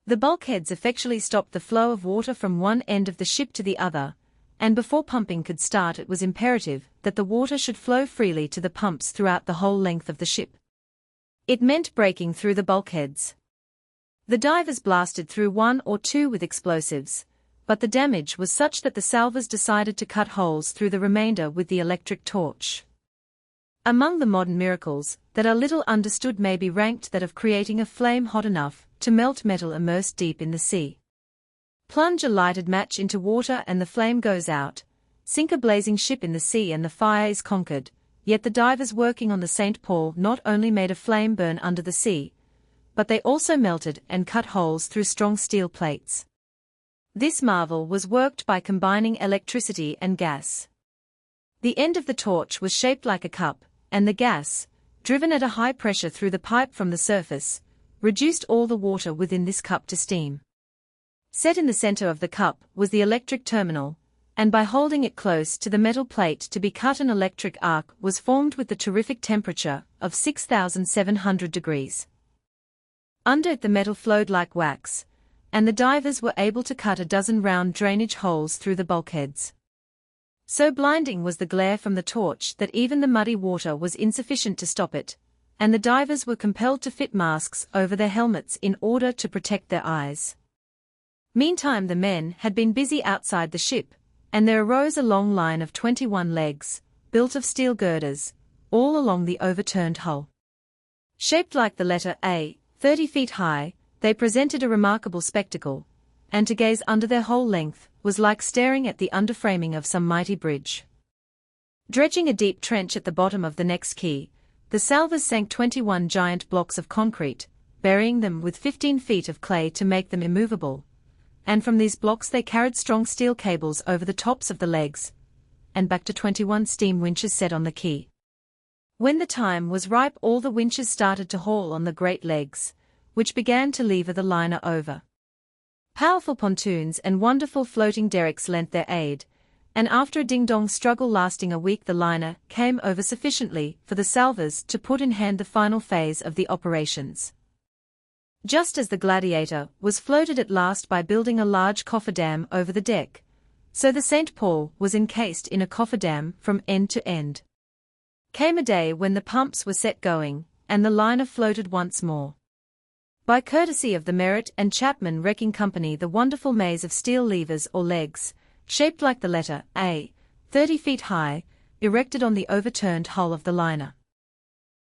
The bulkheads effectually stopped the flow of water from one end of the ship to the other, and before pumping could start it was imperative that the water should flow freely to the pumps throughout the whole length of the ship. It meant breaking through the bulkheads. The divers blasted through one or two with explosives, but the damage was such that the salvors decided to cut holes through the remainder with the electric torch. Among the modern miracles that are little understood may be ranked that of creating a flame hot enough to melt metal immersed deep in the sea. Plunge a lighted match into water and the flame goes out, sink a blazing ship in the sea and the fire is conquered, yet the divers working on the St. Paul not only made a flame burn under the sea, but they also melted and cut holes through strong steel plates. This marvel was worked by combining electricity and gas. The end of the torch was shaped like a cup, and the gas, driven at a high pressure through the pipe from the surface, reduced all the water within this cup to steam. Set in the center of the cup was the electric terminal, and by holding it close to the metal plate to be cut an electric arc was formed with the terrific temperature of 6,700 degrees. Under it the metal flowed like wax, and the divers were able to cut a dozen round drainage holes through the bulkheads. So blinding was the glare from the torch that even the muddy water was insufficient to stop it, and the divers were compelled to fit masks over their helmets in order to protect their eyes. Meantime the men had been busy outside the ship, and there arose a long line of 21 legs, built of steel girders, all along the overturned hull. Shaped like the letter A, 30 feet high, they presented a remarkable spectacle, and to gaze under their whole length was like staring at the underframing of some mighty bridge. Dredging a deep trench at the bottom of the next quay, the salvors sank 21 giant blocks of concrete, burying them with 15 feet of clay to make them immovable, and from these blocks they carried strong steel cables over the tops of the legs, and back to 21 steam winches set on the quay. When the time was ripe all the winches started to haul on the great legs, which began to lever the liner over. Powerful pontoons and wonderful floating derricks lent their aid, and after a ding-dong struggle lasting a week the liner came over sufficiently for the salvors to put in hand the final phase of the operations. Just as the Gladiator was floated at last by building a large cofferdam over the deck, so the St. Paul was encased in a cofferdam from end to end. Came a day when the pumps were set going, and the liner floated once more. By courtesy of the Merritt and Chapman Wrecking Company the wonderful maze of steel levers or legs, shaped like the letter A, 30 feet high, erected on the overturned hull of the liner.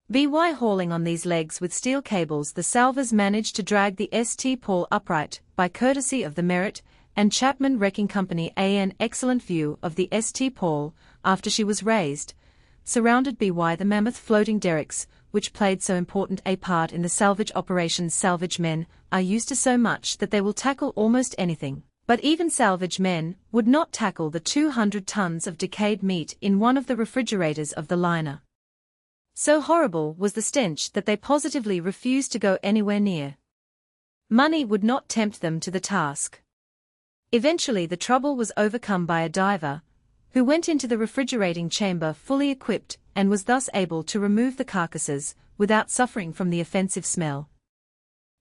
By hauling on these legs with steel cables the salvors managed to drag the St. Paul upright by courtesy of the Merritt and Chapman Wrecking Company. An excellent view of the St. Paul after she was raised, surrounded by the mammoth floating derricks, which played so important a part in the salvage operations. Salvage men are used to so much that they will tackle almost anything, but even salvage men would not tackle the 200 tons of decayed meat in one of the refrigerators of the liner. So horrible was the stench that they positively refused to go anywhere near. Money would not tempt them to the task. Eventually the trouble was overcome by a diver, who went into the refrigerating chamber fully equipped and was thus able to remove the carcasses without suffering from the offensive smell.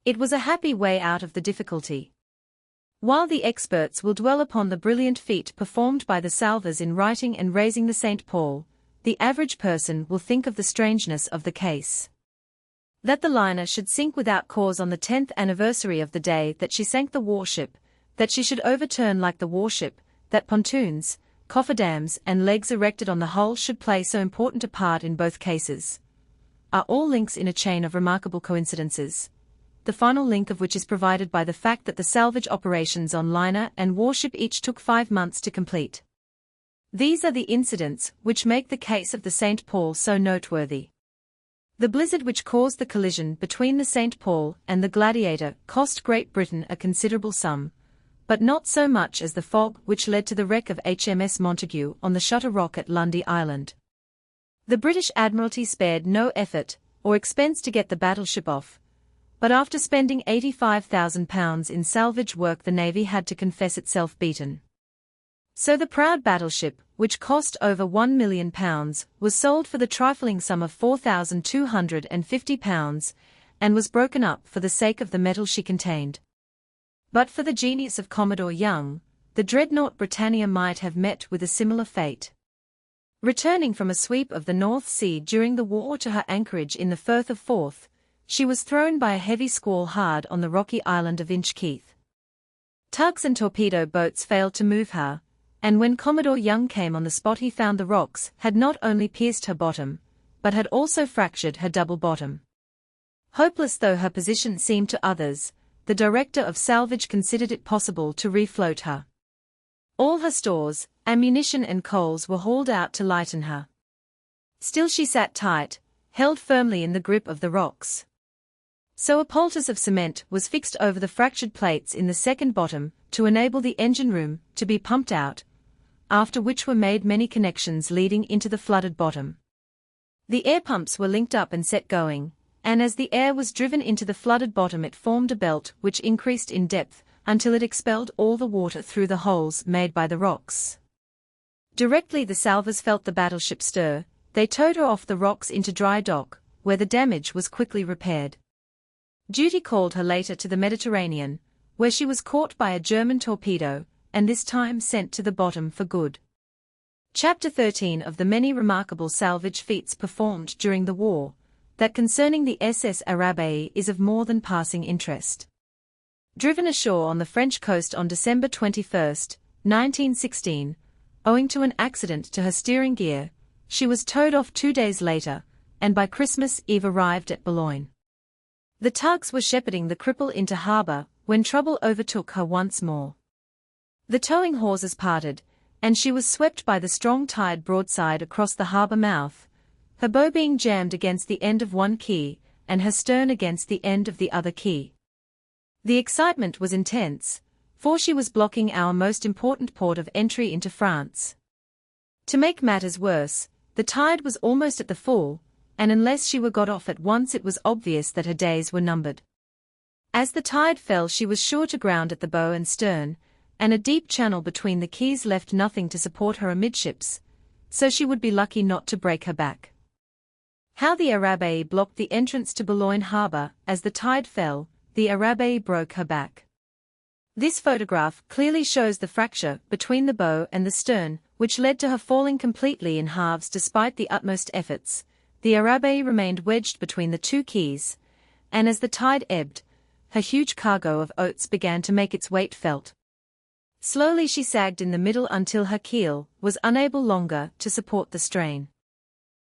It was a happy way out of the difficulty. While the experts will dwell upon the brilliant feat performed by the salvors in righting and raising the St. Paul, the average person will think of the strangeness of the case. That the liner should sink without cause on the 10th anniversary of the day that she sank the warship, that she should overturn like the warship, that pontoons, cofferdams and legs erected on the hull should play so important a part in both cases, are all links in a chain of remarkable coincidences, the final link of which is provided by the fact that the salvage operations on liner and warship each took 5 months to complete. These are the incidents which make the case of the St. Paul so noteworthy. The blizzard which caused the collision between the St. Paul and the Gladiator cost Great Britain a considerable sum, but not so much as the fog which led to the wreck of HMS Montague on the Shutter Rock at Lundy Island. The British Admiralty spared no effort or expense to get the battleship off, but after spending £85,000 in salvage work the Navy had to confess itself beaten. So the proud battleship, which cost over £1 million, was sold for the trifling sum of £4,250 and was broken up for the sake of the metal she contained. But for the genius of Commodore Young, the dreadnought Britannia might have met with a similar fate. Returning from a sweep of the North Sea during the war to her anchorage in the Firth of Forth, she was thrown by a heavy squall hard on the rocky island of Inchkeith. Tugs and torpedo boats failed to move her, and when Commodore Young came on the spot he found the rocks had not only pierced her bottom, but had also fractured her double bottom. Hopeless though her position seemed to others, the director of salvage considered it possible to refloat her. All her stores, ammunition and coals were hauled out to lighten her. Still she sat tight, held firmly in the grip of the rocks. So a poultice of cement was fixed over the fractured plates in the second bottom to enable the engine room to be pumped out, after which were made many connections leading into the flooded bottom. The air pumps were linked up and set going, and as the air was driven into the flooded bottom it formed a belt which increased in depth until it expelled all the water through the holes made by the rocks. Directly the salvors felt the battleship stir, they towed her off the rocks into dry dock, where the damage was quickly repaired. Duty called her later to the Mediterranean, where she was caught by a German torpedo, and this time sent to the bottom for good. Chapter 13 of the many remarkable salvage feats performed during the war, that concerning the SS Arabie is of more than passing interest. Driven ashore on the French coast on December 21, 1916, owing to an accident to her steering gear, she was towed off 2 days later, and by Christmas Eve arrived at Boulogne. The tugs were shepherding the cripple into harbour when trouble overtook her once more. The towing hawsers parted, and she was swept by the strong tide broadside across the harbour mouth, her bow being jammed against the end of one quay, and her stern against the end of the other quay. The excitement was intense, for she was blocking our most important port of entry into France. To make matters worse, the tide was almost at the full, and unless she were got off at once it was obvious that her days were numbered. As the tide fell she was sure to ground at the bow and stern, and a deep channel between the quays left nothing to support her amidships, so she would be lucky not to break her back. How the Arabie blocked the entrance to Boulogne harbour as the tide fell, the Arabie broke her back. This photograph clearly shows the fracture between the bow and the stern, which led to her falling completely in halves despite the utmost efforts. The Arabie remained wedged between the two quays, and as the tide ebbed, her huge cargo of oats began to make its weight felt. Slowly she sagged in the middle until her keel was unable longer to support the strain.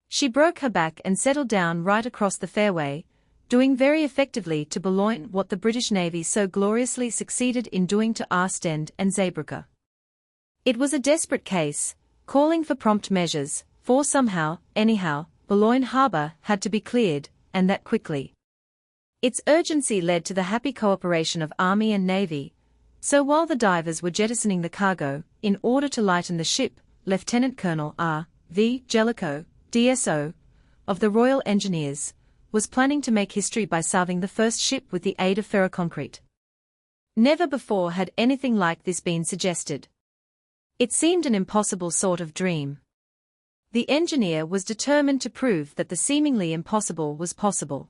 She broke her back and settled down right across the fairway, doing very effectively to Boulogne what the British Navy so gloriously succeeded in doing to Ostend and Zeebrugge. It was a desperate case, calling for prompt measures, for somehow, anyhow, Boulogne harbour had to be cleared, and that quickly. Its urgency led to the happy cooperation of Army and Navy, so while the divers were jettisoning the cargo, in order to lighten the ship, Lieutenant Colonel R. V. Jellicoe, DSO, of the Royal Engineers, was planning to make history by salving the first ship with the aid of ferroconcrete. Never before had anything like this been suggested. It seemed an impossible sort of dream. The engineer was determined to prove that the seemingly impossible was possible.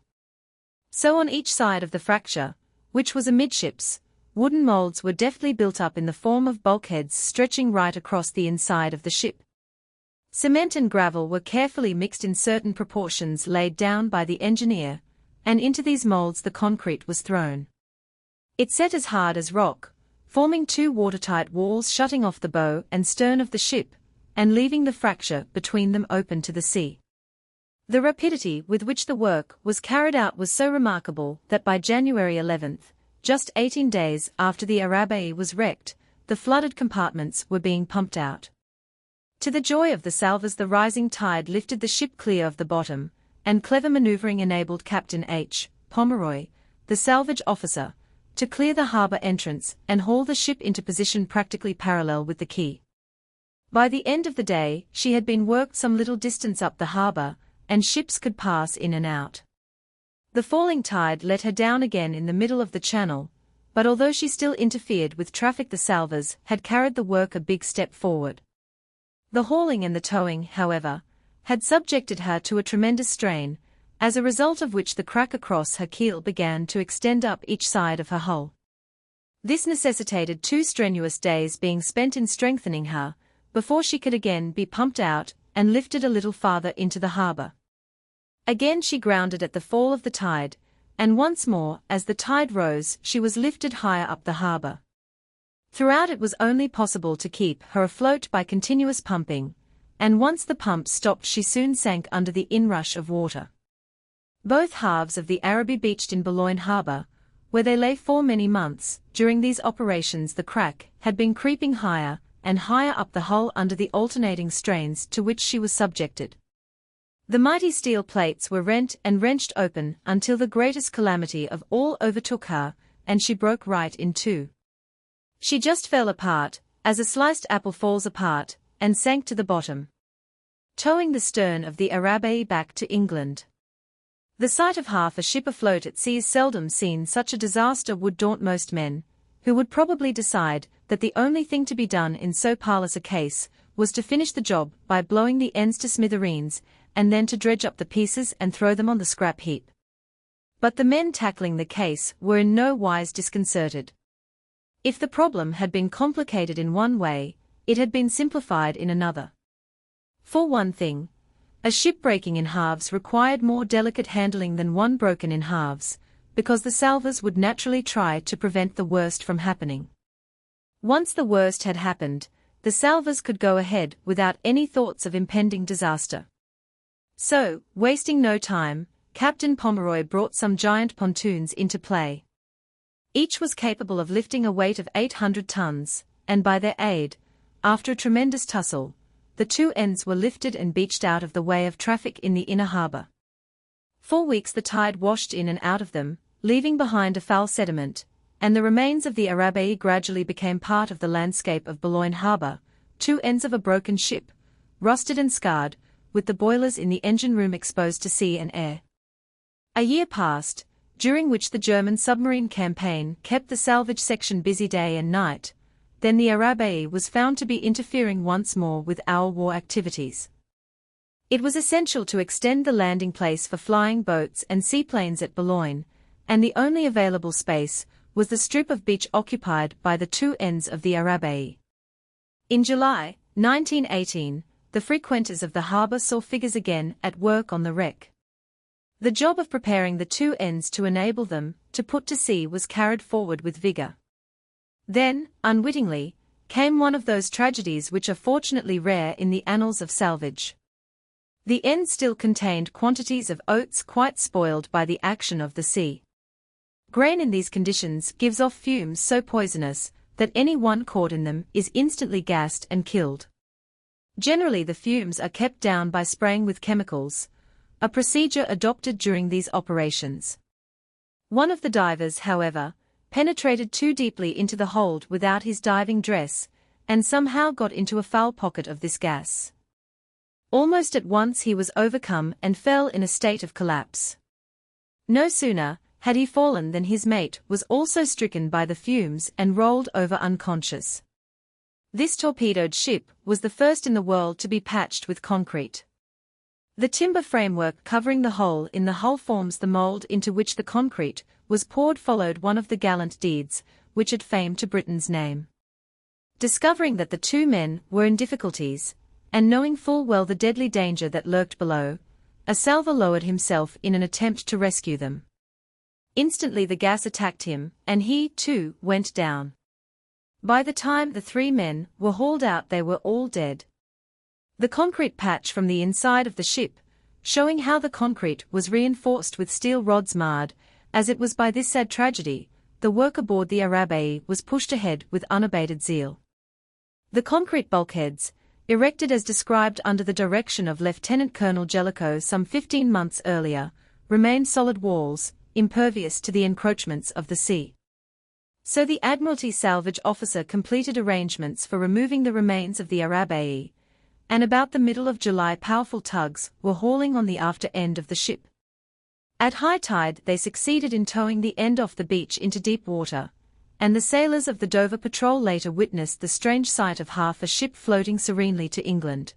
So on each side of the fracture, which was amidships, wooden molds were deftly built up in the form of bulkheads stretching right across the inside of the ship. Cement and gravel were carefully mixed in certain proportions laid down by the engineer, and into these molds the concrete was thrown. It set as hard as rock, forming two watertight walls shutting off the bow and stern of the ship, and leaving the fracture between them open to the sea. The rapidity with which the work was carried out was so remarkable that by January 11, just 18 days after the Arabie was wrecked, the flooded compartments were being pumped out. To the joy of the salvors the rising tide lifted the ship clear of the bottom, and clever manoeuvring enabled Captain H. Pomeroy, the salvage officer, to clear the harbour entrance and haul the ship into position practically parallel with the quay. By the end of the day she had been worked some little distance up the harbour, and ships could pass in and out. The falling tide let her down again in the middle of the channel, but although she still interfered with traffic, the salvers had carried the work a big step forward. The hauling and the towing, however, had subjected her to a tremendous strain, as a result of which the crack across her keel began to extend up each side of her hull. This necessitated 2 strenuous days being spent in strengthening her, before she could again be pumped out and lifted a little farther into the harbor. Again she grounded at the fall of the tide, and once more, as the tide rose, she was lifted higher up the harbor. Throughout it was only possible to keep her afloat by continuous pumping, and once the pumps stopped she soon sank under the inrush of water. Both halves of the Araby beached in Boulogne harbor, where they lay for many months. During these operations the crack had been creeping higher and higher up the hull under the alternating strains to which she was subjected. The mighty steel plates were rent and wrenched open until the greatest calamity of all overtook her, and she broke right in two. She just fell apart, as a sliced apple falls apart, and sank to the bottom, towing the stern of the Araby back to England. The sight of half a ship afloat at sea is seldom seen. Such a disaster would daunt most men, who would probably decide that the only thing to be done in so parlous a case was to finish the job by blowing the ends to smithereens, and then to dredge up the pieces and throw them on the scrap heap. But the men tackling the case were in no wise disconcerted. If the problem had been complicated in one way, it had been simplified in another. For one thing, a ship breaking in halves required more delicate handling than one broken in halves, because the salvers would naturally try to prevent the worst from happening. Once the worst had happened, the salvers could go ahead without any thoughts of impending disaster. So, wasting no time, Captain Pomeroy brought some giant pontoons into play. Each was capable of lifting a weight of 800 tons, and by their aid, after a tremendous tussle, the 2 ends were lifted and beached out of the way of traffic in the inner harbor. For weeks the tide washed in and out of them, leaving behind a foul sediment, and the remains of the Araby gradually became part of the landscape of Boulogne harbor, 2 ends of a broken ship, rusted and scarred, with the boilers in the engine room exposed to sea and air. A year passed, during which the German submarine campaign kept the salvage section busy day and night. Then the Araby was found to be interfering once more with our war activities. It was essential to extend the landing place for flying boats and seaplanes at Boulogne, and the only available space was the strip of beach occupied by the 2 ends of the Araby. In July 1918, the frequenters of the harbor saw figures again at work on the wreck. The job of preparing the 2 ends to enable them to put to sea was carried forward with vigor. Then, unwittingly, came one of those tragedies which are fortunately rare in the annals of salvage. The ends still contained quantities of oats quite spoiled by the action of the sea. Grain in these conditions gives off fumes so poisonous that any one caught in them is instantly gassed and killed. Generally the fumes are kept down by spraying with chemicals, a procedure adopted during these operations. One of the divers, however, penetrated too deeply into the hold without his diving dress, and somehow got into a foul pocket of this gas. Almost at once he was overcome and fell in a state of collapse. No sooner had he fallen than his mate was also stricken by the fumes and rolled over unconscious. This torpedoed ship was the first in the world to be patched with concrete. The timber framework covering the hole in the hull forms the mold into which the concrete was poured. Followed one of the gallant deeds which had fame to Britain's name. Discovering that the 2 men were in difficulties, and knowing full well the deadly danger that lurked below, a salver lowered himself in an attempt to rescue them. Instantly the gas attacked him, and he, too, went down. By the time the 3 men were hauled out they were all dead. The concrete patch from the inside of the ship, showing how the concrete was reinforced with steel rods, marred, as it was by this sad tragedy, the work aboard the Araby was pushed ahead with unabated zeal. The concrete bulkheads, erected as described under the direction of Lieutenant Colonel Jellicoe some 15 months earlier, remained solid walls, impervious to the encroachments of the sea. So the Admiralty salvage officer completed arrangements for removing the remains of the Araby, and about the middle of July powerful tugs were hauling on the after end of the ship. At high tide they succeeded in towing the end off the beach into deep water, and the sailors of the Dover Patrol later witnessed the strange sight of half a ship floating serenely to England.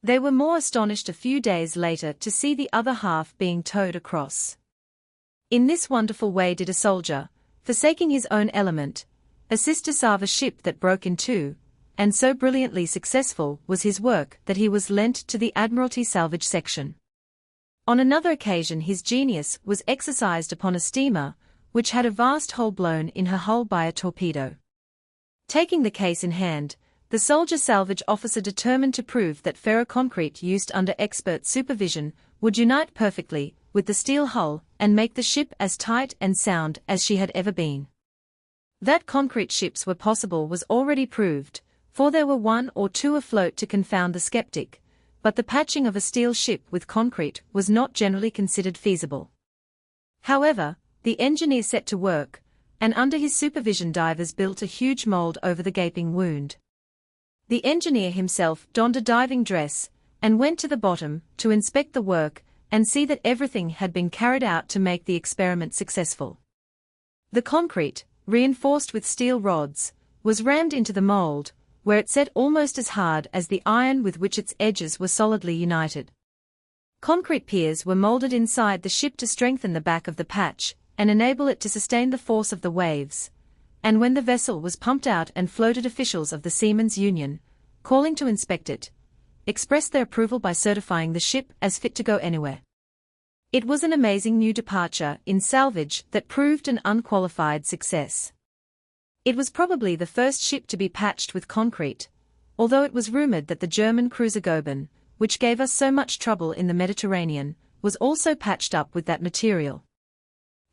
They were more astonished a few days later to see the other half being towed across. In this wonderful way did a soldier, forsaking his own element, assist to salve a ship that broke in two, and so brilliantly successful was his work that he was lent to the Admiralty Salvage Section. On another occasion his genius was exercised upon a steamer, which had a vast hole blown in her hull by a torpedo. Taking the case in hand, the soldier salvage officer determined to prove that ferroconcrete used under expert supervision would unite perfectly with the steel hull and make the ship as tight and sound as she had ever been. That concrete ships were possible was already proved, for there were one or two afloat to confound the skeptic, but the patching of a steel ship with concrete was not generally considered feasible. However, the engineer set to work, and under his supervision divers built a huge mold over the gaping wound. The engineer himself donned a diving dress, and went to the bottom to inspect the work and see that everything had been carried out to make the experiment successful. The concrete, reinforced with steel rods, was rammed into the mold, where it set almost as hard as the iron with which its edges were solidly united. Concrete piers were molded inside the ship to strengthen the back of the patch and enable it to sustain the force of the waves, and when the vessel was pumped out and floated, officials of the Seamen's Union, calling to inspect it, expressed their approval by certifying the ship as fit to go anywhere. It was an amazing new departure in salvage that proved an unqualified success. It was probably the first ship to be patched with concrete, although it was rumored that the German cruiser Goeben, which gave us so much trouble in the Mediterranean, was also patched up with that material.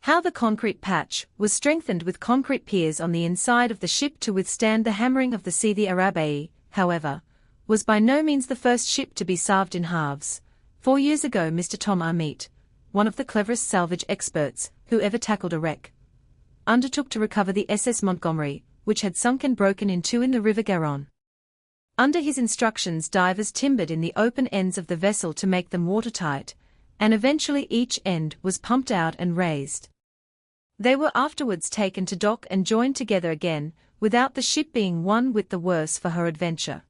How the concrete patch was strengthened with concrete piers on the inside of the ship to withstand the hammering of the sea. The Arabie, however, was by no means the first ship to be salved in halves. 4 years ago Mr. Tom Armeet, one of the cleverest salvage experts who ever tackled a wreck, undertook to recover the SS Montgomery, which had sunk and broken in two in the River Garonne. Under his instructions divers timbered in the open ends of the vessel to make them watertight, and eventually each end was pumped out and raised. They were afterwards taken to dock and joined together again, without the ship being one whit the worse for her adventure.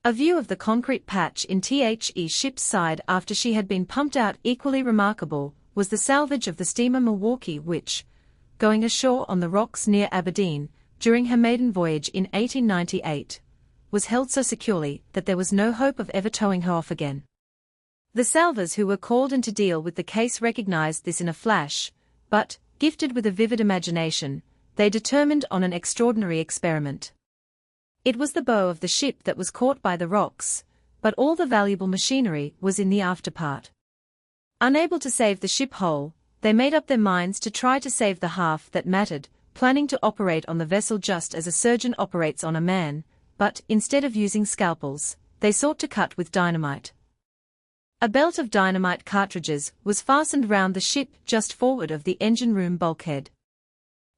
A view of the concrete patch in The ship's side after she had been pumped out, equally remarkable, was the salvage of the steamer Milwaukee which, going ashore on the rocks near Aberdeen, during her maiden voyage in 1898, was held so securely that there was no hope of ever towing her off again. The salvors who were called in to deal with the case recognized this in a flash, but, gifted with a vivid imagination, they determined on an extraordinary experiment. It was the bow of the ship that was caught by the rocks, but all the valuable machinery was in the afterpart. Unable to save the ship whole, they made up their minds to try to save the half that mattered, planning to operate on the vessel just as a surgeon operates on a man, but, instead of using scalpels, they sought to cut with dynamite. A belt of dynamite cartridges was fastened round the ship just forward of the engine room bulkhead.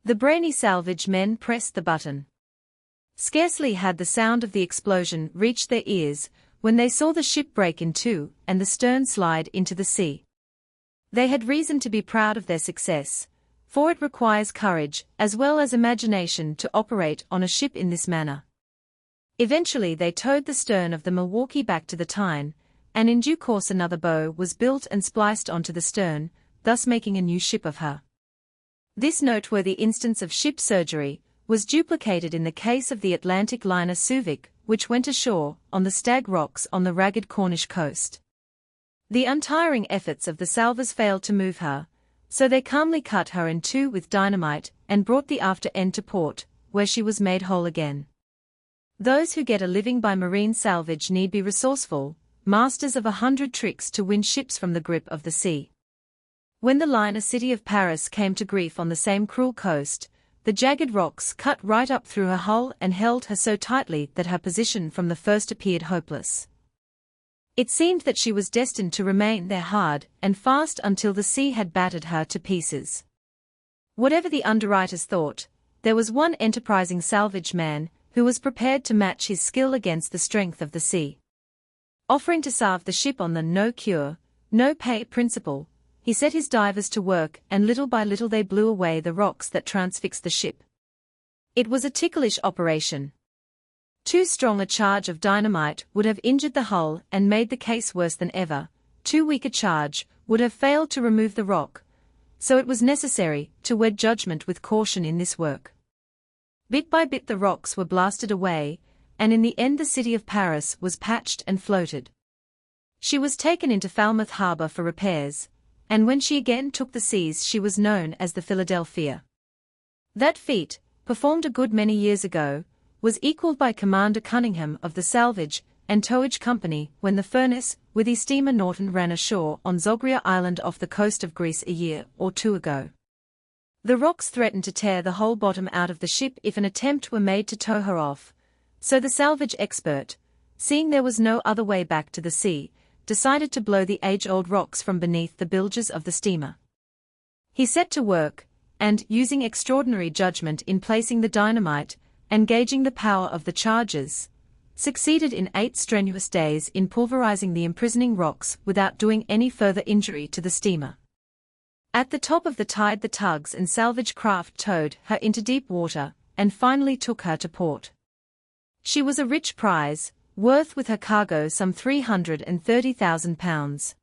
The brainy salvage men pressed the button. Scarcely had the sound of the explosion reached their ears, when they saw the ship break in two and the stern slide into the sea. They had reason to be proud of their success, for it requires courage as well as imagination to operate on a ship in this manner. Eventually they towed the stern of the Milwaukee back to the Tyne, and in due course another bow was built and spliced onto the stern, thus making a new ship of her. This noteworthy instance of ship surgery was duplicated in the case of the Atlantic liner Suvic, which went ashore on the Stag Rocks on the ragged Cornish coast. The untiring efforts of the salvors failed to move her, so they calmly cut her in two with dynamite and brought the after end to port, where she was made whole again. Those who get a living by marine salvage need be resourceful, masters of 100 tricks to win ships from the grip of the sea. When the liner City of Paris came to grief on the same cruel coast, the jagged rocks cut right up through her hull and held her so tightly that her position from the first appeared hopeless. It seemed that she was destined to remain there hard and fast until the sea had battered her to pieces. Whatever the underwriters thought, there was one enterprising salvage man who was prepared to match his skill against the strength of the sea. Offering to salve the ship on the no cure, no pay principle, he set his divers to work, and little by little they blew away the rocks that transfixed the ship. It was a ticklish operation. Too strong a charge of dynamite would have injured the hull and made the case worse than ever. Too weak a charge would have failed to remove the rock, so it was necessary to wed judgment with caution in this work. Bit by bit the rocks were blasted away, and in the end the city of Paris was patched and floated. She was taken into Falmouth harbour for repairs, and when she again took the seas she was known as the Philadelphia. That feat, performed a good many years ago, was equalled by Commander Cunningham of the Salvage and Towage Company when the Furnace, with his steamer Norton, ran ashore on Zogria Island off the coast of Greece a year or two ago. The rocks threatened to tear the whole bottom out of the ship if an attempt were made to tow her off, so the salvage expert, seeing there was no other way back to the sea, decided to blow the age-old rocks from beneath the bilges of the steamer. He set to work, and, using extraordinary judgment in placing the dynamite, and gauging the power of the charges, succeeded in 8 strenuous days in pulverizing the imprisoning rocks without doing any further injury to the steamer. At the top of the tide the tugs and salvage craft towed her into deep water, and finally took her to port. She was a rich prize, worth with her cargo some £330,000.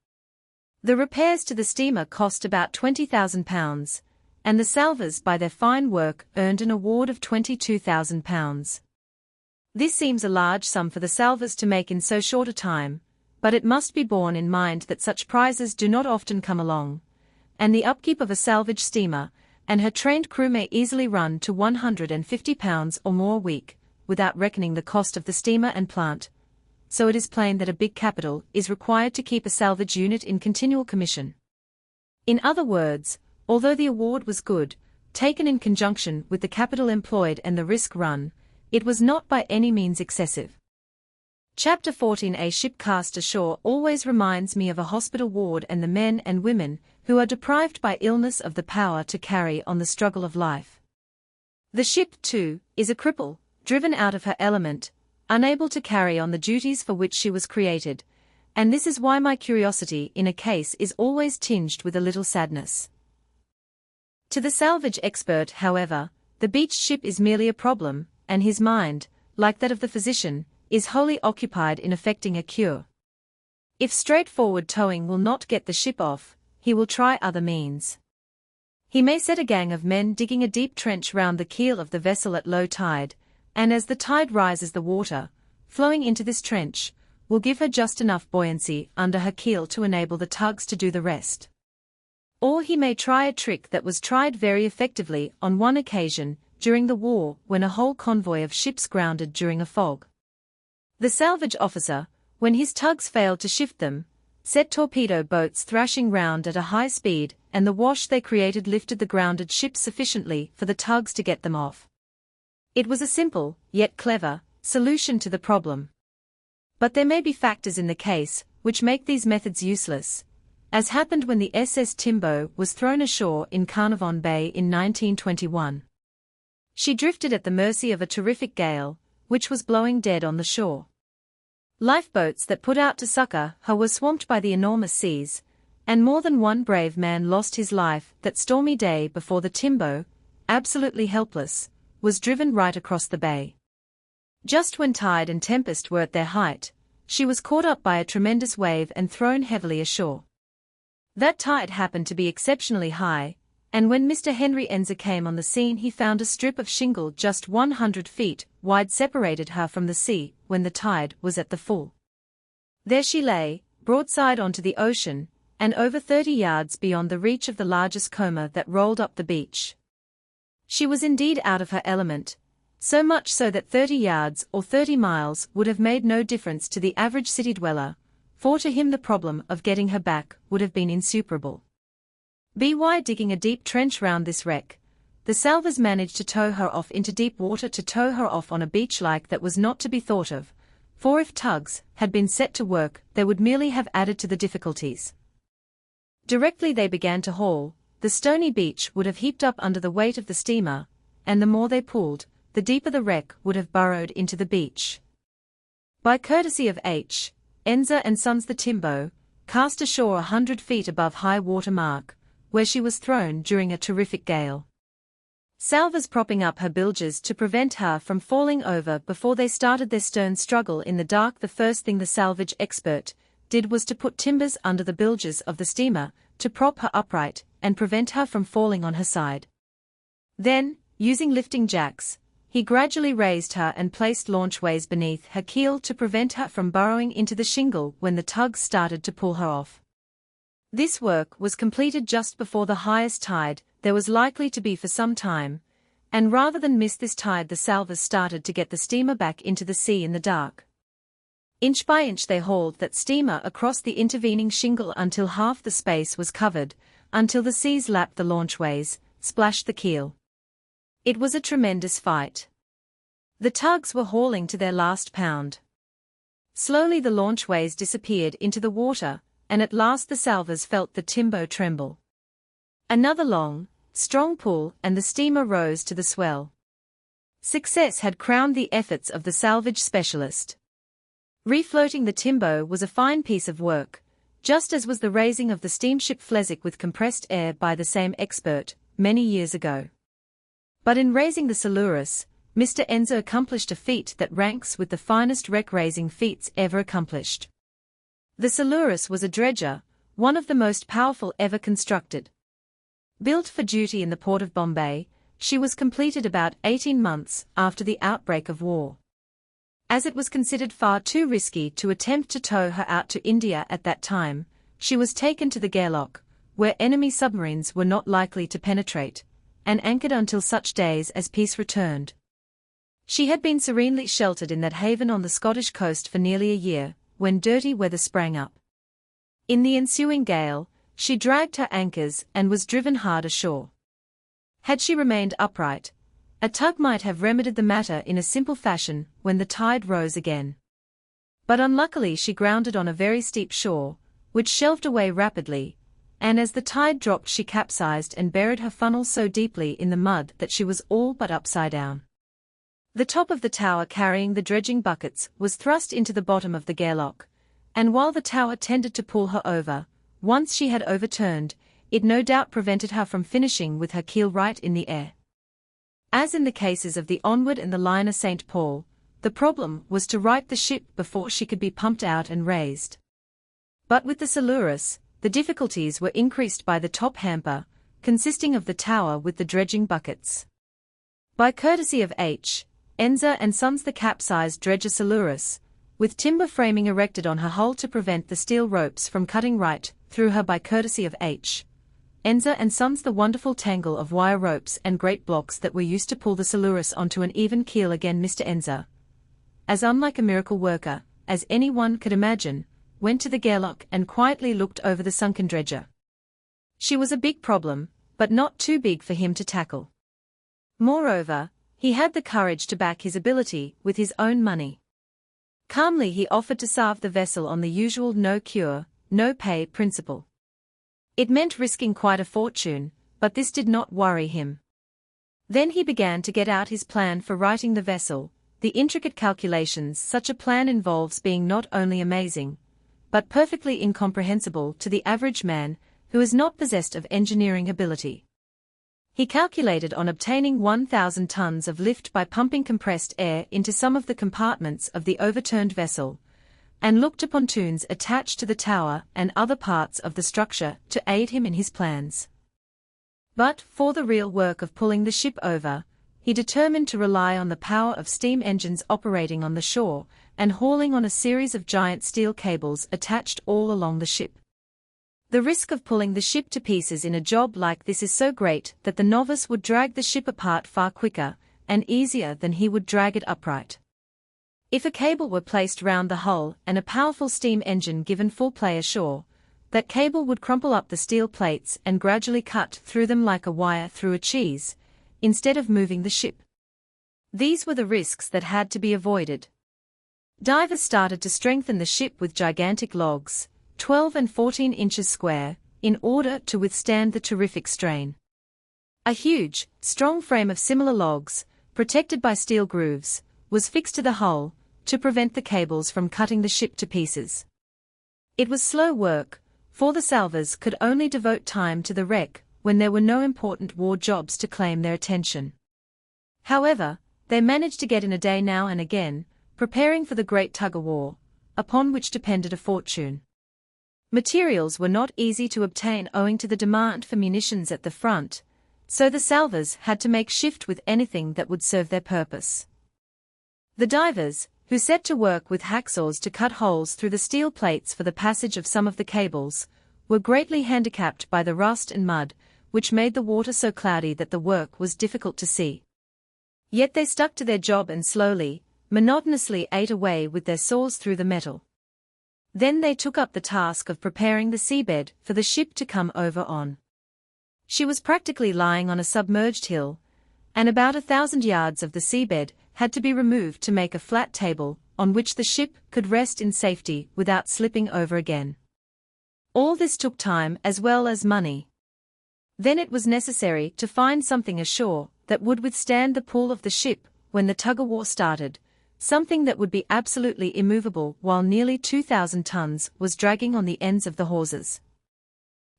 The repairs to the steamer cost about £20,000, and the salvors by their fine work earned an award of £22,000. This seems a large sum for the salvors to make in so short a time, but it must be borne in mind that such prizes do not often come along, and the upkeep of a salvage steamer and her trained crew may easily run to £150 or more a week, without reckoning the cost of the steamer and plant, so it is plain that a big capital is required to keep a salvage unit in continual commission. In other words, although the award was good, taken in conjunction with the capital employed and the risk run, it was not by any means excessive. Chapter 14. A ship cast ashore always reminds me of a hospital ward and the men and women who are deprived by illness of the power to carry on the struggle of life. The ship, too, is a cripple, driven out of her element, unable to carry on the duties for which she was created, and this is why my curiosity in a case is always tinged with a little sadness. To the salvage expert, however, the beached ship is merely a problem, and his mind, like that of the physician, is wholly occupied in effecting a cure. If straightforward towing will not get the ship off, he will try other means. He may set a gang of men digging a deep trench round the keel of the vessel at low tide, and as the tide rises the water, flowing into this trench, will give her just enough buoyancy under her keel to enable the tugs to do the rest. Or he may try a trick that was tried very effectively on one occasion during the war when a whole convoy of ships grounded during a fog. The salvage officer, when his tugs failed to shift them, set torpedo boats thrashing round at a high speed, and the wash they created lifted the grounded ships sufficiently for the tugs to get them off. It was a simple, yet clever, solution to the problem. But there may be factors in the case which make these methods useless, as happened when the SS Timbo was thrown ashore in Carnarvon Bay in 1921. She drifted at the mercy of a terrific gale, which was blowing dead on the shore. Lifeboats that put out to succor her were swamped by the enormous seas, and more than one brave man lost his life that stormy day before the Timbo, absolutely helpless, was driven right across the bay. Just when tide and tempest were at their height, she was caught up by a tremendous wave and thrown heavily ashore. That tide happened to be exceptionally high, and when Mr. Henry Enzer came on the scene he found a strip of shingle just 100 feet wide separated her from the sea when the tide was at the full. There she lay, broadside onto the ocean, and over 30 yards beyond the reach of the largest comber that rolled up the beach. She was indeed out of her element, so much so that 30 yards or 30 miles would have made no difference to the average city dweller, for to him the problem of getting her back would have been insuperable. By digging a deep trench round this wreck, the salvors managed to tow her off into deep water. To tow her off on a beach like that was not to be thought of, for if tugs had been set to work they would merely have added to the difficulties. Directly they began to haul, the stony beach would have heaped up under the weight of the steamer, and the more they pulled, the deeper the wreck would have burrowed into the beach. By courtesy of H. Enzer and Sons the Timbo, cast ashore 100 feet above high water mark, where she was thrown during a terrific gale. Salvers propping up her bilges to prevent her from falling over before they started their stern struggle in the dark. The first thing the salvage expert did was to put timbers under the bilges of the steamer to prop her upright and prevent her from falling on her side. Then, using lifting jacks, he gradually raised her and placed launchways beneath her keel to prevent her from burrowing into the shingle when the tugs started to pull her off. This work was completed just before the highest tide there was likely to be for some time, and rather than miss this tide, the salvers started to get the steamer back into the sea in the dark. Inch by inch they hauled that steamer across the intervening shingle until half the space was covered, until the seas lapped the launchways, splashed the keel. It was a tremendous fight. The tugs were hauling to their last pound. Slowly the launchways disappeared into the water, and at last the salvers felt the timbo tremble. Another long, strong pull and the steamer rose to the swell. Success had crowned the efforts of the salvage specialist. Refloating the timbo was a fine piece of work, just as was the raising of the steamship Fleswick with compressed air by the same expert, many years ago. But in raising the Salurus, Mr. Enzo accomplished a feat that ranks with the finest wreck-raising feats ever accomplished. The Salurus was a dredger, one of the most powerful ever constructed. Built for duty in the port of Bombay, she was completed about 18 months after the outbreak of war. As it was considered far too risky to attempt to tow her out to India at that time, she was taken to the Gareloch, where enemy submarines were not likely to penetrate, and anchored until such days as peace returned. She had been serenely sheltered in that haven on the Scottish coast for nearly a year, when dirty weather sprang up. In the ensuing gale, she dragged her anchors and was driven hard ashore. Had she remained upright, a tug might have remedied the matter in a simple fashion when the tide rose again. But unluckily she grounded on a very steep shore, which shelved away rapidly, and as the tide dropped she capsized and buried her funnel so deeply in the mud that she was all but upside down. The top of the tower carrying the dredging buckets was thrust into the bottom of the Gareloch, and while the tower tended to pull her over, once she had overturned, it no doubt prevented her from finishing with her keel right in the air. As in the cases of the Onward and the liner St. Paul, the problem was to right the ship before she could be pumped out and raised. But with the Salurus, the difficulties were increased by the top hamper, consisting of the tower with the dredging buckets. By courtesy of H. Enza and Sons, the capsized dredger Salurus, with timber framing erected on her hull to prevent the steel ropes from cutting right through her. By courtesy of H. Enza and Sons, the wonderful tangle of wire ropes and great blocks that were used to pull the Salurus onto an even keel again. Mr. Enza, as unlike a miracle worker as anyone could imagine, went to the Gareloch and quietly looked over the sunken dredger. She was a big problem, but not too big for him to tackle. Moreover, he had the courage to back his ability with his own money. Calmly he offered to salve the vessel on the usual no cure, no pay principle. It meant risking quite a fortune, but this did not worry him. Then he began to get out his plan for righting the vessel, the intricate calculations such a plan involves being not only amazing, but perfectly incomprehensible to the average man who is not possessed of engineering ability. He calculated on obtaining 1,000 tons of lift by pumping compressed air into some of the compartments of the overturned vessel, and looked to pontoons attached to the tower and other parts of the structure to aid him in his plans. But for the real work of pulling the ship over, he determined to rely on the power of steam engines operating on the shore and hauling on a series of giant steel cables attached all along the ship. The risk of pulling the ship to pieces in a job like this is so great that the novice would drag the ship apart far quicker and easier than he would drag it upright. If a cable were placed round the hull and a powerful steam engine given full play ashore, that cable would crumple up the steel plates and gradually cut through them like a wire through a cheese, instead of moving the ship. These were the risks that had to be avoided. Divers started to strengthen the ship with gigantic logs, 12 and 14 inches square, in order to withstand the terrific strain. A huge, strong frame of similar logs, protected by steel grooves, was fixed to the hull, to prevent the cables from cutting the ship to pieces. It was slow work, for the salvors could only devote time to the wreck when there were no important war jobs to claim their attention. However, they managed to get in a day now and again, preparing for the great tug-of-war, upon which depended a fortune. Materials were not easy to obtain owing to the demand for munitions at the front, so the salvors had to make shift with anything that would serve their purpose. The divers, who set to work with hacksaws to cut holes through the steel plates for the passage of some of the cables, were greatly handicapped by the rust and mud, which made the water so cloudy that the work was difficult to see. Yet they stuck to their job and slowly, monotonously ate away with their saws through the metal. Then they took up the task of preparing the seabed for the ship to come over on. She was practically lying on a submerged hill, and about 1,000 yards of the seabed had to be removed to make a flat table on which the ship could rest in safety without slipping over again. All this took time as well as money. Then it was necessary to find something ashore that would withstand the pull of the ship when the tug-of-war started, something that would be absolutely immovable while nearly 2,000 tons was dragging on the ends of the hawsers.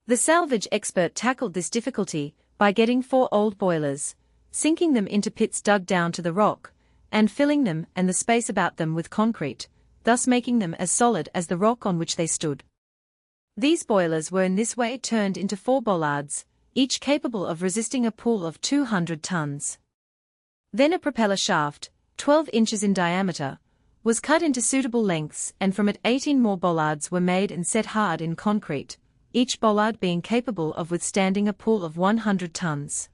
The salvage expert tackled this difficulty by getting 4 old boilers, sinking them into pits dug down to the rock, and filling them and the space about them with concrete, thus making them as solid as the rock on which they stood. These boilers were in this way turned into 4 bollards, each capable of resisting a pull of 200 tons. Then a propeller shaft, 12 inches in diameter, was cut into suitable lengths, and from it 18 more bollards were made and set hard in concrete, each bollard being capable of withstanding a pull of 100 tons.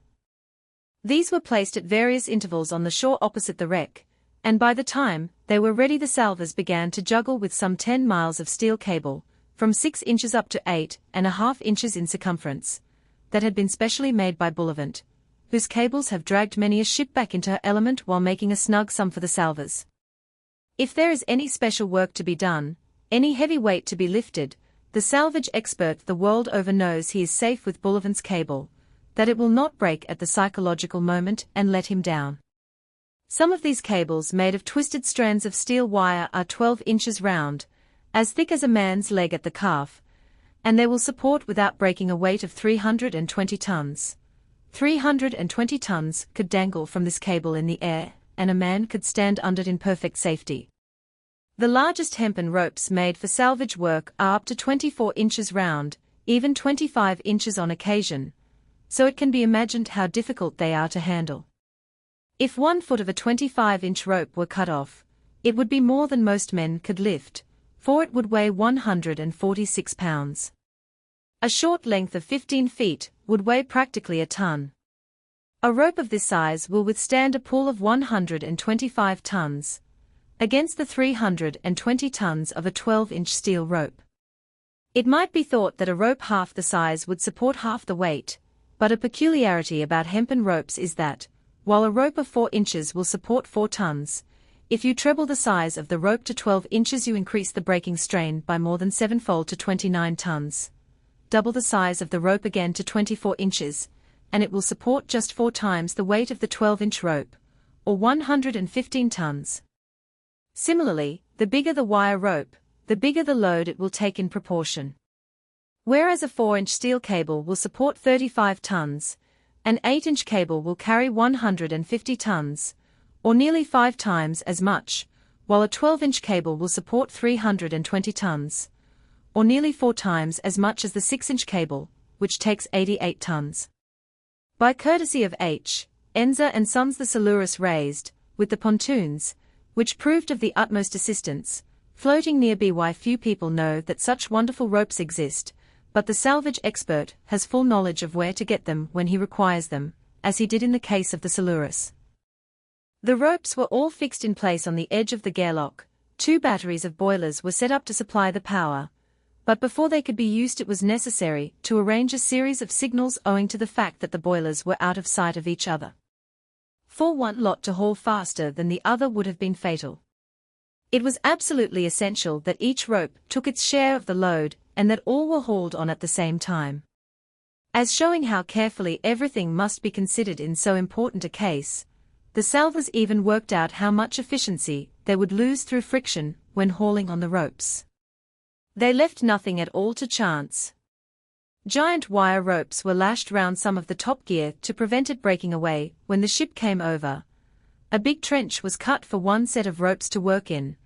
These were placed at various intervals on the shore opposite the wreck, and by the time they were ready the salvors began to juggle with some 10 miles of steel cable, from 6 inches up to 8.5 inches in circumference, that had been specially made by Bullivant, whose cables have dragged many a ship back into her element while making a snug sum for the salvors. If there is any special work to be done, any heavy weight to be lifted, the salvage expert the world over knows he is safe with Bullivant's cable, that it will not break at the psychological moment and let him down. Some of these cables made of twisted strands of steel wire are 12 inches round, as thick as a man's leg at the calf, and they will support without breaking a weight of 320 tons. 320 tons could dangle from this cable in the air, and a man could stand under it in perfect safety. The largest hempen ropes made for salvage work are up to 24 inches round, even 25 inches on occasion, so it can be imagined how difficult they are to handle. If 1 foot of a 25-inch rope were cut off, it would be more than most men could lift, for it would weigh 146 pounds. A short length of 15 feet would weigh practically a ton. A rope of this size will withstand a pull of 125 tons, against the 320 tons of a 12-inch steel rope. It might be thought that a rope half the size would support half the weight, but a peculiarity about hempen ropes is that, while a rope of 4 inches will support 4 tons, if you treble the size of the rope to 12 inches you increase the breaking strain by more than 7-fold to 29 tons. Double the size of the rope again to 24 inches, and it will support just 4 times the weight of the 12-inch rope, or 115 tons. Similarly, the bigger the wire rope, the bigger the load it will take in proportion. Whereas a 4-inch steel cable will support 35 tons, an 8-inch cable will carry 150 tons, or nearly 5 times as much, while a 12-inch cable will support 320 tons, or nearly 4 times as much as the 6-inch cable, which takes 88 tons. By courtesy of H. Enza and Sons the Silurus raised, with the pontoons, which proved of the utmost assistance, floating near by. Few people know that such wonderful ropes exist, but the salvage expert has full knowledge of where to get them when he requires them, as he did in the case of the Silurus. The ropes were all fixed in place on the edge of the gearlock, 2 batteries of boilers were set up to supply the power, but before they could be used it was necessary to arrange a series of signals owing to the fact that the boilers were out of sight of each other. For one lot to haul faster than the other would have been fatal. It was absolutely essential that each rope took its share of the load and that all were hauled on at the same time. As showing how carefully everything must be considered in so important a case, the salvors even worked out how much efficiency they would lose through friction when hauling on the ropes. They left nothing at all to chance. Giant wire ropes were lashed round some of the top gear to prevent it breaking away when the ship came over. A big trench was cut for one set of ropes to work in,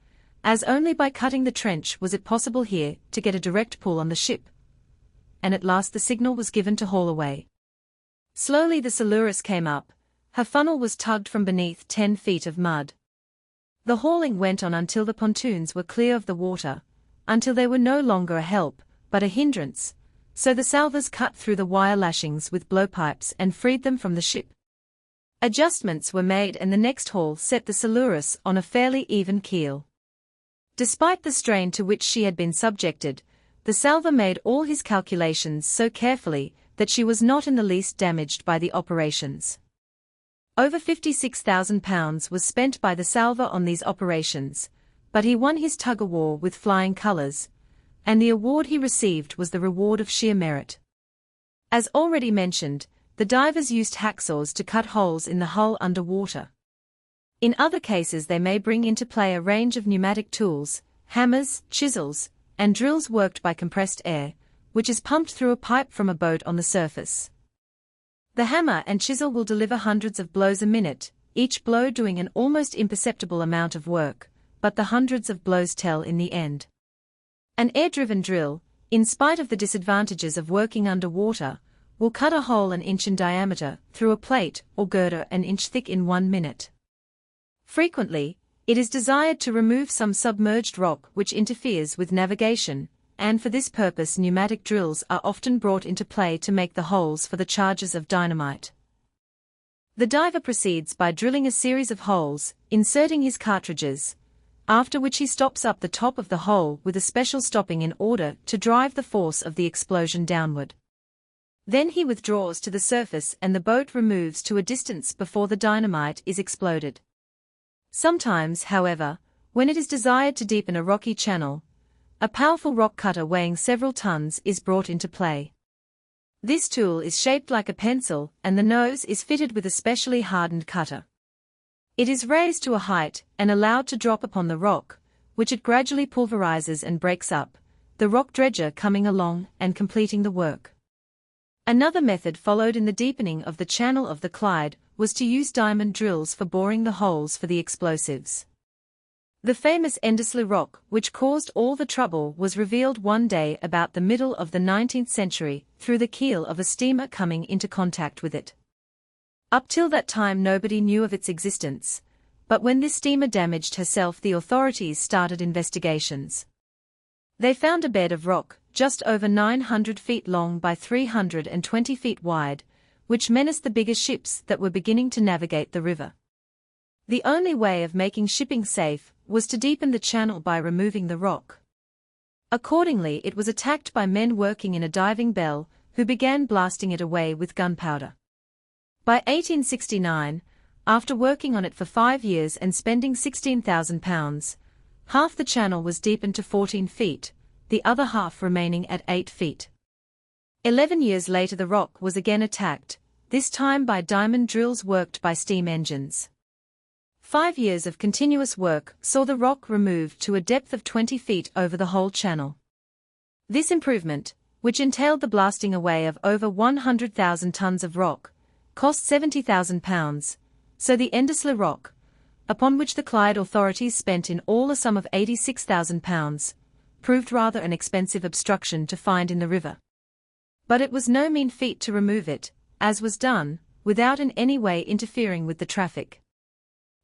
as only by cutting the trench was it possible here to get a direct pull on the ship. And at last the signal was given to haul away. Slowly the Salurus came up. Her funnel was tugged from beneath 10 feet of mud. The hauling went on until the pontoons were clear of the water, until they were no longer a help, but a hindrance, so the salvors cut through the wire lashings with blowpipes and freed them from the ship. Adjustments were made and the next haul set the Salurus on a fairly even keel. Despite the strain to which she had been subjected, the salvor made all his calculations so carefully that she was not in the least damaged by the operations. Over £56,000 was spent by the salvor on these operations, but he won his tug-of-war with flying colours, and the award he received was the reward of sheer merit. As already mentioned, the divers used hacksaws to cut holes in the hull underwater. In other cases they may bring into play a range of pneumatic tools, hammers, chisels, and drills worked by compressed air, which is pumped through a pipe from a boat on the surface. The hammer and chisel will deliver hundreds of blows a minute, each blow doing an almost imperceptible amount of work, but the hundreds of blows tell in the end. An air-driven drill, in spite of the disadvantages of working underwater, will cut a hole an inch in diameter through a plate or girder an inch thick in 1 minute. Frequently, it is desired to remove some submerged rock which interferes with navigation, and for this purpose pneumatic drills are often brought into play to make the holes for the charges of dynamite. The diver proceeds by drilling a series of holes, inserting his cartridges, after which he stops up the top of the hole with a special stopping in order to drive the force of the explosion downward. Then he withdraws to the surface and the boat removes to a distance before the dynamite is exploded. Sometimes, however, when it is desired to deepen a rocky channel, a powerful rock cutter weighing several tons is brought into play. This tool is shaped like a pencil and the nose is fitted with a specially hardened cutter. It is raised to a height and allowed to drop upon the rock, which it gradually pulverizes and breaks up, the rock dredger coming along and completing the work. Another method followed in the deepening of the channel of the Clyde was to use diamond drills for boring the holes for the explosives. The famous Endersley Rock, which caused all the trouble, was revealed one day about the middle of the 19th century through the keel of a steamer coming into contact with it. Up till that time nobody knew of its existence, but when this steamer damaged herself the authorities started investigations. They found a bed of rock, just over 900 feet long by 320 feet wide, which menaced the bigger ships that were beginning to navigate the river. The only way of making shipping safe was to deepen the channel by removing the rock. Accordingly, it was attacked by men working in a diving bell, who began blasting it away with gunpowder. By 1869, after working on it for 5 years and spending £16,000, half the channel was deepened to 14 feet, the other half remaining at 8 feet. 11 years later the rock was again attacked, this time by diamond drills worked by steam engines. 5 years of continuous work saw the rock removed to a depth of 20 feet over the whole channel. This improvement, which entailed the blasting away of over 100,000 tons of rock, cost £70,000, so the Endersley Rock, upon which the Clyde authorities spent in all a sum of £86,000, proved rather an expensive obstruction to find in the river. But it was no mean feat to remove it, as was done, without in any way interfering with the traffic.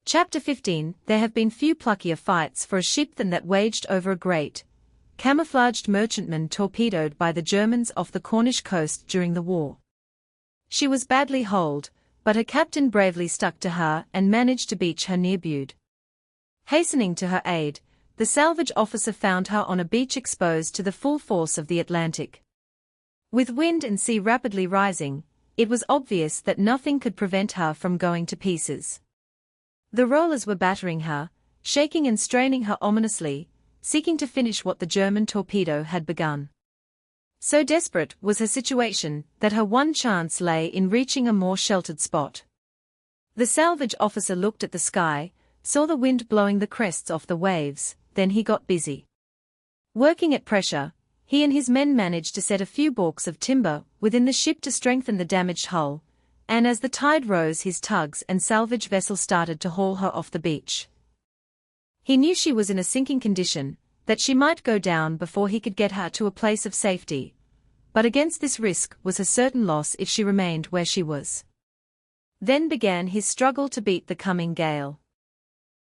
Chapter 15. There have been few pluckier fights for a ship than that waged over a great, camouflaged merchantman torpedoed by the Germans off the Cornish coast during the war. She was badly holed, but her captain bravely stuck to her and managed to beach her near Bude. Hastening to her aid, the salvage officer found her on a beach exposed to the full force of the Atlantic. With wind and sea rapidly rising, it was obvious that nothing could prevent her from going to pieces. The rollers were battering her, shaking and straining her ominously, seeking to finish what the German torpedo had begun. So desperate was her situation that her one chance lay in reaching a more sheltered spot. The salvage officer looked at the sky, saw the wind blowing the crests off the waves, then he got busy. Working at pressure, he and his men managed to set a few balks of timber within the ship to strengthen the damaged hull, and as the tide rose his tugs and salvage vessel started to haul her off the beach. He knew she was in a sinking condition, that she might go down before he could get her to a place of safety, but against this risk was a certain loss if she remained where she was. Then began his struggle to beat the coming gale.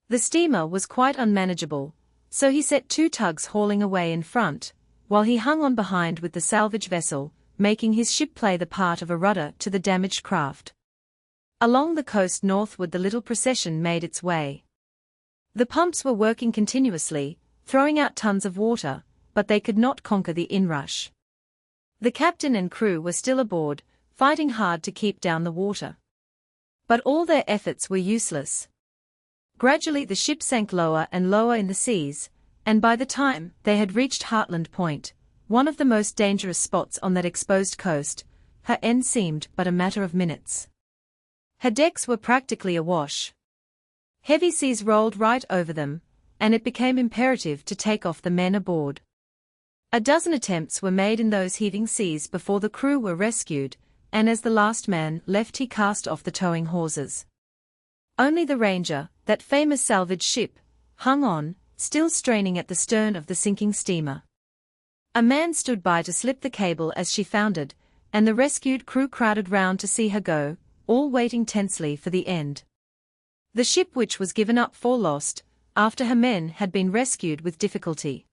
The steamer was quite unmanageable, so he set 2 tugs hauling away in front, while he hung on behind with the salvage vessel, making his ship play the part of a rudder to the damaged craft. Along the coast northward the little procession made its way. The pumps were working continuously, throwing out tons of water, but they could not conquer the inrush. The captain and crew were still aboard, fighting hard to keep down the water. But all their efforts were useless. Gradually the ship sank lower and lower in the seas, and by the time they had reached Heartland Point, one of the most dangerous spots on that exposed coast, her end seemed but a matter of minutes. Her decks were practically awash. Heavy seas rolled right over them, and it became imperative to take off the men aboard. A dozen attempts were made in those heaving seas before the crew were rescued, and as the last man left he cast off the towing hawsers. Only the Ranger, that famous salvage ship, hung on, still straining at the stern of the sinking steamer. A man stood by to slip the cable as she foundered, and the rescued crew crowded round to see her go, all waiting tensely for the end. The ship, which was given up for lost, after her men had been rescued with difficulty.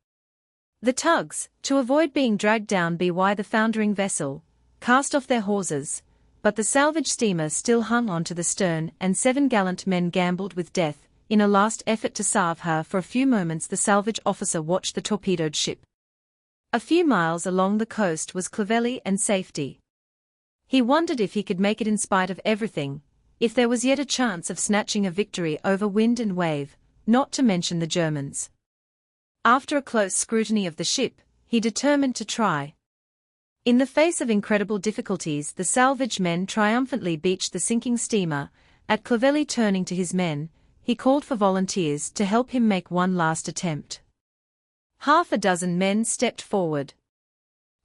The tugs, to avoid being dragged down by the foundering vessel, cast off their hawsers, but the salvage steamer still hung on to the stern, and 7 gallant men gambled with death, in a last effort to salve her. For a few moments the salvage officer watched the torpedoed ship. A few miles along the coast was Clovelly and safety. He wondered if he could make it in spite of everything, if there was yet a chance of snatching a victory over wind and wave, not to mention the Germans. After a close scrutiny of the ship, he determined to try. In the face of incredible difficulties the salvage men triumphantly beached the sinking steamer. At Clovelly, turning to his men, he called for volunteers to help him make one last attempt. Half a dozen men stepped forward.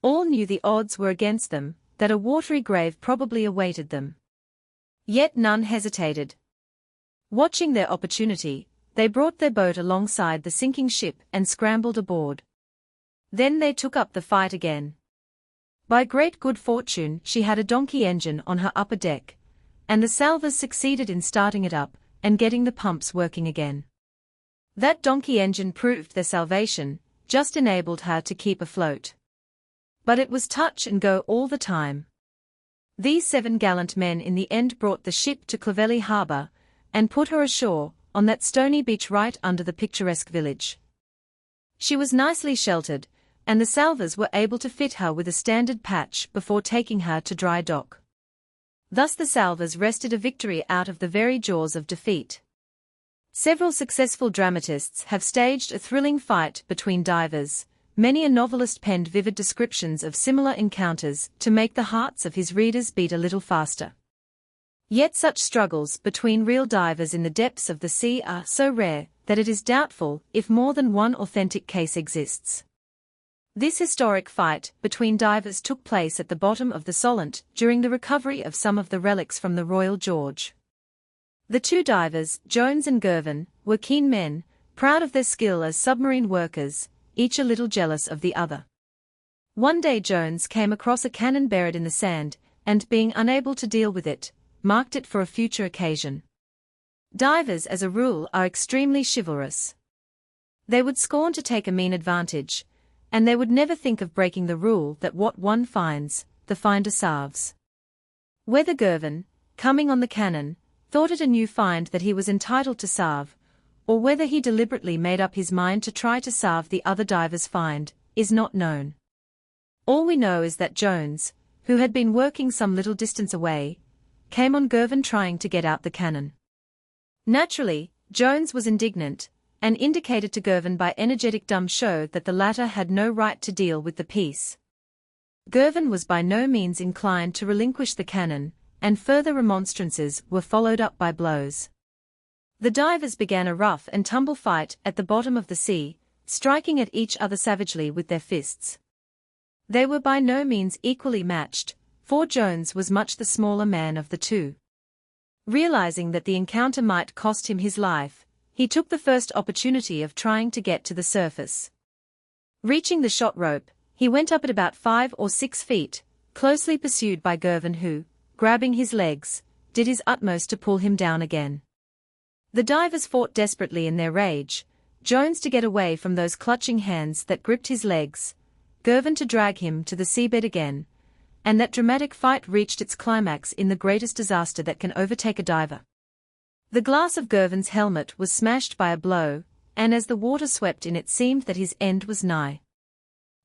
All knew the odds were against them, that a watery grave probably awaited them. Yet none hesitated. Watching their opportunity, they brought their boat alongside the sinking ship and scrambled aboard. Then they took up the fight again. By great good fortune she had a donkey engine on her upper deck, and the salvors succeeded in starting it up and getting the pumps working again. That donkey engine proved their salvation, just enabled her to keep afloat. But it was touch and go all the time. These 7 gallant men in the end brought the ship to Clovelly harbour, and put her ashore, on that stony beach right under the picturesque village. She was nicely sheltered, and the salvors were able to fit her with a standard patch before taking her to dry dock. Thus the salvors wrested a victory out of the very jaws of defeat. Several successful dramatists have staged a thrilling fight between divers. Many a novelist penned vivid descriptions of similar encounters to make the hearts of his readers beat a little faster. Yet such struggles between real divers in the depths of the sea are so rare that it is doubtful if more than one authentic case exists. This historic fight between divers took place at the bottom of the Solent during the recovery of some of the relics from the Royal George. The 2 divers, Jones and Girvan, were keen men, proud of their skill as submarine workers, each a little jealous of the other. One day Jones came across a cannon buried in the sand, and being unable to deal with it, marked it for a future occasion. Divers as a rule are extremely chivalrous. They would scorn to take a mean advantage, and they would never think of breaking the rule that what one finds, the finder salves. Whether Girvan, coming on the cannon, thought it a new find that he was entitled to salve, or whether he deliberately made up his mind to try to salve the other diver's find, is not known. All we know is that Jones, who had been working some little distance away, came on Girvan trying to get out the cannon. Naturally, Jones was indignant, and indicated to Girvan by energetic dumb show that the latter had no right to deal with the piece. Girvan was by no means inclined to relinquish the cannon, and further remonstrances were followed up by blows. The divers began a rough and tumble fight at the bottom of the sea, striking at each other savagely with their fists. They were by no means equally matched, for Jones was much the smaller man of the two. Realizing that the encounter might cost him his life, he took the first opportunity of trying to get to the surface. Reaching the shot rope, he went up at about 5 or 6 feet, closely pursued by Girvan who, grabbing his legs, did his utmost to pull him down again. The divers fought desperately in their rage, Jones to get away from those clutching hands that gripped his legs, Girvan to drag him to the seabed again, and that dramatic fight reached its climax in the greatest disaster that can overtake a diver. The glass of Girvan's helmet was smashed by a blow, and as the water swept in it seemed that his end was nigh.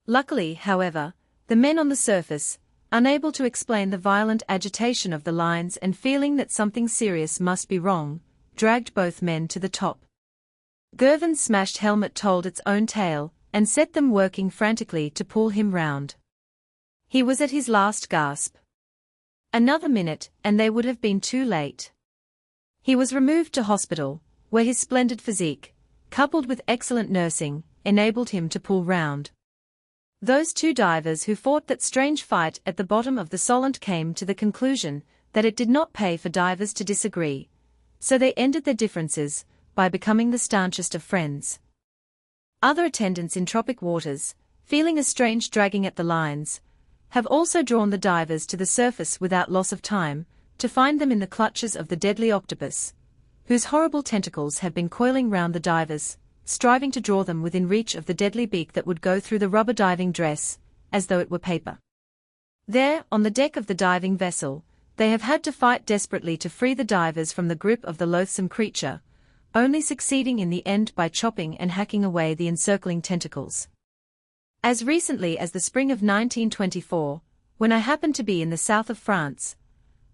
Luckily, however, the men on the surface, unable to explain the violent agitation of the lines and feeling that something serious must be wrong, dragged both men to the top. Girvan's smashed helmet told its own tale, and set them working frantically to pull him round. He was at his last gasp. Another minute, and they would have been too late. He was removed to hospital, where his splendid physique, coupled with excellent nursing, enabled him to pull round. Those two divers who fought that strange fight at the bottom of the Solent came to the conclusion that it did not pay for divers to disagree, so they ended their differences by becoming the stanchest of friends. Other attendants in tropic waters, feeling a strange dragging at the lines, have also drawn the divers to the surface without loss of time, to find them in the clutches of the deadly octopus, whose horrible tentacles have been coiling round the divers, striving to draw them within reach of the deadly beak that would go through the rubber diving dress, as though it were paper. There, on the deck of the diving vessel, they have had to fight desperately to free the divers from the grip of the loathsome creature, only succeeding in the end by chopping and hacking away the encircling tentacles. As recently as the spring of 1924, when I happened to be in the south of France,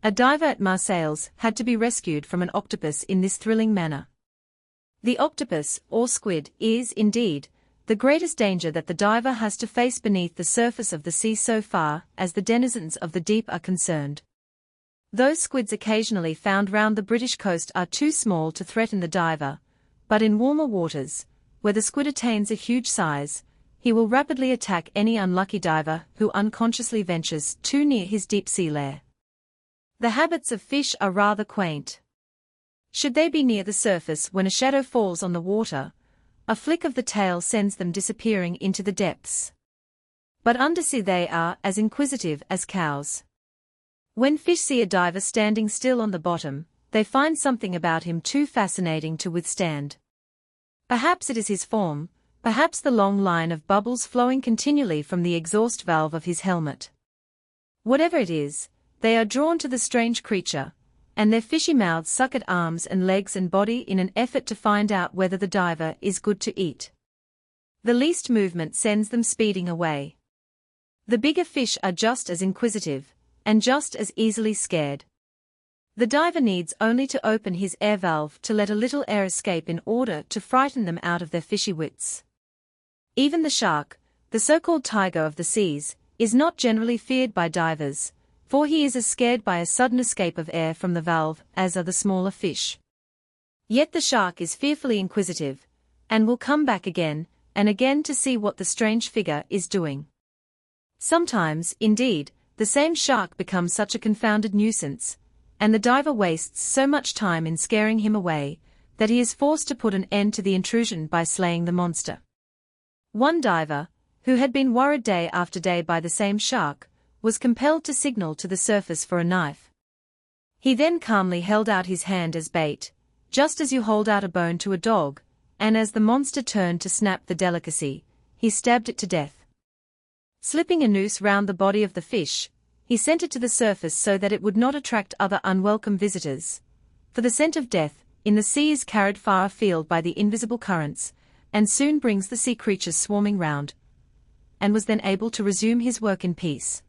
a diver at Marseilles had to be rescued from an octopus in this thrilling manner. The octopus, or squid, is, indeed, the greatest danger that the diver has to face beneath the surface of the sea so far as the denizens of the deep are concerned. Those squids occasionally found round the British coast are too small to threaten the diver, but in warmer waters, where the squid attains a huge size, he will rapidly attack any unlucky diver who unconsciously ventures too near his deep-sea lair. The habits of fish are rather quaint. Should they be near the surface when a shadow falls on the water, a flick of the tail sends them disappearing into the depths. But undersea they are as inquisitive as cows. When fish see a diver standing still on the bottom, they find something about him too fascinating to withstand. Perhaps it is his form, perhaps the long line of bubbles flowing continually from the exhaust valve of his helmet. Whatever it is, they are drawn to the strange creature, and their fishy mouths suck at arms and legs and body in an effort to find out whether the diver is good to eat. The least movement sends them speeding away. The bigger fish are just as inquisitive, and just as easily scared. The diver needs only to open his air valve to let a little air escape in order to frighten them out of their fishy wits. Even the shark, the so-called tiger of the seas, is not generally feared by divers, for he is as scared by a sudden escape of air from the valve as are the smaller fish. Yet the shark is fearfully inquisitive, and will come back again and again to see what the strange figure is doing. Sometimes, indeed, the same shark becomes such a confounded nuisance, and the diver wastes so much time in scaring him away, that he is forced to put an end to the intrusion by slaying the monster. One diver, who had been worried day after day by the same shark, was compelled to signal to the surface for a knife. He then calmly held out his hand as bait, just as you hold out a bone to a dog, and as the monster turned to snap the delicacy, he stabbed it to death. Slipping a noose round the body of the fish, he sent it to the surface so that it would not attract other unwelcome visitors. For the scent of death, in the sea is carried far afield by the invisible currents, and soon brings the sea creatures swarming round, and was then able to resume his work in peace.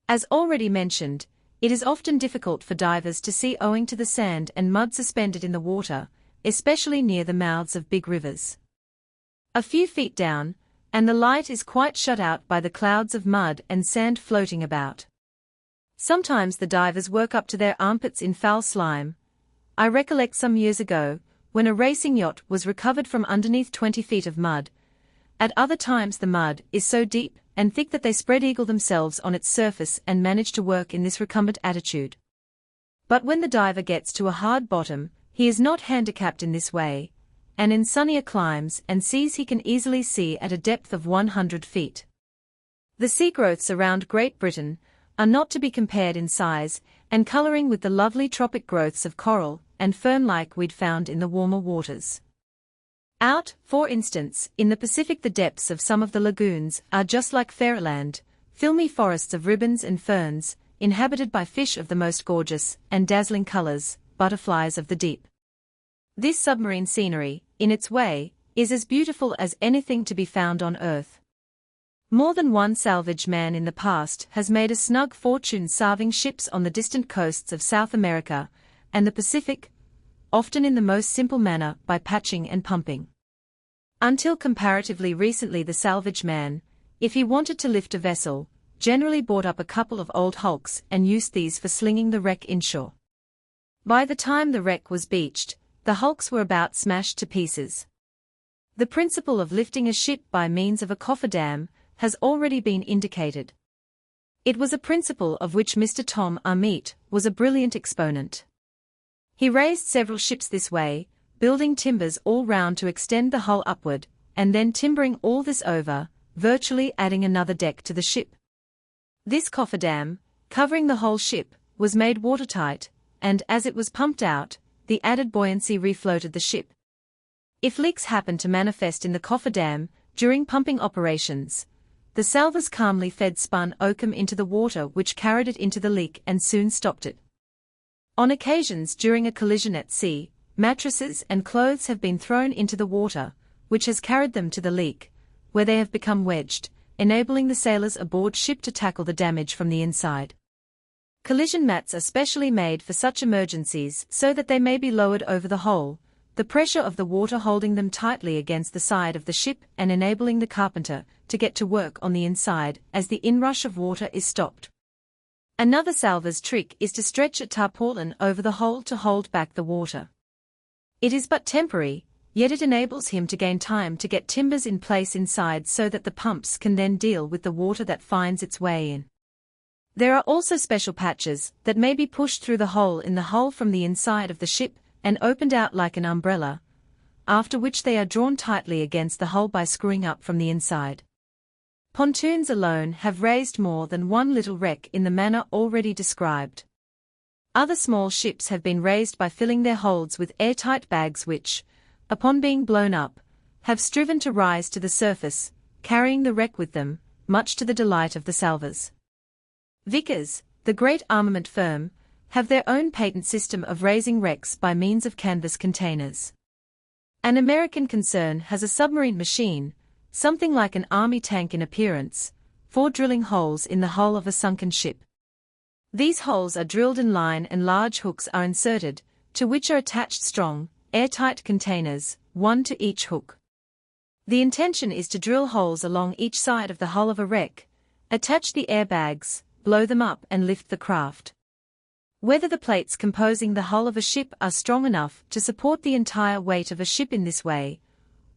As already mentioned, it is often difficult for divers to see owing to the sand and mud suspended in the water, especially near the mouths of big rivers. A few feet down, and the light is quite shut out by the clouds of mud and sand floating about. Sometimes the divers work up to their armpits in foul slime. I recollect some years ago, when a racing yacht was recovered from underneath 20 feet of mud, At other times the mud is so deep and thick that they spread eagle themselves on its surface and manage to work in this recumbent attitude. But when the diver gets to a hard bottom, he is not handicapped in this way, and in sunnier climes and seas he can easily see at a depth of 100 feet. The sea growths around Great Britain are not to be compared in size and coloring with the lovely tropic growths of coral and fern-like weed found in the warmer waters. Out, for instance, in the Pacific the depths of some of the lagoons are just like fairyland, filmy forests of ribbons and ferns, inhabited by fish of the most gorgeous and dazzling colors, butterflies of the deep. This submarine scenery, in its way, is as beautiful as anything to be found on Earth. More than one salvage man in the past has made a snug fortune salving ships on the distant coasts of South America and the Pacific, often in the most simple manner by patching and pumping. Until comparatively recently the salvage man, if he wanted to lift a vessel, generally bought up a couple of old hulks and used these for slinging the wreck inshore. By the time the wreck was beached, the hulks were about smashed to pieces. The principle of lifting a ship by means of a cofferdam has already been indicated. It was a principle of which Mr. Tom Armite was a brilliant exponent. He raised several ships this way, building timbers all round to extend the hull upward, and then timbering all this over, virtually adding another deck to the ship. This cofferdam, covering the whole ship, was made watertight, and as it was pumped out, the added buoyancy refloated the ship. If leaks happened to manifest in the cofferdam during pumping operations, the salvors calmly fed spun oakum into the water which carried it into the leak and soon stopped it. On occasions during a collision at sea, mattresses and clothes have been thrown into the water, which has carried them to the leak, where they have become wedged, enabling the sailors aboard ship to tackle the damage from the inside. Collision mats are specially made for such emergencies so that they may be lowered over the hole, the pressure of the water holding them tightly against the side of the ship and enabling the carpenter to get to work on the inside as the inrush of water is stopped. Another salvor's trick is to stretch a tarpaulin over the hole to hold back the water. It is but temporary, yet it enables him to gain time to get timbers in place inside so that the pumps can then deal with the water that finds its way in. There are also special patches that may be pushed through the hole in the hull from the inside of the ship and opened out like an umbrella, after which they are drawn tightly against the hull by screwing up from the inside. Pontoons alone have raised more than one little wreck in the manner already described. Other small ships have been raised by filling their holds with airtight bags which, upon being blown up, have striven to rise to the surface, carrying the wreck with them, much to the delight of the salvors. Vickers, the great armament firm, have their own patent system of raising wrecks by means of canvas containers. An American concern has a submarine machine, something like an army tank in appearance, for drilling holes in the hull of a sunken ship. These holes are drilled in line and large hooks are inserted, to which are attached strong, airtight containers, one to each hook. The intention is to drill holes along each side of the hull of a wreck, attach the airbags, blow them up and lift the craft. Whether the plates composing the hull of a ship are strong enough to support the entire weight of a ship in this way,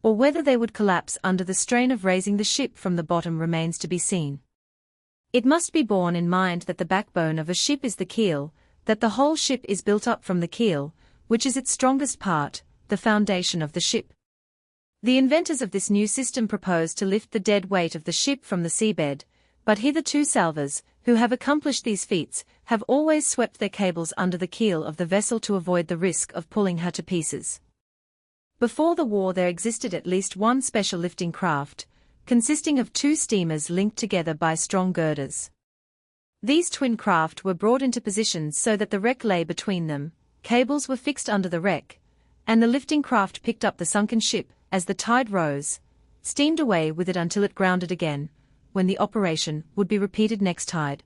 or whether they would collapse under the strain of raising the ship from the bottom remains to be seen. It must be borne in mind that the backbone of a ship is the keel, that the whole ship is built up from the keel, which is its strongest part, the foundation of the ship. The inventors of this new system proposed to lift the dead weight of the ship from the seabed, but hitherto salvors, who have accomplished these feats, have always swept their cables under the keel of the vessel to avoid the risk of pulling her to pieces. Before the war there existed at least one special lifting craft, consisting of two steamers linked together by strong girders. These twin craft were brought into position so that the wreck lay between them, cables were fixed under the wreck, and the lifting craft picked up the sunken ship as the tide rose, steamed away with it until it grounded again, when the operation would be repeated next tide.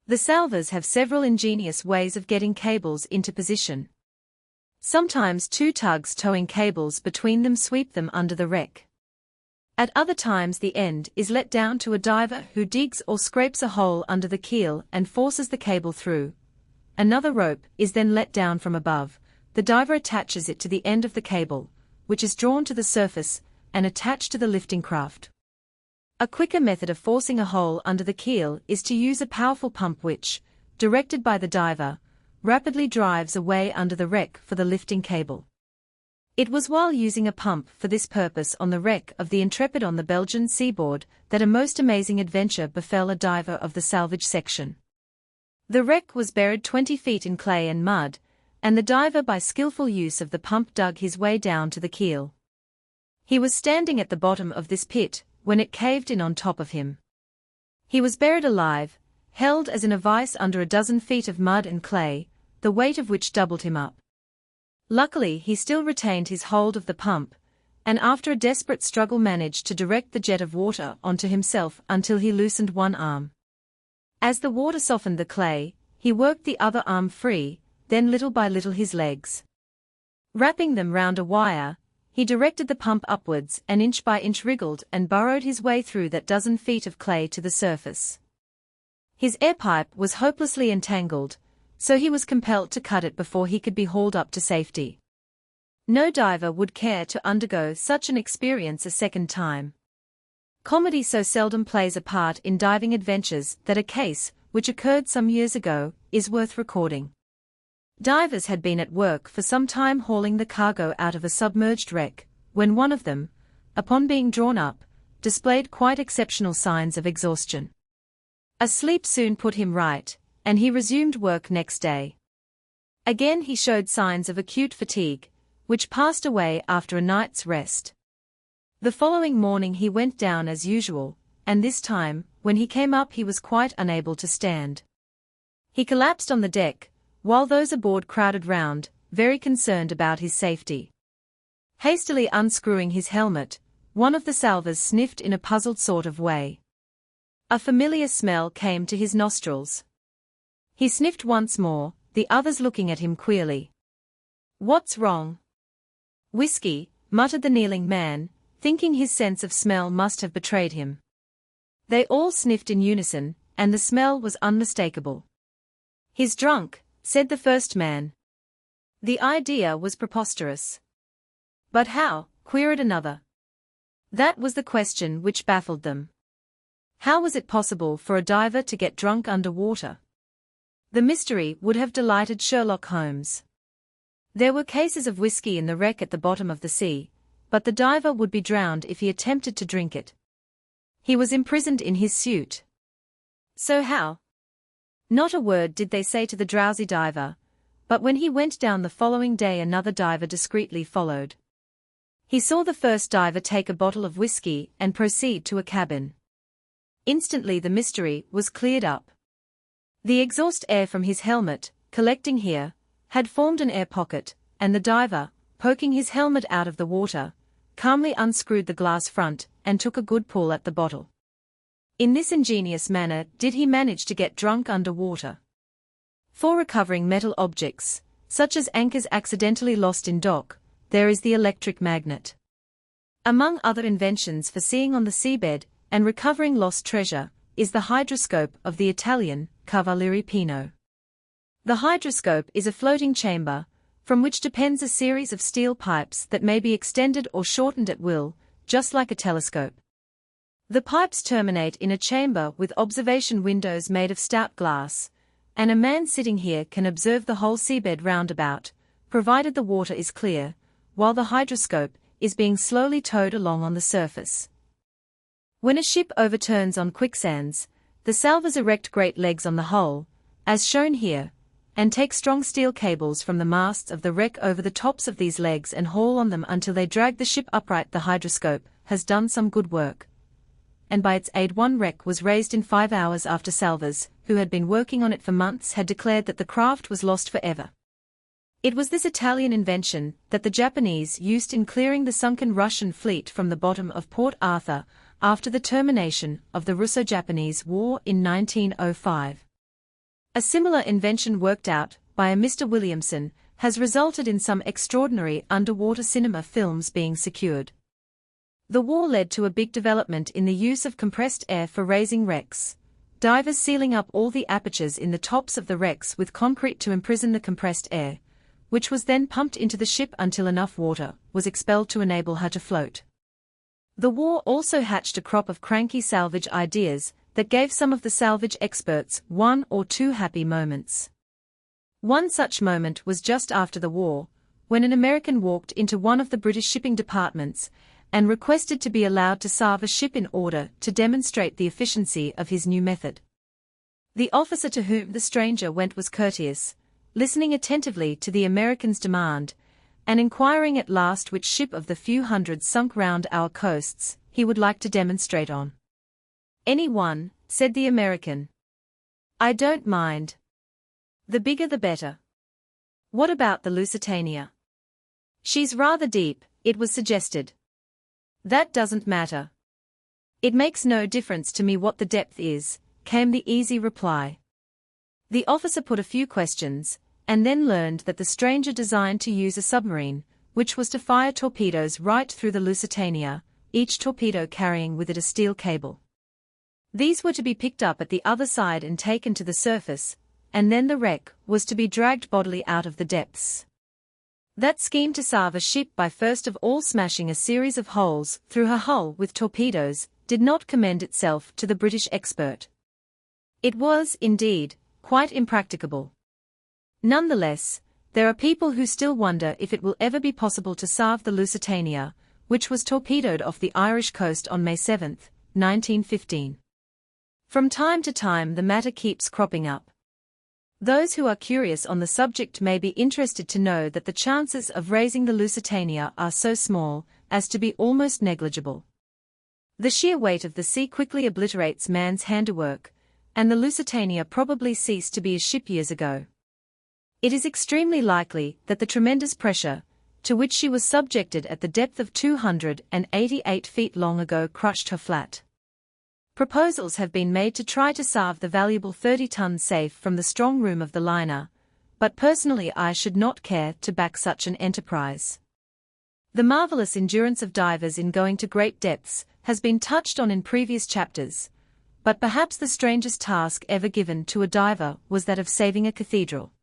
The salvors have several ingenious ways of getting cables into position. Sometimes two tugs towing cables between them sweep them under the wreck. At other times the end is let down to a diver who digs or scrapes a hole under the keel and forces the cable through. Another rope is then let down from above. The diver attaches it to the end of the cable, which is drawn to the surface, and attached to the lifting craft. A quicker method of forcing a hole under the keel is to use a powerful pump which, directed by the diver, rapidly drives a way under the wreck for the lifting cable. It was while using a pump for this purpose on the wreck of the Intrepid on the Belgian seaboard that a most amazing adventure befell a diver of the salvage section. The wreck was buried 20 feet in clay and mud, and the diver by skillful use of the pump dug his way down to the keel. He was standing at the bottom of this pit when it caved in on top of him. He was buried alive, held as in a vice under a dozen feet of mud and clay, the weight of which doubled him up. Luckily he still retained his hold of the pump, and after a desperate struggle managed to direct the jet of water onto himself until he loosened one arm. As the water softened the clay, he worked the other arm free, then little by little his legs. Wrapping them round a wire, he directed the pump upwards and inch by inch wriggled and burrowed his way through that dozen feet of clay to the surface. His air pipe was hopelessly entangled, so he was compelled to cut it before he could be hauled up to safety. No diver would care to undergo such an experience a second time. Comedy so seldom plays a part in diving adventures that a case, which occurred some years ago, is worth recording. Divers had been at work for some time hauling the cargo out of a submerged wreck, when one of them, upon being drawn up, displayed quite exceptional signs of exhaustion. A sleep soon put him right, and he resumed work next day. Again he showed signs of acute fatigue, which passed away after a night's rest. The following morning he went down as usual, and this time, when he came up he was quite unable to stand. He collapsed on the deck, while those aboard crowded round, very concerned about his safety. Hastily unscrewing his helmet, one of the salvors sniffed in a puzzled sort of way. A familiar smell came to his nostrils. He sniffed once more, the others looking at him queerly. "What's wrong?" "Whiskey," muttered the kneeling man, thinking his sense of smell must have betrayed him. They all sniffed in unison, and the smell was unmistakable. "He's drunk," said the first man. The idea was preposterous. "But how?" queried another. That was the question which baffled them. How was it possible for a diver to get drunk underwater? The mystery would have delighted Sherlock Holmes. There were cases of whiskey in the wreck at the bottom of the sea, but the diver would be drowned if he attempted to drink it. He was imprisoned in his suit. So how? Not a word did they say to the drowsy diver, but when he went down the following day another diver discreetly followed. He saw the first diver take a bottle of whiskey and proceed to a cabin. Instantly the mystery was cleared up. The exhaust air from his helmet, collecting here, had formed an air pocket, and the diver, poking his helmet out of the water, calmly unscrewed the glass front and took a good pull at the bottle. In this ingenious manner did he manage to get drunk underwater. For recovering metal objects, such as anchors accidentally lost in dock, there is the electric magnet. Among other inventions for seeing on the seabed and recovering lost treasure, is the hydroscope of the Italian Cavaliere Pino. The hydroscope is a floating chamber, from which depends a series of steel pipes that may be extended or shortened at will, just like a telescope. The pipes terminate in a chamber with observation windows made of stout glass, and a man sitting here can observe the whole seabed roundabout, provided the water is clear, while the hydroscope is being slowly towed along on the surface. When a ship overturns on quicksands, the salvors erect great legs on the hull, as shown here, and take strong steel cables from the masts of the wreck over the tops of these legs and haul on them until they drag the ship upright. The hydroscope has done some good work, and by its aid one wreck was raised in 5 hours after salvors, who had been working on it for months, had declared that the craft was lost forever. It was this Italian invention that the Japanese used in clearing the sunken Russian fleet from the bottom of Port Arthur after the termination of the Russo-Japanese War in 1905. A similar invention worked out by a Mr. Williamson has resulted in some extraordinary underwater cinema films being secured. The war led to a big development in the use of compressed air for raising wrecks, divers sealing up all the apertures in the tops of the wrecks with concrete to imprison the compressed air, which was then pumped into the ship until enough water was expelled to enable her to float. The war also hatched a crop of cranky salvage ideas that gave some of the salvage experts one or two happy moments. One such moment was just after the war, when an American walked into one of the British shipping departments and requested to be allowed to salve a ship in order to demonstrate the efficiency of his new method. The officer to whom the stranger went was courteous, listening attentively to the American's demand, and inquiring at last which ship of the few hundred sunk round our coasts he would like to demonstrate on. "Any one," said the American. "I don't mind. The bigger the better." "What about the Lusitania?" "She's rather deep," it was suggested. "That doesn't matter. It makes no difference to me what the depth is," came the easy reply. The officer put a few questions, and then learned that the stranger designed to use a submarine, which was to fire torpedoes right through the Lusitania, each torpedo carrying with it a steel cable. These were to be picked up at the other side and taken to the surface, and then the wreck was to be dragged bodily out of the depths. That scheme to salve a ship by first of all smashing a series of holes through her hull with torpedoes did not commend itself to the British expert. It was, indeed, quite impracticable. Nonetheless, there are people who still wonder if it will ever be possible to salve the Lusitania, which was torpedoed off the Irish coast on May 7, 1915. From time to time the matter keeps cropping up. Those who are curious on the subject may be interested to know that the chances of raising the Lusitania are so small as to be almost negligible. The sheer weight of the sea quickly obliterates man's handiwork, and the Lusitania probably ceased to be a ship years ago. It is extremely likely that the tremendous pressure, to which she was subjected at the depth of 288 feet long ago, crushed her flat. Proposals have been made to try to salve the valuable 30-ton safe from the strong room of the liner, but personally I should not care to back such an enterprise. The marvelous endurance of divers in going to great depths has been touched on in previous chapters, but perhaps the strangest task ever given to a diver was that of saving a cathedral.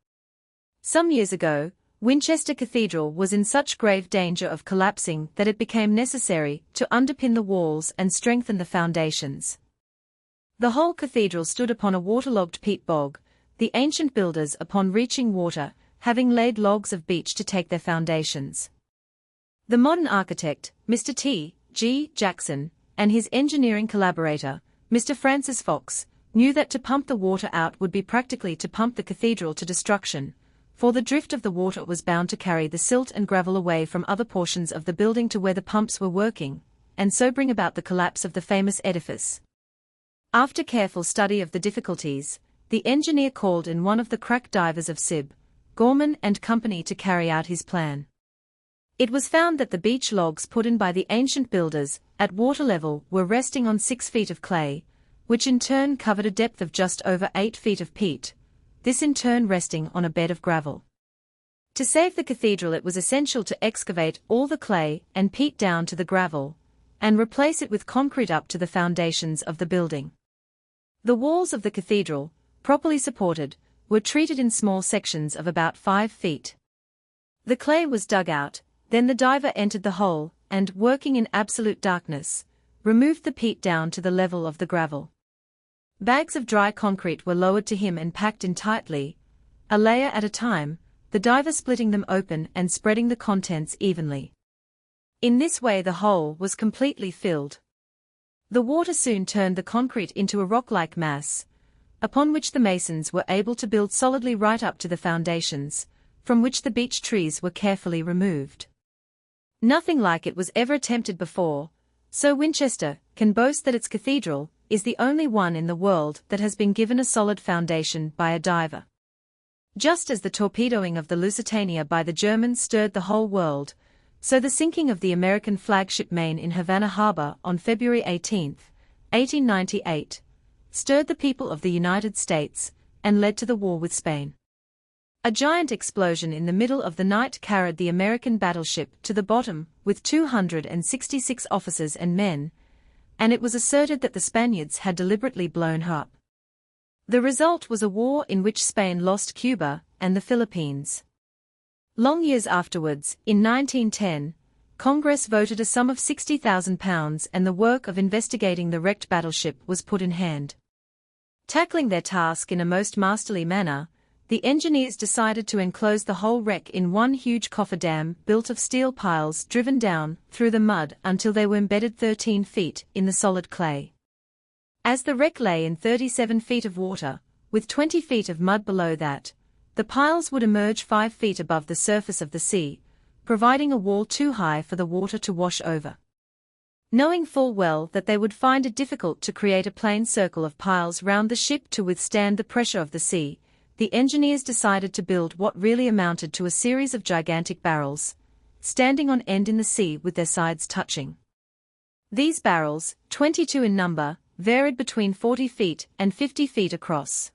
Some years ago, Winchester Cathedral was in such grave danger of collapsing that it became necessary to underpin the walls and strengthen the foundations. The whole cathedral stood upon a waterlogged peat bog, the ancient builders upon reaching water having laid logs of beach to take their foundations. The modern architect, Mr. T. G. Jackson, and his engineering collaborator, Mr. Francis Fox, knew that to pump the water out would be practically to pump the cathedral to destruction, for the drift of the water was bound to carry the silt and gravel away from other portions of the building to where the pumps were working, and so bring about the collapse of the famous edifice. After careful study of the difficulties, the engineer called in one of the crack divers of Sib, Gorman and Company to carry out his plan. It was found that the beach logs put in by the ancient builders at water level were resting on 6 feet of clay, which in turn covered a depth of just over 8 feet of peat, this in turn resting on a bed of gravel. To save the cathedral it was essential to excavate all the clay and peat down to the gravel, and replace it with concrete up to the foundations of the building. The walls of the cathedral, properly supported, were treated in small sections of about 5 feet. The clay was dug out, then the diver entered the hole, and, working in absolute darkness, removed the peat down to the level of the gravel. Bags of dry concrete were lowered to him and packed in tightly, a layer at a time, the diver splitting them open and spreading the contents evenly. In this way the hole was completely filled. The water soon turned the concrete into a rock-like mass, upon which the masons were able to build solidly right up to the foundations, from which the beech trees were carefully removed. Nothing like it was ever attempted before, so Winchester can boast that its cathedral is the only one in the world that has been given a solid foundation by a diver. Just as the torpedoing of the Lusitania by the Germans stirred the whole world, so the sinking of the American flagship Maine in Havana Harbor on February 18, 1898, stirred the people of the United States and led to the war with Spain. A giant explosion in the middle of the night carried the American battleship to the bottom with 266 officers and men, and it was asserted that the Spaniards had deliberately blown her up. The result was a war in which Spain lost Cuba and the Philippines. Long years afterwards, in 1910, Congress voted a sum of £60,000 and the work of investigating the wrecked battleship was put in hand. Tackling their task in a most masterly manner, the engineers decided to enclose the whole wreck in one huge cofferdam built of steel piles driven down through the mud until they were embedded 13 feet in the solid clay. As the wreck lay in 37 feet of water, with 20 feet of mud below that, the piles would emerge 5 feet above the surface of the sea, providing a wall too high for the water to wash over. Knowing full well that they would find it difficult to create a plane circle of piles round the ship to withstand the pressure of the sea, the engineers decided to build what really amounted to a series of gigantic barrels, standing on end in the sea with their sides touching. These barrels, 22 in number, varied between 40 feet and 50 feet across.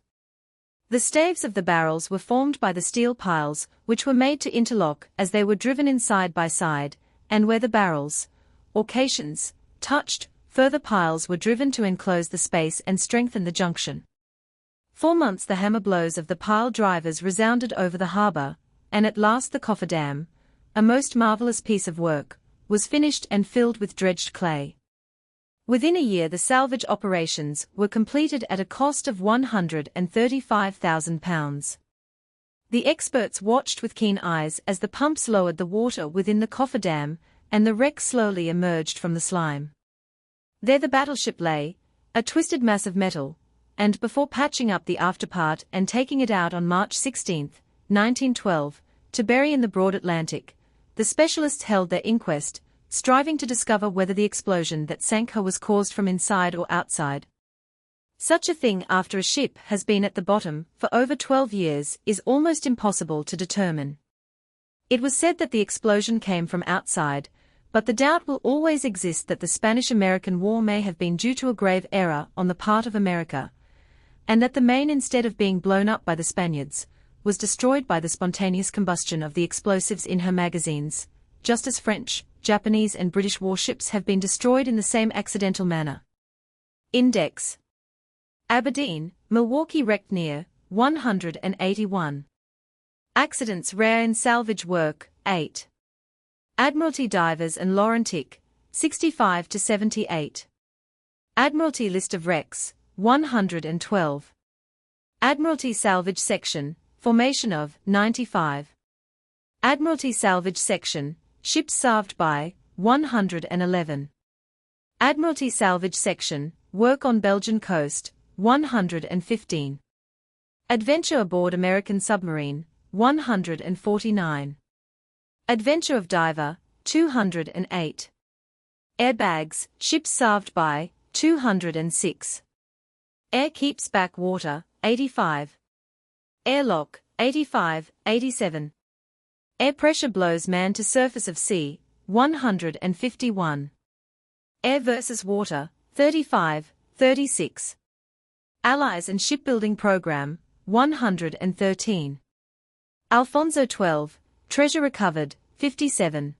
The staves of the barrels were formed by the steel piles, which were made to interlock as they were driven in side by side, and where the barrels, or caissons, touched, further piles were driven to enclose the space and strengthen the junction. 4 months the hammer blows of the pile drivers resounded over the harbour, and at last the cofferdam, a most marvellous piece of work, was finished and filled with dredged clay. Within a year the salvage operations were completed at a cost of £135,000. The experts watched with keen eyes as the pumps lowered the water within the cofferdam, and the wreck slowly emerged from the slime. There the battleship lay, a twisted mass of metal, and before patching up the afterpart and taking it out on March 16, 1912, to bury in the broad Atlantic, the specialists held their inquest, striving to discover whether the explosion that sank her was caused from inside or outside. Such a thing after a ship has been at the bottom for over 12 years is almost impossible to determine. It was said that the explosion came from outside, but the doubt will always exist that the Spanish-American War may have been due to a grave error on the part of America, and that the Maine, instead of being blown up by the Spaniards, was destroyed by the spontaneous combustion of the explosives in her magazines, just as French, Japanese and British warships have been destroyed in the same accidental manner. Index: Aberdeen, Milwaukee wrecked near, 181. Accidents rare in salvage work, 8. Admiralty divers and Laurentic, 65 to 78. Admiralty list of wrecks, 112. Admiralty salvage section, formation of, 95. Admiralty salvage section, ships salved by, 111. Admiralty salvage section, work on Belgian coast, 115. Adventure aboard American submarine, 149. Adventure of diver, 208. Airbags, ships salved by, 206. Air keeps back water, 85. Airlock, 85, 87. Air pressure blows man to surface of sea, 151. Air versus water, 35, 36. Allies and shipbuilding program, 113. Alfonso 12, treasure recovered, 57.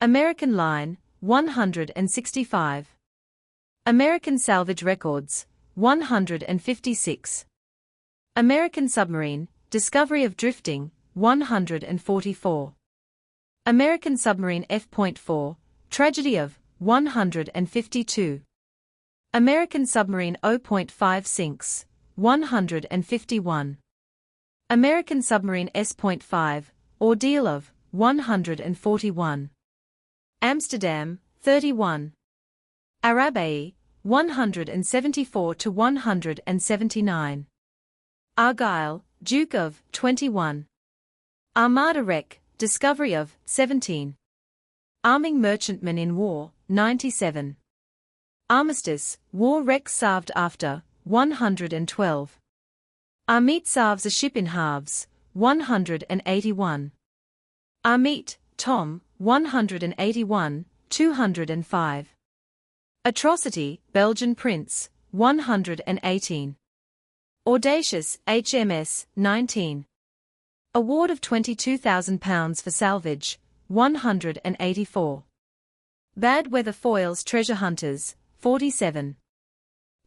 American line, 165. American salvage records, 156. American submarine, discovery of drifting, 144. American submarine F.4, tragedy of, 152. American submarine O.5 sinks, 151. American submarine S.5, ordeal of, 141. Amsterdam, 31. Arabae, 174 to 179. Argyle, Duke of, 21. Armada wreck, discovery of, 17. Arming merchantmen in war, 97. Armistice, war wreck salved after, 112. Armeet salves a ship in halves, 181. Armeet, Tom, 181, 205. Atrocity, Belgian Prince, 118. Audacious, HMS, 19. Award of £22,000 for salvage, 184. Bad weather foils treasure hunters, 47.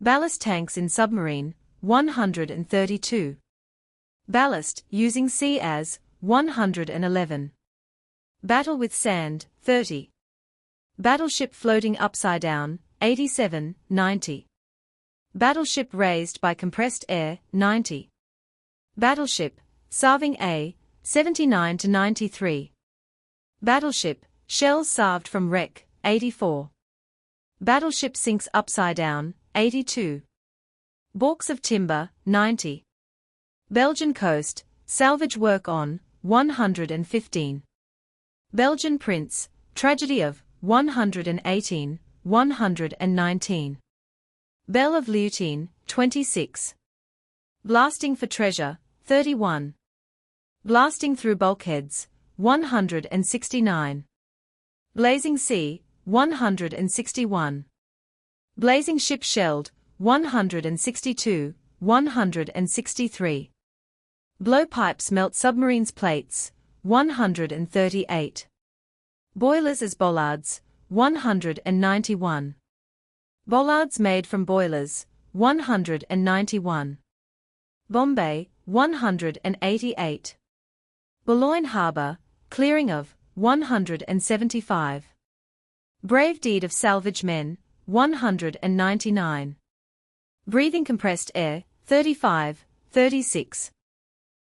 Ballast tanks in submarine, 132. Ballast, using sea as, 111. Battle with sand, 30. Battleship floating upside down, 87, 90. Battleship raised by compressed air, 90. Battleship, salving A, 79 to 93. Battleship, shells salved from wreck, 84. Battleship sinks upside down, 82. Balks of timber, 90. Belgian coast, salvage work on, 115. Belgian prince, tragedy of, 118, 119. Bell of Leutine, 26. Blasting for treasure, 31. Blasting through bulkheads, 169. Blazing sea, 161. Blazing ship shelled, 162, 163. Blowpipes melt submarines plates, 138. Boilers as bollards, 191. Bollards made from boilers, 191. Bombay, 188. Boulogne Harbour, clearing of, 175. Brave deed of salvage men, 199. Breathing compressed air, 35, 36.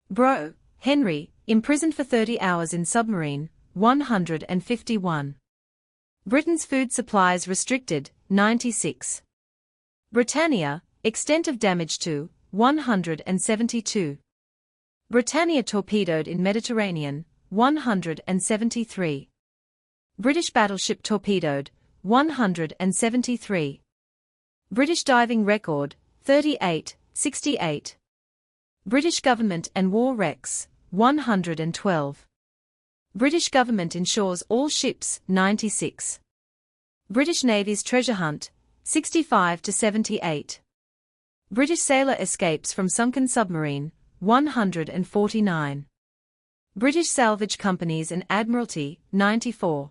Bro, Henry, imprisoned for 30 hours in submarine, 151. Britain's food supplies restricted, 96. Britannia, extent of damage to, 172. Britannia torpedoed in Mediterranean, 173. British battleship torpedoed, 173. British diving record, 38, 68. British government and war wrecks, 112. British government insures all ships, 96. British Navy's treasure hunt, 65 to 78. British sailor escapes from sunken submarine, 149. British salvage companies and admiralty, 94.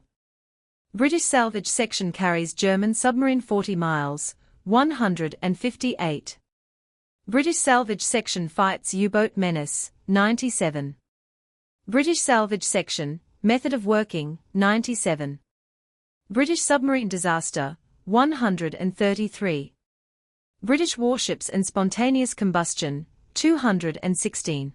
British salvage section carries German submarine 40 miles, 158. British salvage section fights U-boat menace, 97. British salvage section, method of working, 97. British submarine disaster, 133. British warships and spontaneous combustion, 216.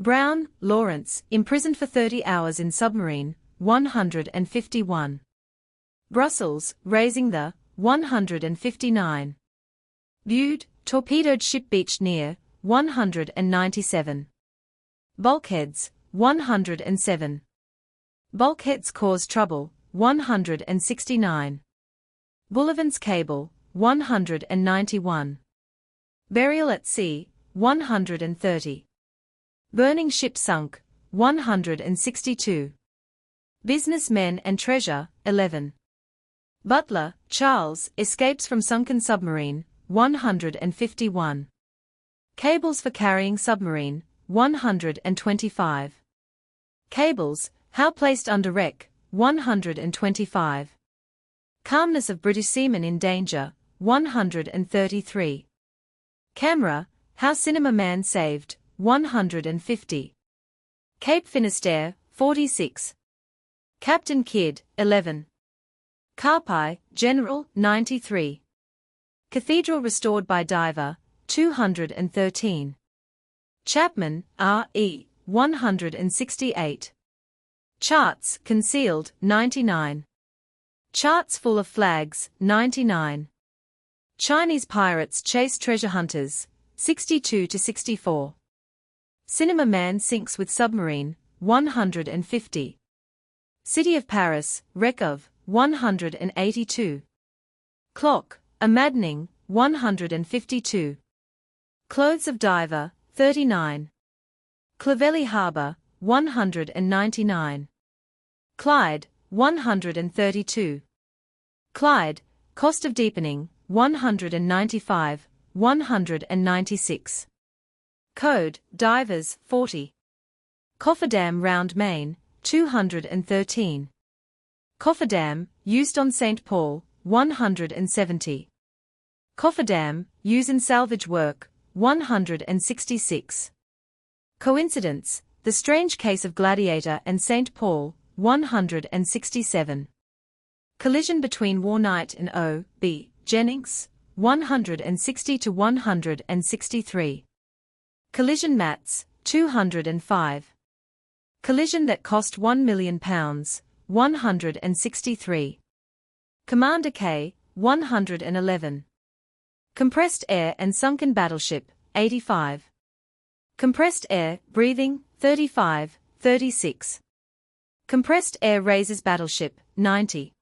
Brown, Lawrence, imprisoned for 30 hours in submarine, 151. Brussels, raising the, 159. Bude, torpedoed ship beached near, 197. Bulkheads, 107. Bulkheads cause trouble, 169. Bullivant's cable, 191. Burial at sea, 130. Burning ship sunk, 162. Businessmen and treasure, 11. Butler, Charles, escapes from sunken submarine, 151. Cables for carrying submarine, 125. Cables, how placed under wreck, 125. Calmness of British seamen in danger, 133. Camera, how cinema man saved, 150. Cape Finisterre, 46. Captain Kidd, 11. Carpi, General, 93. Cathedral restored by diver, 213. Chapman, R.E., 168. Charts, concealed, 99. Charts full of flags, 99. Chinese pirates chase treasure hunters, 62 to 64. Cinema man sinks with submarine, 150. City of Paris, wreck of, 182. Clock, a maddening, 152. Clothes of diver, 39. Clovelly Harbour, 199. Clyde, 132. Clyde, cost of deepening, 195, 196. Code, divers, 40. Cofferdam round main, 213. Cofferdam, used on St. Paul, 170. Cofferdam, use in salvage work, 166. Coincidence, the strange case of Gladiator and St. Paul, 167. Collision between Warknight and O.B. Jennings, 160 to 163. Collision mats, 205. Collision that cost £1 million, 163. Commander K, 111. Compressed air and sunken battleship, 85. Compressed air, breathing, 35, 36. Compressed air raises battleship, 90.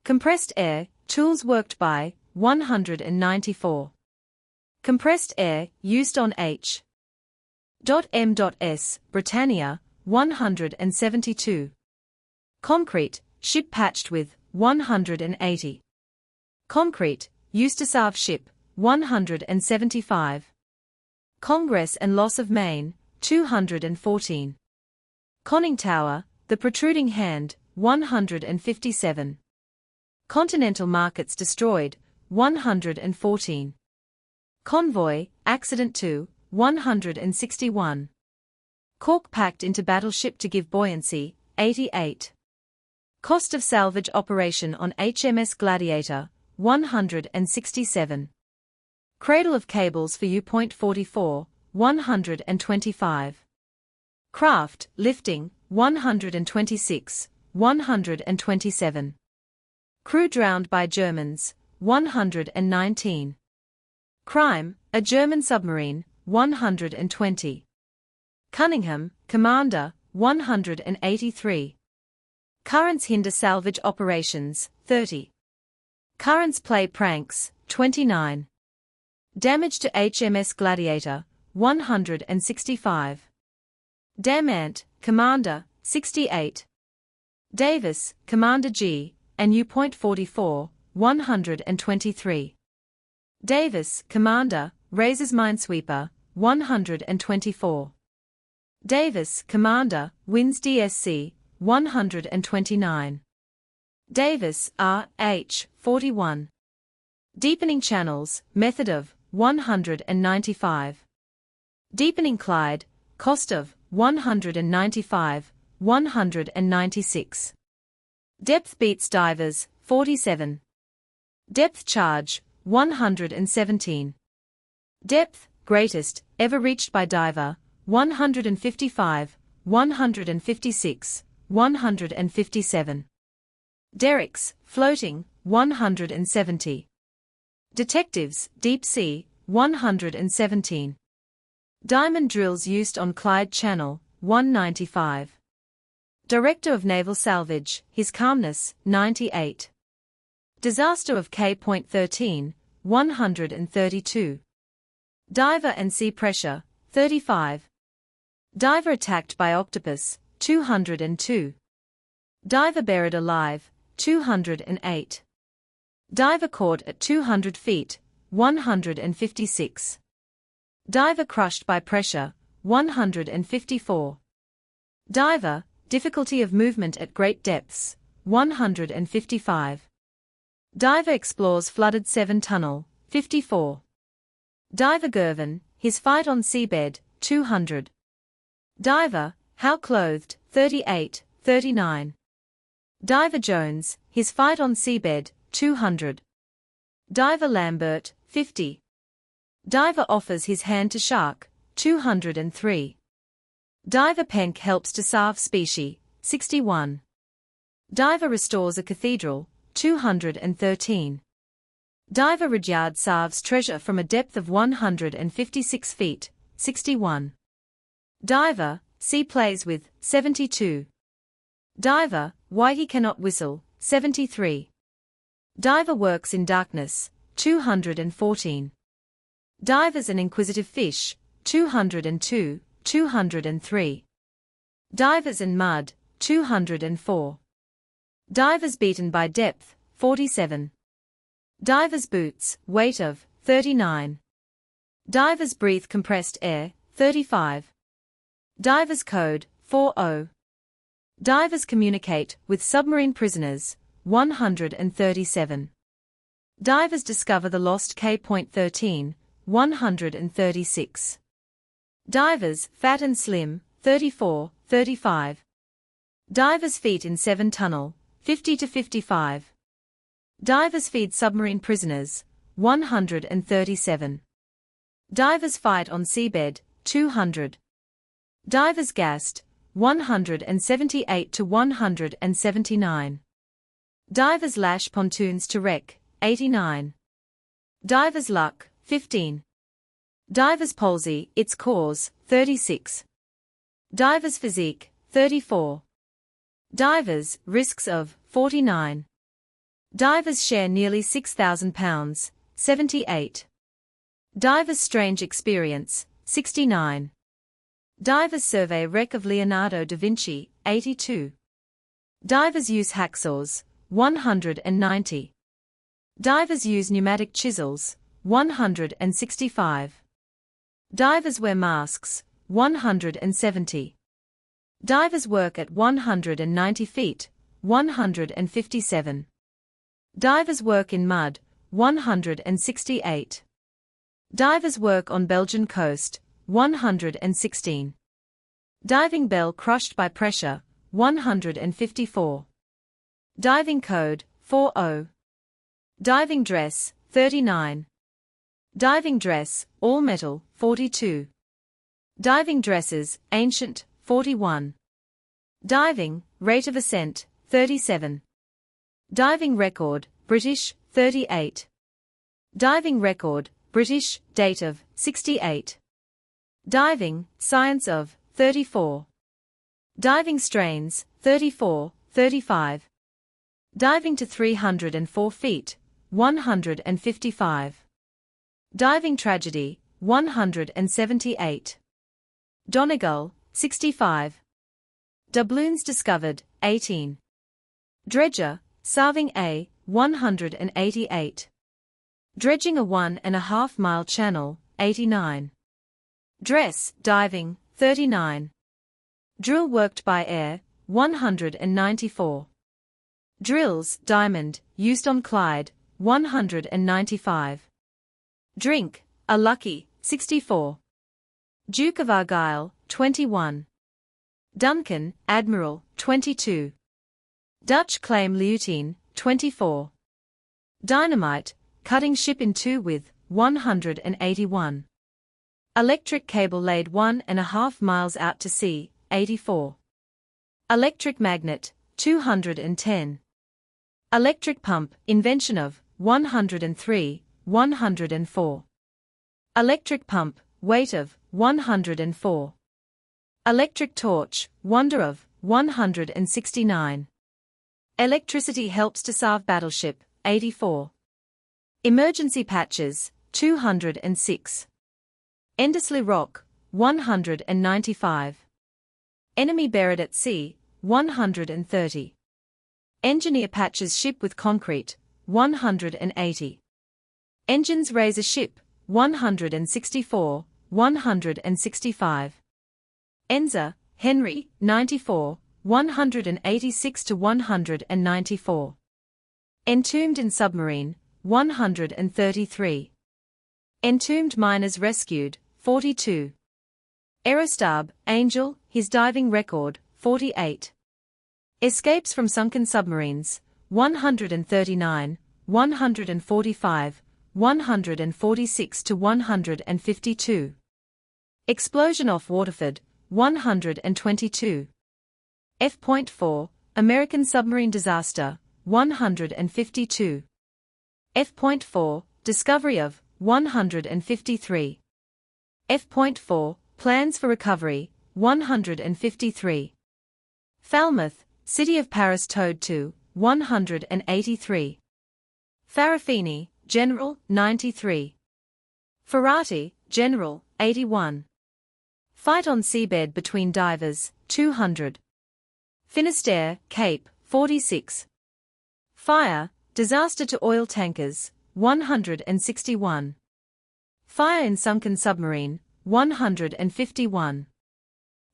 Compressed air, tools worked by, 194. Compressed air, used on H.M.S. Britannia, 172. Concrete, ship patched with, 180. Concrete, used to salve ship, 175. Congress and loss of main, 214. Conning tower, the protruding hand, 157. Continental markets destroyed, 114. Convoy, accident to, 161. Cork packed into battleship to give buoyancy, 88. Cost of salvage operation on HMS Gladiator, 167. Cradle of cables for U.44, 125. Craft, lifting, 126, 127. Crew drowned by Germans, 119. Crime, a German submarine, 120. Cunningham, Commander, 183. Currents hinder salvage operations, 30. Currents play pranks, 29. Damage to HMS Gladiator, 165. Damant, Commander, 68. Davis, Commander G, and U.44, 123. Davis, Commander, raises minesweeper, 124. Davis, Commander, wins DSC, 129. Davis, R.H., 41. Deepening channels, method of, 195. Deepening Clyde, cost of, 195, 196. Depth beats divers, 47. Depth charge, 117. Depth, greatest, ever reached by diver, 155, 156, 157. Derricks, floating, 170. Detectives, deep sea, 117. Diamond drills used on Clyde Channel, 195. Director of Naval Salvage, His Calmness, 98. Disaster of K.13, 132. Diver and sea pressure, 35. Diver attacked by octopus, 202. Diver buried alive, 208. Diver caught at 200 feet, 156. Diver crushed by pressure, 154. Diver, difficulty of movement at great depths, 155. Diver explores flooded Severn Tunnel, 54. Diver Girvan, his fight on seabed, 200. Diver, how clothed, 38, 39. Diver Jones, his fight on seabed, 200. Diver Lambert, 50. Diver offers his hand to shark, 203. Diver Penk helps to salve specie, 61. Diver restores a cathedral, 213. Diver Rudyard salves treasure from a depth of 156 feet, 61. Diver, sea plays with, 72. Diver, why he cannot whistle, 73. Diver works in darkness, 214. Divers an inquisitive fish, 202, 203. Divers in mud, 204. Divers beaten by depth, 47. Divers boots, weight of, 39. Divers breathe compressed air, 35. Divers code, 40. Divers communicate with submarine prisoners, 137. Divers discover the lost K.13, 136. Divers, fat and slim, 34, 35. Divers feet in 7 tunnel, 50 to 55. Divers feed submarine prisoners, 137. Divers fight on seabed, 200. Divers gassed, 178 to 179. Divers lash pontoons to wreck, 89. Divers luck, 15. Divers palsy, its cause, 36. Divers physique, 34. Divers risks of, 49. Divers share nearly £6,000, 78. Divers strange experience, 69. Divers survey wreck of Leonardo da Vinci, 82. Divers use hacksaws, 190. Divers use pneumatic chisels, 165. Divers wear masks, 170. Divers work at 190 feet, 157. Divers work in mud, 168. Divers work on Belgian coast, 116. Diving bell crushed by pressure, 154. Diving code, 40. Diving dress, 39. Diving dress, all metal, 42. Diving dresses, ancient, 41. Diving, rate of ascent, 37. Diving record, British, 38. Diving record, British, date of, 68. Diving, science of, 34. Diving strains, 34, 35. Diving to 304 feet, 155. Diving tragedy, 178. Donegal, 65. Doubloons discovered, 18. Dredger, Salving A, 188. Dredging a 1.5 mile channel, 89. Dress, diving, 39. Drill worked by air, 194. Drills, diamond, used on Clyde, 195. Drink, a lucky, 64. Duke of Argyll, 21. Duncan, Admiral, 22. Dutch claim Leutine, 24. Dynamite, cutting ship in two with, 181. Electric cable laid 1.5 miles out to sea, 84. Electric magnet, 210. Electric pump, invention of, 103, 104. Electric pump, weight of, 104. Electric torch, wonder of, 169. Electricity helps to salve battleship, 84. Emergency patches, 206. Endersley Rock, 195. Enemy buried at sea, 130. Engineer patches ship with concrete, 180. Engines raise a ship, 164, 165. Enza, Henry, 94, 186 to 194. Entombed in submarine, 133. Entombed miners rescued, 42. Aerostab, Angel, his diving record, 48. Escapes from sunken submarines, 139, 145, 146 to 152. Explosion off Waterford, 122. F.4, American submarine disaster, 152. F.4, discovery of, 153. F.4, plans for recovery, 153. Falmouth, City of Paris towed to, 183. Farafini, General, 93. Ferrati, General, 81. Fight on seabed between divers, 200. Finisterre, Cape, 46. Fire, disaster to oil tankers, 161. Fire in sunken submarine, 151.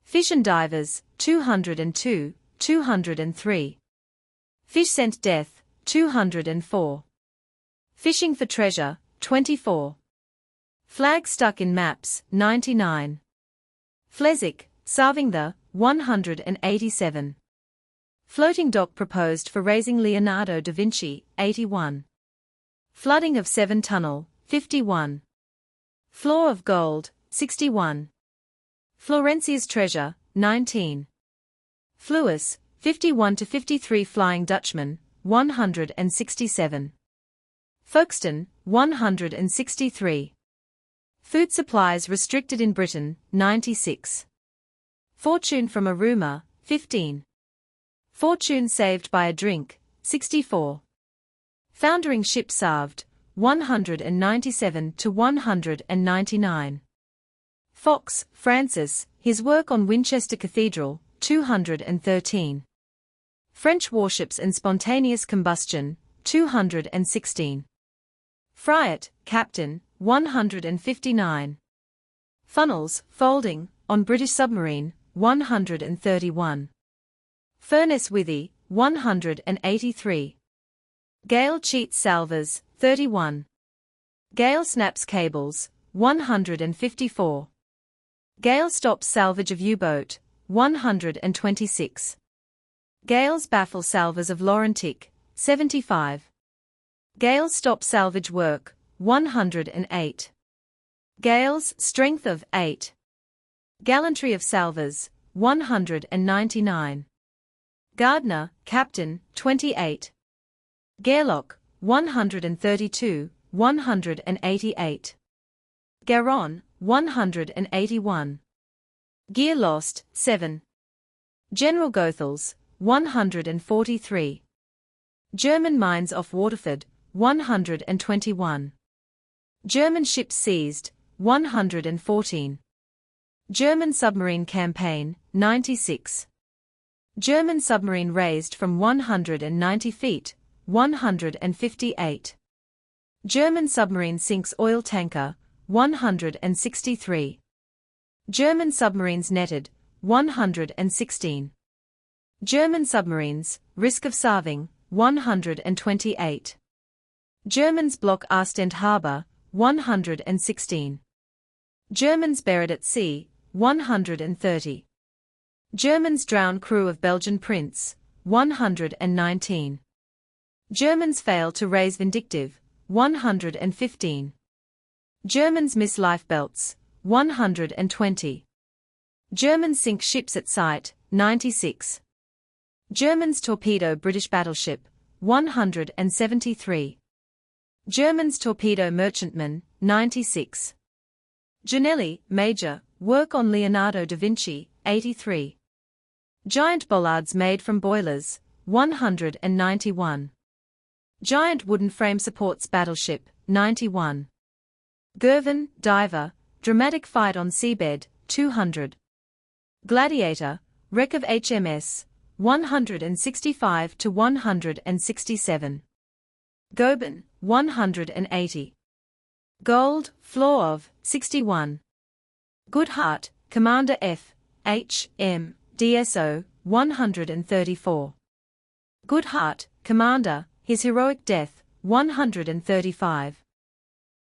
Fish and divers, 202, 203. Fish sent death, 204. Fishing for treasure, 24. Flag stuck in maps, 99. Flesic, salving the, 187. Floating dock proposed for raising Leonardo da Vinci, 81. Flooding of Severn Tunnel, 51. Floor of Gold, 61. Florencia's Treasure, 19. Fluis, 51-53 Flying Dutchman, 167. Folkestone, 163. Food supplies restricted in Britain, 96. Fortune from a rumour, 15. Fortune saved by a drink, 64. Foundering ship salved, 197-199. Fox, Francis, his work on Winchester Cathedral, 213. French warships and spontaneous combustion, 216. Fryatt, Captain, 159. Funnels, folding, on British submarine, 131. Furnace Withy, 183. Gale cheats salvers, 31. Gale snaps cables, 154. Gale stops salvage of U-boat, 126. Gales baffle salvers of Laurentic, 75. Gales stop salvage work, 108. Gales strength of 8. Gallantry of salvers, 199. Gardner, Captain, 28. Garelock, 132, 188. Garonne, 181. Gear lost, 7. General Goethals, 143. German mines off Waterford, 121. German ships seized, 114. German submarine campaign, 96. German submarine raised from 190 feet, 158. German submarine sinks oil tanker, 163. German submarines netted, 116. German submarines, risk of starving, 128. Germans block Ostend Harbour, 116. Germans buried at sea, 130. Germans drown crew of Belgian Prince, 119. Germans fail to raise Vindictive, 115. Germans miss lifebelts, 120. Germans sink ships at sight, 96. Germans torpedo British battleship, 173. Germans torpedo merchantman, 96. Gianelli, Major, work on Leonardo da Vinci, 83. Giant bollards made from boilers, 191. Giant wooden frame supports battleship, 91. Girvan, diver, dramatic fight on seabed, 200. Gladiator, wreck of HMS, 165-167. Goeben, 180. Gold, floor of, 61. Goodhart, Commander F. H. M. DSO, 134. Goodhart, Commander, his heroic death, 135.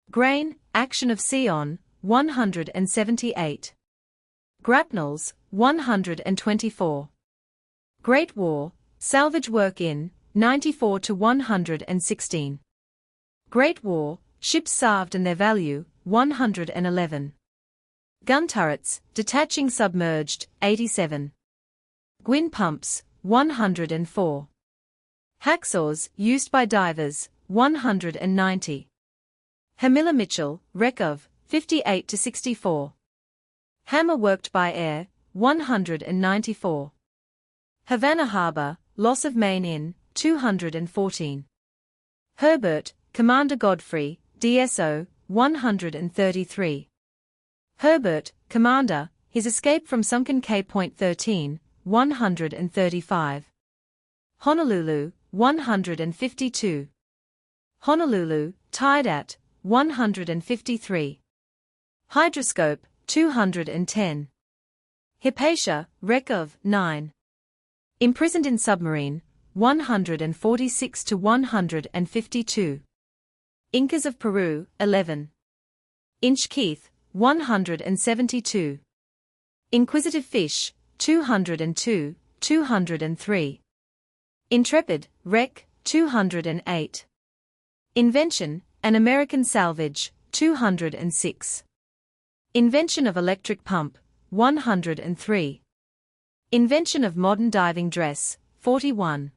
Grain, action of sea on, 178. Grapnels, 124. Great War, salvage work in, 94-116. Great War, ships salved and their value, 111. Gun turrets, detaching submerged, 87. Gwyn pumps, 104. Hacksaws, used by divers, 190. Hamilla Mitchell, wreck of, 58-64. Hammer worked by air, 194. Havana Harbour, loss of main in, 214. Herbert, Commander Godfrey, DSO, 133. Herbert, Commander, his escape from sunken Cape Point 13, 135. Honolulu, 152. Honolulu, tied at, 153. Hydroscope, 210. Hypatia, wreck of, 9. Imprisoned in submarine, 146-152. Incas of Peru, 11. Inchkeith, 172. Inquisitive fish, 202, 203. Intrepid, Rec. 208. Invention, an American salvage, 206. Invention of electric pump, 103. Invention of modern diving dress, 41.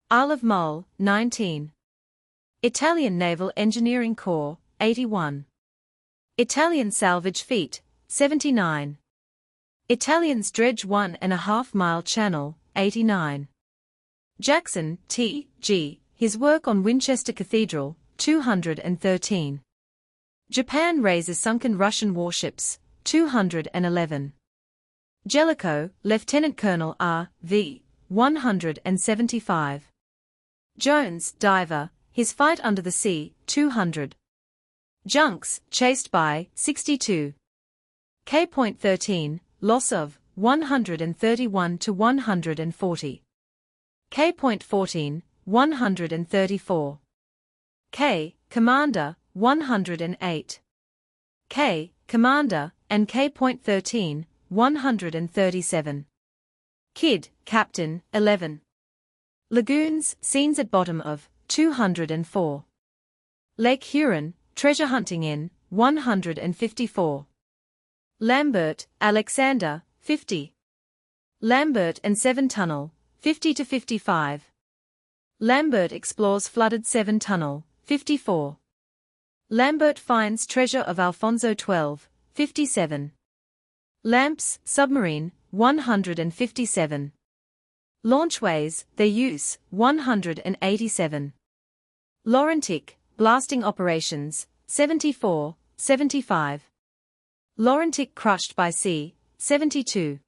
Isle of Mull, 19. Italian Naval Engineering Corps, 81. Italian salvage feat, 79. Italians dredge 1.5 mile channel, 89. Jackson, T.G., his work on Winchester Cathedral, 213. Japan raises sunken Russian warships, 211. Jellicoe, Lieutenant Colonel R.V., 175. Jones, diver, his fight under the sea, 200. Junks, chased by, 62. K.13, loss of, 131 to 140. K.14, 134. K, Commander, 108. K, Commander, and K.13, 137. Kid, Captain, 11. Lagoons, scenes at bottom of, 204. Lake Huron, treasure hunting in, 154. Lambert, Alexander, 50. Lambert and Severn Tunnel, 50 to 55. Lambert explores flooded Severn Tunnel, 54. Lambert finds treasure of Alfonso XII, 57. Lamps, submarine, 157. Launchways, their use, 187. Laurentic, blasting operations, 74, 75. Laurentic crushed by sea, 72.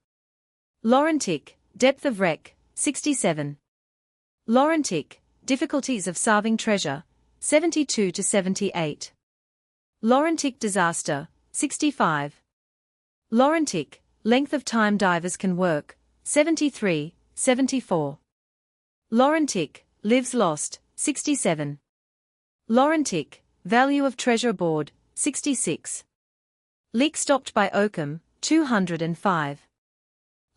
Laurentic, depth of wreck, 67. Laurentic, difficulties of salving treasure, 72 to 78. Laurentic disaster, 65. Laurentic, length of time divers can work, 73, 74. Laurentic, lives lost, 67. Laurentic, value of treasure aboard, 66. Leak stopped by Oakham, 205.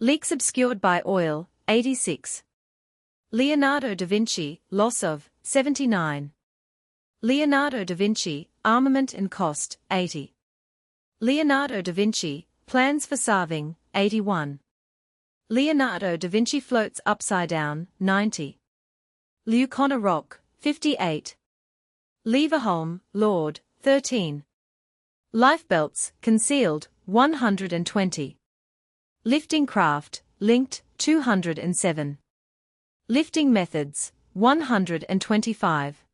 Leaks obscured by oil, 86. Leonardo da Vinci, loss of, 79. Leonardo da Vinci, armament and cost, 80. Leonardo da Vinci, plans for salving, 81. Leonardo da Vinci floats upside down, 90. Leucona Rock, 58. Leverholm, Lord, 13. Lifebelts, concealed, 120. Lifting craft, linked, 207. Lifting methods, 125.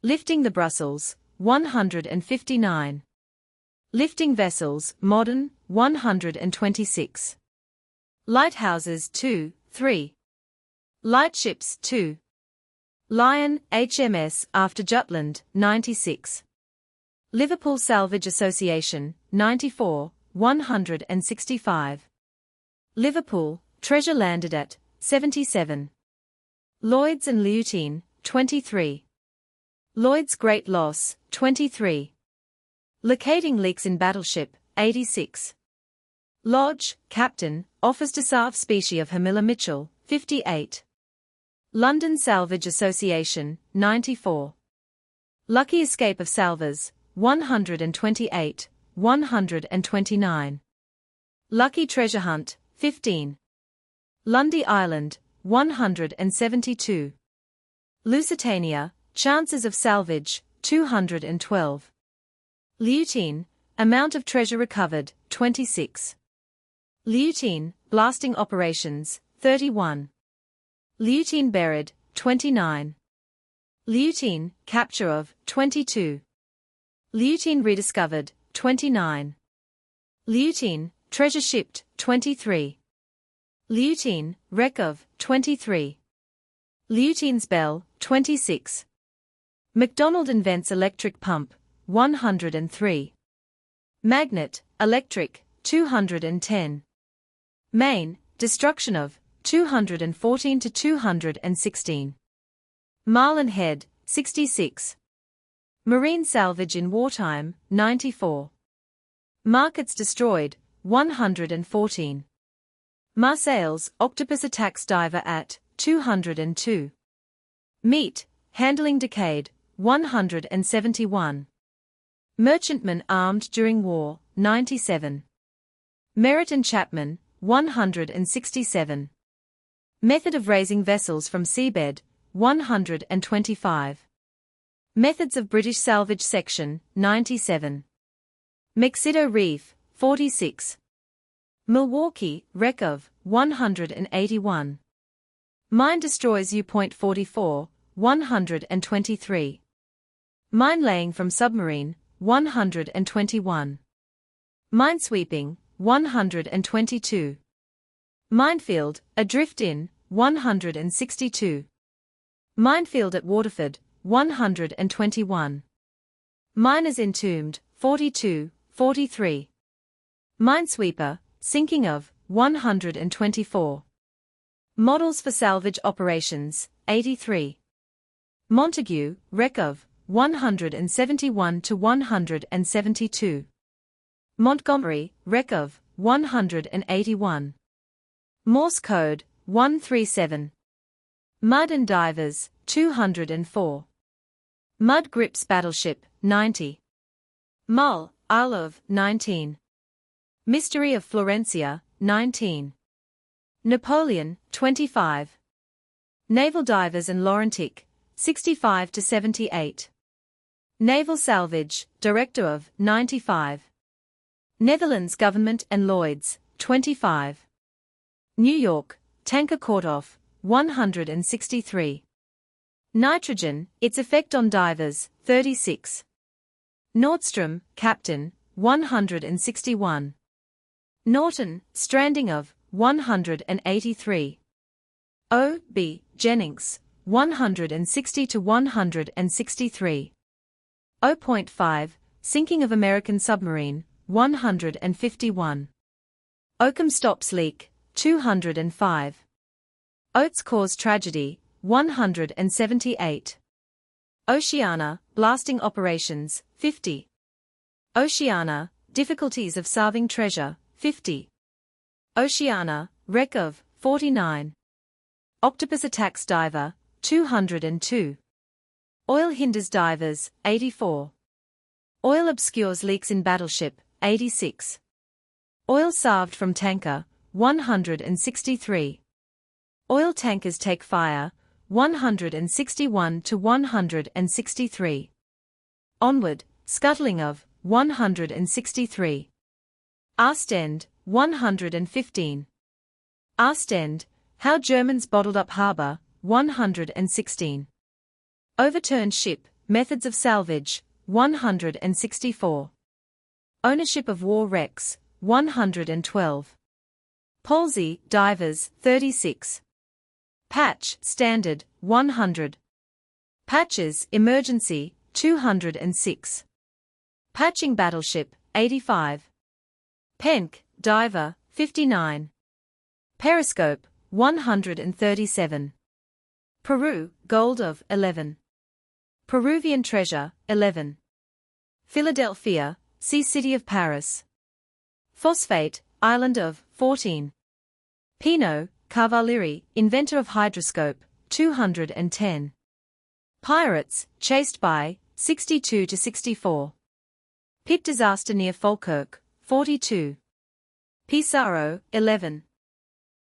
Lifting the Brussels, 159. Lifting vessels, modern, 126. Lighthouses 2, 3. Lightships 2. Lion, HMS, after Jutland, 96. Liverpool Salvage Association, 94, 165. Liverpool, treasure landed at, 77. Lloyd's and Leutine, 23. Lloyd's Great Loss, 23. Locating leaks in battleship, 86. Lodge, Captain, offers to salve specie of Hamilla Mitchell, 58. London Salvage Association, 94. Lucky escape of salvers, 128, 129. Lucky treasure hunt, 15. Lundy Island, 172. Lusitania, chances of salvage, 212. Leutine, amount of treasure recovered, 26. Leutine, blasting operations, 31. Leutine buried, 29. Leutine, capture of, 22. Leutine rediscovered, 29. Leutine, treasure shipped, 23. Leutine, wreck of, 23. Leutine's bell, 26. MacDonald invents electric pump, 103. Magnet, electric, 210. Maine, destruction of, 214 to 216. Marlin Head, 66. Marine salvage in wartime, 94. Markets destroyed, 114. Marseilles, octopus attacks diver at, 202. Meat, handling decayed, 171. Merchantmen armed during war, 97. Merritt and Chapman, 167. Method of raising vessels from seabed, 125. Methods of British salvage section, 97. Mexico Reef, 46. Milwaukee, wreck of, 181. Mine destroys U-Point 44, 123. Mine laying from submarine, 121. Minesweeping, 122. Minefield, adrift in, 162. Minefield at Waterford, 121. Miners entombed, 42, 43. Minesweeper, sinking of, 124. Models for salvage operations, 83. Montague, wreck of, 171 to 172. Montgomery, wreck of, 181. Morse code, 137. Mud and divers, 204. Mud grips battleship, 90. Mull, Isle of, 19. Mystery of Florencia, 19. Napoleon, 25. Naval divers and Laurentic, 65 to 78. Naval salvage, director of, 95. Netherlands government and Lloyd's, 25. New York, tanker caught off, 163. Nitrogen, its effect on divers, 36. Nordstrom, captain, 161. Norton, stranding of, 183. O. B. Jennings, 160 to 163. 0.5, sinking of American submarine, 151. Oakham stops leak, 205. Oates cause tragedy, 178. Oceana, blasting operations, 50. Oceana, difficulties of salving treasure, 50. Oceana, wreck of, 49. Octopus attacks diver, 202. Oil hinders divers, 84. Oil obscures leaks in battleship, 86. Oil salved from tanker, 163. Oil tankers take fire, 161 to 163. Onward, scuttling of, 163. Ostend, 115. Ostend, how Germans bottled up harbour, 116. Overturned ship, methods of salvage, 164. Ownership of war wrecks, 112. Palsy, divers, 36. Patch, standard, 100. Patches, emergency, 206. Patching battleship, 85. Penk, diver, 59. Periscope, 137. Peru, gold of, 11. Peruvian treasure, 11. Philadelphia, sea city of Paris. Phosphate, island of, 14. Pino, Cavalieri, inventor of hydroscope, 210. Pirates, chased by, 62 to 64. Pit disaster near Falkirk, 42. Pizarro, 11.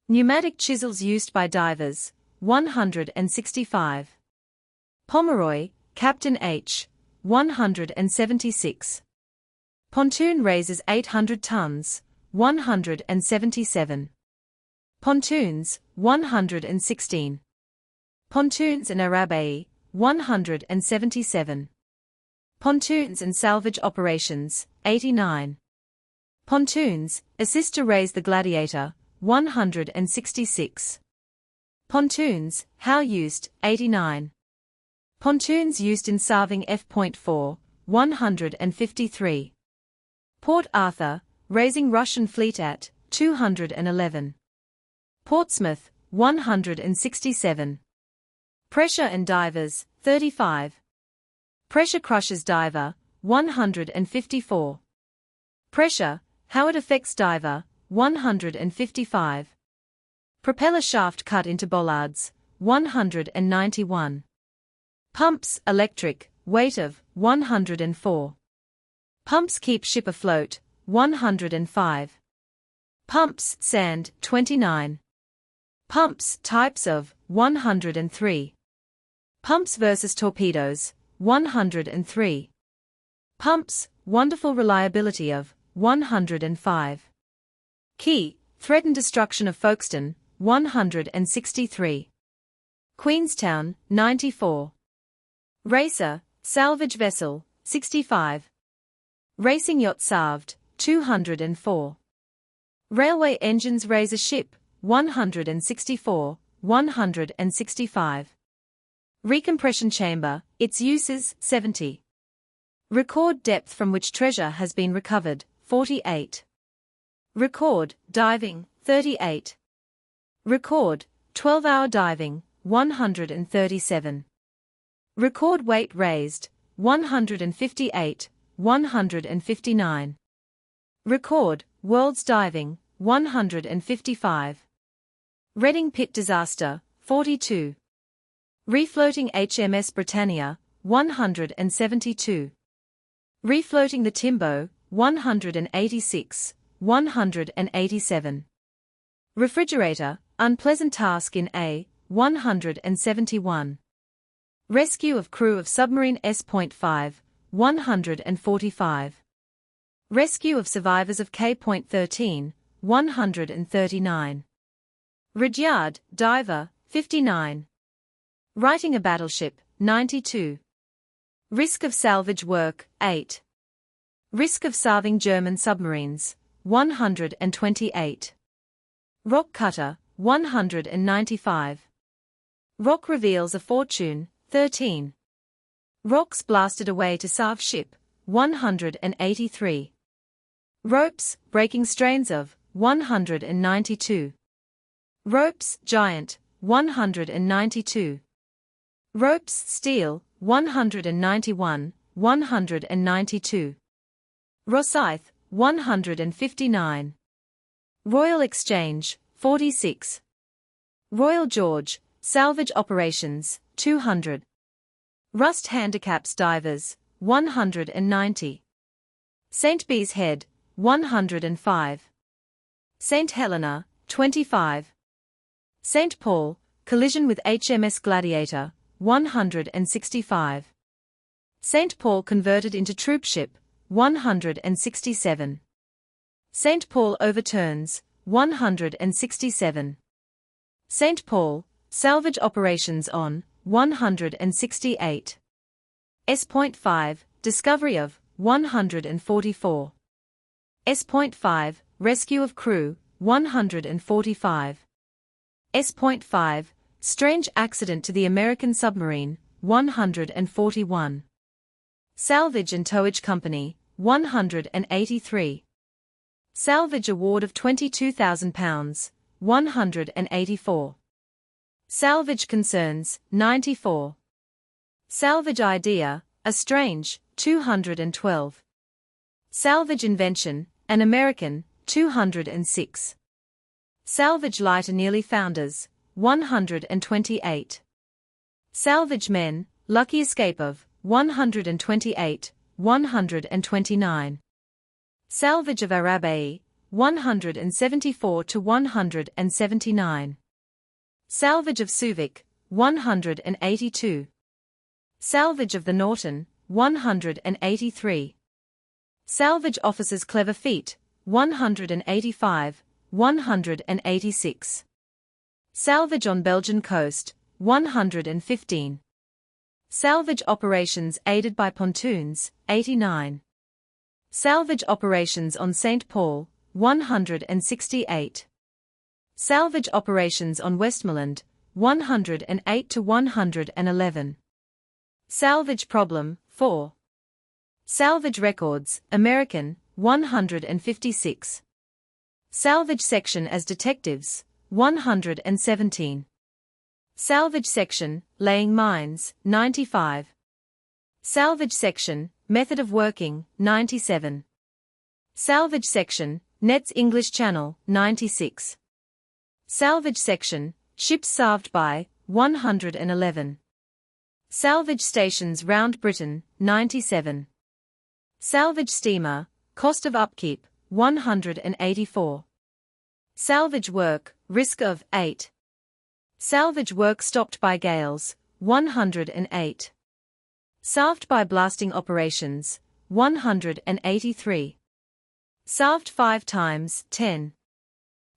Pneumatic chisels used by divers, 165. Pomeroy, Captain H, 176. Pontoon raises 800 tons, 177. Pontoons, 116. Pontoons and Arabai, 177. Pontoons and salvage operations, 89. Pontoons, assist to raise the Gladiator, 166. Pontoons, how used, 89. Pontoons used in salving F.4, 153. Port Arthur, raising Russian fleet at, 211. Portsmouth, 167. Pressure and divers, 35. Pressure crushes diver, 154. Pressure, how it affects diver, 155. Propeller shaft cut into bollards, 191. Pumps, electric, weight of 104. Pumps keep ship afloat, 105. Pumps, sand, 29. Pumps, types of 103. Pumps versus torpedoes, 103. Pumps, wonderful reliability of 105. Key, threatened destruction of Folkestone, 163. Queenstown, 94. Racer, salvage vessel, 65. Racing yacht salved, 204. Railway engines raise a ship, 164, 165. Recompression chamber, its uses, 70. Record depth from which treasure has been recovered, 48. Record, diving, 38. Record, 12-hour diving, 137. Record weight raised, 158, 159. Record, world's diving, 155. Reading pit disaster, 42. Refloating HMS Britannia, 172. Refloating the Timbo, 186, 187. Refrigerator, unpleasant task in A, 171. Rescue of crew of submarine S.5, 145. Rescue of survivors of K.13, 139. Rudyard, diver, 59. Righting a battleship, 92. Risk of salvage work, 8. Risk of salving German submarines, 128. Rock cutter, 195. Rock reveals a fortune, 13. Rocks blasted away to salve ship, 183. Ropes, breaking strains of, 192. Ropes, giant, 192. Ropes, steel, 191, 192. Rosyth, 159. Royal Exchange, 46. Royal George, salvage operations, 200. Rust handicaps divers, 190. St. Bees Head, 105. St. Helena, 25. St. Paul, collision with HMS Gladiator, 165. St. Paul converted into troopship, 167. St. Paul overturns, 167. St. Paul, salvage operations on, 168. S.5, discovery of, 144. S.5, rescue of crew, 145. S.5, strange accident to the American submarine, 141. Salvage and Towage Company, 183. Salvage award of £22,000, 184. Salvage concerns, 94. Salvage idea, a strange, 212. Salvage invention, an American, 206. Salvage lighter nearly founders, 128. Salvage men, lucky escape of, 128, 129. Salvage of Arabae, 174 to 179. Salvage of Subic, 182. Salvage of the Norton, 183. Salvage officers' clever feat, 185, 186. Salvage on Belgian coast, 115. Salvage operations aided by pontoons, 89. Salvage operations on St. Paul, 168. Salvage operations on Westmoreland, 108 to 111. Salvage problem, 4. Salvage records, American, 156. Salvage section as detectives, 117. Salvage section, laying mines, 95. Salvage section, method of working, 97. Salvage section, nets English Channel, 96. Salvage section, ships salved by, 111. Salvage stations round Britain, 97. Salvage steamer, cost of upkeep, 184. Salvage work, risk of 8. Salvage work stopped by gales, 108. Salved by blasting operations, 183. Salved 5 times, 10.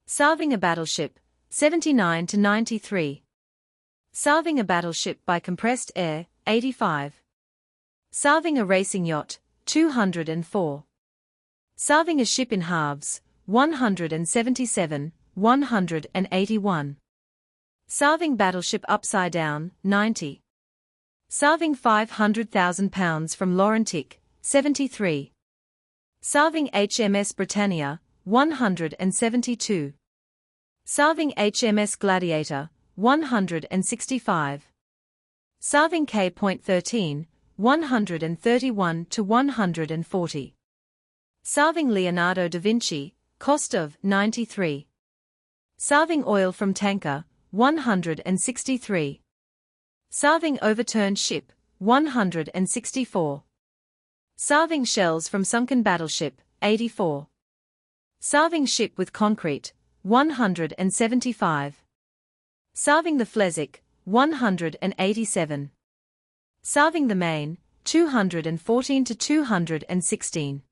Salving a battleship, 79 to 93. Salving a battleship by compressed air, 85. Salving a racing yacht, 204. Salving a ship in halves, 177, 181. Salving battleship upside down, 90. Salving £500,000 from Laurentic, 73. Salving HMS Britannia, 172. Salving HMS Gladiator, 165. Salving K. Point 13, 131 to 140. Salving Leonardo da Vinci, cost of 93. Salving oil from tanker, 163. Salving overturned ship, 164. Salving shells from sunken battleship, 84. Salving ship with concrete, 175. Salving the Flesic, 187. Salving the Maine, 214 to 216.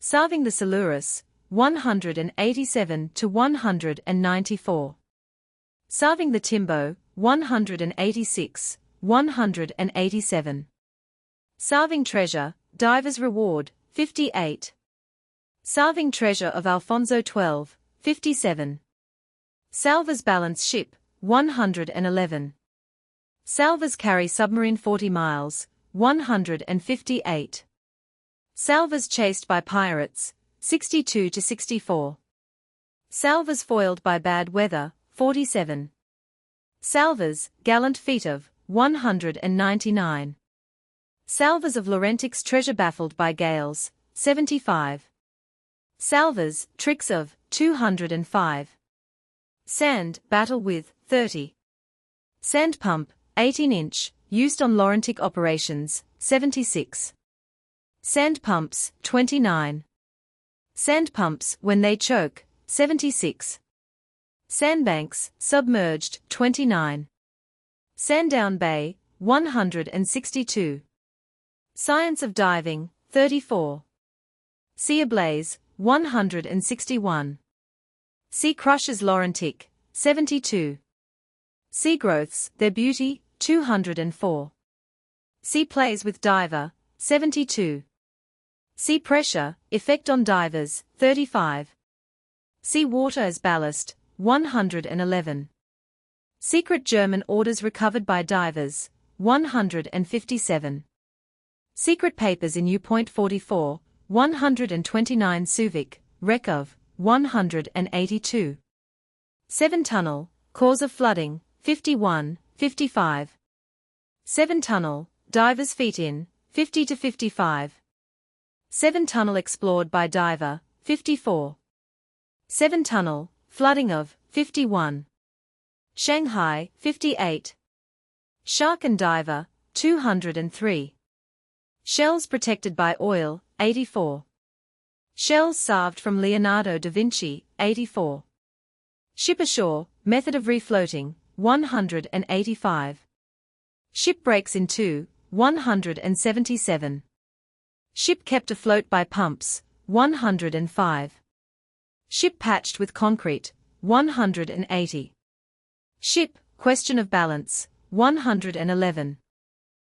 Salving the Silurus, 187 to 194. Salving the Timbo, 186, 187. Salving treasure, diver's reward, 58. Salving treasure of Alfonso XII, 57. Salvers balance ship, 111. Salvers carry submarine 40 miles, 158. Salvers chased by pirates, 62 to 64. Salvers foiled by bad weather, 47. Salvers, gallant feat of, 199. Salvers of Laurentic's treasure baffled by gales, 75. Salvers, tricks of, 205. Sand, battle with, 30. Sand pump, 18-inch, used on Laurentic operations, 76. Sand pumps, 29. Sand pumps, when they choke, 76. Sandbanks, submerged, 29. Sandown Bay, 162. Science of diving, 34. Sea ablaze, 161. Sea crushes Laurentic, 72. Sea growths, their beauty, 204. Sea plays with diver, 72. Sea pressure, effect on divers, 35. Sea water as ballast, 111. Secret German orders recovered by divers, 157. Secret papers in U-Point 44, 129 Subic, wreck of, 182. 7 tunnel, cause of flooding, 51, 55. 7 tunnel, divers feet in, 50 to 55. 7 tunnel explored by diver, 54. 7 tunnel, flooding of, 51. Shanghai, 58. Shark and diver, 203. Shells protected by oil, 84. Shells salved from Leonardo da Vinci, 84. Ship ashore, method of refloating, 185. Ship breaks in two, 177. Ship kept afloat by pumps, 105. Ship patched with concrete, 180. Ship, question of balance, 111.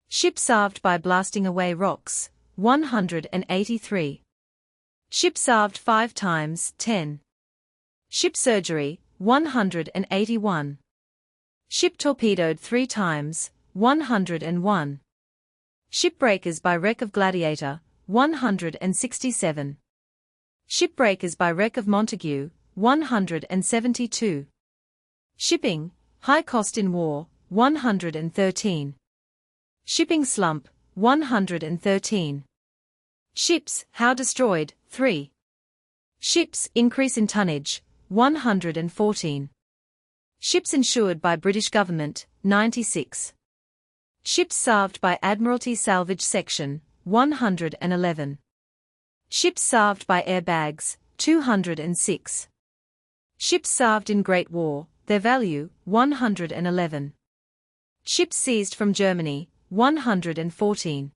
Ship salved by blasting away rocks, 183. Ship salved 5 times, 10. Ship surgery, 181. Ship torpedoed 3 times, 101. Shipbreakers by wreck of Gladiator, 167. Shipbreakers by wreck of Montague, 172. Shipping, high cost in war, 113. Shipping slump, 113. Ships, how destroyed, 3. Ships, increase in tonnage, 114. Ships insured by British government, 96. Ships salved by Admiralty Salvage Section, 111. Ships salved by airbags, 206. Ships salved in Great War, their value, 111. Ships seized from Germany, 114.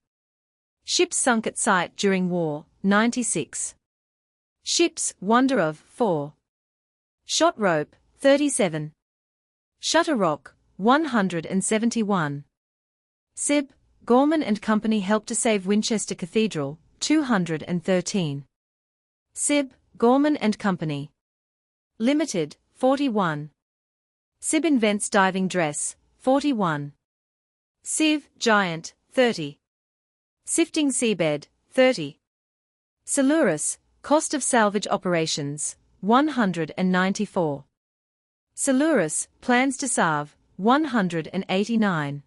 Ships sunk at sight during war, 96. Ships, wonder of, 4. Shot rope, 37. Shutter rock, 171. Sib, Gorman and Company helped to save Winchester Cathedral, 213. Sib, Gorman and Company Limited, 41. Sib invents diving dress, 41. Sieve, giant, 30. Sifting seabed, 30. Silurus, cost of salvage operations, 194. Silurus, plans to salve, 189.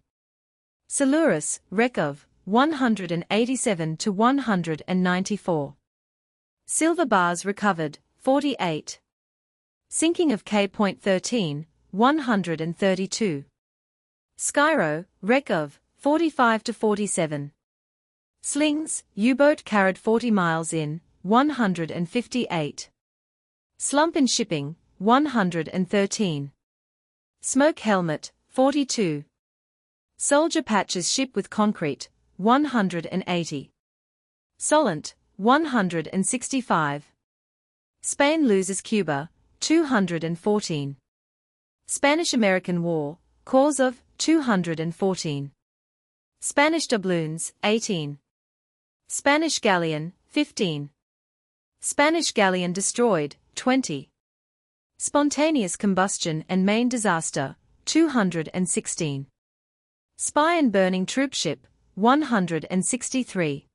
Silurus, wreck of, 187 to 194. Silver bars recovered, 48. Sinking of K.13, 132. Skyro, wreck of, 45 to 47. Slings, U-boat carried 40 miles in, 158. Slump in shipping, 113. Smoke helmet, 42. Soldier patches ship with concrete, 180. Solent, 165. Spain loses Cuba, 214. Spanish-American War, cause of, 214. Spanish doubloons, 18. Spanish galleon, 15. Spanish galleon destroyed, 20. Spontaneous combustion and main disaster, 216. Spy and burning troopship, 163.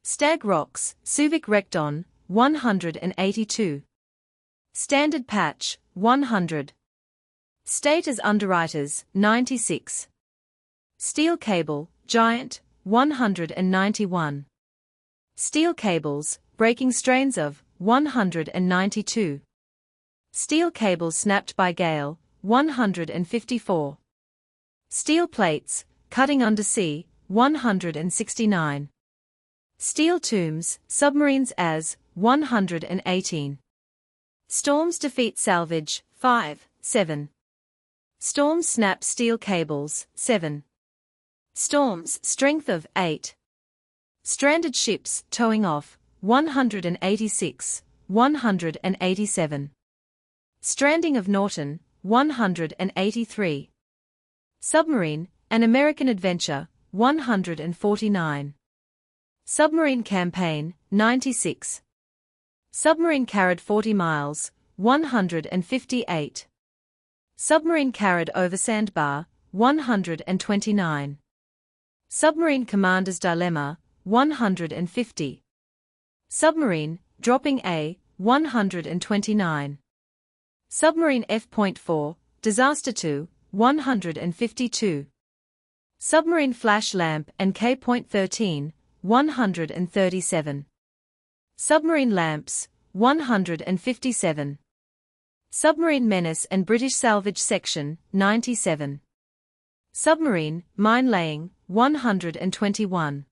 Stag rocks, Subic Recton, 182. Standard patch, 100. State as underwriters, 96. Steel cable, giant, 191. Steel cables, breaking strains of, 192. Steel cables snapped by gale, 154. Steel plates, cutting under sea, 169. Steel tombs, submarines as, 118. Storms defeat salvage, 5, 7. Storms snap steel cables, 7. Storms, strength of, 8. Stranded ships, towing off, 186, 187. Stranding of Norton, 183. Submarine, An American Adventure, 149. Submarine Campaign, 96. Submarine carried 40 miles, 158. Submarine carried over sandbar, 129. Submarine Commander's Dilemma, 150. Submarine, dropping A, 129. Submarine F.4, Disaster 2, 152. Submarine Flash Lamp and K.13, 137. Submarine Lamps, 157. Submarine Menace and British Salvage Section, 97. Submarine, Mine Laying, 121.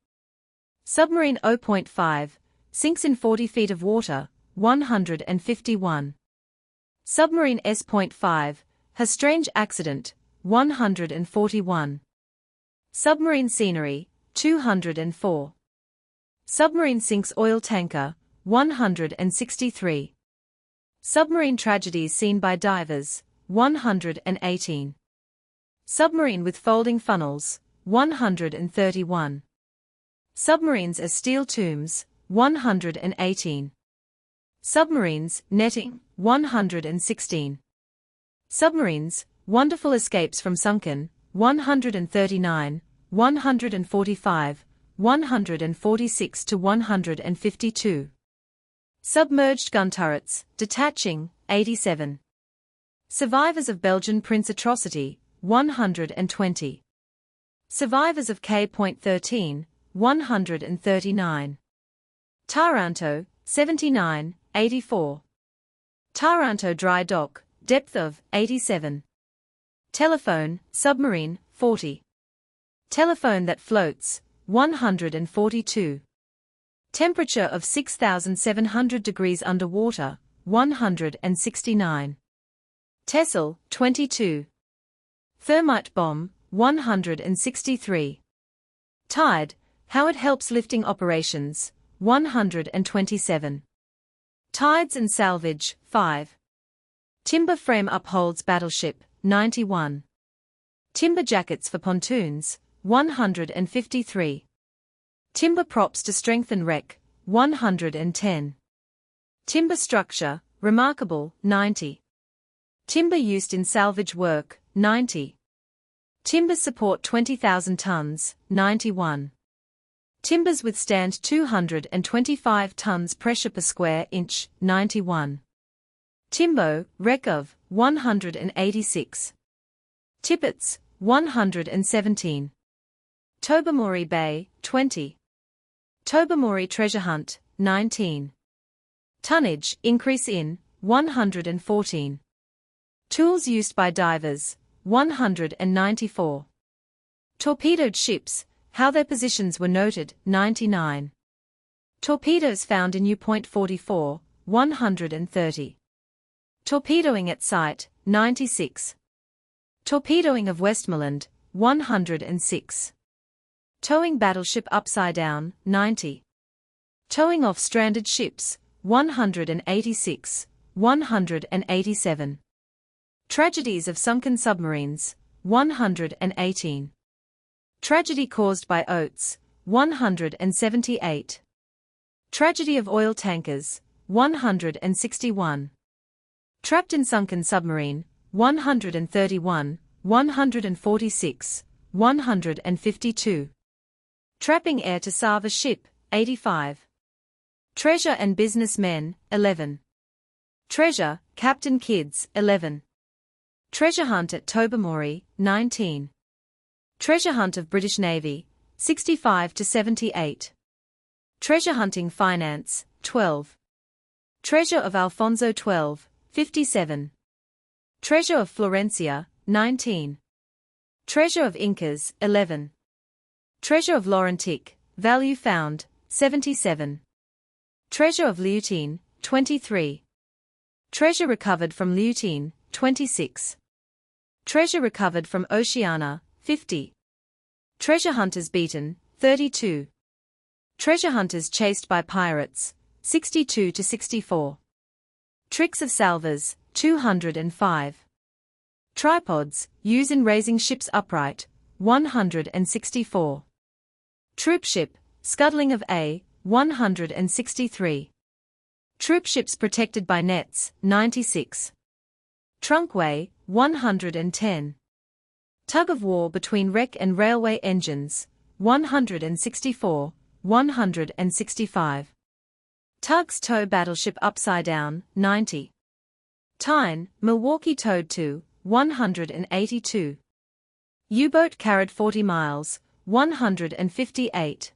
Submarine O.5, sinks in 40 feet of water, 151. Submarine S.5, has strange accident, 141. Submarine Scenery, 204. Submarine sinks oil tanker, 163. Submarine tragedies seen by divers, 118. Submarine with folding funnels, 131. Submarines as steel tombs, 118. Submarines, netting, 116. Submarines, wonderful escapes from sunken, 139, 145, 146 to 152. Submerged gun turrets, detaching, 87. Survivors of Belgian Prince Atrocity, 120. Survivors of K.13, 139. Taranto, 79, 84. Taranto dry dock, depth of, 87. Telephone, submarine, 40. Telephone that floats, 142. Temperature of 6,700 degrees underwater, 169. Tessel, 22. Thermite bomb, 163. Tide, how it helps lifting operations, 127. Tides and salvage, 5. Timber frame upholds battleship, 91. Timber jackets for pontoons, 153. Timber props to strengthen wreck, 110. Timber structure, remarkable, 90. Timber used in salvage work, 90. Timbers support 20,000 tons, 91. Timbers withstand 225 tons pressure per square inch, 91. Timbo, wreck of, 186. Tippets, 117. Tobermory Bay, 20. Tobermory treasure hunt, 19. Tonnage, increase in, 114. Tools used by divers, 194. Torpedoed ships, how their positions were noted, 99. Torpedoes found in U-Point 44, 130. Torpedoing at site, 96. Torpedoing of Westmoreland, 106. Towing battleship upside down, 90. Towing off stranded ships, 186, 187. Tragedies of sunken submarines, 118. Tragedy caused by oats, 178. Tragedy of oil tankers, 161. Trapped in sunken submarine, 131, 146, 152. Trapping air to salve a ship, 85. Treasure and businessmen, 11. Treasure, Captain Kidd, 11. Treasure hunt at Tobermory, 19. Treasure hunt of British Navy, 65 to 78. Treasure hunting finance, 12. Treasure of Alfonso 12, 57. Treasure of Florencia, 19. Treasure of Incas, 11. Treasure of Laurentic, value found, 77. Treasure of Leutine, 23. Treasure recovered from Leutine, 26. Treasure recovered from Oceania, 50. Treasure hunters beaten, 32. Treasure hunters chased by pirates, 62 to 64. Tricks of salvers, 205. Tripods, use in raising ships upright, 164. Troopship, scuttling of A, 163. Troopships protected by nets, 96. Trunkway, 110. Tug of war between wreck and railway engines, 164, 165. Tugs tow battleship upside down, 90. Tyne, Milwaukee towed to, 182. U-boat carried 40 miles, 158.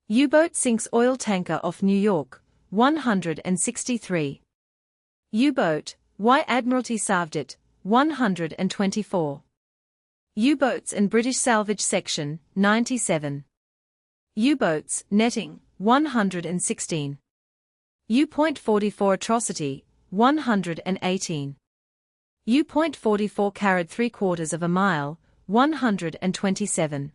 U-boat sinks oil tanker off New York, 163. U-boat, why Admiralty salved it, 124. U-boats and British salvage section, 97. U-boats, netting, 116. U-Point 44 atrocity, 118. U-Point 44 carried 3/4 of a mile, 127.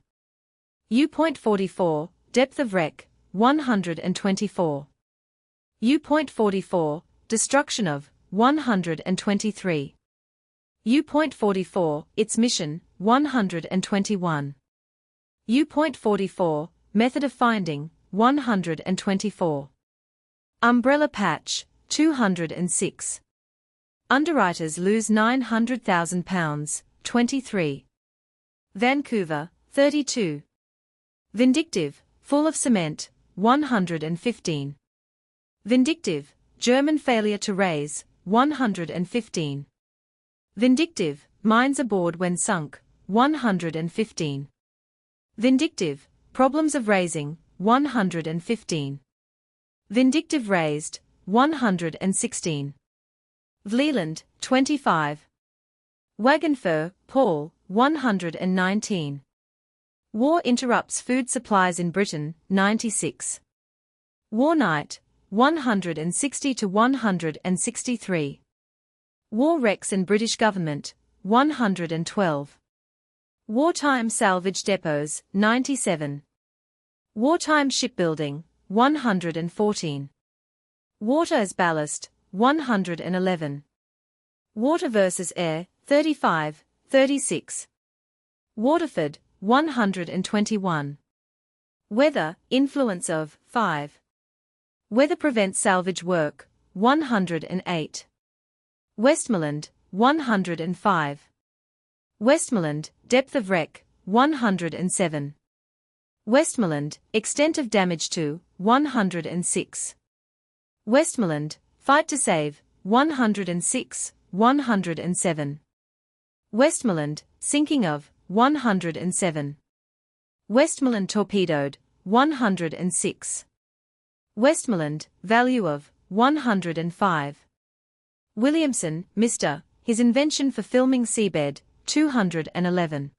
U-Point 44, depth of wreck, 124. U-Point 44, destruction of, 123. U-Point 44, its mission, 121. U-Point 44, method of finding, 124. Umbrella patch, 206. Underwriters lose £900,000, 23. Vancouver, 32. Vindictive, full of cement, 115. Vindictive, German failure to raise, 115. Vindictive, mines aboard when sunk, 115. Vindictive, problems of raising, 115. Vindictive raised, 116. Vleeland, 25. Wagonfur, Paul, 119. War interrupts food supplies in Britain, 96. War Night, 160 to 163. War wrecks and British government, 112. Wartime salvage depots, 97. Wartime shipbuilding, 114. Water as ballast, 111. Water versus air, 35, 36. Waterford, 121. Weather, influence of, 5. Weather prevents salvage work, 108. Westmoreland, 105. Westmoreland, depth of wreck, 107. Westmoreland, extent of damage to, 106. Westmoreland, fight to save, 106, 107. Westmoreland, sinking of, 107. Westmoreland torpedoed, 106. Westmoreland, value of, 105. Williamson, Mr., his invention for filming seabed, 211.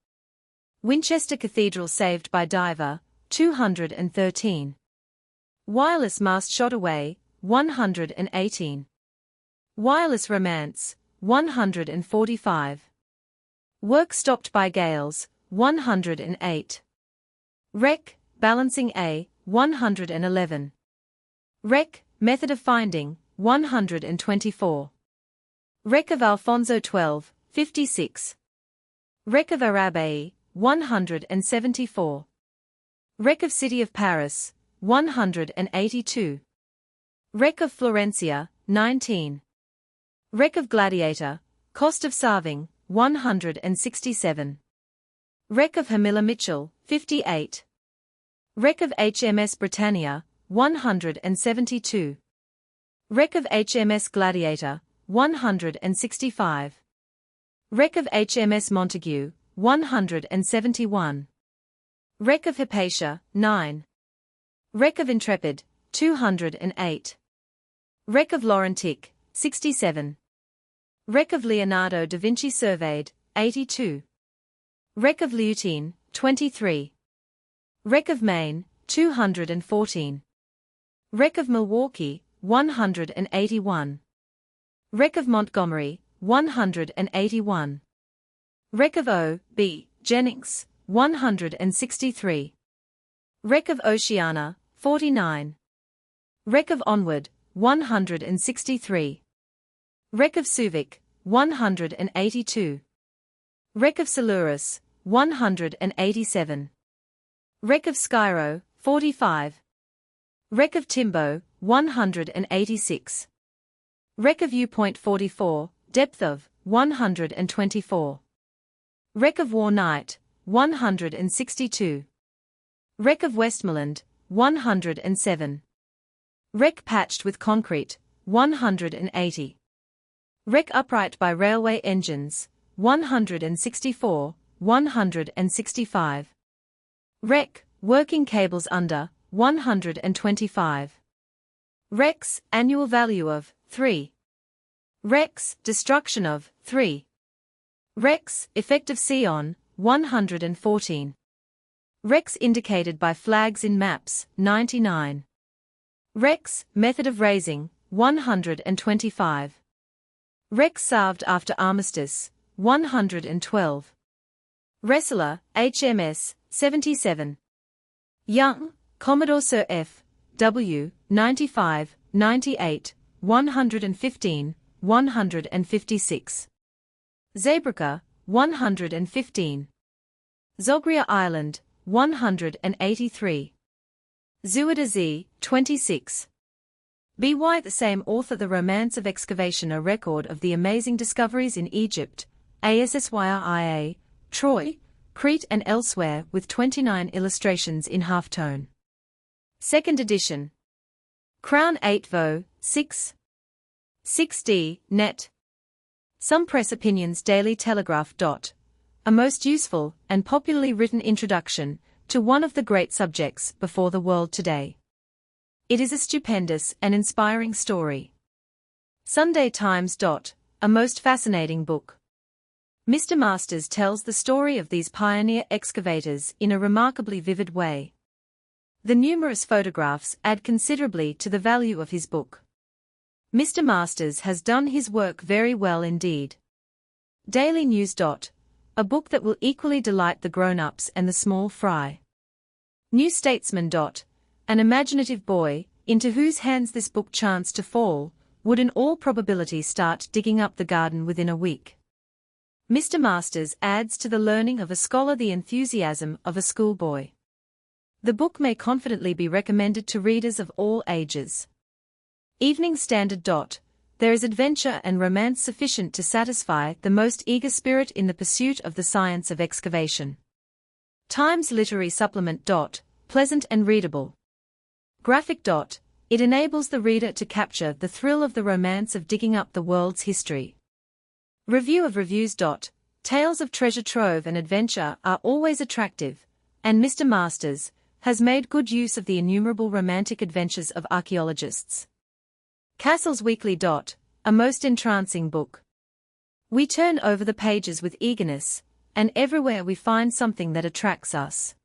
Winchester Cathedral saved by diver, 213. Wireless mast shot away, 118. Wireless romance, 145. Work stopped by gales, 108. Wreck, balancing A, 111. Wreck, method of finding, 124. Wreck of Alfonso XII, 56. Wreck of Arabai, 174. Wreck of City of Paris, 182. Wreck of Florencia, 19. Wreck of Gladiator, cost of salving, 167. Wreck of Hamilla Mitchell, 58. Wreck of HMS Britannia, 172. Wreck of HMS Gladiator, 165. Wreck of HMS Montague, 171. Wreck of Hypatia, 9. Wreck of Intrepid, 208. Wreck of Laurentic, 67. Wreck of Leonardo da Vinci surveyed, 82. Wreck of Leutine, 23. Wreck of Maine, 214. Wreck of Milwaukee, 181. Wreck of Montgomery, 181. Wreck of O. B. Jennings, 163. Wreck of Oceana, 49. Wreck of Onward, 163. Wreck of Subic, 182. Wreck of Silurus, 187. Wreck of Skyro, 45. Wreck of Timbo, 186. Wreck of Viewpoint 44, depth of, 124. Wreck of War Night, 162. Wreck of Westmoreland, 107. Wreck patched with concrete, 180. Wreck upright by railway engines, 164, 165. Wreck, working cables under, 125. Wrecks, annual value of, 3. Wrecks, destruction of, 3. Wrecks, effect of sea on, 114. Wrecks indicated by flags in maps, 99. Wrecks, method of raising, 125. Wrecks salved after armistice, 112. Wrestler, HMS, 77. Young, Commodore Sir F. W., 95, 98, 115, 156. Zebraca, 115. Zogria Island, 183. Zuida Z, 26. B.Y. The same author. The Romance of Excavation, a record of the amazing discoveries in Egypt, Asssyria, Troy, Crete and elsewhere, with 29 illustrations in halftone. 2nd edition. Crown 8 Vo. 6. 6d, net. Some Press Opinions Daily Telegraph. A most useful and popularly written introduction to one of the great subjects before the world today. It is a stupendous and inspiring story. Sunday Times. A most fascinating book. Mr. Masters tells the story of these pioneer excavators in a remarkably vivid way. The numerous photographs add considerably to the value of his book. Mr. Masters has done his work very well indeed. Daily News. A book that will equally delight the grown-ups and the small fry. New Statesman. An imaginative boy, into whose hands this book chanced to fall, would in all probability start digging up the garden within a week. Mr. Masters adds to the learning of a scholar the enthusiasm of a schoolboy. The book may confidently be recommended to readers of all ages. Evening Standard. There is adventure and romance sufficient to satisfy the most eager spirit in the pursuit of the science of excavation. Times Literary Supplement. Pleasant and readable. Graphic. It enables the reader to capture the thrill of the romance of digging up the world's history. Review of Reviews. Tales of treasure trove and adventure are always attractive, and Mr. Masters has made good use of the innumerable romantic adventures of archaeologists. Castles Weekly. A most entrancing book. We turn over the pages with eagerness, and everywhere we find something that attracts us.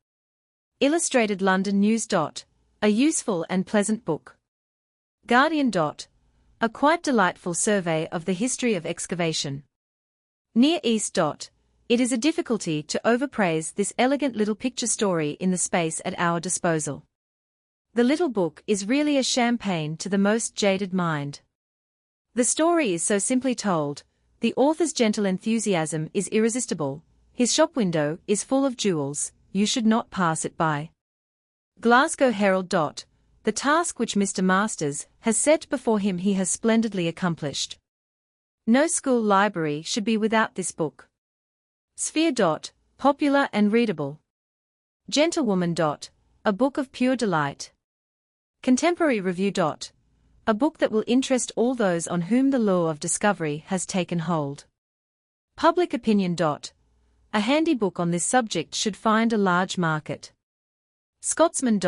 Illustrated London News. A useful and pleasant book. Guardian. A quite delightful survey of the history of excavation. Near East. It is a difficulty to overpraise this elegant little picture story in the space at our disposal. The little book is really a champagne to the most jaded mind. The story is so simply told, the author's gentle enthusiasm is irresistible, his shop window is full of jewels, you should not pass it by. Glasgow Herald. The task which Mr. Masters has set before him he has splendidly accomplished. No school library should be without this book. Sphere. Popular and readable. Gentlewoman. A book of pure delight. Contemporary Review. A book that will interest all those on whom the law of discovery has taken hold. Public Opinion. A handy book on this subject should find a large market. Scotsman.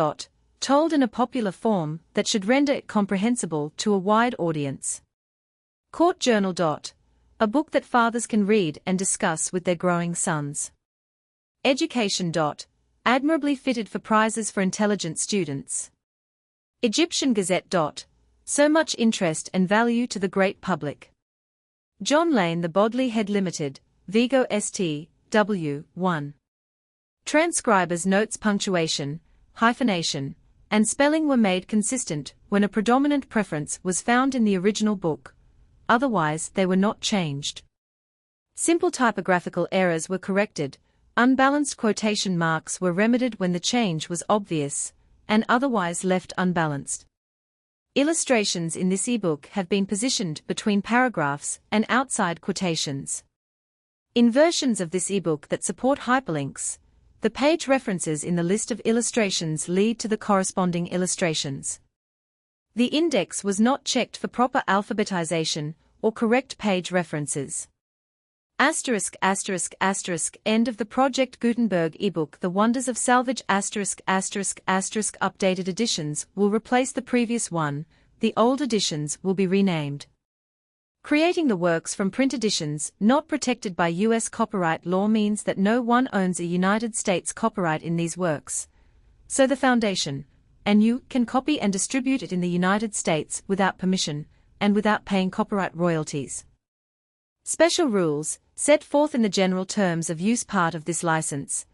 Told in a popular form that should render it comprehensible to a wide audience. Court Journal. A book that fathers can read and discuss with their growing sons. Education. Admirably fitted for prizes for intelligent students. Egyptian Gazette. So much interest and value to the great public. John Lane The Bodley Head Limited, Vigo St. W. 1. Transcriber's notes punctuation, hyphenation, and spelling were made consistent when a predominant preference was found in the original book. Otherwise they were not changed. Simple typographical errors were corrected, unbalanced quotation marks were remedied when the change was obvious, and otherwise left unbalanced. Illustrations in this ebook have been positioned between paragraphs and outside quotations. In versions of this ebook that support hyperlinks, the page references in the list of illustrations lead to the corresponding illustrations. The index was not checked for proper alphabetization or correct page references. Asterisk. End of the Project Gutenberg ebook. The Wonders of Salvage. Updated editions will replace the previous one, the old editions will be renamed. Creating the works from print editions not protected by U.S. copyright law means that no one owns a United States copyright in these works. So the Foundation, and you, can copy and distribute it in the United States without permission, and without paying copyright royalties. Special rules, set forth in the general terms of use part of this license,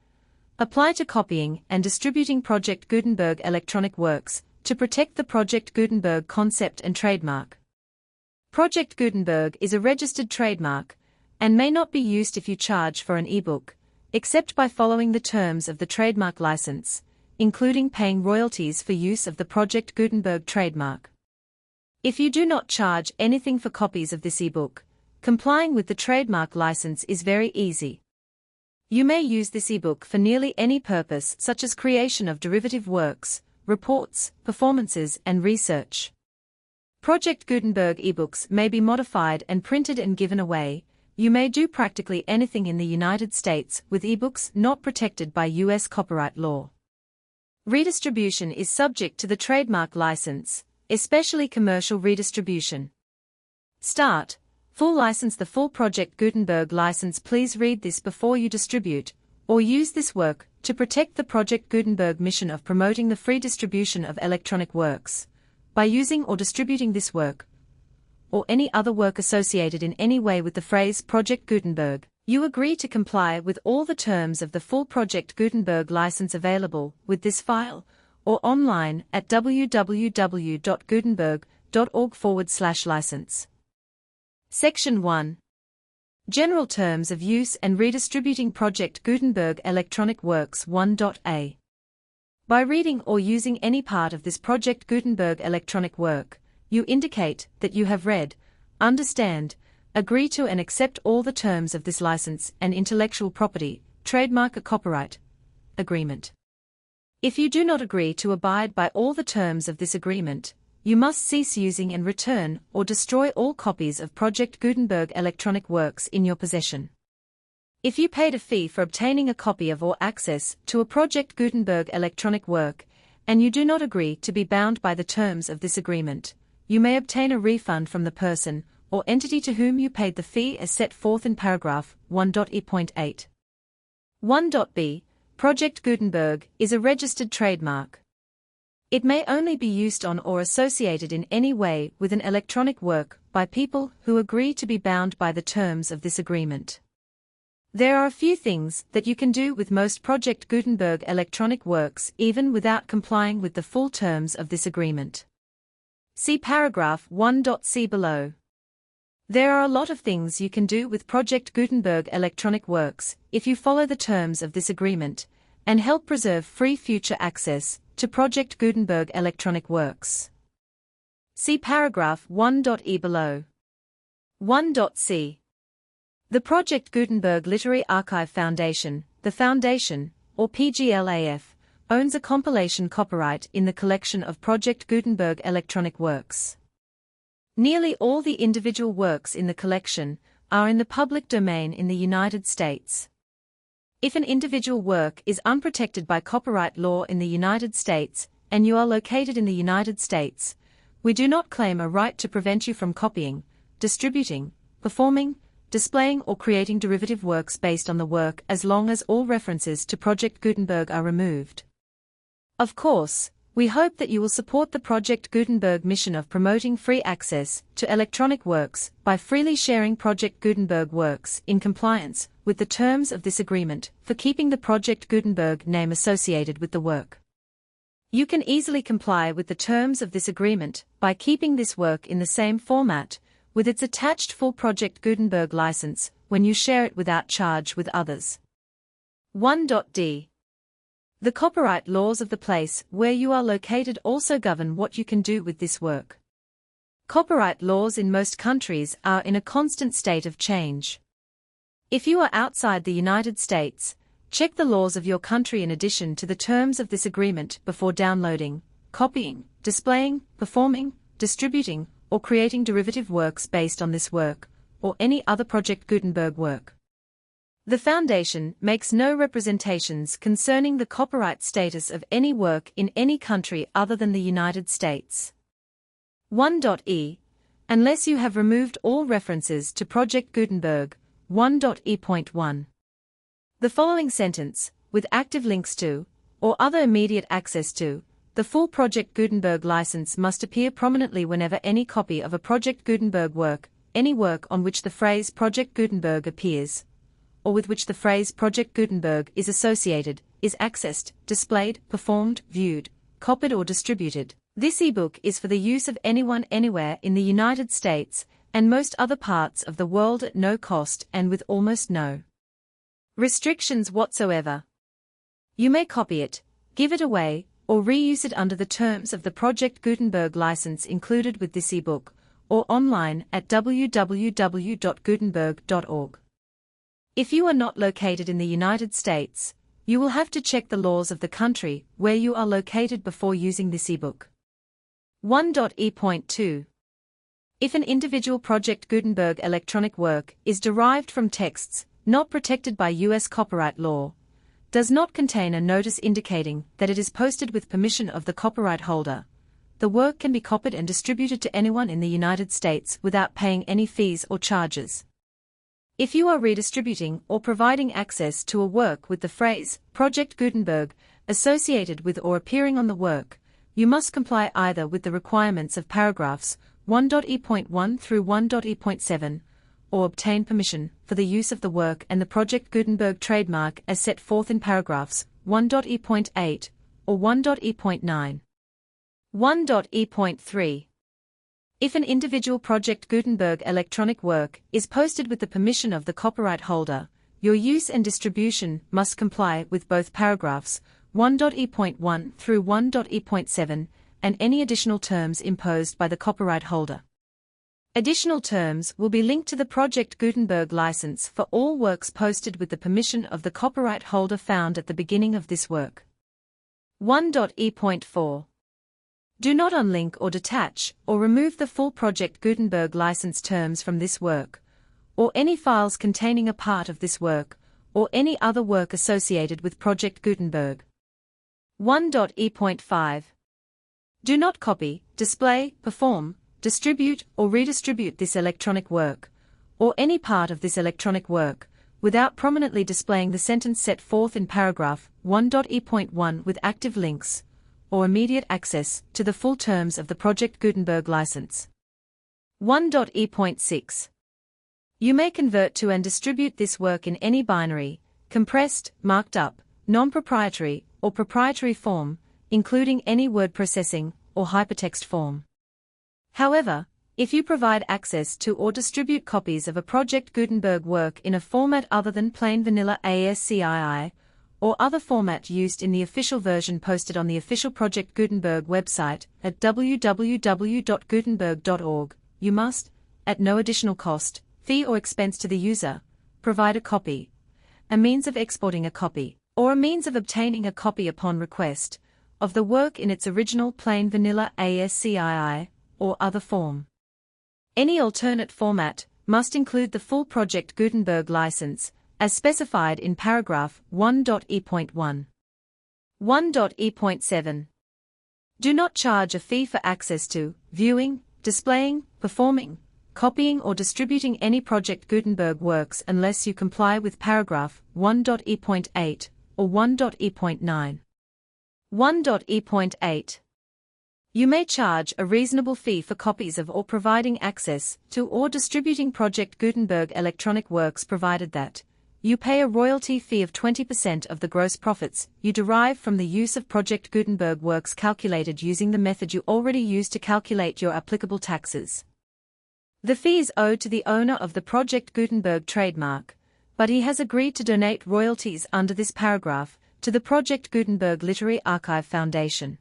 apply to copying and distributing Project Gutenberg electronic works, to protect the Project Gutenberg concept and trademark. Project Gutenberg is a registered trademark, and may not be used if you charge for an ebook, except by following the terms of the trademark license, including paying royalties for use of the Project Gutenberg trademark. If you do not charge anything for copies of this ebook, complying with the trademark license is very easy. You may use this ebook for nearly any purpose, such as creation of derivative works, reports, performances, and research. Project Gutenberg ebooks may be modified and printed and given away. You may do practically anything in the United States with ebooks not protected by U.S. copyright law. Redistribution is subject to the trademark license, especially commercial redistribution. Start, Full license. The full Project Gutenberg license. Please read this before you distribute or use this work to protect the Project Gutenberg mission of promoting the free distribution of electronic works. By using or distributing this work, or any other work associated in any way with the phrase Project Gutenberg, you agree to comply with all the terms of the full Project Gutenberg license available with this file, or online at www.gutenberg.org/license. Section 1. General Terms of Use and Redistributing Project Gutenberg Electronic Works 1.a. By reading or using any part of this Project Gutenberg electronic work, you indicate that you have read, understand, agree to and accept all the terms of this license and intellectual property, trademark or copyright agreement. If you do not agree to abide by all the terms of this agreement, you must cease using and return or destroy all copies of Project Gutenberg electronic works in your possession. If you paid a fee for obtaining a copy of or access to a Project Gutenberg electronic work, and you do not agree to be bound by the terms of this agreement, you may obtain a refund from the person or entity to whom you paid the fee as set forth in paragraph 1.e.8. 1.b. Project Gutenberg is a registered trademark. It may only be used on or associated in any way with an electronic work by people who agree to be bound by the terms of this agreement. There are a few things that you can do with most Project Gutenberg electronic works even without complying with the full terms of this agreement. See paragraph 1.c below. There are a lot of things you can do with Project Gutenberg electronic works if you follow the terms of this agreement and help preserve free future access to Project Gutenberg electronic works. See paragraph 1.e below. 1.c. The Project Gutenberg Literary Archive Foundation, the Foundation, or PGLAF, owns a compilation copyright in the collection of Project Gutenberg electronic works. Nearly all the individual works in the collection are in the public domain in the United States. If an individual work is unprotected by copyright law in the United States, and you are located in the United States, we do not claim a right to prevent you from copying, distributing, performing, displaying or creating derivative works based on the work as long as all references to Project Gutenberg are removed. Of course, we hope that you will support the Project Gutenberg mission of promoting free access to electronic works by freely sharing Project Gutenberg works in compliance with the terms of this agreement for keeping the Project Gutenberg name associated with the work. You can easily comply with the terms of this agreement by keeping this work in the same format with its attached full Project Gutenberg license when you share it without charge with others. 1.d. The copyright laws of the place where you are located also govern what you can do with this work. Copyright laws in most countries are in a constant state of change. If you are outside the United States, check the laws of your country in addition to the terms of this agreement before downloading, copying, displaying, performing, distributing, or creating derivative works based on this work, or any other Project Gutenberg work. The Foundation makes no representations concerning the copyright status of any work in any country other than the United States. 1.e. Unless you have removed all references to Project Gutenberg, 1.e.1. The following sentence, with active links to, or other immediate access to, the full Project Gutenberg license must appear prominently whenever any copy of a Project Gutenberg work, any work on which the phrase Project Gutenberg appears, or with which the phrase Project Gutenberg is associated, is accessed, displayed, performed, viewed, copied or distributed. This ebook is for the use of anyone anywhere in the United States and most other parts of the world at no cost and with almost no restrictions whatsoever. You may copy it, give it away, or reuse it under the terms of the Project Gutenberg license included with this ebook, or online at www.gutenberg.org. If you are not located in the United States, you will have to check the laws of the country where you are located before using this ebook. 1.e.2. If an individual Project Gutenberg electronic work is derived from texts not protected by U.S. copyright law, does not contain a notice indicating that it is posted with permission of the copyright holder, the work can be copied and distributed to anyone in the United States without paying any fees or charges. If you are redistributing or providing access to a work with the phrase Project Gutenberg associated with or appearing on the work, you must comply either with the requirements of paragraphs 1.e.1 through 1.e.7, or obtain permission for the use of the work and the Project Gutenberg trademark as set forth in paragraphs 1.e.8 or 1.e.9. 1.e.3. If an individual Project Gutenberg electronic work is posted with the permission of the copyright holder, your use and distribution must comply with both paragraphs 1.e.1 through 1.e.7 and any additional terms imposed by the copyright holder. Additional terms will be linked to the Project Gutenberg license for all works posted with the permission of the copyright holder found at the beginning of this work. 1.e.4. Do not unlink or detach or remove the full Project Gutenberg license terms from this work, or any files containing a part of this work, or any other work associated with Project Gutenberg. 1.e.5. Do not copy, display, perform, distribute or redistribute this electronic work, or any part of this electronic work, without prominently displaying the sentence set forth in paragraph 1.e.1 with active links, or immediate access to the full terms of the Project Gutenberg license. 1.e.6. You may convert to and distribute this work in any binary, compressed, marked up, non-proprietary, or proprietary form, including any word processing or hypertext form. However, if you provide access to or distribute copies of a Project Gutenberg work in a format other than plain vanilla ASCII, or other format used in the official version posted on the official Project Gutenberg website at www.gutenberg.org, you must, at no additional cost, fee or expense to the user, provide a copy, a means of exporting a copy, or a means of obtaining a copy upon request, of the work in its original plain vanilla ASCII, or other form. Any alternate format must include the full Project Gutenberg license, as specified in paragraph 1.e.1. 1.e.7. Do not charge a fee for access to, viewing, displaying, performing, copying or distributing any Project Gutenberg works unless you comply with paragraph 1.e.8 or 1.e.9. 1.e.8. You may charge a reasonable fee for copies of or providing access to or distributing Project Gutenberg electronic works provided that you pay a royalty fee of 20% of the gross profits you derive from the use of Project Gutenberg works calculated using the method you already use to calculate your applicable taxes. The fee is owed to the owner of the Project Gutenberg trademark, but he has agreed to donate royalties under this paragraph to the Project Gutenberg Literary Archive Foundation.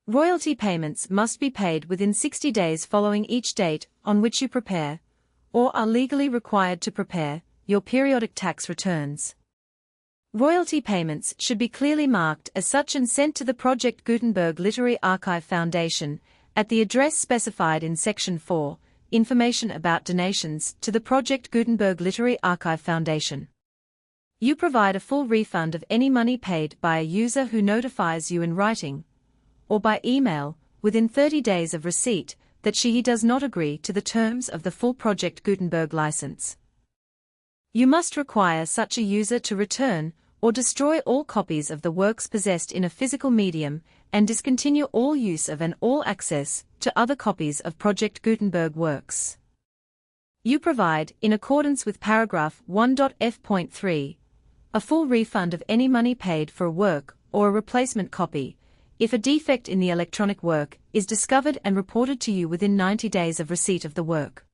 Royalty payments must be paid within 60 days following each date on which you prepare, or are legally required to prepare, your periodic tax returns. Royalty payments should be clearly marked as such and sent to the Project Gutenberg Literary Archive Foundation at the address specified in Section 4, Information about Donations to the Project Gutenberg Literary Archive Foundation. You provide a full refund of any money paid by a user who notifies you in writing, or by email, within 30 days of receipt, that he does not agree to the terms of the full Project Gutenberg license. You must require such a user to return or destroy all copies of the works possessed in a physical medium and discontinue all use of and all access to other copies of Project Gutenberg works. You provide, in accordance with paragraph 1.f.3, a full refund of any money paid for a work or a replacement copy, if a defect in the electronic work is discovered and reported to you within 90 days of receipt of the work.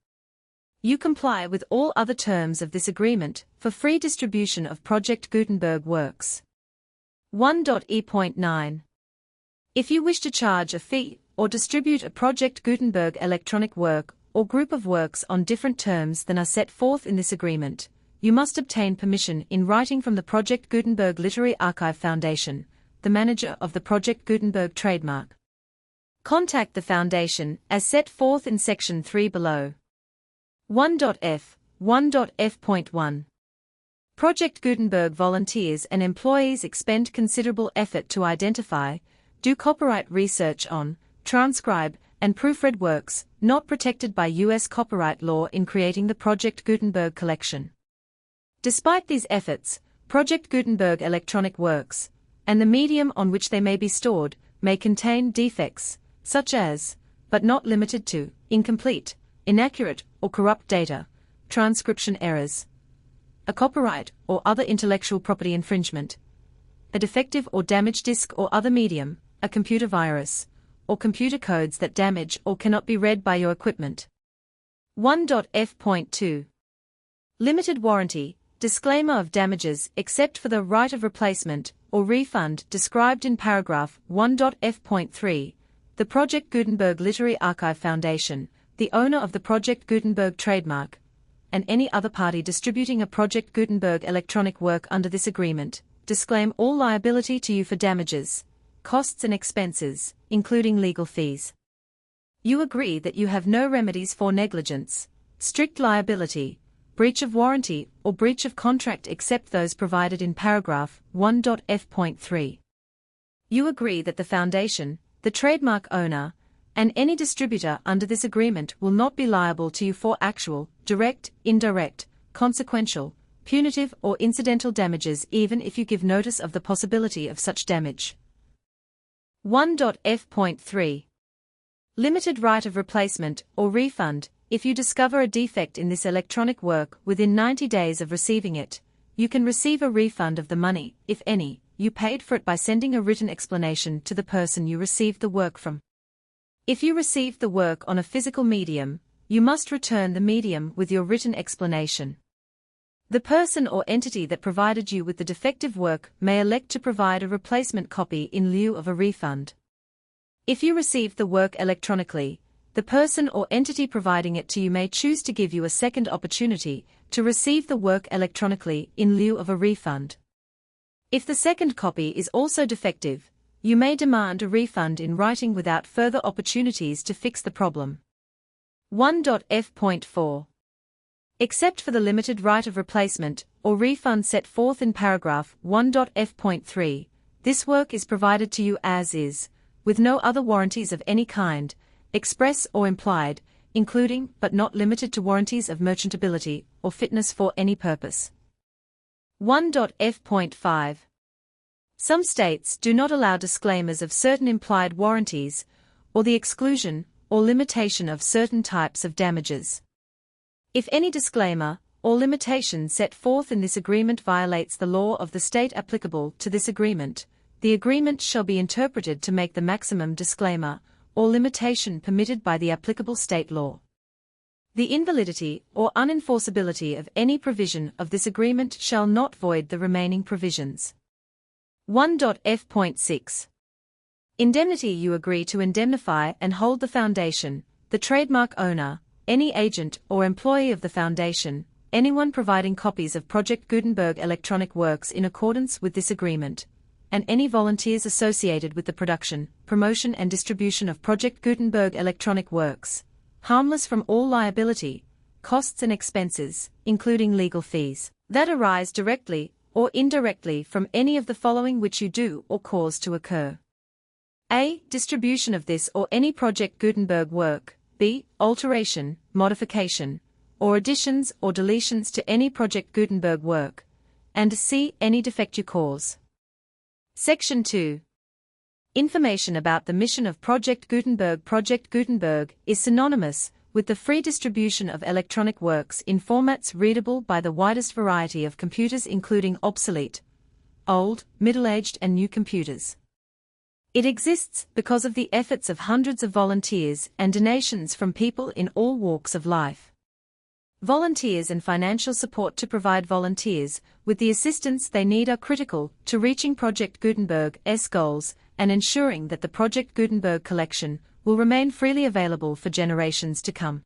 You comply with all other terms of this agreement for free distribution of Project Gutenberg works. 1.e.9. If you wish to charge a fee or distribute a Project Gutenberg electronic work or group of works on different terms than are set forth in this agreement, you must obtain permission in writing from the Project Gutenberg Literary Archive Foundation, the manager of the Project Gutenberg trademark. Contact the Foundation as set forth in Section 3 below. 1.f. 1.f.1. Project Gutenberg volunteers and employees expend considerable effort to identify, do copyright research on, transcribe, and proofread works not protected by U.S. copyright law in creating the Project Gutenberg collection. Despite these efforts, Project Gutenberg electronic works, and the medium on which they may be stored, may contain defects, such as, but not limited to, incomplete, inaccurate, or corrupt data, transcription errors, a copyright or other intellectual property infringement, a defective or damaged disk or other medium, a computer virus, or computer codes that damage or cannot be read by your equipment. 1.f.2 Limited warranty, disclaimer of damages except for the right of replacement or refund described in paragraph 1.f.3. The Project Gutenberg Literary Archive Foundation, the owner of the Project Gutenberg trademark, and any other party distributing a Project Gutenberg electronic work under this agreement, disclaim all liability to you for damages, costs and expenses, including legal fees. You agree that you have no remedies for negligence, strict liability, breach of warranty, or breach of contract except those provided in paragraph 1.f.3. You agree that the Foundation, the trademark owner, and any distributor under this agreement will not be liable to you for actual, direct, indirect, consequential, punitive or incidental damages even if you give notice of the possibility of such damage. 1.f.3 Limited right of replacement or refund. If you discover a defect in this electronic work within 90 days of receiving it, you can receive a refund of the money, if any, you paid for it by sending a written explanation to the person you received the work from. If you received the work on a physical medium, you must return the medium with your written explanation. The person or entity that provided you with the defective work may elect to provide a replacement copy in lieu of a refund. If you received the work electronically, the person or entity providing it to you may choose to give you a second opportunity to receive the work electronically in lieu of a refund. If the second copy is also defective, you may demand a refund in writing without further opportunities to fix the problem. 1.f.4 Except for the limited right of replacement or refund set forth in paragraph 1.f.3, this work is provided to you as is, with no other warranties of any kind, express or implied, including but not limited to warranties of merchantability or fitness for any purpose. 1.f.5 Some states do not allow disclaimers of certain implied warranties, or the exclusion or limitation of certain types of damages. If any disclaimer or limitation set forth in this agreement violates the law of the state applicable to this agreement, the agreement shall be interpreted to make the maximum disclaimer or limitation permitted by the applicable state law. The invalidity or unenforceability of any provision of this agreement shall not void the remaining provisions. 1.f.6 Indemnity. You agree to indemnify and hold the Foundation, the trademark owner, any agent or employee of the Foundation, anyone providing copies of Project Gutenberg electronic works in accordance with this agreement, and any volunteers associated with the production, promotion and distribution of Project Gutenberg electronic works, harmless from all liability, costs and expenses, including legal fees, that arise directly or indirectly from any of the following which you do or cause to occur. A. Distribution of this or any Project Gutenberg work. B. Alteration, modification, or additions or deletions to any Project Gutenberg work. And C. Any defect you cause. Section 2. Information about the mission of Project Gutenberg. Project Gutenberg is synonymous with the free distribution of electronic works in formats readable by the widest variety of computers, including obsolete, old, middle-aged and new computers. It exists because of the efforts of hundreds of volunteers and donations from people in all walks of life. Volunteers and financial support to provide volunteers with the assistance they need are critical to reaching Project Gutenberg's goals and ensuring that the Project Gutenberg collection will remain freely available for generations to come.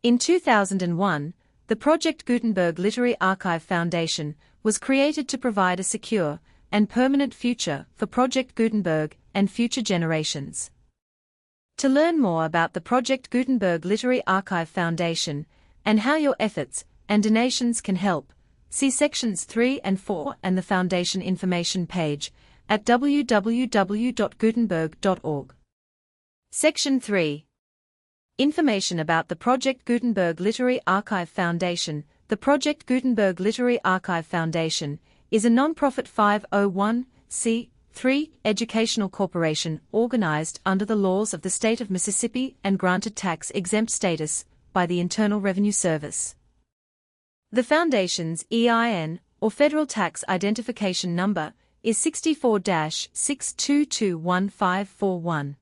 In 2001, the Project Gutenberg Literary Archive Foundation was created to provide a secure and permanent future for Project Gutenberg and future generations. To learn more about the Project Gutenberg Literary Archive Foundation and how your efforts and donations can help, see sections 3 and 4 and the Foundation information page at www.gutenberg.org. Section 3. Information about the Project Gutenberg Literary Archive Foundation. The Project Gutenberg Literary Archive Foundation is a non-profit 501(c)(3) educational corporation organized under the laws of the state of Mississippi and granted tax-exempt status by the Internal Revenue Service. The Foundation's EIN, or Federal Tax Identification Number, is 64-6221541.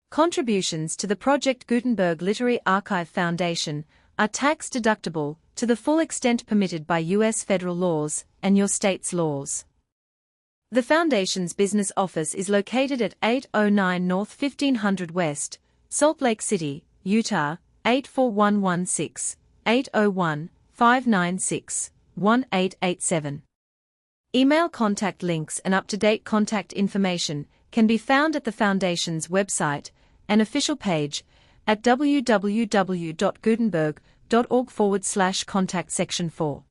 Contributions to the Project Gutenberg Literary Archive Foundation are tax-deductible to the full extent permitted by U.S. federal laws and your state's laws. The Foundation's business office is located at 809 North 1500 West, Salt Lake City, Utah, 84116-801-596-1887. Email contact links and up-to-date contact information can be found at the Foundation's website and official page at www.gutenberg.org/contact Section 4.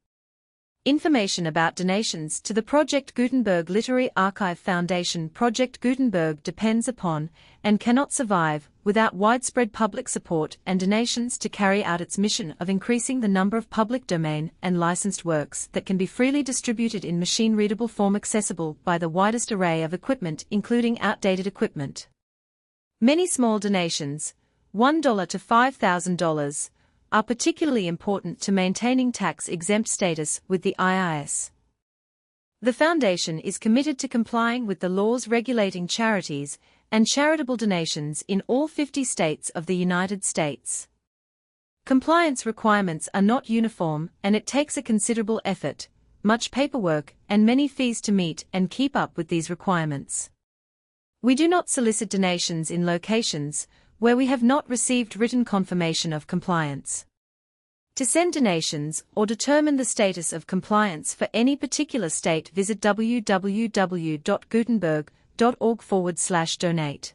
Information about donations to the Project Gutenberg Literary Archive Foundation. Project Gutenberg depends upon and cannot survive without widespread public support and donations to carry out its mission of increasing the number of public domain and licensed works that can be freely distributed in machine-readable form accessible by the widest array of equipment, including outdated equipment. Many small donations, $1 to $5,000, are particularly important to maintaining tax-exempt status with the IRS. The Foundation is committed to complying with the laws regulating charities and charitable donations in all 50 states of the United States. Compliance requirements are not uniform, and it takes a considerable effort, much paperwork, and many fees to meet and keep up with these requirements. We do not solicit donations in locations where we have not received written confirmation of compliance. To send donations or determine the status of compliance for any particular state, visit www.gutenberg.org/donate.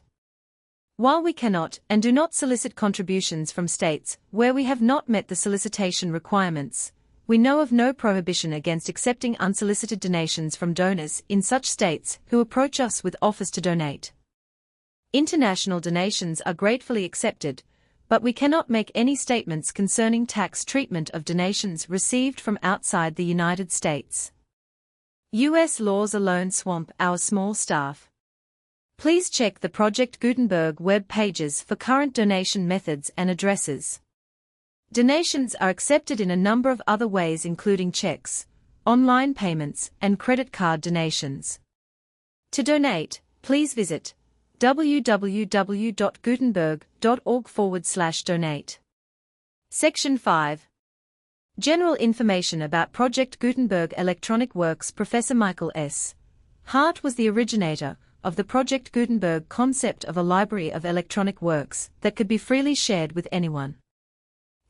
While we cannot and do not solicit contributions from states where we have not met the solicitation requirements, we know of no prohibition against accepting unsolicited donations from donors in such states who approach us with offers to donate. International donations are gratefully accepted, but we cannot make any statements concerning tax treatment of donations received from outside the United States. U.S. laws alone swamp our small staff. Please check the Project Gutenberg web pages for current donation methods and addresses. Donations are accepted in a number of other ways, including checks, online payments, and credit card donations. To donate, please visit www.gutenberg.org/donate. Section 5. General information about Project Gutenberg Electronic Works. Professor Michael S. Hart was the originator of the Project Gutenberg concept of a library of electronic works that could be freely shared with anyone.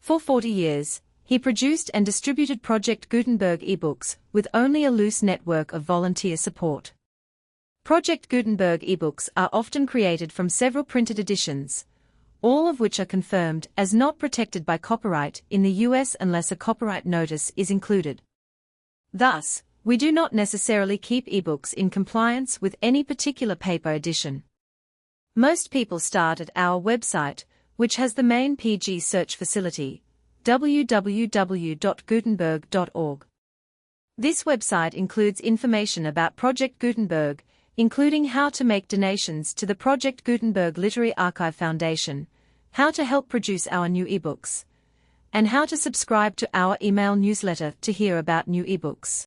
For 40 years, he produced and distributed Project Gutenberg ebooks with only a loose network of volunteer support. Project Gutenberg ebooks are often created from several printed editions, all of which are confirmed as not protected by copyright in the U.S. unless a copyright notice is included. Thus, we do not necessarily keep ebooks in compliance with any particular paper edition. Most people start at our website, which has the main PG search facility, www.gutenberg.org. This website includes information about Project Gutenberg, including how to make donations to the Project Gutenberg Literary Archive Foundation, how to help produce our new ebooks, and how to subscribe to our email newsletter to hear about new ebooks.